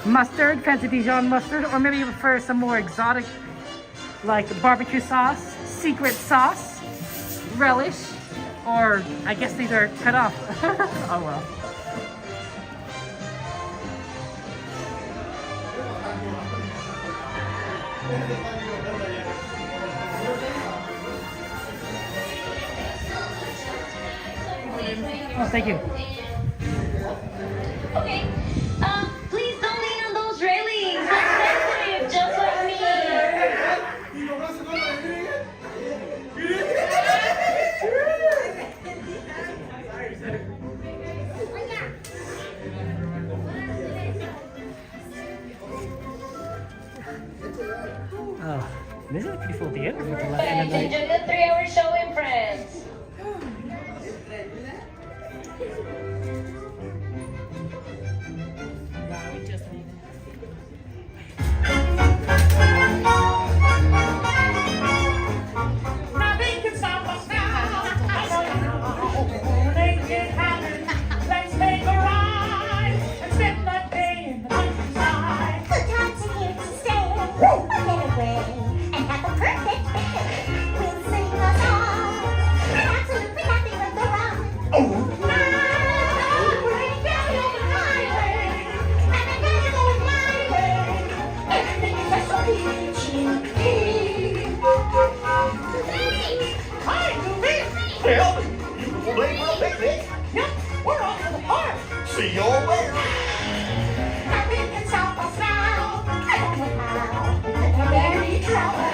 mustard, fancy Dijon mustard, or maybe you prefer some more exotic, like barbecue sauce, secret sauce, relish, or I guess these are cut off. Oh well. Oh, thank you. Okay. Please don't lean on those railings. That's sensitive, just like me. This is a pretty full theater for the end of the Fans, night. enjoy the 3-hour showing, friends. Nothing can stop us now. Make it happen. Let's make a ride and spend the day in the countryside. Good times are here to stay. We'll get away and have a perfect day. We'll sing a song. Absolutely nothing but the wrong. Now we're down on the highway. And I'm gonna go my way. Everything is just so peachy. Hi, Goofy. Well, you ready for a picnic? Yep, we're off to the park. See you all there. Nothing can stop us now. I don't know how, but we're very trouble.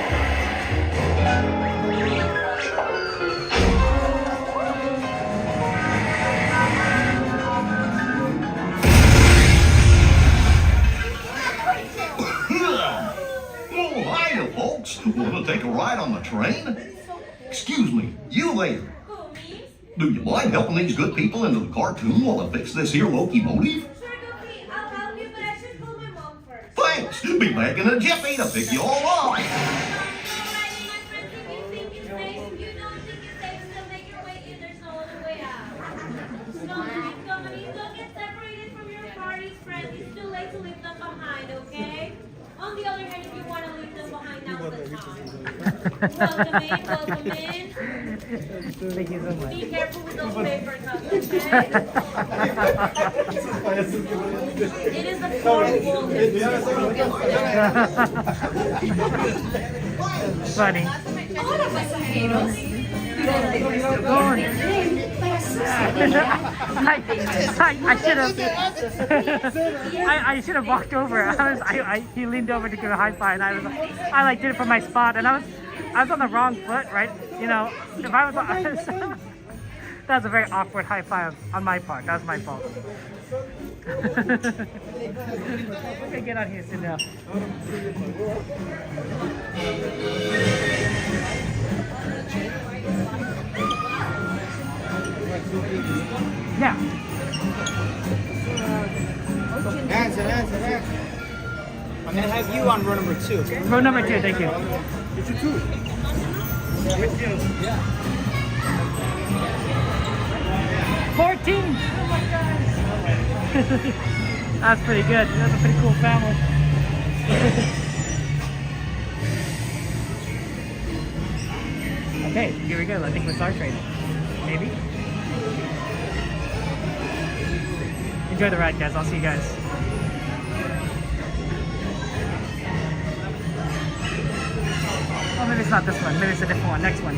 Oh, hiya, folks. Want to take a ride on the train? Excuse me, you there. Do you mind helping these good people into the cartoon while I fix this here locomotive? I'll help you, but I should call my mom first. Thanks. Be back in a jiffy to pick you all up. On the other hand, if you want to leave them behind, now's the time. Welcome in, welcome in. Thank you so much. Be careful with those paper cups, okay? It is a fourth wall. Funny. All of us are heroes. I should have. I should have walked over. He leaned over to give a high five, and I like did it from my spot, and I was on the wrong foot, right? You know, if I was, that was a very awkward high five on my part. That was my fault. Okay, get out here, sit down. Yeah. I'm gonna have you on row number 2. Okay? Row number 2, thank you. It's a 2. Number 2. Yeah. 14. That's pretty good. That's a pretty cool family. Okay, here we go. I think we're Star Trek. Maybe. Enjoy the ride, guys. I'll see you guys. Oh, maybe it's not this one. Maybe it's a different one. Next one.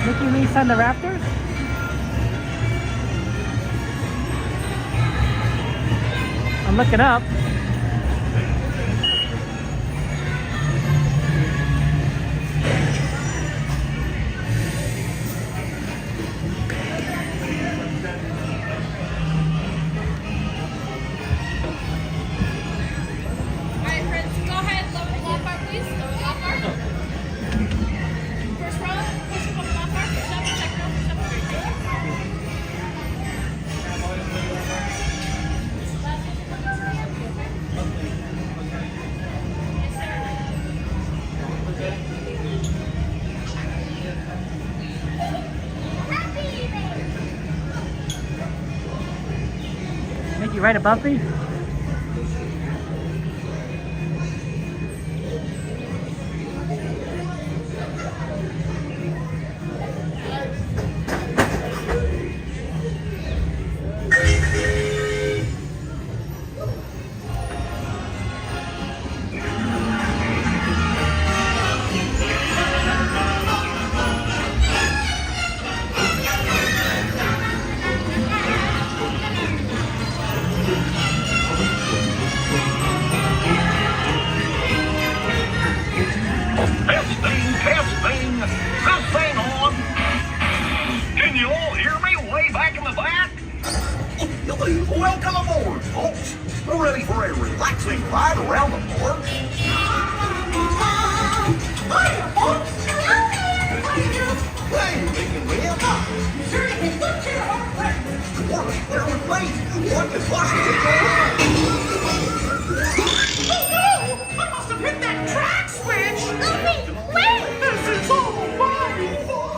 Mickey Mouse and the Raptors? I'm looking up. Alright, friends, go ahead. Loft bar, please. Loft bar. First row, push up on the loft bar. Push up, second row, push up. Great, thank Mickey right above me? Welcome aboard, folks. We're ready for a relaxing ride around the park. Hiya, folks! Hello there! How are you? Hey, Big and Rim. You sure you can look here, old friend? You're right there with me. What could possibly go wrong? Oh no! I must have hit that track switch! Oogie, wait! This is all my fault!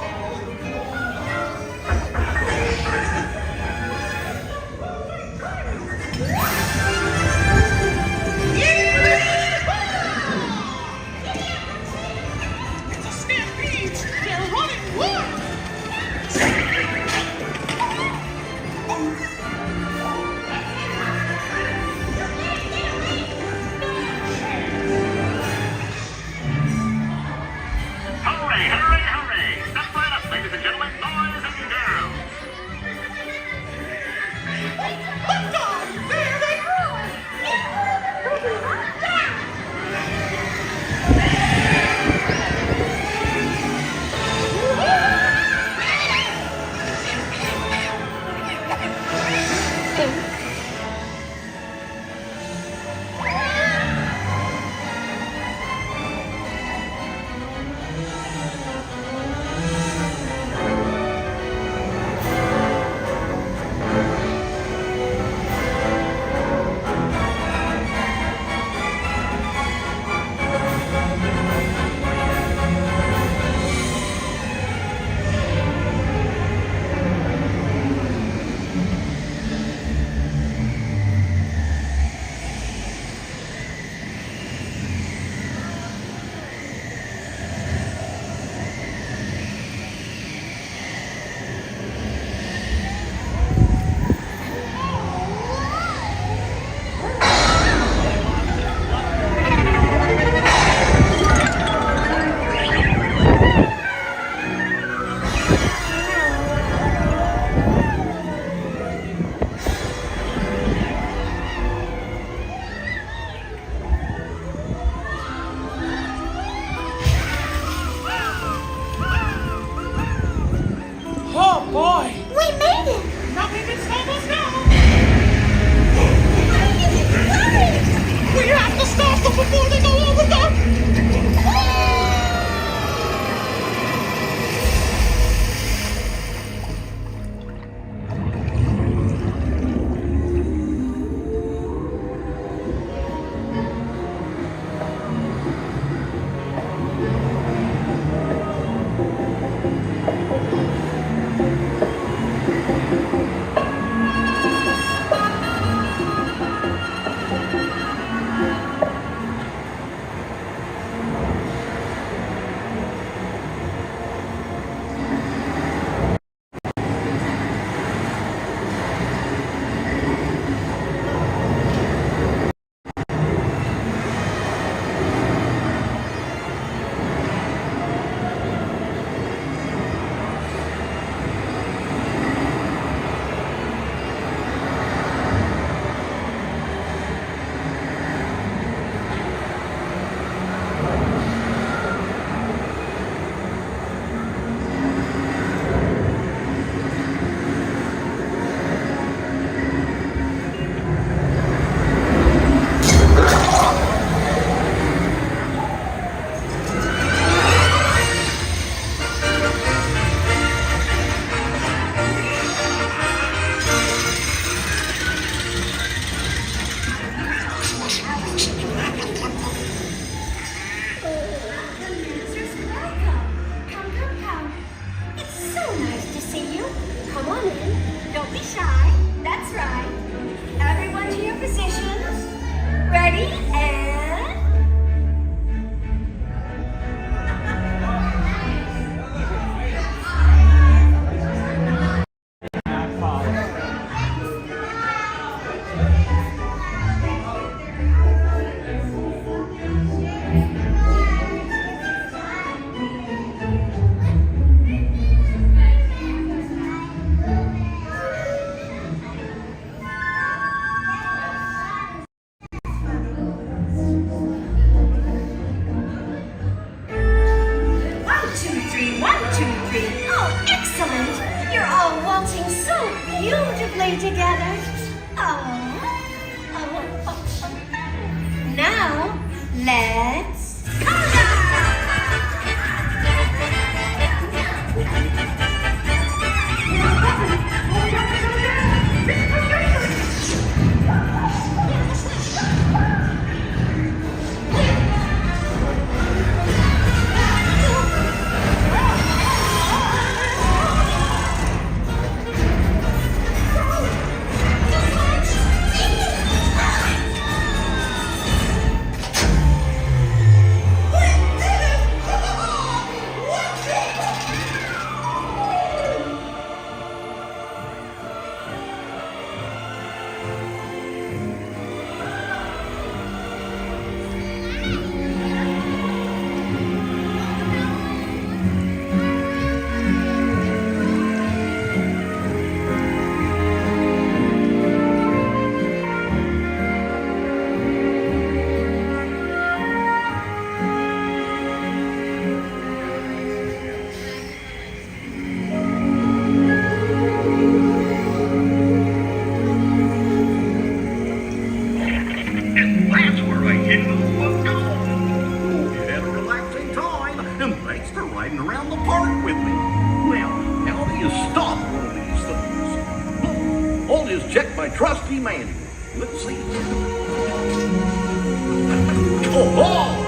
It's a stampede! They're running wild! Hooray, hooray, hooray! Step right up, ladies and gentlemen, boys and girls. Look on! There they are! Oh boy! We made it! Nothing can stop us now! Hurry! We have to stop them before they go over the... Excellent! You're all waltzing so beautifully together. Now, let's And that's where I didn't know what to go. You had a relaxing time, and thanks for riding around the park with me. Well, how do you stop one of these things? I'll just check my trusty manual. Let's see. Oh, ow!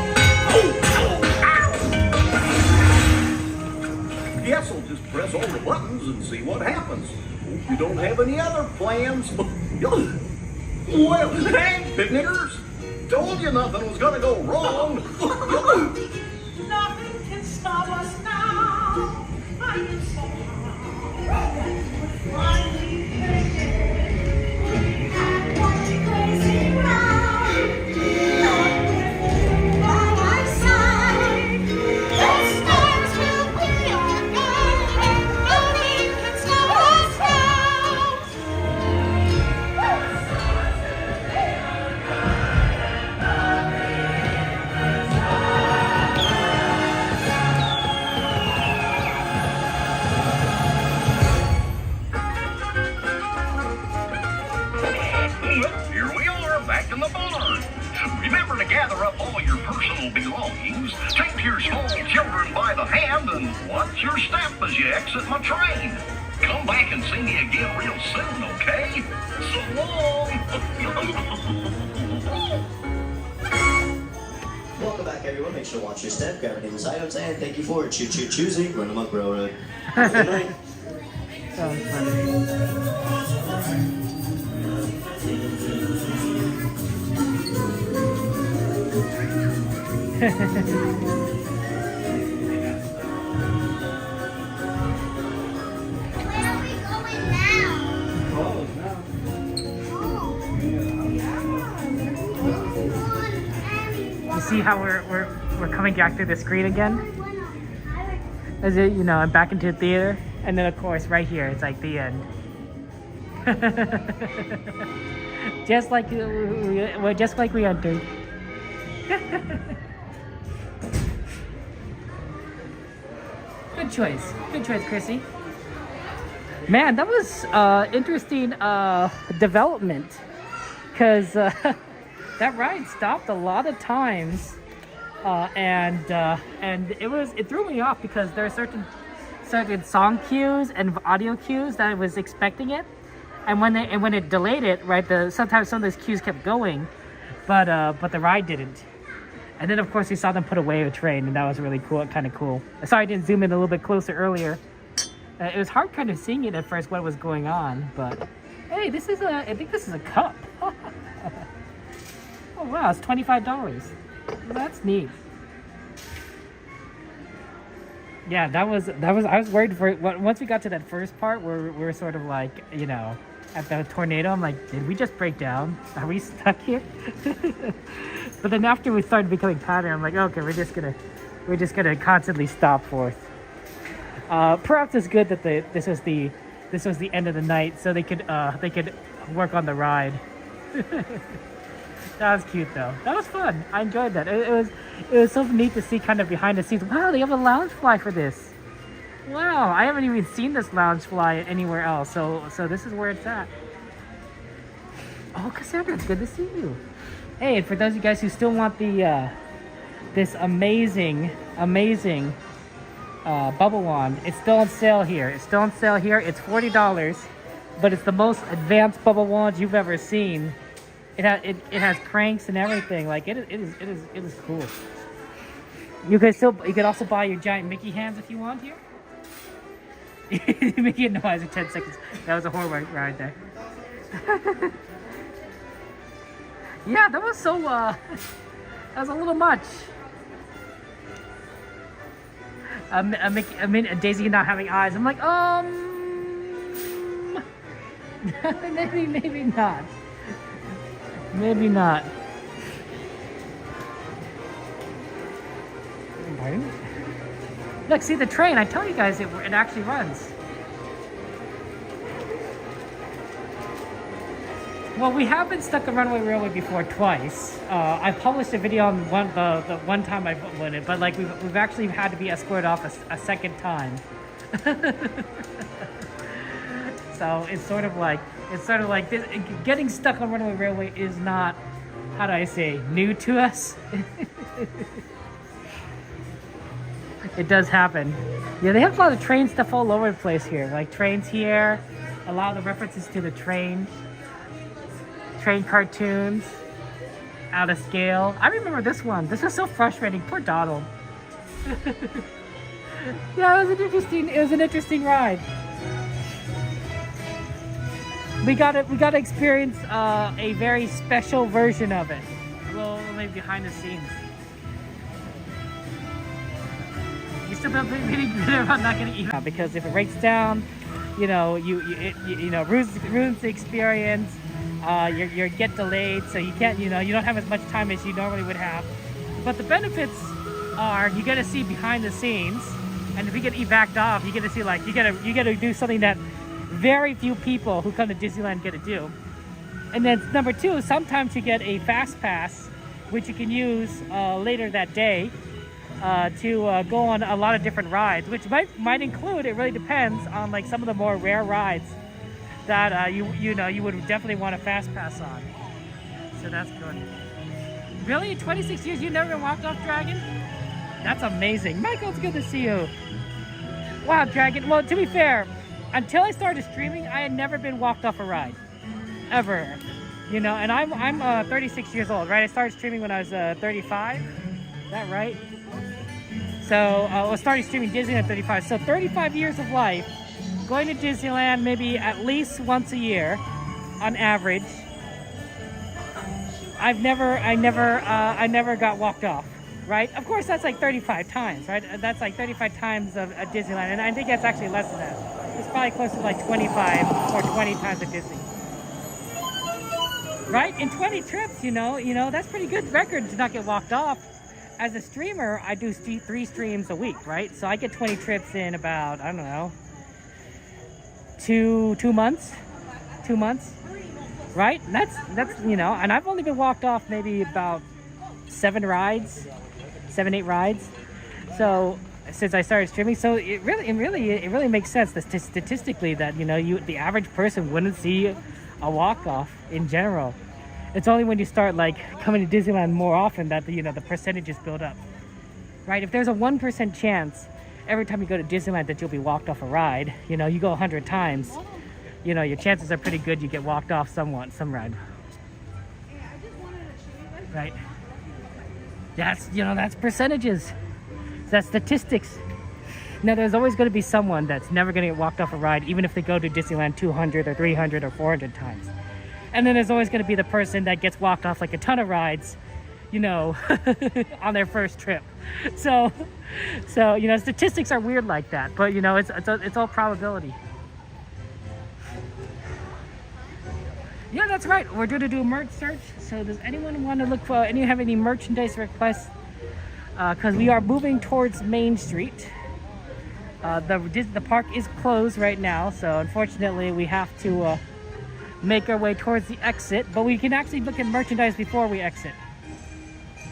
Guess I'll just press all the buttons and see what happens. Hope you don't have any other plans. Well, hey, picnickers! Told you nothing was gonna go wrong. Nothing can stop us now. I am so high. Finally finished. We had one crazy ride. Nothing by my side. The stars will be our guide, and nothing can stop us now. Here we are, back in the barn. Remember to gather up all your personal belongings, take your small children by the hand, and watch your step as you exit my train. Come back and see me again real soon, okay? So long! Welcome back, everyone. Make sure to watch your step, grab any of those items, and thank you for choosing Roanoke Railroad. Have a good night. That was funny. You see how we're coming back through the screen again? As it, you know, and back into the theater, and then of course right here it's like the end. just like we entered. Good choice, Chrissy. Man, that was interesting development, because that ride stopped a lot of times, and it threw me off because there are certain song cues and audio cues that I was expecting it, and when it delayed it, right, sometimes some of those cues kept going, but the ride didn't. And then of course we saw them put away a train, and that was really cool, kind of cool. Sorry I didn't zoom in a little bit closer earlier. It was hard kind of seeing it at first what was going on, but hey, I think this is a cup. Oh wow, it's $25. That's neat. Yeah, that was. I was worried for once we got to that first part where we're sort of like, you know, at the tornado. I'm like, did we just break down? Are we stuck here? But then after we started becoming pattern, I'm like, okay, we're just gonna constantly stop forth. Perhaps it's good that this was the end of the night, so they could work on the ride. That was cute though. That was fun. I enjoyed that. It was so neat to see kind of behind the scenes. Wow, they have a lounge fly for this. Wow, I haven't even seen this lounge fly anywhere else. So this is where it's at. Oh, Cassandra, it's good to see you. Hey, and for those of you guys who still want the this amazing bubble wand, it's still on sale here. It's still on sale here. It's $40, but it's the most advanced bubble wand you've ever seen. It has cranks and everything. Like it is cool. You could also buy your giant Mickey hands if you want here. Mickey and Noah's in 10 seconds. That was a horrible ride there. Yeah, that was so, that was a little much. Daisy not having eyes. I'm like, maybe not. Maybe not. Look, see the train. I tell you guys, it actually runs. Well, we have been stuck on Runaway Railway before twice. I published a video on the one time I went it, but like we've actually had to be escorted off a second time. So it's sort of like this, getting stuck on Runaway Railway is not, how do I say, new to us. It does happen. Yeah, they have a lot of train stuff all over the place here. Like trains here, a lot of the references to the train cartoons, out of scale. I remember this one. This was so frustrating. Poor Donald. Yeah, it was an interesting ride. We got to experience a very special version of it. Well, maybe behind the scenes. You still really good about not getting eaten because if it breaks down, you know, ruins the experience. You get delayed, so you can't, you don't have as much time as you normally would have. But the benefits are you get to see behind the scenes, and if you get evac off, you get to see like you get to do something that very few people who come to Disneyland get to do. And then number two, sometimes you get a fast pass, which you can use later that day to go on a lot of different rides, which might include. It really depends on like some of the more rare rides that you would definitely want a fast pass on. So that's good. Really, in 26 years you never walked off Dragon? That's amazing. Michael, it's good to see you. Wow, Dragon. Well, to be fair, until I started streaming, I had never been walked off a ride, ever. And I'm 36 years old, right? I started streaming when I was 35. Is that right? So I started streaming Disney at 35. So 35 years of life. Going to Disneyland maybe at least once a year, on average. I never got walked off, right? Of course, that's like 35 times, right? That's like 35 times of Disneyland, and I think that's actually less than that. It's probably close to like 25 or 20 times at Disney, right? In 20 trips, that's pretty good record to not get walked off. As a streamer, I do 3 streams a week, right? So I get 20 trips in about, I don't know, two months, right? That's and I've only been walked off maybe about 7, 8 rides. So since I started streaming, so it really makes sense that statistically that the average person wouldn't see a walk off in general. It's only when you start like coming to Disneyland more often that the percentages build up, right? If there's a 1% chance every time you go to Disneyland that you'll be walked off a ride, you go 100 times, your chances are pretty good you get walked off some ride. Right? That's percentages. That's statistics. Now there's always going to be someone that's never going to get walked off a ride, even if they go to Disneyland 200 or 300 or 400 times. And then there's always going to be the person that gets walked off like a ton of rides, on their first trip. So statistics are weird like that, but it's all probability. Yeah, that's right. We're going to do a merch search. So does anyone want to look for have any merchandise requests? Because we are moving towards Main Street. The park is closed right now, so unfortunately we have to make our way towards the exit, but we can actually look at merchandise before we exit.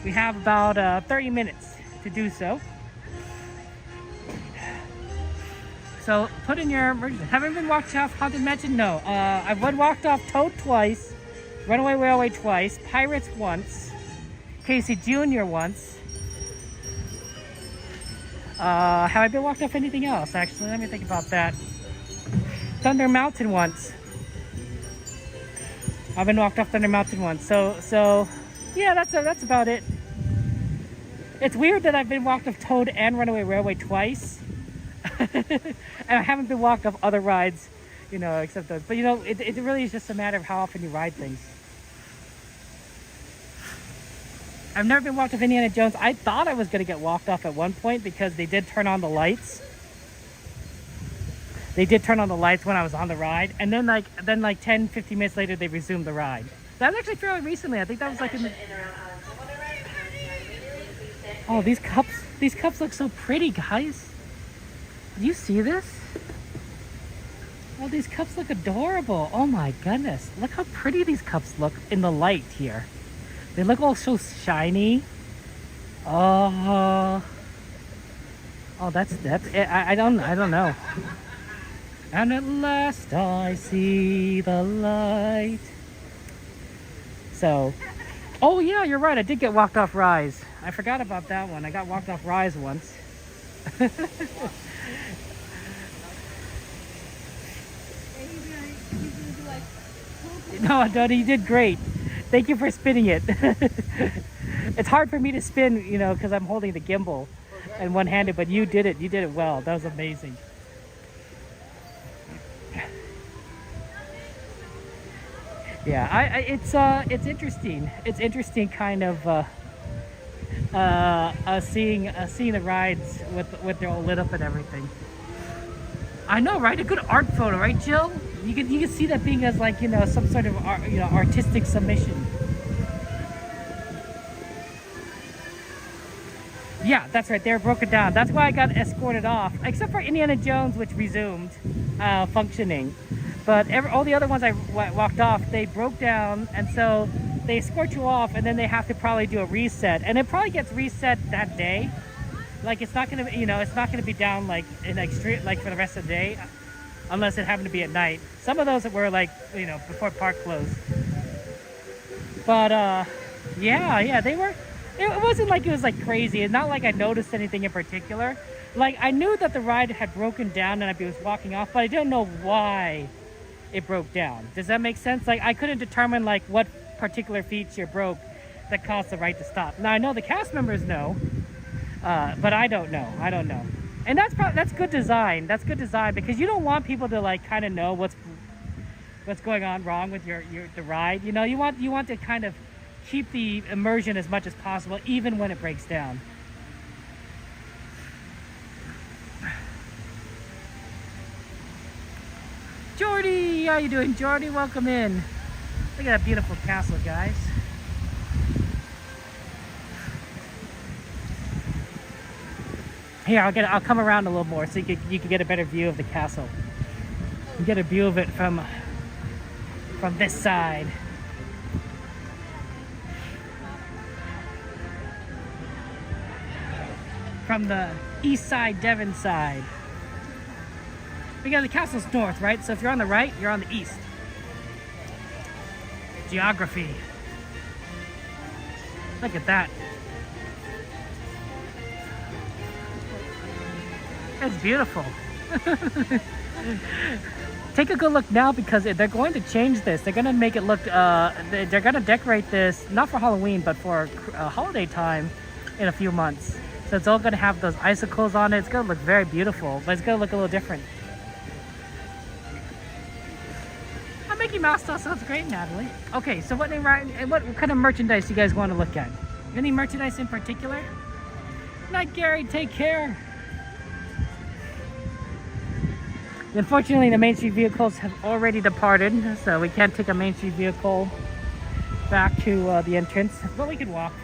We have about 30 minutes to do so. So put in your merchandise. Haven't been walked off Haunted Mansion? No. I've been walked off Toad twice. Runaway Railway twice, Pirates once, Casey Jr. once. Have I been walked off anything else? Actually, let me think about that. Thunder Mountain once. I've been walked off Thunder Mountain once. So yeah, that's about it. It's weird that I've been walked off Toad and Runaway Railway twice. And I haven't been walked off other rides, you know, except those. But you know, it really is just a matter of how often you ride things. I've never been walked off Indiana Jones. I thought I was going to get walked off at one point because they did turn on the lights. They did turn on the lights when I was on the ride. And then like 10, 15 minutes later, they resumed the ride. That was actually fairly recently. I think that was like in the... Oh, these cups look so pretty, guys. Do you see this? Oh, these cups look adorable. Oh my goodness. Look how pretty these cups look in the light here. They look all so shiny. Oh, that's it. I don't know. And at last I see the light. So, oh yeah, you're right. I did get walked off Rise. I forgot about that one. I got walked off Rise once. No, you did great. Thank you for spinning it. It's hard for me to spin, you know, because I'm holding the gimbal and one-handed, but you did it. You did it well. That was amazing. Yeah, it's interesting. It's interesting, kind of seeing the rides with their all lit up and everything. I know, right? A good art photo, right, Jill? You can see that being as like, you know, some sort of artistic submission. Yeah, that's right. They're broken down. That's why I got escorted off, except for Indiana Jones, which resumed functioning. But all the other ones I walked off, they broke down, and so they escort you off, and then they have to probably do a reset, and it probably gets reset that day. Like it's not gonna, you know, it's not gonna be down like in like street like for the rest of the day, unless it happened to be at night. Some of those were like, you know, before park closed. But yeah, they were. It wasn't like it was like crazy. It's not like I noticed anything in particular. Like I knew that the ride had broken down and I was walking off, but I didn't know why it broke down. Does that make sense? Like I couldn't determine like what particular feature broke that caused the ride to stop. Now I know the cast members know, but I don't know. And that's good design. That's good design because you don't want people to like kind of know what's going on wrong with the ride. You know, you want to kind of keep the immersion as much as possible, even when it breaks down. Jordy, how you doing, Jordy? Welcome in. Look at that beautiful castle, guys. Here, I'll come around a little more so you can get a better view of the castle. You can get a view of it from this side. From the east side, Devon side. Because the castle's north, right? So if you're on the right, you're on the east. Geography. Look at that. That's beautiful. Take a good look now because they're going to change this. They're going to make it look, they're going to decorate this, not for Halloween, but for holiday time in a few months. So it's all going to have those icicles on it. It's going to look very beautiful, but it's going to look a little different. Oh, Mickey Mouse stuff sounds great, Natalie. Okay, so what kind of merchandise do you guys want to look at? Any merchandise in particular? Night, Gary. Take care. Unfortunately, the Main Street vehicles have already departed, so we can't take a Main Street vehicle back to the entrance, but we could walk.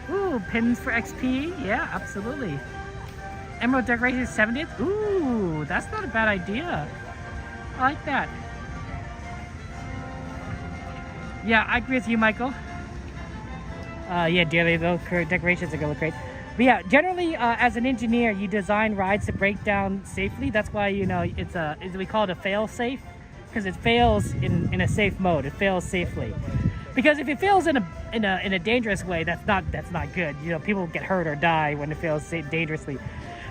Ooh, pins for XP. Yeah, absolutely. Emerald Decoration 70th. Ooh, that's not a bad idea. I like that. Yeah, I agree with you, Michael. Yeah, dearly, those decorations are gonna look great. But yeah, generally, as an engineer, you design rides to break down safely. That's why, you know, we call it a fail-safe. because it fails in a safe mode. It fails safely. Because if it fails in a dangerous way, that's not good. You know, people get hurt or die when it fails dangerously.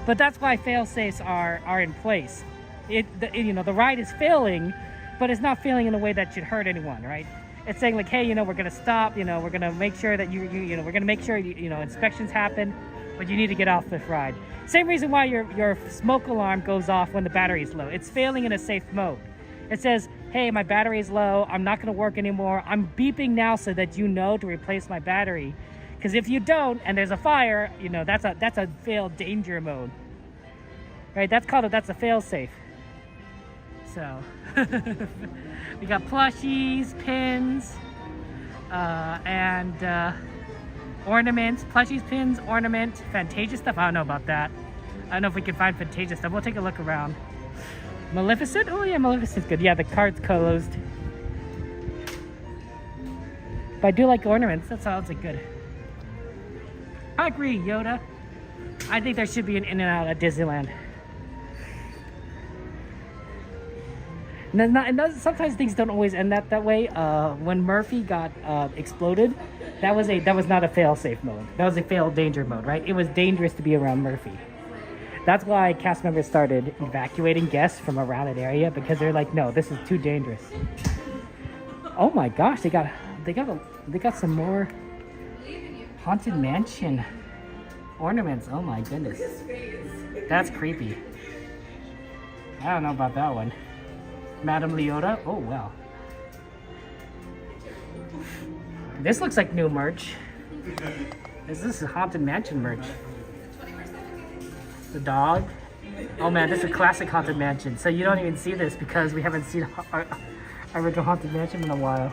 But that's why fail safes are in place. You know, the ride is failing, but it's not failing in a way that should hurt anyone, right? It's saying like, hey, you know, we're gonna stop. You know, we're gonna make sure that you know, we're gonna make sure you know, inspections happen, but you need to get off this ride. Same reason why your smoke alarm goes off when the battery is low. It's failing in a safe mode. It says, hey, my battery is low. I'm not gonna work anymore. I'm beeping now so that you know to replace my battery. Because if you don't and there's a fire, you know, that's a fail danger mode, right? That's a fail safe. So we got plushies, pins, and ornaments. Plushies, pins, ornament, Fantasia stuff. I don't know about that. I don't know if we can find Fantasia stuff. We'll take a look around. Maleficent? Oh yeah, Maleficent's good. Yeah, the card's closed. But I do like ornaments. That sounds like good. I agree, Yoda. I think there should be an In-N-Out at Disneyland. And sometimes things don't always end that way. When Murphy got exploded, that was not a fail-safe mode. That was a fail danger mode, right? It was dangerous to be around Murphy. That's why cast members started evacuating guests from around that area, because they're like, no, this is too dangerous. Oh my gosh, they got some more Haunted Mansion ornaments. Oh my goodness, that's creepy. I don't know about that one. Madame Leota. Oh wow. This looks like new merch. This is Haunted Mansion merch. The dog. Oh man, this is a classic Haunted Mansion. So you don't even see this because we haven't seen our original Haunted Mansion in a while.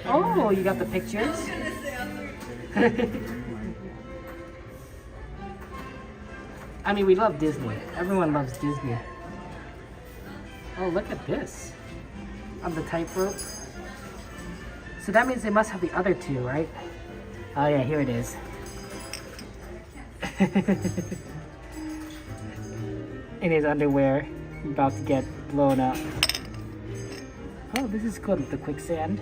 Oh, you got the pictures? I mean, we love Disney. Everyone loves Disney. Oh, look at this. On the tightrope. So that means they must have the other two, right? Oh yeah, here it is. In his underwear, about to get blown up. Oh, this is good with the quicksand.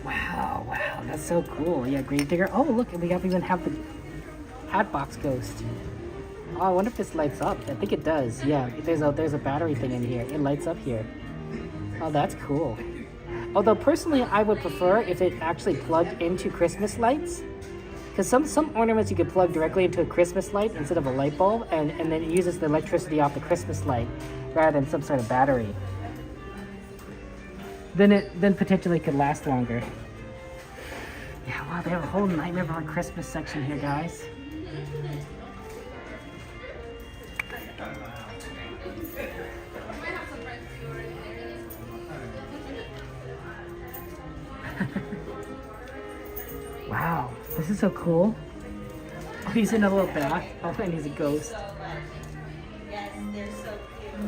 Wow, that's so cool. Yeah, Gravedigger. Oh, look, we even have the Hatbox Ghost. Oh, I wonder if this lights up. I think it does. Yeah, there's a battery thing in here. It lights up here. Oh, that's cool. Although personally, I would prefer if it actually plugged into Christmas lights, because some ornaments you could plug directly into a Christmas light instead of a light bulb, and then it uses the electricity off the Christmas light rather than some sort of battery. Then potentially could last longer. Yeah, wow, they have a whole Nightmare Before Christmas section here, guys. Wow, this is so cool. Oh, he's in a little bath. Oh, and he's a ghost. Yes, they're so cute.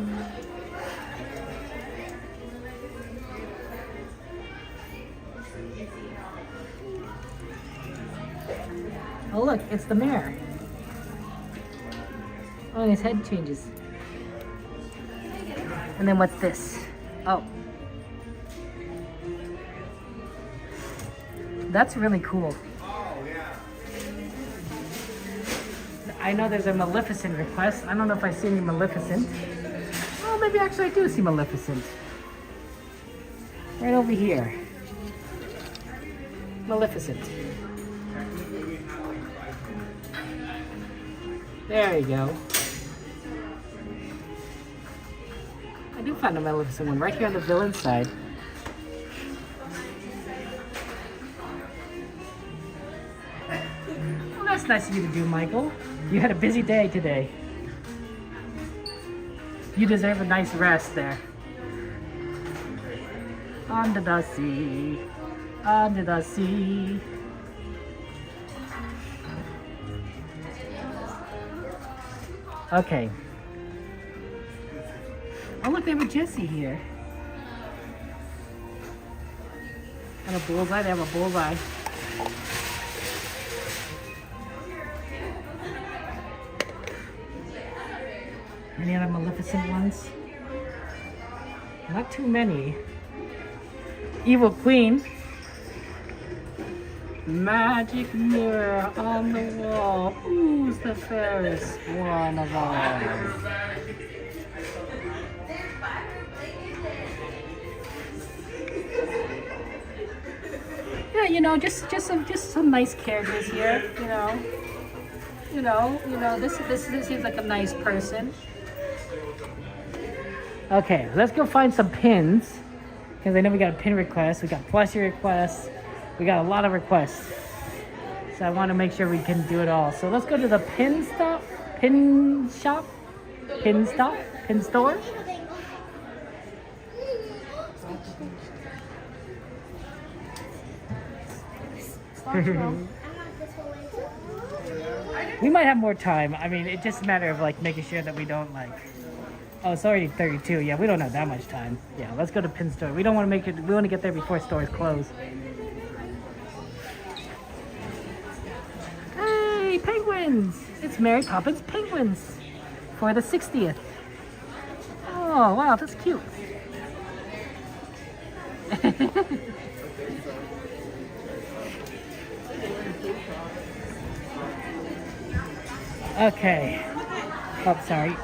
Oh look, it's the mayor. Oh, and his head changes. And then what's this? Oh. That's really cool. I know there's a Maleficent request. I don't know if I see any Maleficent. Oh, maybe actually I do see Maleficent. Right over here. Maleficent. There you go. I do find a Maleficent one right here on the villain side. Well, that's nice of you to do, Michael. You had a busy day today. You deserve a nice rest there. Under the sea, under the sea. Okay. Oh look, they have a Jessie here. And a bullseye, they have a bullseye. Any other Maleficent ones? Not too many. Evil Queen. Magic mirror on the wall. Who's the fairest one of all? Yeah, you know, just some nice characters here. You know. This seems like a nice person. Okay, let's go find some pins because I know we got a pin request. We got plushie requests. We got a lot of requests. So I want to make sure we can do it all. So let's go to the pin store. We might have more time. I mean, it's just a matter of like making sure that we don't like. Oh, it's already 32. Yeah, we don't have that much time. Yeah, let's go to pin store. We don't want to make it. We want to get there before stores close. Hey, penguins! It's Mary Poppins Penguins for the 60th. Oh, wow, that's cute. Okay. Oh, sorry.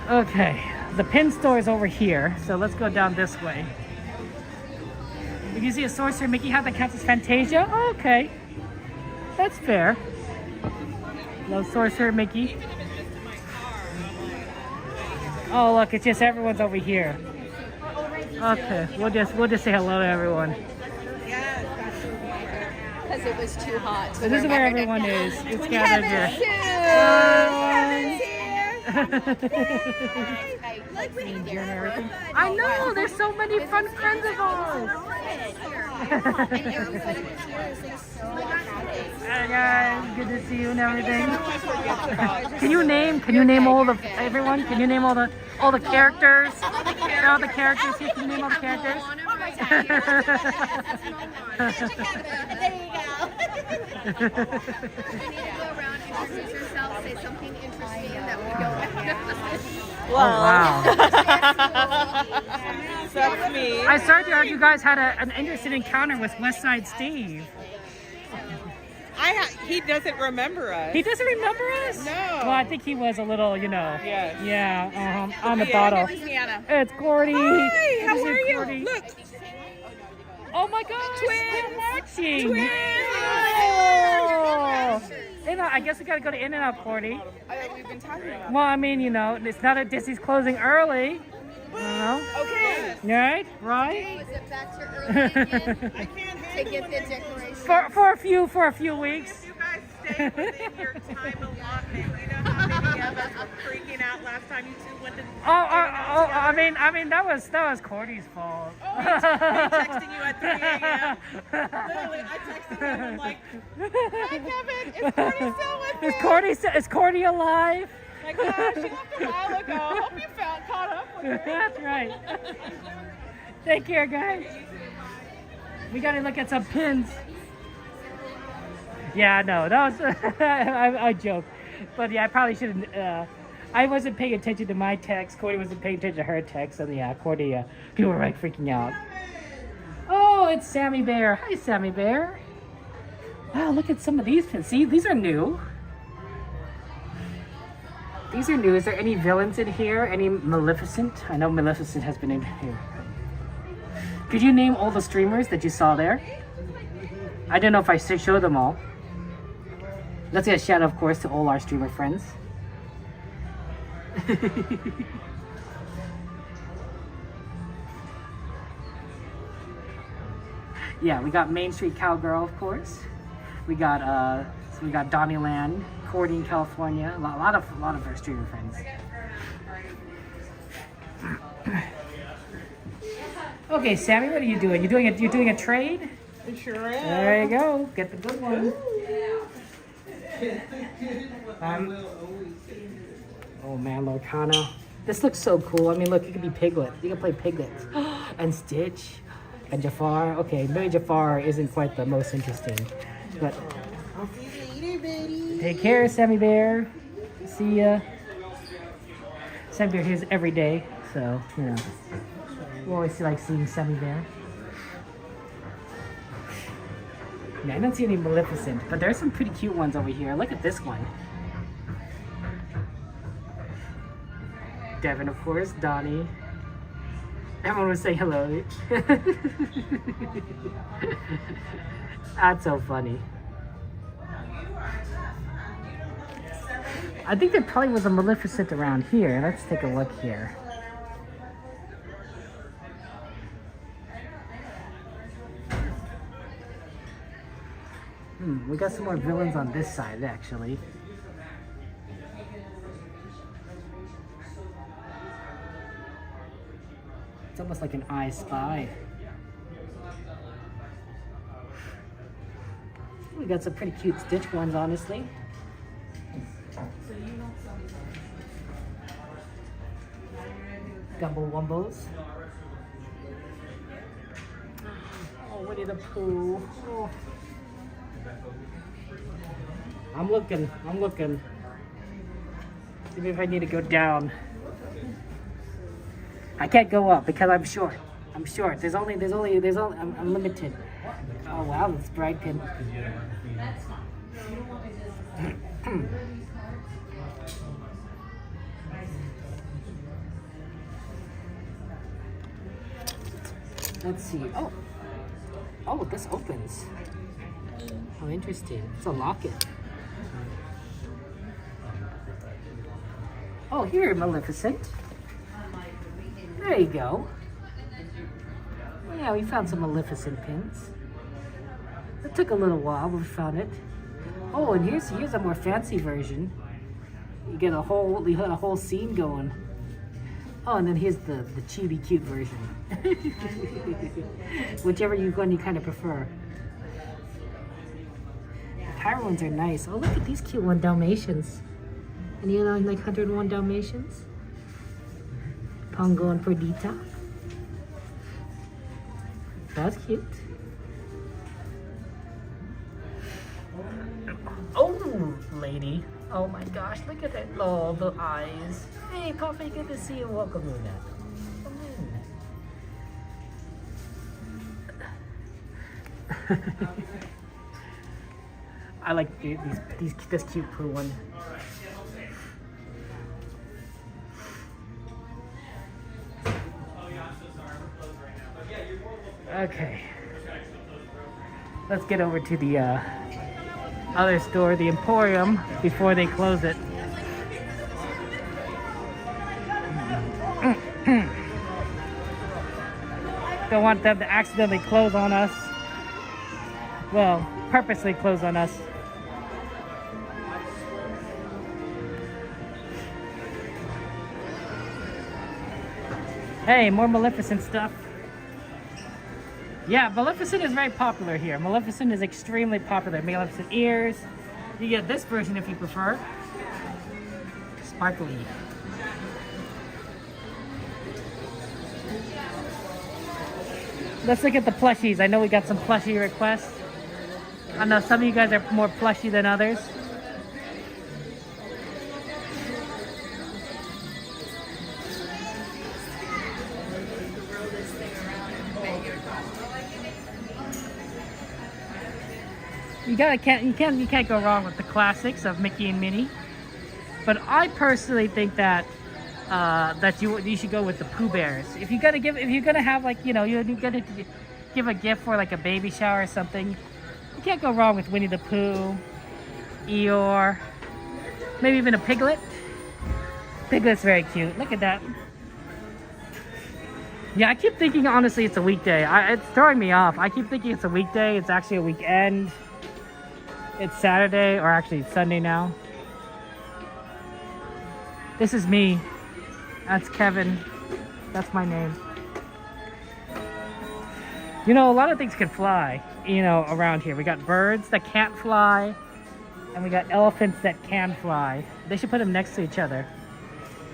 Okay, the pin store is over here, so let's go down this way. If you see a Sorcerer Mickey hat that counts as Fantasia, oh, okay. That's fair. Love Sorcerer Mickey. Oh, look, it's just everyone's over here. Okay, we'll just say hello to everyone. Because it was too hot. So this is where everyone is. It's gathered here. I know, there's so many fun friends of ours. Hi guys, good to see you and everything. Can you name all the everyone? Can you name all the characters? All the characters here. Can you name all the characters? Introduce yourself, say something interesting that we don't know. Oh, wow. That's me. I started to heard you guys had an interesting encounter with West Side Steve. He doesn't remember us. He doesn't remember us? No. Well, I think he was a little, you know. Yes. Yeah, on the bottle. It's Cordy. Hi, how are you? Cordy. Look. Oh my gosh, Twins. watching. Twins. Oh. I guess we gotta go to In-N-Out, Cordy. We've been talking about. Well, I mean, you know, it's not that Disney's closing early. You know? Okay. Right? Was it back to early again? To get the decoration. For a few weeks. You guys stay within your time allotment. You know how many of us were freaking out last time you two went to. I mean that was Cordy's fault. Oh, me texting you at 3 a.m. Literally, I texted him and I'm like, "Hi Kevin, is Cordy still with me? Is Cordy alive?" My gosh, she left a while ago. Hope you caught up with her. That's right. Take care, guys. We gotta look at some pins. Yeah, no, that was I joke, but yeah, I probably shouldn't. I wasn't paying attention to my text. Cordy wasn't paying attention to her text, and yeah, Cordy, people were like freaking out. Oh, it's Sammy Bear. Hi, Sammy Bear. Wow, look at some of these pins. See, these are new. These are new. Is there any villains in here? Any Maleficent? I know Maleficent has been in here. Could you name all the streamers that you saw there? I don't know if I should show them all. Let's get a shout out, of course, to all our streamer friends. Yeah, we got Main Street Cowgirl, of course. We got Donnyland, Cordy in California. A lot of our streamer friends. Okay, Sammy, what are you doing? You're doing a trade? I sure am. There you go. Get the good one. Oh man, Lorcana. This looks so cool. I mean, look, you can be Piglet. You can play Piglet. And Stitch. And Jafar, okay, maybe Jafar isn't quite the most interesting, but I'll see you later, buddy. take care, Sammy Bear. See ya. Sammy Bear here's every day, so you know we always like seeing Sammy Bear. Yeah, I don't see any Maleficent, but there's some pretty cute ones over here. Look at this one. Devin, of course, Donnie. Everyone would say hello. That's so funny. I think there probably was a Maleficent around here. Let's take a look here. We got some more villains on this side, actually. It's almost like an I Spy. We got some pretty cute Stitch ones, honestly. Dumbo Wumbos. Oh, Winnie the Pooh. Oh. I'm looking. Maybe if I need to go down. I can't go up because I'm short. I'm limited. Oh wow, that's bright pin. Let's see. Oh, this opens. How interesting. It's a locket. Oh, here, Maleficent. There you go. Yeah, we found some Maleficent pins. It took a little while, but we found it. Oh, and here's a more fancy version. You get a whole scene going. Oh, and then here's the chibi cute version. Whichever one you kind of prefer. The power ones are nice. Oh, look at these cute Dalmatians. And you know, like 101 Dalmatians? Pongo and Perdita. That's cute. Oh, lady. Oh my gosh, look at that. Oh, the eyes. Hey, Puffy, good to see you. Welcome, Luna. Come in. I like this cute Pooh one. Okay. Let's get over to the other store, the Emporium, before they close it. Don't want them to accidentally close on us. Well, purposely close on us. Hey, more Maleficent stuff. Yeah, Maleficent is very popular here. Maleficent is extremely popular. Maleficent ears. You get this version if you prefer. Sparkly. Let's look at the plushies. I know we got some plushie requests. I know some of you guys are more plushy than others. You can't go wrong with the classics of Mickey and Minnie. But I personally think that you should go with the Pooh Bears. If you're gonna have, like, you know, you're gonna give a gift for like a baby shower or something, you can't go wrong with Winnie the Pooh, Eeyore, maybe even a Piglet. Piglet's very cute. Look at that. Yeah, I keep thinking honestly it's a weekday. It's throwing me off. I keep thinking it's a weekday. It's actually a weekend. It's Saturday, or actually it's Sunday now. This is me. That's Kevin. That's my name. You know, a lot of things can fly, you know, around here. We got birds that can't fly, and we got elephants that can fly. They should put them next to each other.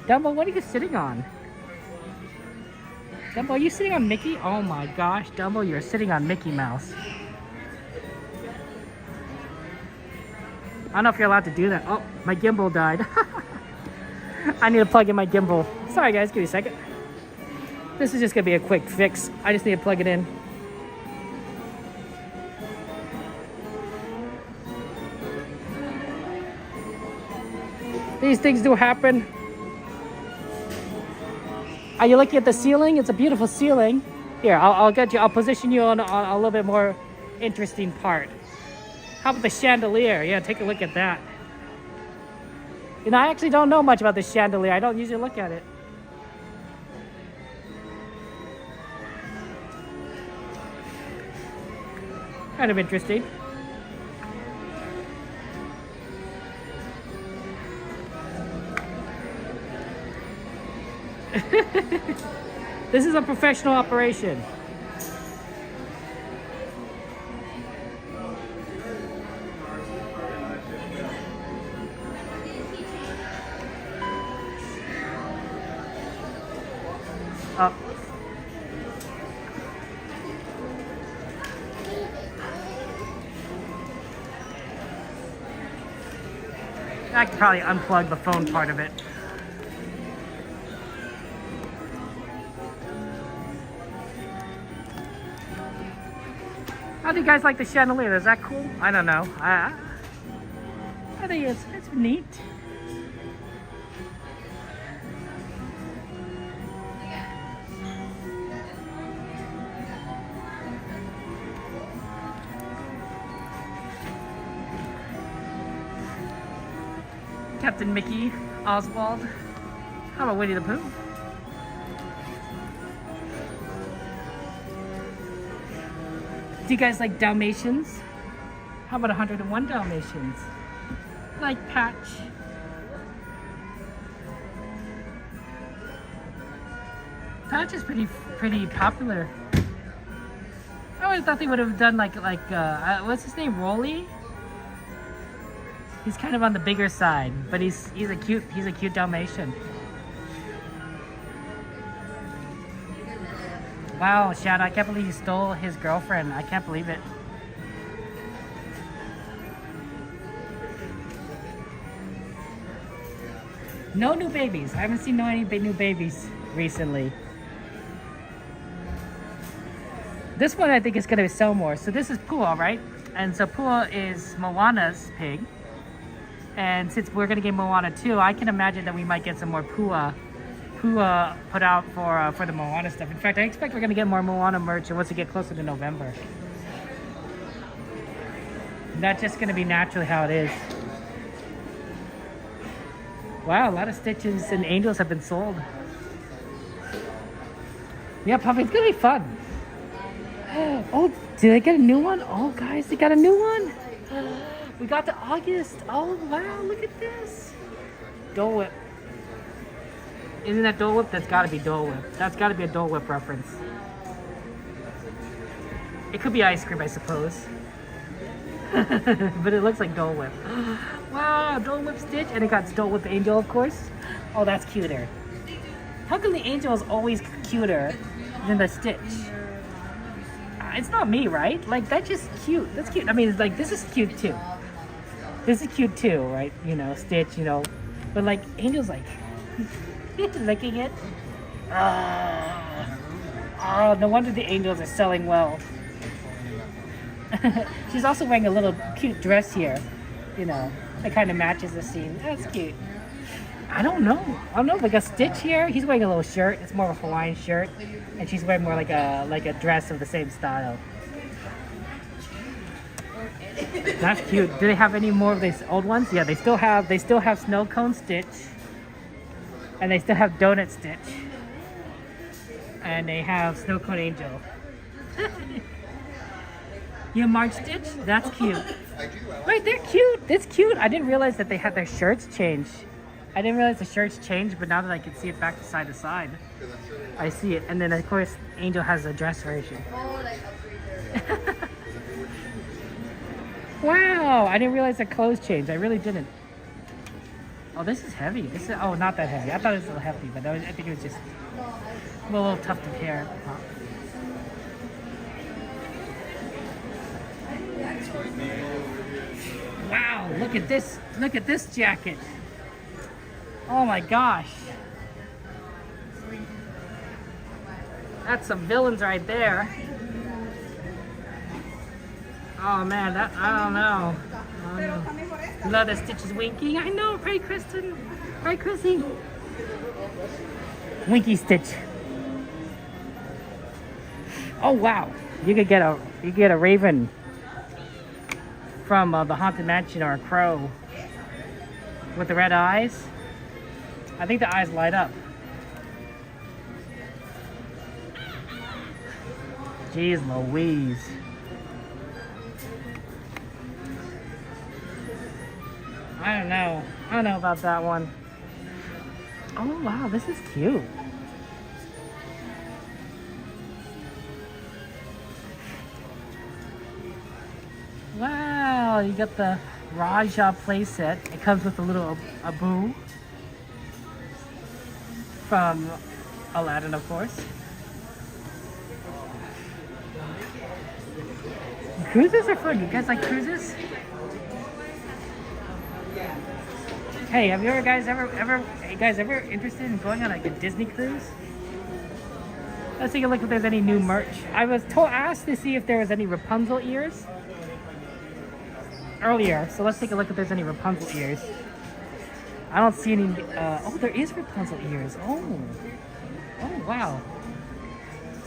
Dumbo, what are you sitting on? Dumbo, are you sitting on Mickey? Oh my gosh, Dumbo, you're sitting on Mickey Mouse. I don't know if you're allowed to do that. Oh, my gimbal died. I need to plug in my gimbal. Sorry guys, give me a second. This is just gonna be a quick fix. I just need to plug it in. These things do happen. Are you looking at the ceiling? It's a beautiful ceiling. Here, I'll get you. I'll position you on a little bit more interesting part. How about the chandelier? Yeah, take a look at that. You know, I actually don't know much about the chandelier. I don't usually look at it. Kind of interesting. This is a professional operation. Up. I could probably unplug the phone part of it. How do you guys like the chandelier? Is that cool? I don't know. I think it's neat. Captain Mickey, Oswald. How about Winnie the Pooh? Do you guys like Dalmatians? How about 101 Dalmatians? Like Patch. Patch is pretty popular. I always thought they would have done like what's his name, Rolly? He's kind of on the bigger side, but he's a cute Dalmatian. Wow, Shadow, I can't believe you stole his girlfriend. I can't believe it. No new babies. I haven't seen any new babies recently. This one I think is gonna sell more. So this is Pua, right? And so Pua is Moana's pig. And since we're gonna get Moana 2, I can imagine that we might get some more Pua put out for the Moana stuff. In fact, I expect we're gonna get more Moana merch once we get closer to November. That's just gonna be naturally how it is. Wow, a lot of Stitches and Angels have been sold. Yeah, Puppy, it's gonna be fun. Oh, did I get a new one? Oh, guys, they got a new one. We got the August. Oh, wow, look at this. Dole Whip. Isn't that Dole Whip? That's gotta be Dole Whip. That's gotta be a Dole Whip reference. It could be ice cream, I suppose. But it looks like Dole Whip. Wow, Dole Whip Stitch. And it got Dole Whip Angel, of course. Oh, that's cuter. How come the Angel is always cuter than the Stitch? It's not me, right? Like, that's just cute. That's cute. I mean, it's like, this is cute too. This is cute too, right? You know, Stitch, you know. But like, Angel's like, licking it. Oh, no wonder the Angels are selling well. She's also wearing a little cute dress here. You know, that kind of matches the scene. That's cute. I don't know. Like a Stitch here. He's wearing a little shirt. It's more of a Hawaiian shirt. And she's wearing more like a dress of the same style. That's cute. Do they have any more of these old ones? Yeah, they still have Snow Cone Stitch. And they still have Donut Stitch. And they have Snow Cone Angel. You have March Stitch? That's cute. Wait, they're cute. That's cute. I didn't realize that they had their shirts changed. I didn't realize the shirts changed, but now that I can see it back to side, I see it. And then, of course, Angel has a dress version. Wow, I didn't realize the clothes changed. I really didn't. Oh, this is heavy. Oh, not that heavy. I thought it was a little heavy, but I think it was just... a little tuft of hair. Wow, look at this. Look at this jacket. Oh my gosh. That's some villains right there. Oh man, that I don't know. Love that Stitch is winking. I know, right, Kristen? Right, Chrissy? Winky Stitch. Oh wow, you could get a raven from the Haunted Mansion, or a crow with the red eyes. I think the eyes light up. Jeez Louise. I don't know. I don't know about that one. Oh wow, this is cute. Wow, you got the Raja playset. It comes with a little Abu from Aladdin, of course. Cruises are fun. You guys like cruises? Hey, have you guys ever interested in going on like a Disney cruise? Let's take a look if there's any new merch. I was asked to see if there was any Rapunzel ears earlier, so let's take a look if there's any Rapunzel ears. I don't see any. Oh, there is Rapunzel ears. Oh wow,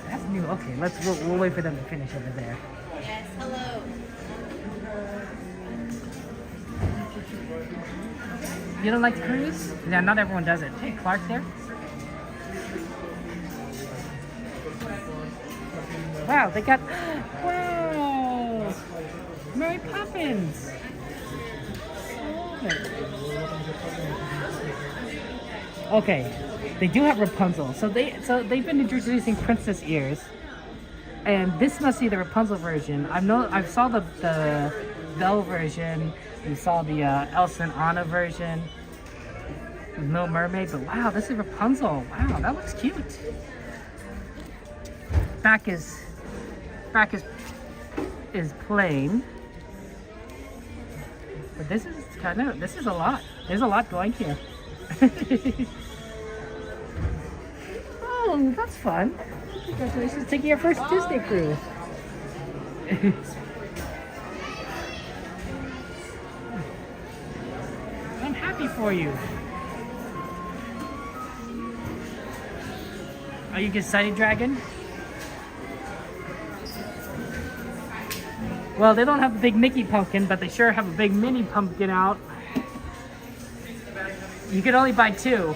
that's new. Okay, we'll wait for them to finish over there. Yes, hello. You don't like to cruise? Yeah, not everyone does it. Hey, Clark there. Wow, they got. Wow! Mary Poppins! Okay, they do have Rapunzel. So they've been introducing princess ears. And this must be the Rapunzel version. I saw the Belle version. We saw the Elsa and Anna version with No Mermaid, but wow, this is Rapunzel. Wow, that looks cute. Back is plain, but this is a lot. There's a lot going here. Oh, that's fun. Congratulations, taking your first Disney cruise. I'm happy for you. Are you excited, Dragon? Well, they don't have a big Mickey pumpkin, but they sure have a big Minnie pumpkin out. You can only buy two.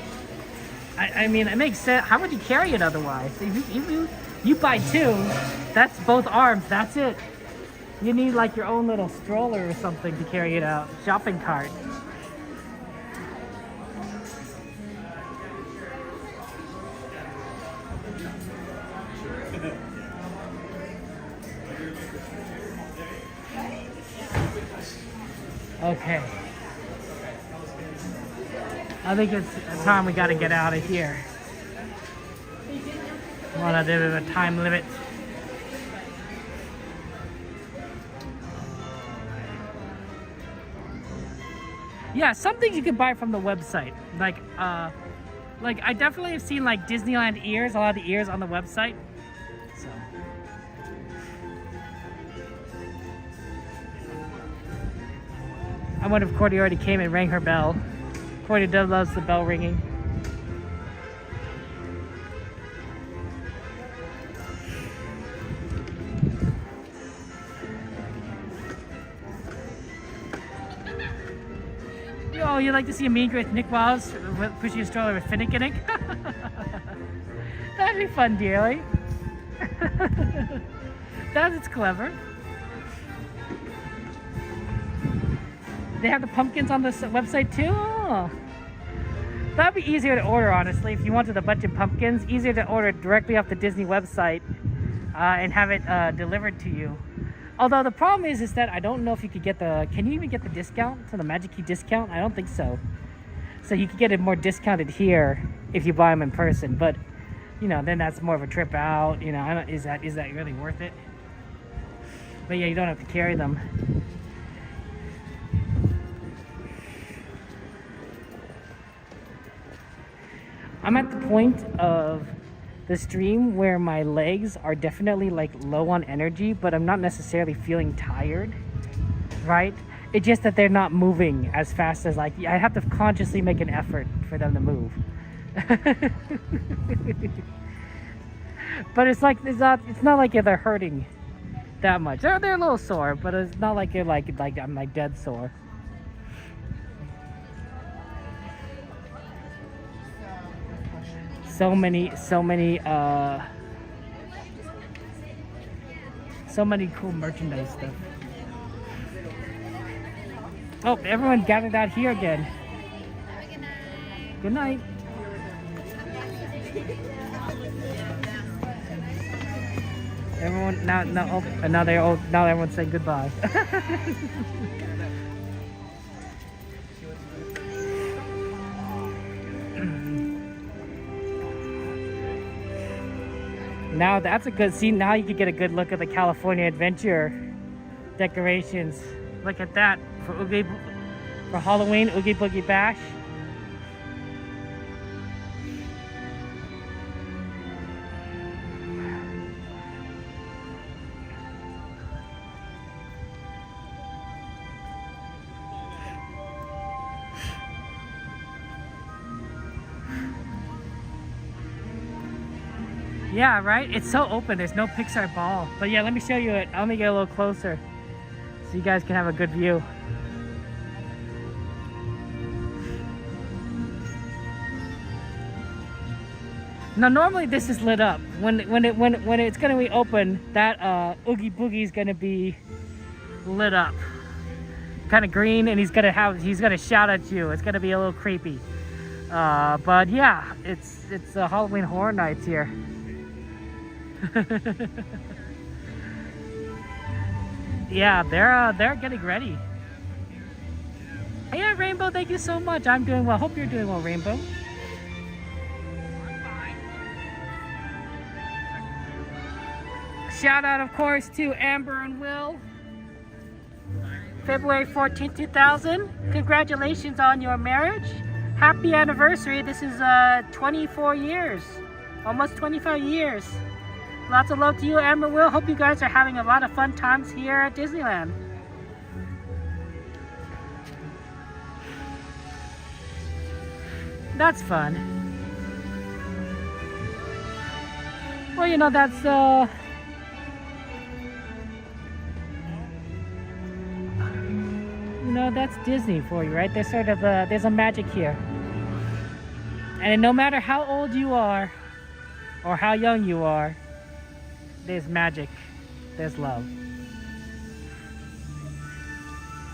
I mean, it makes sense. How would you carry it otherwise? If you buy two, that's both arms, that's it. You need like your own little stroller or something to carry it out. Shopping cart. Okay. I think it's time we gotta get out of here. Well, I did a time limit. Yeah, some things you can buy from the website. Like I definitely have seen like Disneyland ears, a lot of the ears on the website. So. I wonder if Cordy already came and rang her bell. Cordy loves the bell ringing. Oh, you'd like to see a meet with Nick Wiles pushing a stroller with Finnegan? That'd be fun, dearly. That's clever. They have the pumpkins on the website too? Oh. That'd be easier to order, honestly. If you wanted a bunch of pumpkins, easier to order directly off the Disney website and have it delivered to you. Although the problem is that I don't know if you could get can you even get the discount? So the Magic Key discount? I don't think so. So you could get it more discounted here if you buy them in person. But you know, then that's more of a trip out. You know, I don't, is that really worth it? But yeah, you don't have to carry them. I'm at the point of the stream where my legs are definitely like low on energy, but I'm not necessarily feeling tired, right? It's just that they're not moving as fast as like, I have to consciously make an effort for them to move. But it's like, it's not like they're hurting that much. They're a little sore, but it's not like they're like I'm like dead sore. So many cool merchandise stuff. Oh, everyone gathered out here again. Good night. Everyone now everyone's saying goodbye. Now that's a good scene. Now you can get a good look at the California Adventure decorations. Look at that for Oogie, for Halloween, Oogie Boogie Bash. Yeah, right? It's so open. There's no Pixar ball. But yeah, let me show you it. Let me get a little closer so you guys can have a good view. Now, normally this is lit up. When it's gonna be open, that Oogie Boogie is gonna be lit up, kind of green, and he's gonna shout at you. It's gonna be a little creepy. But yeah, it's Halloween Horror Nights here. Yeah, they're getting ready. Yeah, Rainbow, thank you so much. I'm doing well. Hope you're doing well, Rainbow. Shout out, of course, to Amber and Will. February 14, 2000. Congratulations on your marriage. Happy anniversary. This is 24 years. Almost 25 years. Lots of love to you, Amber Will. Hope you guys are having a lot of fun times here at Disneyland. That's fun. Well, you know, that's you know, that's Disney for you, right? There's sort of there's a magic here. And no matter how old you are or how young you are, there's magic, there's love.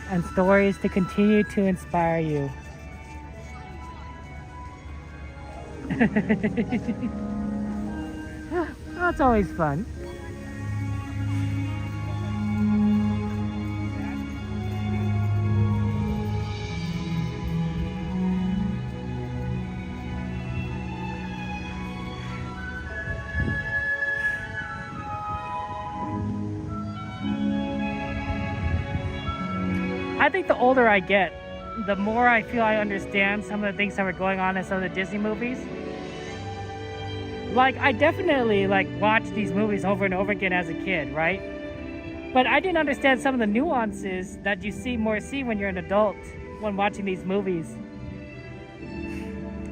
And stories to continue to inspire you. That's always fun. I think the older I get, the more I feel I understand some of the things that were going on in some of the Disney movies. Like, I definitely watched these movies over and over again as a kid, right? But I didn't understand some of the nuances that you see when you're an adult when watching these movies.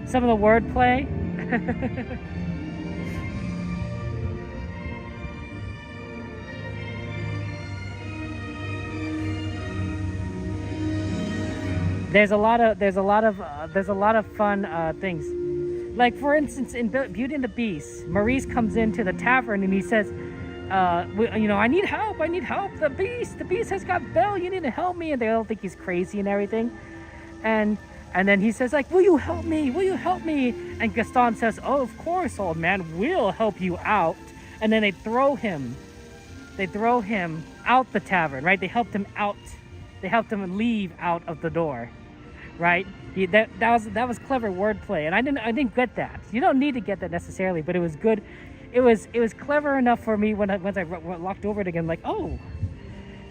Some of the wordplay. There's a lot of fun things. Like, for instance, in Beauty and the Beast, Maurice comes into the tavern and he says, you know, I need help. The beast has got Belle. You need to help me. And they all think he's crazy and everything. And then he says, like, will you help me? And Gaston says, oh, of course, old man, we'll help you out. And then they throw him out the tavern, right? They helped him out. They helped him leave out of the door. right? That was clever wordplay, and I didn't get that. You don't need to get that necessarily, but it was good. It was clever enough for me once I walked over it again. Like, oh,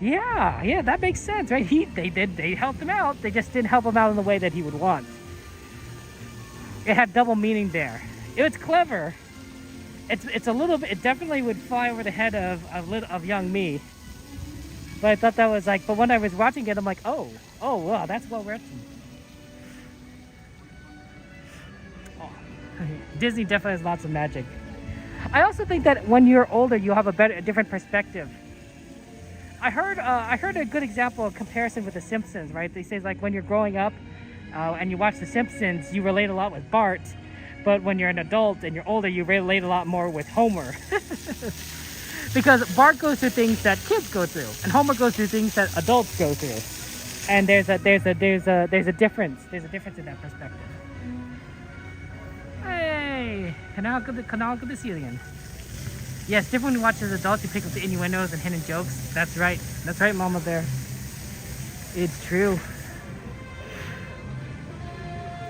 yeah, that makes sense, right? They helped him out. They just didn't help him out in the way that he would want. It had double meaning there. It was clever. It's a little bit. It definitely would fly over the head of young me. But I thought that was like. But when I was watching it, I'm like, oh, wow, that's well written. Disney definitely has lots of magic. I also think that when you're older, you have a different perspective. I heard a good example of comparison with The Simpsons, right? They say like when you're growing up and you watch The Simpsons, you relate a lot with Bart, but when you're an adult and you're older, you relate a lot more with Homer. Because Bart goes through things that kids go through, and Homer goes through things that adults go through, and there's a difference. There's a difference in that perspective. Hey, canal good to see you again. Yes, different when you watch as adults, you pick up the innuendos and hidden jokes. That's right, Mama Bear. It's true.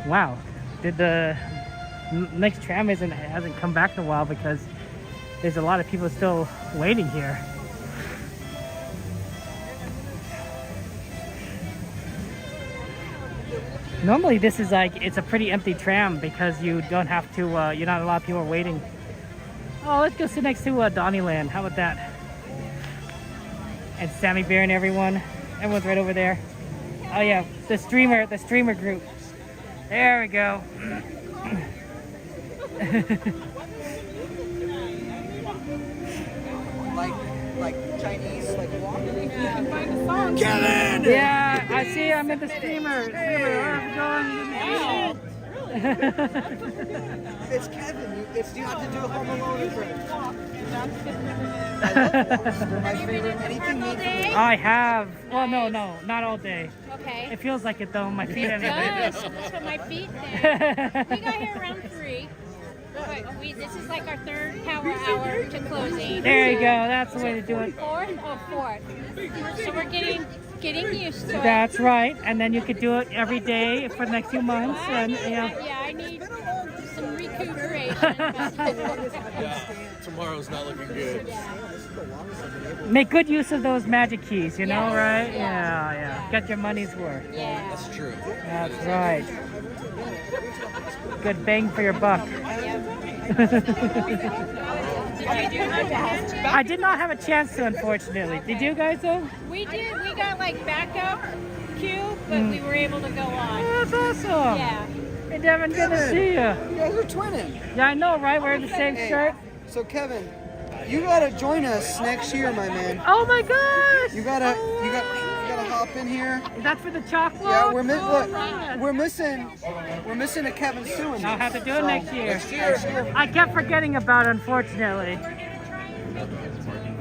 Wow, did the next tram hasn't come back in a while because there's a lot of people still waiting here. Normally this is like, it's a pretty empty tram because you don't have to, you're not a lot of people waiting. Oh, let's go sit next to Donnyland. How about that? And Sammy Bear and everyone. Everyone's right over there. Oh yeah, the streamer group. There we go. like Chinese, like walking. Yeah, find a song. Kevin! Yeah, I see. I'm in the streamer. Wow. It's Kevin. You have to do a Home Alone impression. I love walks. They're my favorite. Anything means. I have. Well, no, not all day. Okay. It feels like it though. My feet. It does. That's what my feet say. We got here around 3. But this is like our 3rd power hour to closing. There you go. That's the way to do it. 4th? Oh, 4th. So we're getting used to it. That's right. And then you could do it every day for the next few months. And yeah, I need some recuperation. Tomorrow's not looking good. Make good use of those magic keys, you know, right? Yeah. Get your money's worth. Yeah. That's true. That's right. Good bang for your buck. I did not have a chance to, unfortunately. Did you guys though? We did. We got like backup queue, but we were able to go on. Oh, that's awesome. Yeah. Hey Devin, good to see you. You guys are twinning. Yeah, I know, right? We're in the same shirt. So Kevin, you gotta join us next year, my man. Oh my gosh! You gotta hop in here. Is that for the chocolate? Yeah, we're missing a Kevin Sue. I'll have to do it next year. I kept forgetting about it, unfortunately.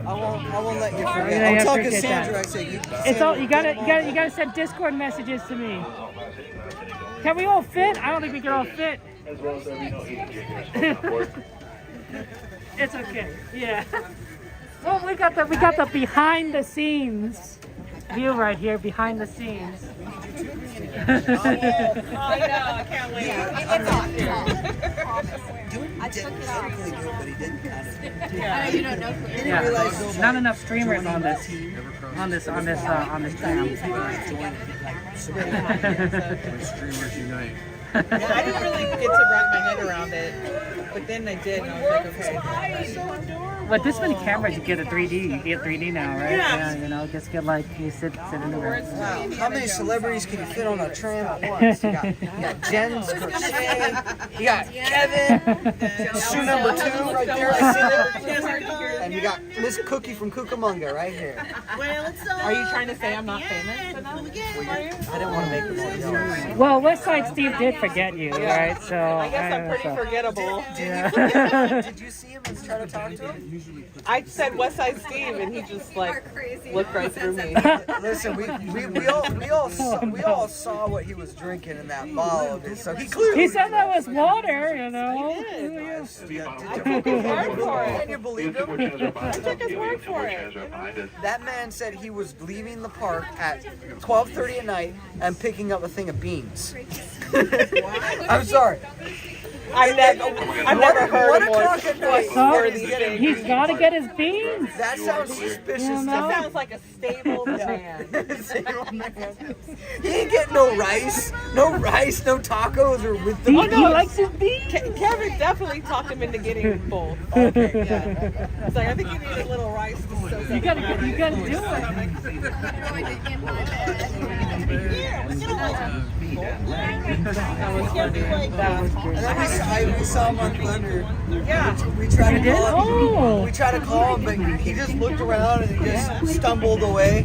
I won't let you forget. I'll talk to Sandra. I say it's all you gotta send Discord messages to me. Can we all fit? I don't think we can all fit. It's okay. Yeah. Well, we got the behind the scenes view right here, behind the scenes. I know, I can't wait. I took it off. Really good, but he didn't. Yeah. You don't know. Yeah. Not enough streamers on this tram. Streamers unite. I didn't really get to wrap my head around it, but then I did, and I was like, okay. With this many cameras, you get a 3D. You get 3D now, right? Yeah, you know, just get like you sit in the room. Wow, how many celebrities can you fit on a tram at once? You got Jen's Crochet, you got Kevin, Sue number 2 right there, and you got Miss Cookie from Cucamonga right here. Are you trying to say I'm not famous enough? I didn't want to make the noise. Well, West Side Steve did forget you, right? So I guess I'm pretty forgettable. Yeah. Did you see him and try to talk to him? I said West Side Steve, and he just like looked right through me. Listen, we all saw what he was drinking in that bottle. So he said that was water, you know. Can you believe him? took his word for it. That man said he was leaving the park at 12:30 at night and picking up a thing of beans. I'm sorry. I've never heard a more trustworthy thing. He's got to get his beans. That sounds suspicious. You know? That sounds like a stable man. He ain't getting no rice, no tacos, or with the. He likes his beans. Kevin definitely talked him into getting both. Okay, yeah. It's like I think you need a little rice to soak. You gotta do it. That was funny. That was good. We saw him on Thunder. Yeah. We tried to call him. Oh. We tried to call him, but he just looked around and he just stumbled away.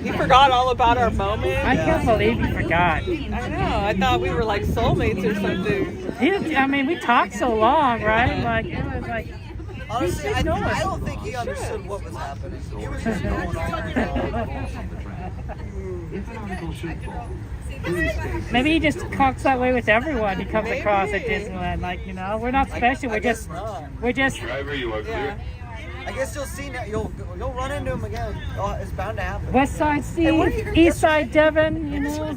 He forgot all about our moment. I can't believe he forgot. I know. I thought we were like soulmates or something. I mean, we talked so long, right? Like it was like. Honestly, I don't think he understood what was happening. He was just going Maybe he just talks that way with everyone he comes across at Disneyland. Like, you know, we're not special. We're just. Driver, you are clear. I guess you'll see now. You'll run into him again. Oh, it's bound to happen. West Side Steve, East Side Devon, you know.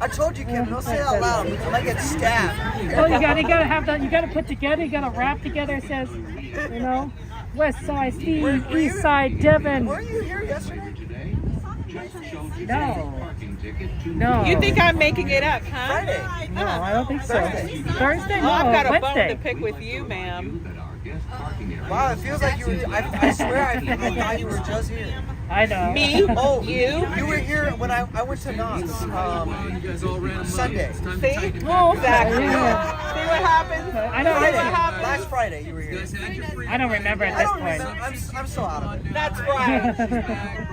I told you, Kim. Don't say it out loud. I might get stabbed. Oh, you gotta have that. You gotta put together. You gotta wrap together. It says, you know, West Side Steve, East Side Devon. Were you here yesterday? No. You think I'm making it up, huh? Friday. No, I don't think so. Thursday? No, I've got a Wednesday. bone to pick with you, ma'am. Wow, it feels like you were. I swear, I thought you were just here. I know. Me? Oh, you? You were here when I went to Knott's Sunday. See? Oh, Exactly. yeah. See what happens? I know. Last Friday you were here. I don't remember at this point. I'm so out of it. That's right.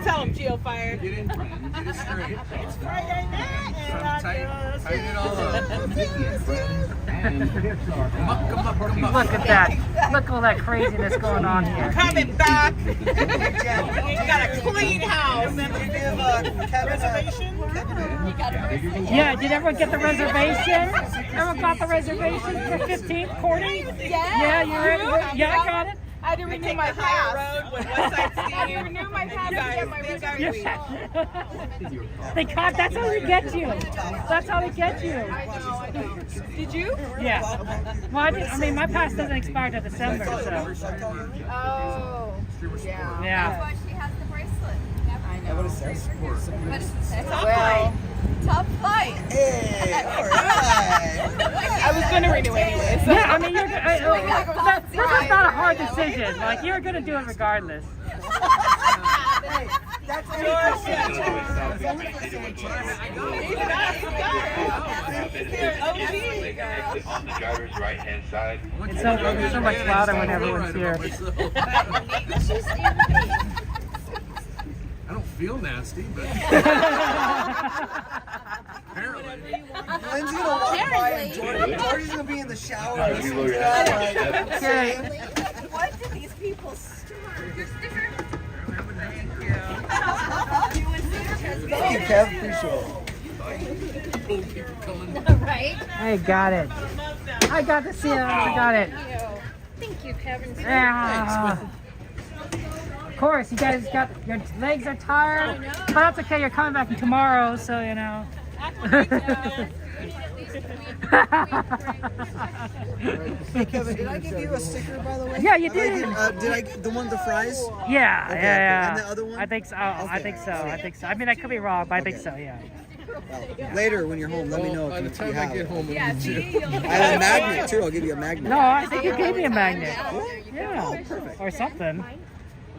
Tell him, Geofire. It's Friday night. Tighten it all up. Look at that. Look at all that craziness going on here. Coming back. You got a clean house. Yeah, did everyone get the reservation? Everyone got the reservation for 15th, Courtney? Yeah, you ready? Yeah, I got it. I had to renew my pass. I had to renew my pass to get my reservation. That's how they get you. That's how they get you. Did you? Yeah. Well, I mean, my pass doesn't expire till December, so. Oh, yeah. Yeah. That's why she has the bracelet. I know. What it says? But it's top flight. Hey, all right. I was going to renew anyway. So. Yeah, I mean, that's not a hard decision. Like, you're going to do it regardless. That's On the driver's right hand side. It's so much louder when everyone's here. I don't feel nasty, but apparently. Lynn's gonna walk by and Jordan's gonna be in the shower. Okay. What do these people start? Your sticker. Thank you, Kev. Appreciate it. Right? I got it. I got to see it. I got it. Thank you, Kevin. Yeah. Of course, you guys got your legs are tired, but that's okay. You're coming back tomorrow, so you know. Hey, Kevin, did I give you a sticker, by the way? Yeah, you did. Did I get the one with the fries? Yeah, Okay, yeah. And the other one? I think so. I think so. I think so. I mean, I could be wrong, but I think so. Yeah. Well, later, when you're home, let me know By if the you time have I get it. home, Yeah, I'll see, be you'll I have a magnet, too. I'll give you a magnet. No, I think you gave me a magnet. Yeah, or something. By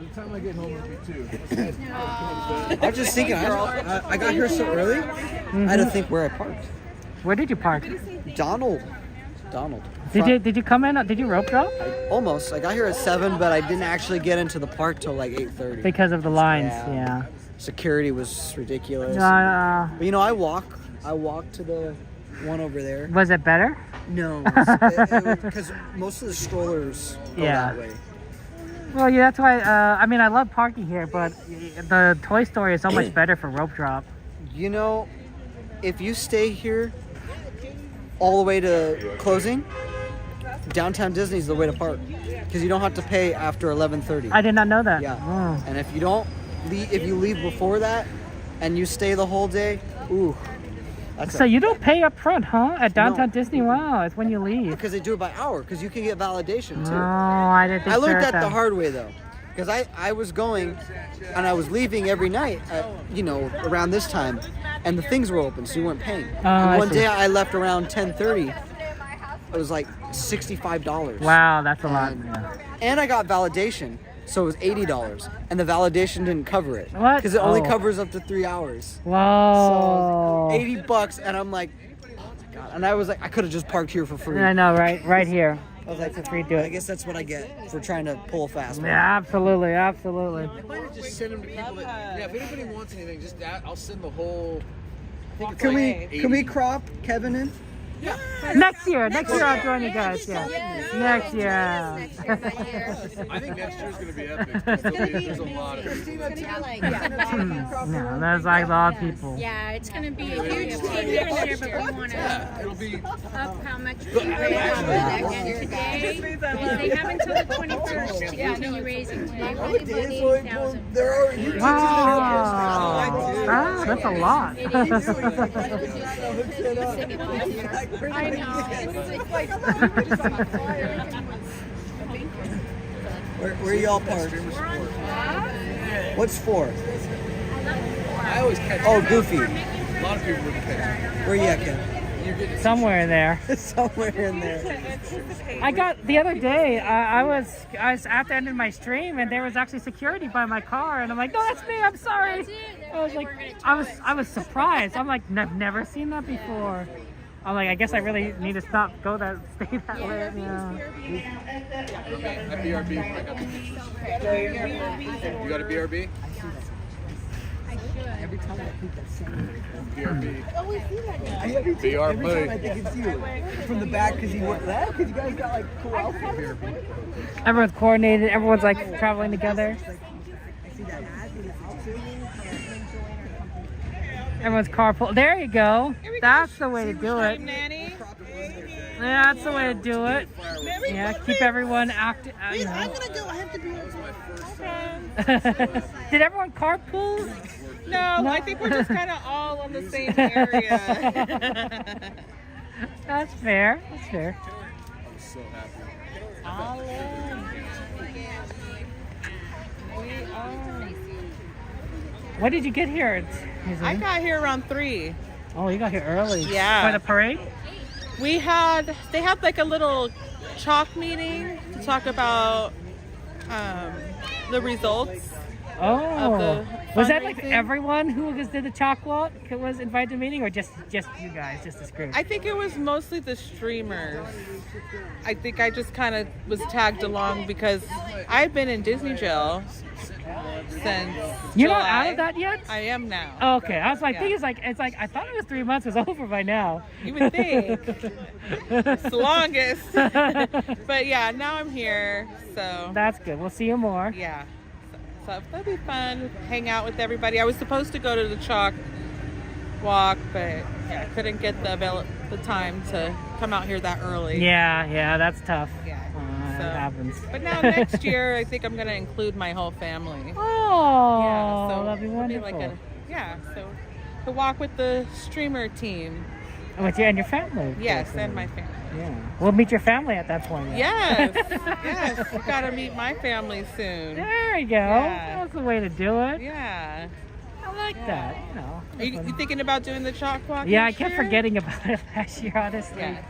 the time I get home, it'll be 2. I was just thinking, I got here so early, I had to think where I parked. Where did you park? Donald. Did you come in? Did you rope drop? Almost. I got here at 7, but I didn't actually get into the park till like 8:30. Because of the lines. Yeah. Security was ridiculous. But, you know, I walk to the one over there. Was it better? No, because most of the strollers go that way. Well, yeah, that's why. I mean, I love parking here, but the Toy Story is so much better for rope drop. You know, if you stay here all the way to closing, downtown Disney is the way to park because you don't have to pay after 11:30. I did not know that. Yeah. Oh. And if you don't leave, if you leave before that, and you stay the whole day, ooh. So you don't pay up front, huh? At downtown Disney? Wow, it's when you leave. Because they do it by hour, because you can get validation too. Oh, I didn't think I learned so. that the hard way though. Because I was going and I was leaving every night at, around this time, and the things were open, so you weren't paying. Oh, And one I see. day I left around 10:30. It was like $65. Wow, that's a lot. And I got validation, so it was $80, and the validation didn't cover it. What? Because it only Oh. covers up to 3 hours. Whoa. So $80, and I'm like, oh my god. And I was like, I could have just parked here for free. I know, right here. I was like, It's a free do it. I guess that's what I get for trying to pull a fast one. Yeah, absolutely, absolutely. If I would just send them to people that, if anybody wants anything, just I'll send the whole. I think it's Can like we can we crop Kevin in? Yeah. Next year I'll join you guys. Yeah. Next year. I think next year's gonna be epic. There's a lot of people. No, that's like a lot of people. Yeah, it's going to be a huge team next year, but we want to It'll be up how much we raise. And today, they have until the 21st to continue raising. Today, we're only about 80,000. Wow. Ah, that's a lot. I know. Where y'all parked? What's for? I always catch. Oh, Goofy. A lot of people would catch. Where you at, Ken? Somewhere in there. Somewhere in there. I got the other day. I was after ending my stream, and there was actually security by my car, and I'm like, no, that's me. I'm sorry. I was like, I was surprised. I'm like, I've never seen that before. I'm like, I guess I really need to stay that way. Yeah. At BRB. You got a BRB? Every time I think that's BRB. Oh, we see that guy. Every time I think it's you. From the back, because you guys got like cool outfits here. Everyone's coordinated. Everyone's like traveling together. Everyone's carpool. There you go. That's the way to do it. Yeah, that's the way to do it. Yeah, keep everyone active. I'm gonna go. I have to be. Did everyone carpool? No, I think we're just kind of all in the same area. That's fair. That's fair. I'm so happy. When did you get here? I got here around 3. Oh, you got here early. Yeah. For the parade? They had like a little chalk meeting to talk about the results. Oh, was that like fundraising. everyone who did the chalk walk was invited to the meeting, or just you guys, just this group? I think it was mostly the streamers. I think I just kind of was tagged along because I've been in Disney jail since You're July. not out of that yet? I am now. Oh, okay, I was like, Yeah. thing is like, it's like I thought it was 3 months was over by now. You would think. It's the longest. But yeah, now I'm here, so. That's good. We'll see you more. Yeah. So that'll be fun. Hang out with everybody. I was supposed to go to the chalk walk, but I couldn't get the time to come out here that early. Yeah, that's tough. Yeah. That happens. But now next year, I think I'm going to include my whole family. Oh, yeah, so that'd be it'll wonderful. So to walk with the streamer team. With you and your family. of Yes, course, and my family. Yeah, we'll meet your family at that point. Yes, yes. Got to meet my family soon. There you go. Yeah. That's the way to do it. Yeah. I like that. You know. Are you thinking about doing the chalk walk? Yeah, I next kept year? forgetting about it last year, honestly. Yeah.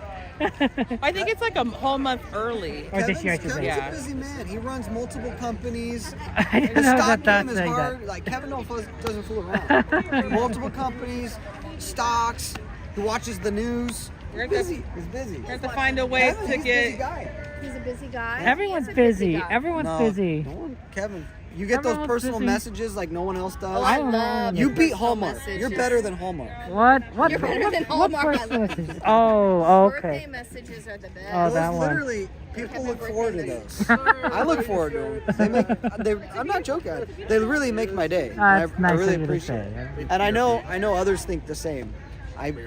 I think it's like a whole month early. Or this year, I should say. Kevin's a busy man. He runs multiple companies. I don't The know stock about that game is thing, hard. Like Kevin doesn't fool around. Multiple companies, stocks. He watches the news. We're busy. He's busy. We have to find a way Kevin, to he's a get. busy guy. He's a busy guy. Everyone's busy. Everyone's busy. No one, Kevin. You get those Everyone's personal busy. messages like no one else does. Oh, I love You the beat personal Hallmark. messages. You're better than Hallmark. What? You're better than What Hallmark. personal messages? Oh, okay. Birthday messages are the best. Oh, that Those one. literally, people look forward to those. I look forward to them. I'm not joking. They really make my day. That's nice I really of you to appreciate say. it. And I know others think the same.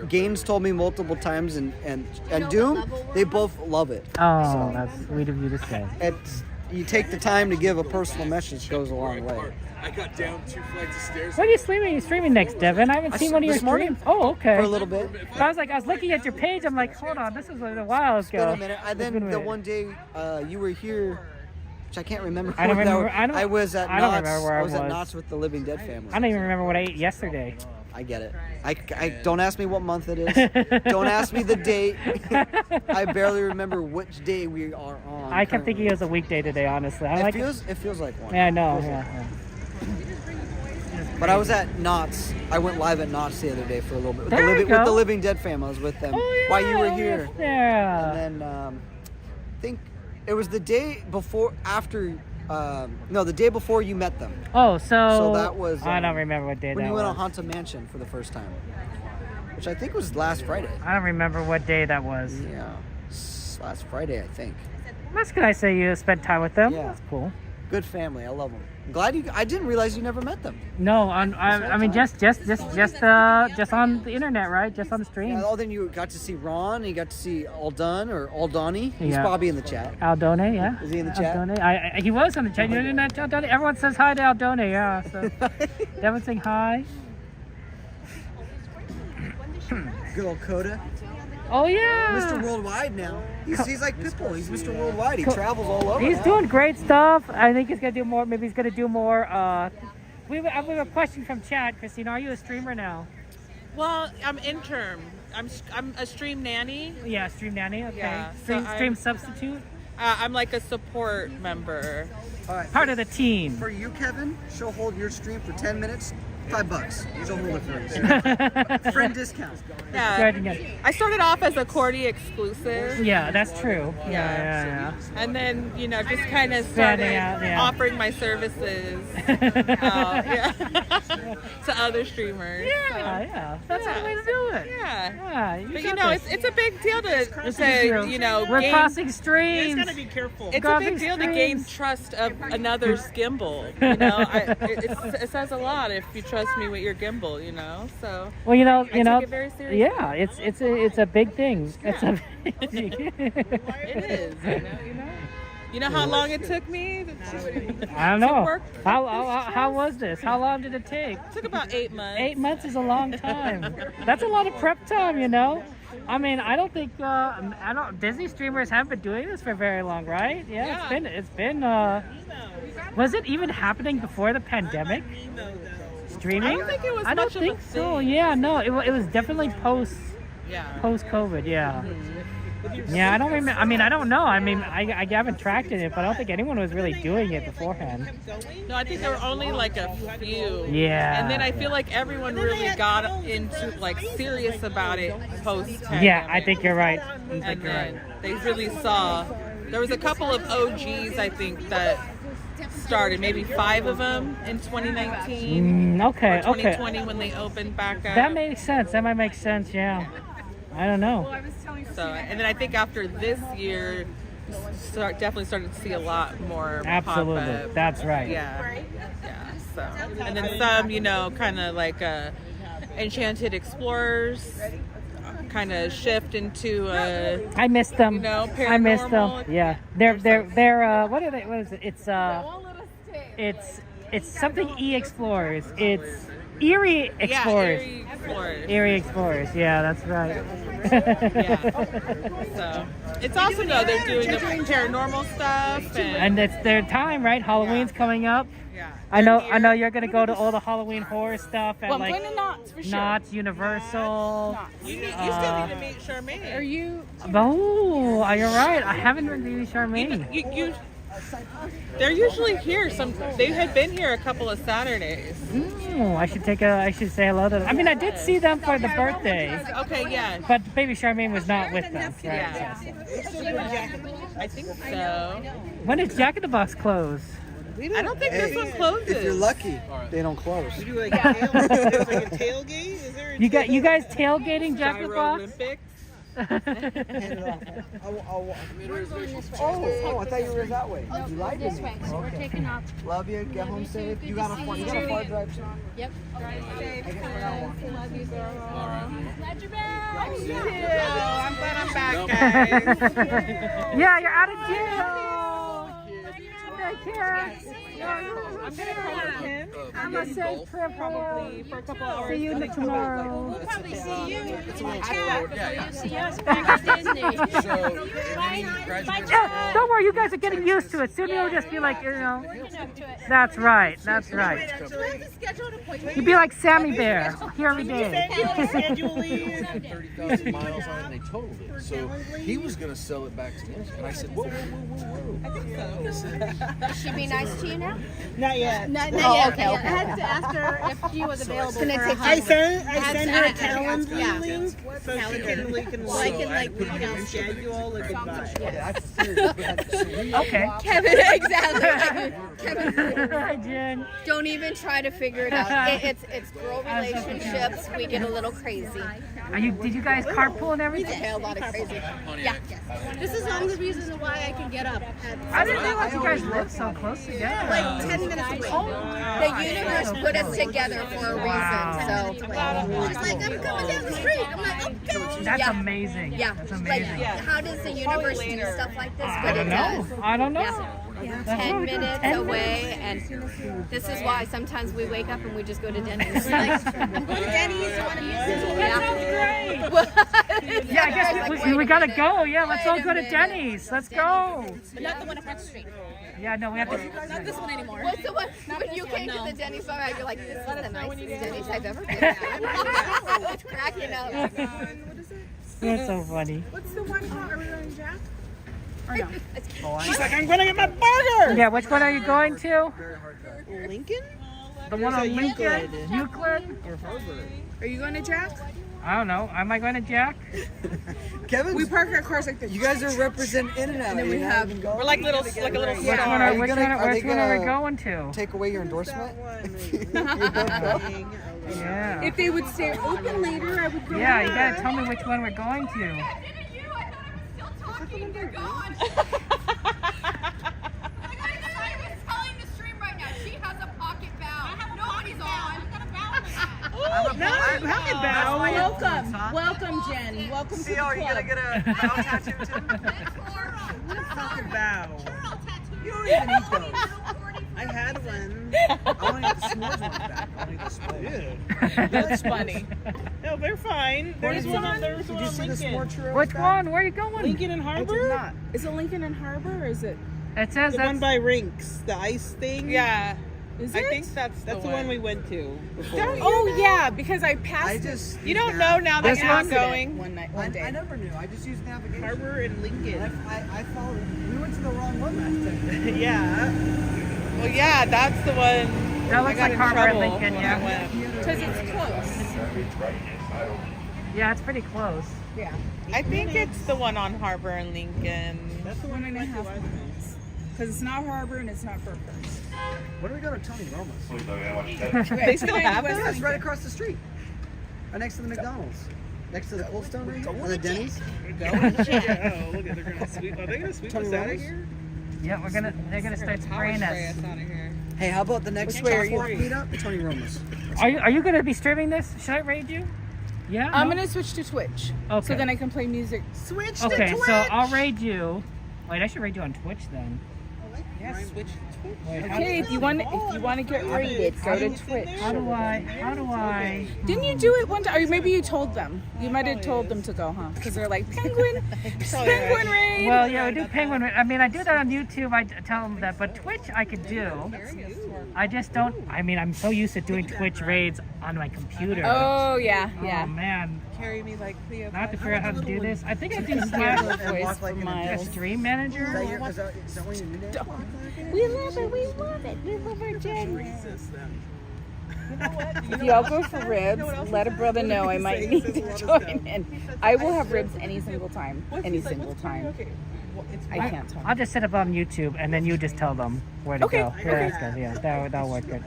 Gaines told me multiple times, and Doom, they both love it. Oh, that's sweet of you to say. You take the time to give a personal message goes a long way. I got down 2 flights of stairs. What are you streaming next, Devin? I haven't seen one of your this morning? streams. Oh, okay. For a little bit. I was looking at your page. I'm like, hold on, this is a while ago. It's been a minute. And then the one day you were here, which I can't remember. I don't where remember. I was at I Knott's. don't remember where I was. at Knott's with the Living Dead family. I don't even remember what I ate yesterday. I get it. I don't ask me what month it is. Don't ask me the date. I barely remember which day we are on. I kept thinking it was a weekday today, honestly. It feels like one. Yeah, I know. Yeah. But I was at Knott's. I went live at Knott's the other day for a little bit with, There with the Living Dead family. I was with them while you were here. Yeah. And then I think it was the day before, the day before you met them. Oh, so that was. I don't remember what day when that you was. went on Haunted Mansion for the first time, which I think was last Friday. I don't remember what day that was. Yeah, last Friday, I think. That's good. I say you spent time with them. Yeah. That's cool. Good family. I love them. I'm glad you. I didn't realize you never met them. No, I mean just on the internet, right? Just on the stream. Yeah, then you got to see Ron. You got to see Aldun or Aldani. He's Yeah. probably in the chat. Aldone, yeah. Is he in the chat? Aldone. He was on the chat. You know that Aldone? Everyone says hi to Aldone, yeah. So Devin saying hi. Good old Coda. Oh yeah. Mr. Worldwide now. He's like Pitbull. He's Mr. Worldwide. He travels all over. He's doing great stuff. I think he's gonna do more. Maybe he's gonna do more. We have a question from chat. Christina, are you a streamer now? Well, I'm intern. I'm a stream nanny. Yeah, stream nanny. Okay. Yeah, Stream substitute. I'm like a support member. All right. Part of the team. For you, Kevin, she'll hold your stream for 10 minutes. $5. She'll hold it for you. Friend discount. Yeah. I started off as a Cordy exclusive. Yeah, that's true. Yeah. And then, just kind of started offering my services to other streamers. Yeah. That's the way to do it. Yeah. You But got this. it's a big deal to We're crossing streams. You gotta be careful. It's a big deal to gain trust of another's gimbal. It says a lot if you trust me with your gimbal. So. Well, I take it very seriously. Yeah, it's a big thing. It's a big thing. It is. You know how long it took me? I don't know. How was this? How long did it take? It took about 8 months. 8 months is a long time. That's a lot of prep time, I mean, I don't think Disney streamers haven't been doing this for very long, right? Yeah. It's been. Was it even happening before the pandemic? Streaming? I don't think it was I don't much think of a so. thing. Yeah, no, it was definitely post COVID. Yeah. Yeah, I don't remember. I mean, I don't know. I mean, I haven't tracked it, but I don't think anyone was really doing it beforehand. No, I think there were only like a few. Yeah. And then I feel like everyone really got into serious about it post-pandemic. Yeah, I think you're right. And then they really saw. There was a couple of OGs, I think, that started, maybe 5 of them in 2019. Okay. Or 2020 when they opened back up. That makes sense. That might make sense. Yeah. I don't know. So, and then I think after this year, definitely started to see a lot more Absolutely. pop up. That's right. Yeah. So, and then some, kind of like Enchanted Explorers, kind of shift into I miss them. paranormal. I miss them. Yeah. They're what are they? What is it? It's something Explorers. It's Eerie Explorers. Eerie Explorers. Yeah, that's right. So it's awesome though. They're doing the paranormal stuff, and it's their time, right? Halloween's coming up. Yeah. I know you're gonna go to all the Halloween horror stuff at I'm going to Knott's for sure. Knott's, Universal. You still need to meet Charmaine. Are you? Oh, you're right. I haven't reviewed Charmaine. They're usually here. They had been here a couple of Saturdays. I should say hello to them. I mean, I did see them for the birthday. Okay, yeah. But baby Charmaine was not with us, right? Yeah. I think so. When did Jack in the Box close? I don't think this one closes. If you're lucky, they don't close. We do like a tailgate? Is there a You guys tailgating Jack in the Box? Olympics? Hand it off. I'll oh, I thought you were that way. No, You like this it? way. So we're taking off. Love you. Get home safe. You got a far drive, Sean? Yep. Drive safe. Love you, girl. Glad you're back. Me too. I'm glad I'm back, guys. Yeah, you're out of jail. Take care. I'm gonna come with him. I'm a safe trip probably for a couple hours. See you tomorrow. We'll probably see you. Yeah. See us back at Disney. Yeah, don't worry, you guys are getting used to it. Soon you'll just be like, you know. That's right. That's right. You'd be like Sammy Bear here every day. 30,000 miles on it, and they totaled it. So he was going to sell it back to me, and I said, whoa. I think so. Will she be nice to you now? Not yet. Not Oh, yet. okay. I had to ask her if she was available for a hug. I send her a calendar Yeah. link so we can So I can schedule a goodbye. Okay. Kevin, exactly. Kevin, don't even try to figure it out. It's girl relationships. We get a little crazy. Did you guys carpool and everything? Yeah, a lot of crazy. Yeah. This is one of the reasons why I can get up. I didn't realize you guys live so close together. Like 10 minutes away. The universe put us together for a reason. So she's like, I'm coming down the street. I'm like, okay. That's amazing. Yeah. That's Like, amazing. how does the universe do stuff like this? I But don't it know. does. I don't know. Yeah. That's 10 really good. minutes 10 away, and this is why sometimes we wake up and we just go to Denny's. Like, go to Denny's. That sounds great. Yeah, I guess we gotta go. Yeah, let's all go to Denny's. Let's go. But not the one across the street. Yeah, no, we have to. Not this one anymore. What's the one? When you came to the Denny's bar, you're like, this is the nicest Denny's I've ever been at. I was cracking up. That's so funny. What's the one called? Are we going to Jack? Or no? She's like, I'm gonna get my burger. Yeah, which one are you going to? Lincoln? The one on Lincoln? Euclid? Or Harvard? Are you going to Jack? I don't know. Am I going to Jack? Kevin, we park our cars like this. You guys are representing In and Out. And then we have, we're like a little Which one are we going to? Take away your endorsement? Yeah. If they would stay open later, I would go. Yeah, you gotta tell me which one we're going to. Welcome, Jen. Welcome to the club. Are you gonna get a bow tattoo too? Fucking bow. You don't even eat those. I had one. I want to get the s'mores ones back. I want to get the s'mores. That's funny. No, they're fine. There's one on Did you see the s'more churros? Which one? Where are you going? Lincoln and I did Harbor? not. Is it Lincoln and Harbor or is it It says the that's one by Rinks, the ice thing? Yeah. Is I it? think that's the one we went to before. Oh yeah, because I passed. You don't know now that you're not going. One day. I never knew. I just used navigation. Harbor and Lincoln. I followed. We went to the wrong one last time. Yeah. Well, yeah, that's the one. That looks like Harbor and Lincoln, yeah. Because it's close. Yeah, it's pretty close. Yeah. I think it's the one on Harbor and Lincoln. That's the 1.5 miles. Because it's not Harbor and it's not Burgers. When are we going to Tony Roma's? They still have it? It's right across the street. Right next to the McDonald's. Next to the Cold Stone right here? Or the Denny's? Oh, look at they're gonna sweep. Are they gonna sweep Tony us out of Roma's? here? Yeah, they're gonna start spraying us. Hey, how about the next Which way are you? meetup? The Tony Roma's. Are you gonna be streaming this? Should I raid you? Yeah. I'm no? gonna switch to Twitch. Okay. So then I can play music. Switch to Okay, Twitch. so I'll raid you. Wait, I should raid you on Twitch then. Yeah, switch to Twitch. Wait, how Okay, if you want to get rated, go to Twitch. How do I? Didn't you do it one time? Or maybe you told them. You might have told them to go, huh? Because they're like, Penguin raid. Well, yeah, I do Penguin. I mean, I do that on YouTube. I tell them that, but Twitch I could do. I just don't. I mean, I'm so used to doing Twitch raids on my computer. Oh yeah, yeah. Oh man. Carry me like Cleo. I have to figure out how to do this. I think I do Hear her voice walk for like an miles. adult. Stream Manager. Is that what you need? We love it. We love it. We love our Jen. If y'all go for ribs, let a brother know I might need to join in. I will have ribs any single time. Any single time. I can't tell. I'll just set up on YouTube and then you just tell them where to Okay, go. okay. Yeah, that's good. Yeah, that'll work good.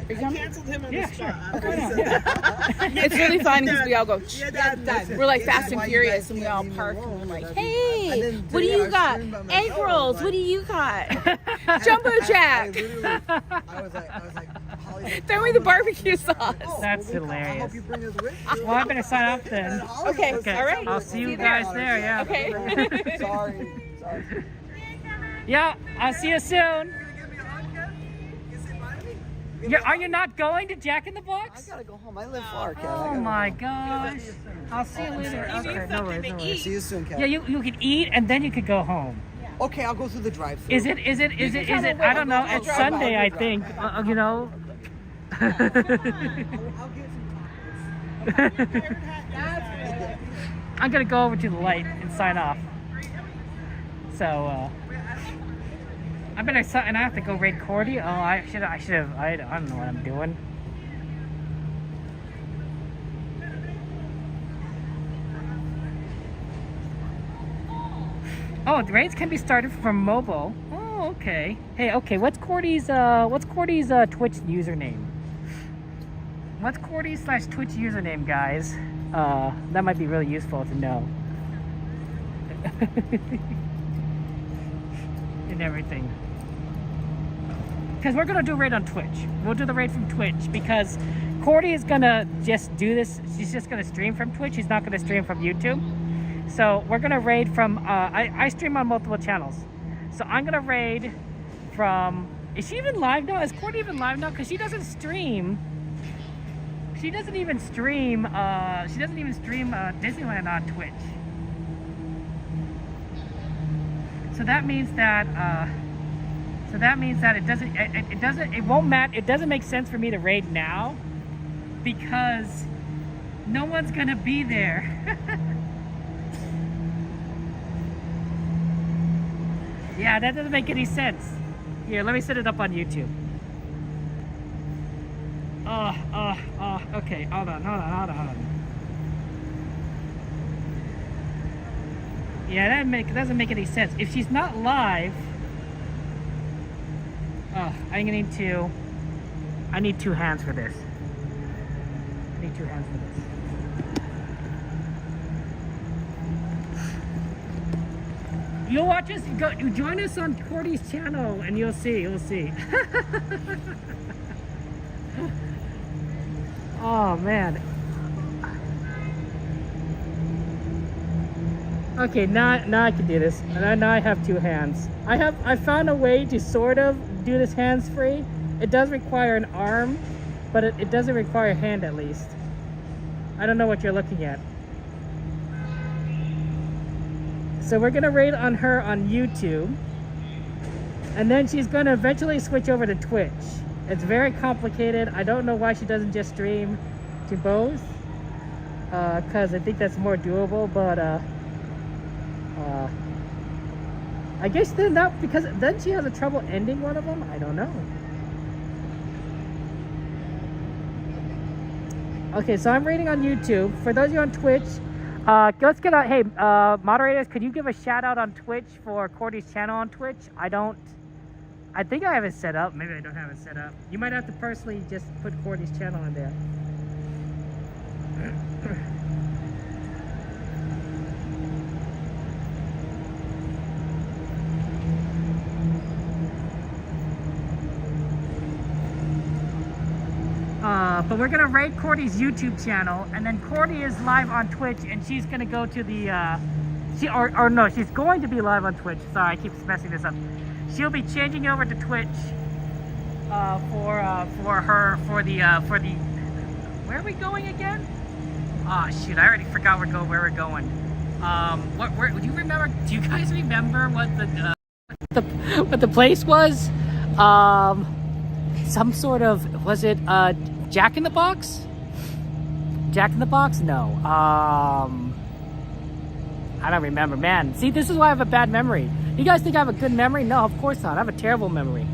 You canceled him on Yeah, the sure. spot. Okay, yeah. It's really fun because we all go. Done. We're like Fast and Furious, and we all park and we're like, "Hey, what do you got? Egg rolls. What do you got? Jumbo Jack. Throw me the barbecue sauce." That's hilarious. You bring us with you. Well, I better sign up then. Okay, all right. I'll see you guys there, yeah. Okay. Sorry. Yeah, I'll see you soon. Are you not going to Jack in the Box? I gotta go home. I live far, Kev. Oh my gosh. I'll see you later. Okay, no worries. See you soon, Kev. Yeah, you could eat and then you could go home. Okay, I'll go through the drive-thru. Is it, I don't know, it's Sunday, I think, you know. I'm gonna go over to the light and sign off. So, I have to go raid Cordy. Oh, I should have, I don't know what I'm doing. Oh, the raids can be started from mobile. Oh, okay. Hey, okay, what's Cordy's Twitch username? What's Cordy's/Twitch username, guys? That might be really useful to know. And everything. Because we're gonna do a raid on Twitch. We'll do the raid from Twitch because Cordy is gonna just do this. She's just gonna stream from Twitch. She's not gonna stream from YouTube. So we're gonna raid from, I stream on multiple channels. So I'm gonna raid from, is she even live now? Is Cordy even live now? Because she doesn't stream. She doesn't even stream Disneyland on Twitch. So that means that it doesn't make sense for me to raid now because no one's gonna be there. Yeah, that doesn't make any sense. Here, let me set it up on YouTube. Okay, hold on. Yeah, that doesn't make any sense. If she's not live, I need 2 hands for this. I need 2 hands for this. You'll watch us, join us on Cordy's channel and you'll see. Oh man. Okay, now I can do this. Now I have 2 hands. I found a way to sort of do this hands-free. It does require an arm, but it doesn't require a hand at least. I don't know what you're looking at. So we're gonna raid on her on YouTube, and then she's gonna eventually switch over to Twitch. It's very complicated. I don't know why she doesn't just stream to both, because I think that's more doable, but I guess then that, because then she has a trouble ending one of them. I don't know. Okay, so I'm raiding on YouTube. For those of you on Twitch, let's get out. Hey, moderators, could you give a shout out on Twitch for Cordy's channel on Twitch? I think I have it set up. Maybe I don't have it set up. You might have to personally just put Cordy's channel in there. But we're gonna raid Cordy's YouTube channel, and then Cordy is live on Twitch, and she's gonna go to the she's going to be live on Twitch. Sorry, I keep messing this up. She'll be changing over to Twitch for the where are we going again? Oh shoot, I already forgot where we're going. Where do you remember? Do you guys remember what the place was? Some sort of, was it Jack in the Box? Jack in the Box? No. I don't remember, man. See, this is why I have a bad memory. You guys think I have a good memory? No, of course not. I have a terrible memory.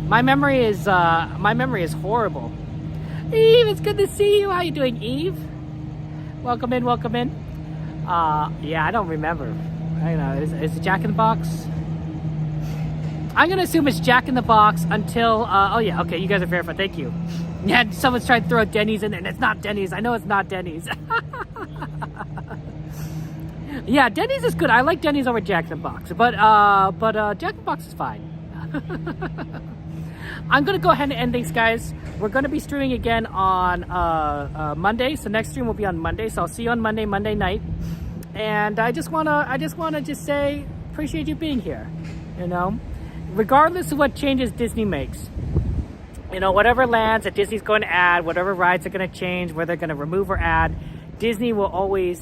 My memory is horrible. Eve, it's good to see you. How you doing, Eve? Welcome in. Yeah, I don't remember. I don't know. Is it Jack in the Box? I'm gonna assume it's Jack in the Box until, oh yeah, okay, you guys are verified, thank you. Yeah, someone's trying to throw Denny's in there, and it's not Denny's. I know it's not Denny's. Yeah, Denny's is good. I like Denny's over Jack in the Box, but Jack in the Box is fine. I'm gonna go ahead and end things, guys. We're gonna be streaming again on Monday, so next stream will be on Monday. So I'll see you on Monday night. And I just wanna say appreciate you being here. You know, regardless of what changes Disney makes. You know, whatever lands that Disney's going to add, whatever rides are going to change, whether they're going to remove or add, Disney will always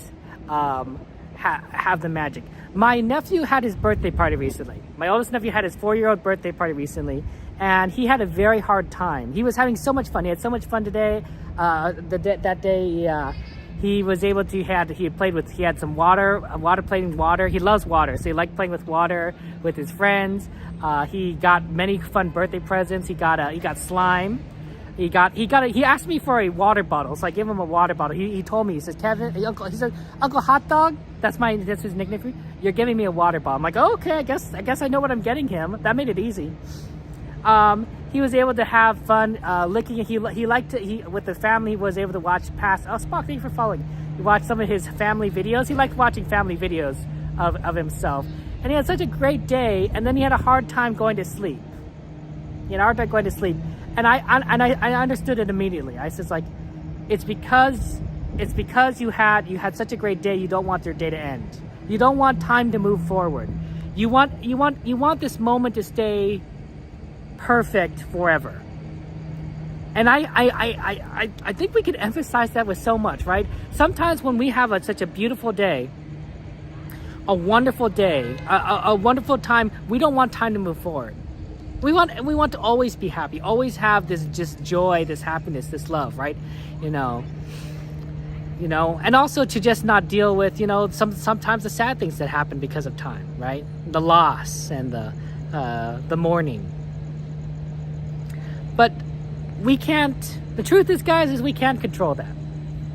have the magic. My nephew had his birthday party recently. My oldest nephew had his 4-year-old birthday party recently, and he had a very hard time. He was having so much fun. He had so much fun today. That day, he was able to, he had some water, playing with water. He loves water, so he liked playing with water with his friends. He got many fun birthday presents. He got slime. He asked me for a water bottle, so I gave him a water bottle. He told me, he says, Kevin, he said, Uncle Hot Dog, that's his nickname for you. You're giving me a water bottle. I'm like, oh, okay, I guess I know what I'm getting him. That made it easy. He was able to have fun licking it. He liked it. With the family, he was able to watch past. Oh, Spock, thank you for following. He watched some of his family videos. He liked watching family videos of himself. And he had such a great day, and then he had a hard time going to sleep. He had a hard time going to sleep. And I understood it immediately. I said, like, it's because you had such a great day, you don't want your day to end. You don't want time to move forward. You want this moment to stay perfect forever. And I think we can emphasize that with so much, right? Sometimes when we have such a beautiful day, a wonderful day, a wonderful time, we don't want time to move forward. We want to always be happy, always have this just joy, this happiness, this love, right? You know, and also to just not deal with, sometimes the sad things that happen because of time, right? The loss and the mourning. But we can't, the truth is, guys, is we can't control that.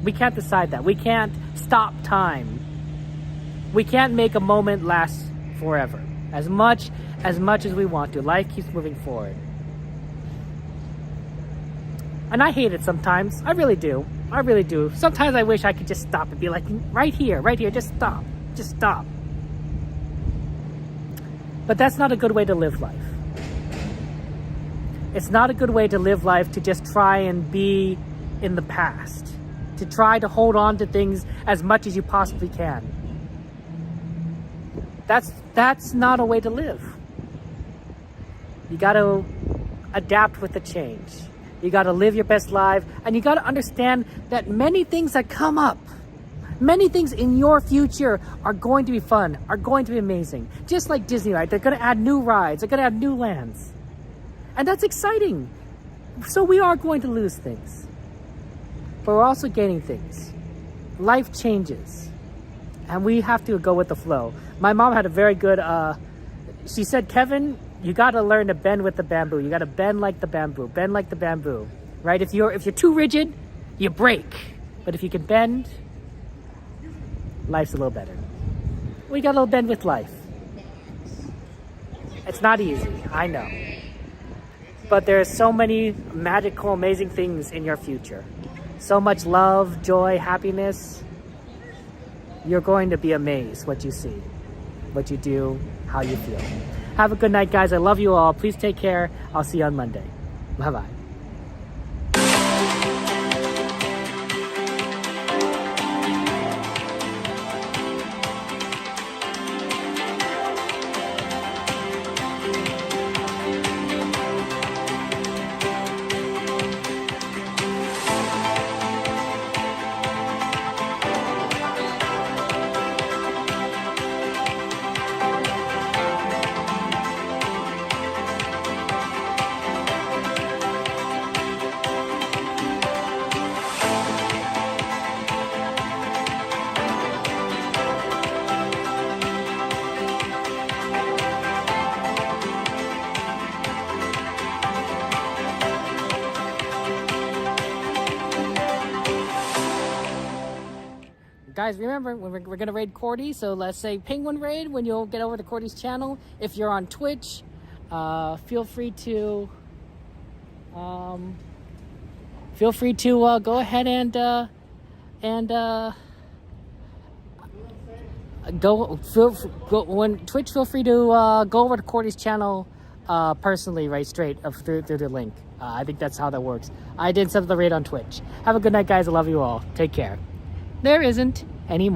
We can't decide that. We can't stop time. We can't make a moment last forever. As much as we want to. Life keeps moving forward. And I hate it sometimes. I really do. Sometimes I wish I could just stop and be like, right here, just stop. But that's not a good way to live life. It's not a good way to live life to just try and be in the past. To try to hold on to things as much as you possibly can. That's not a way to live. You got to adapt with the change. You got to live your best life, and you got to understand that many things that come up, many things in your future are going to be fun, are going to be amazing. Just like Disneyland, they're going to add new rides, they're going to add new lands. And that's exciting. So we are going to lose things, but we're also gaining things. Life changes, and we have to go with the flow. My mom had a very good, she said, Kevin, you got to learn to bend with the bamboo. You got to bend like the bamboo, right? If you're too rigid, you break. But if you can bend, life's a little better. We got a little bend with life. It's not easy, I know. But there's so many magical, amazing things in your future. So much love, joy, happiness. You're going to be amazed what you see, what you do, how you feel. Have a good night, guys. I love you all. Please take care. I'll see you on Monday. Bye-bye. Guys, remember, we're going to raid Cordy, so let's say Penguin Raid when you'll get over to Cordy's channel. If you're on Twitch, feel free to go ahead and go when Twitch. Feel free to go over to Cordy's channel personally, right straight through the link. I think that's how that works. I did set the rate on Twitch. Have a good night, guys. I love you all. Take care. There isn't any more.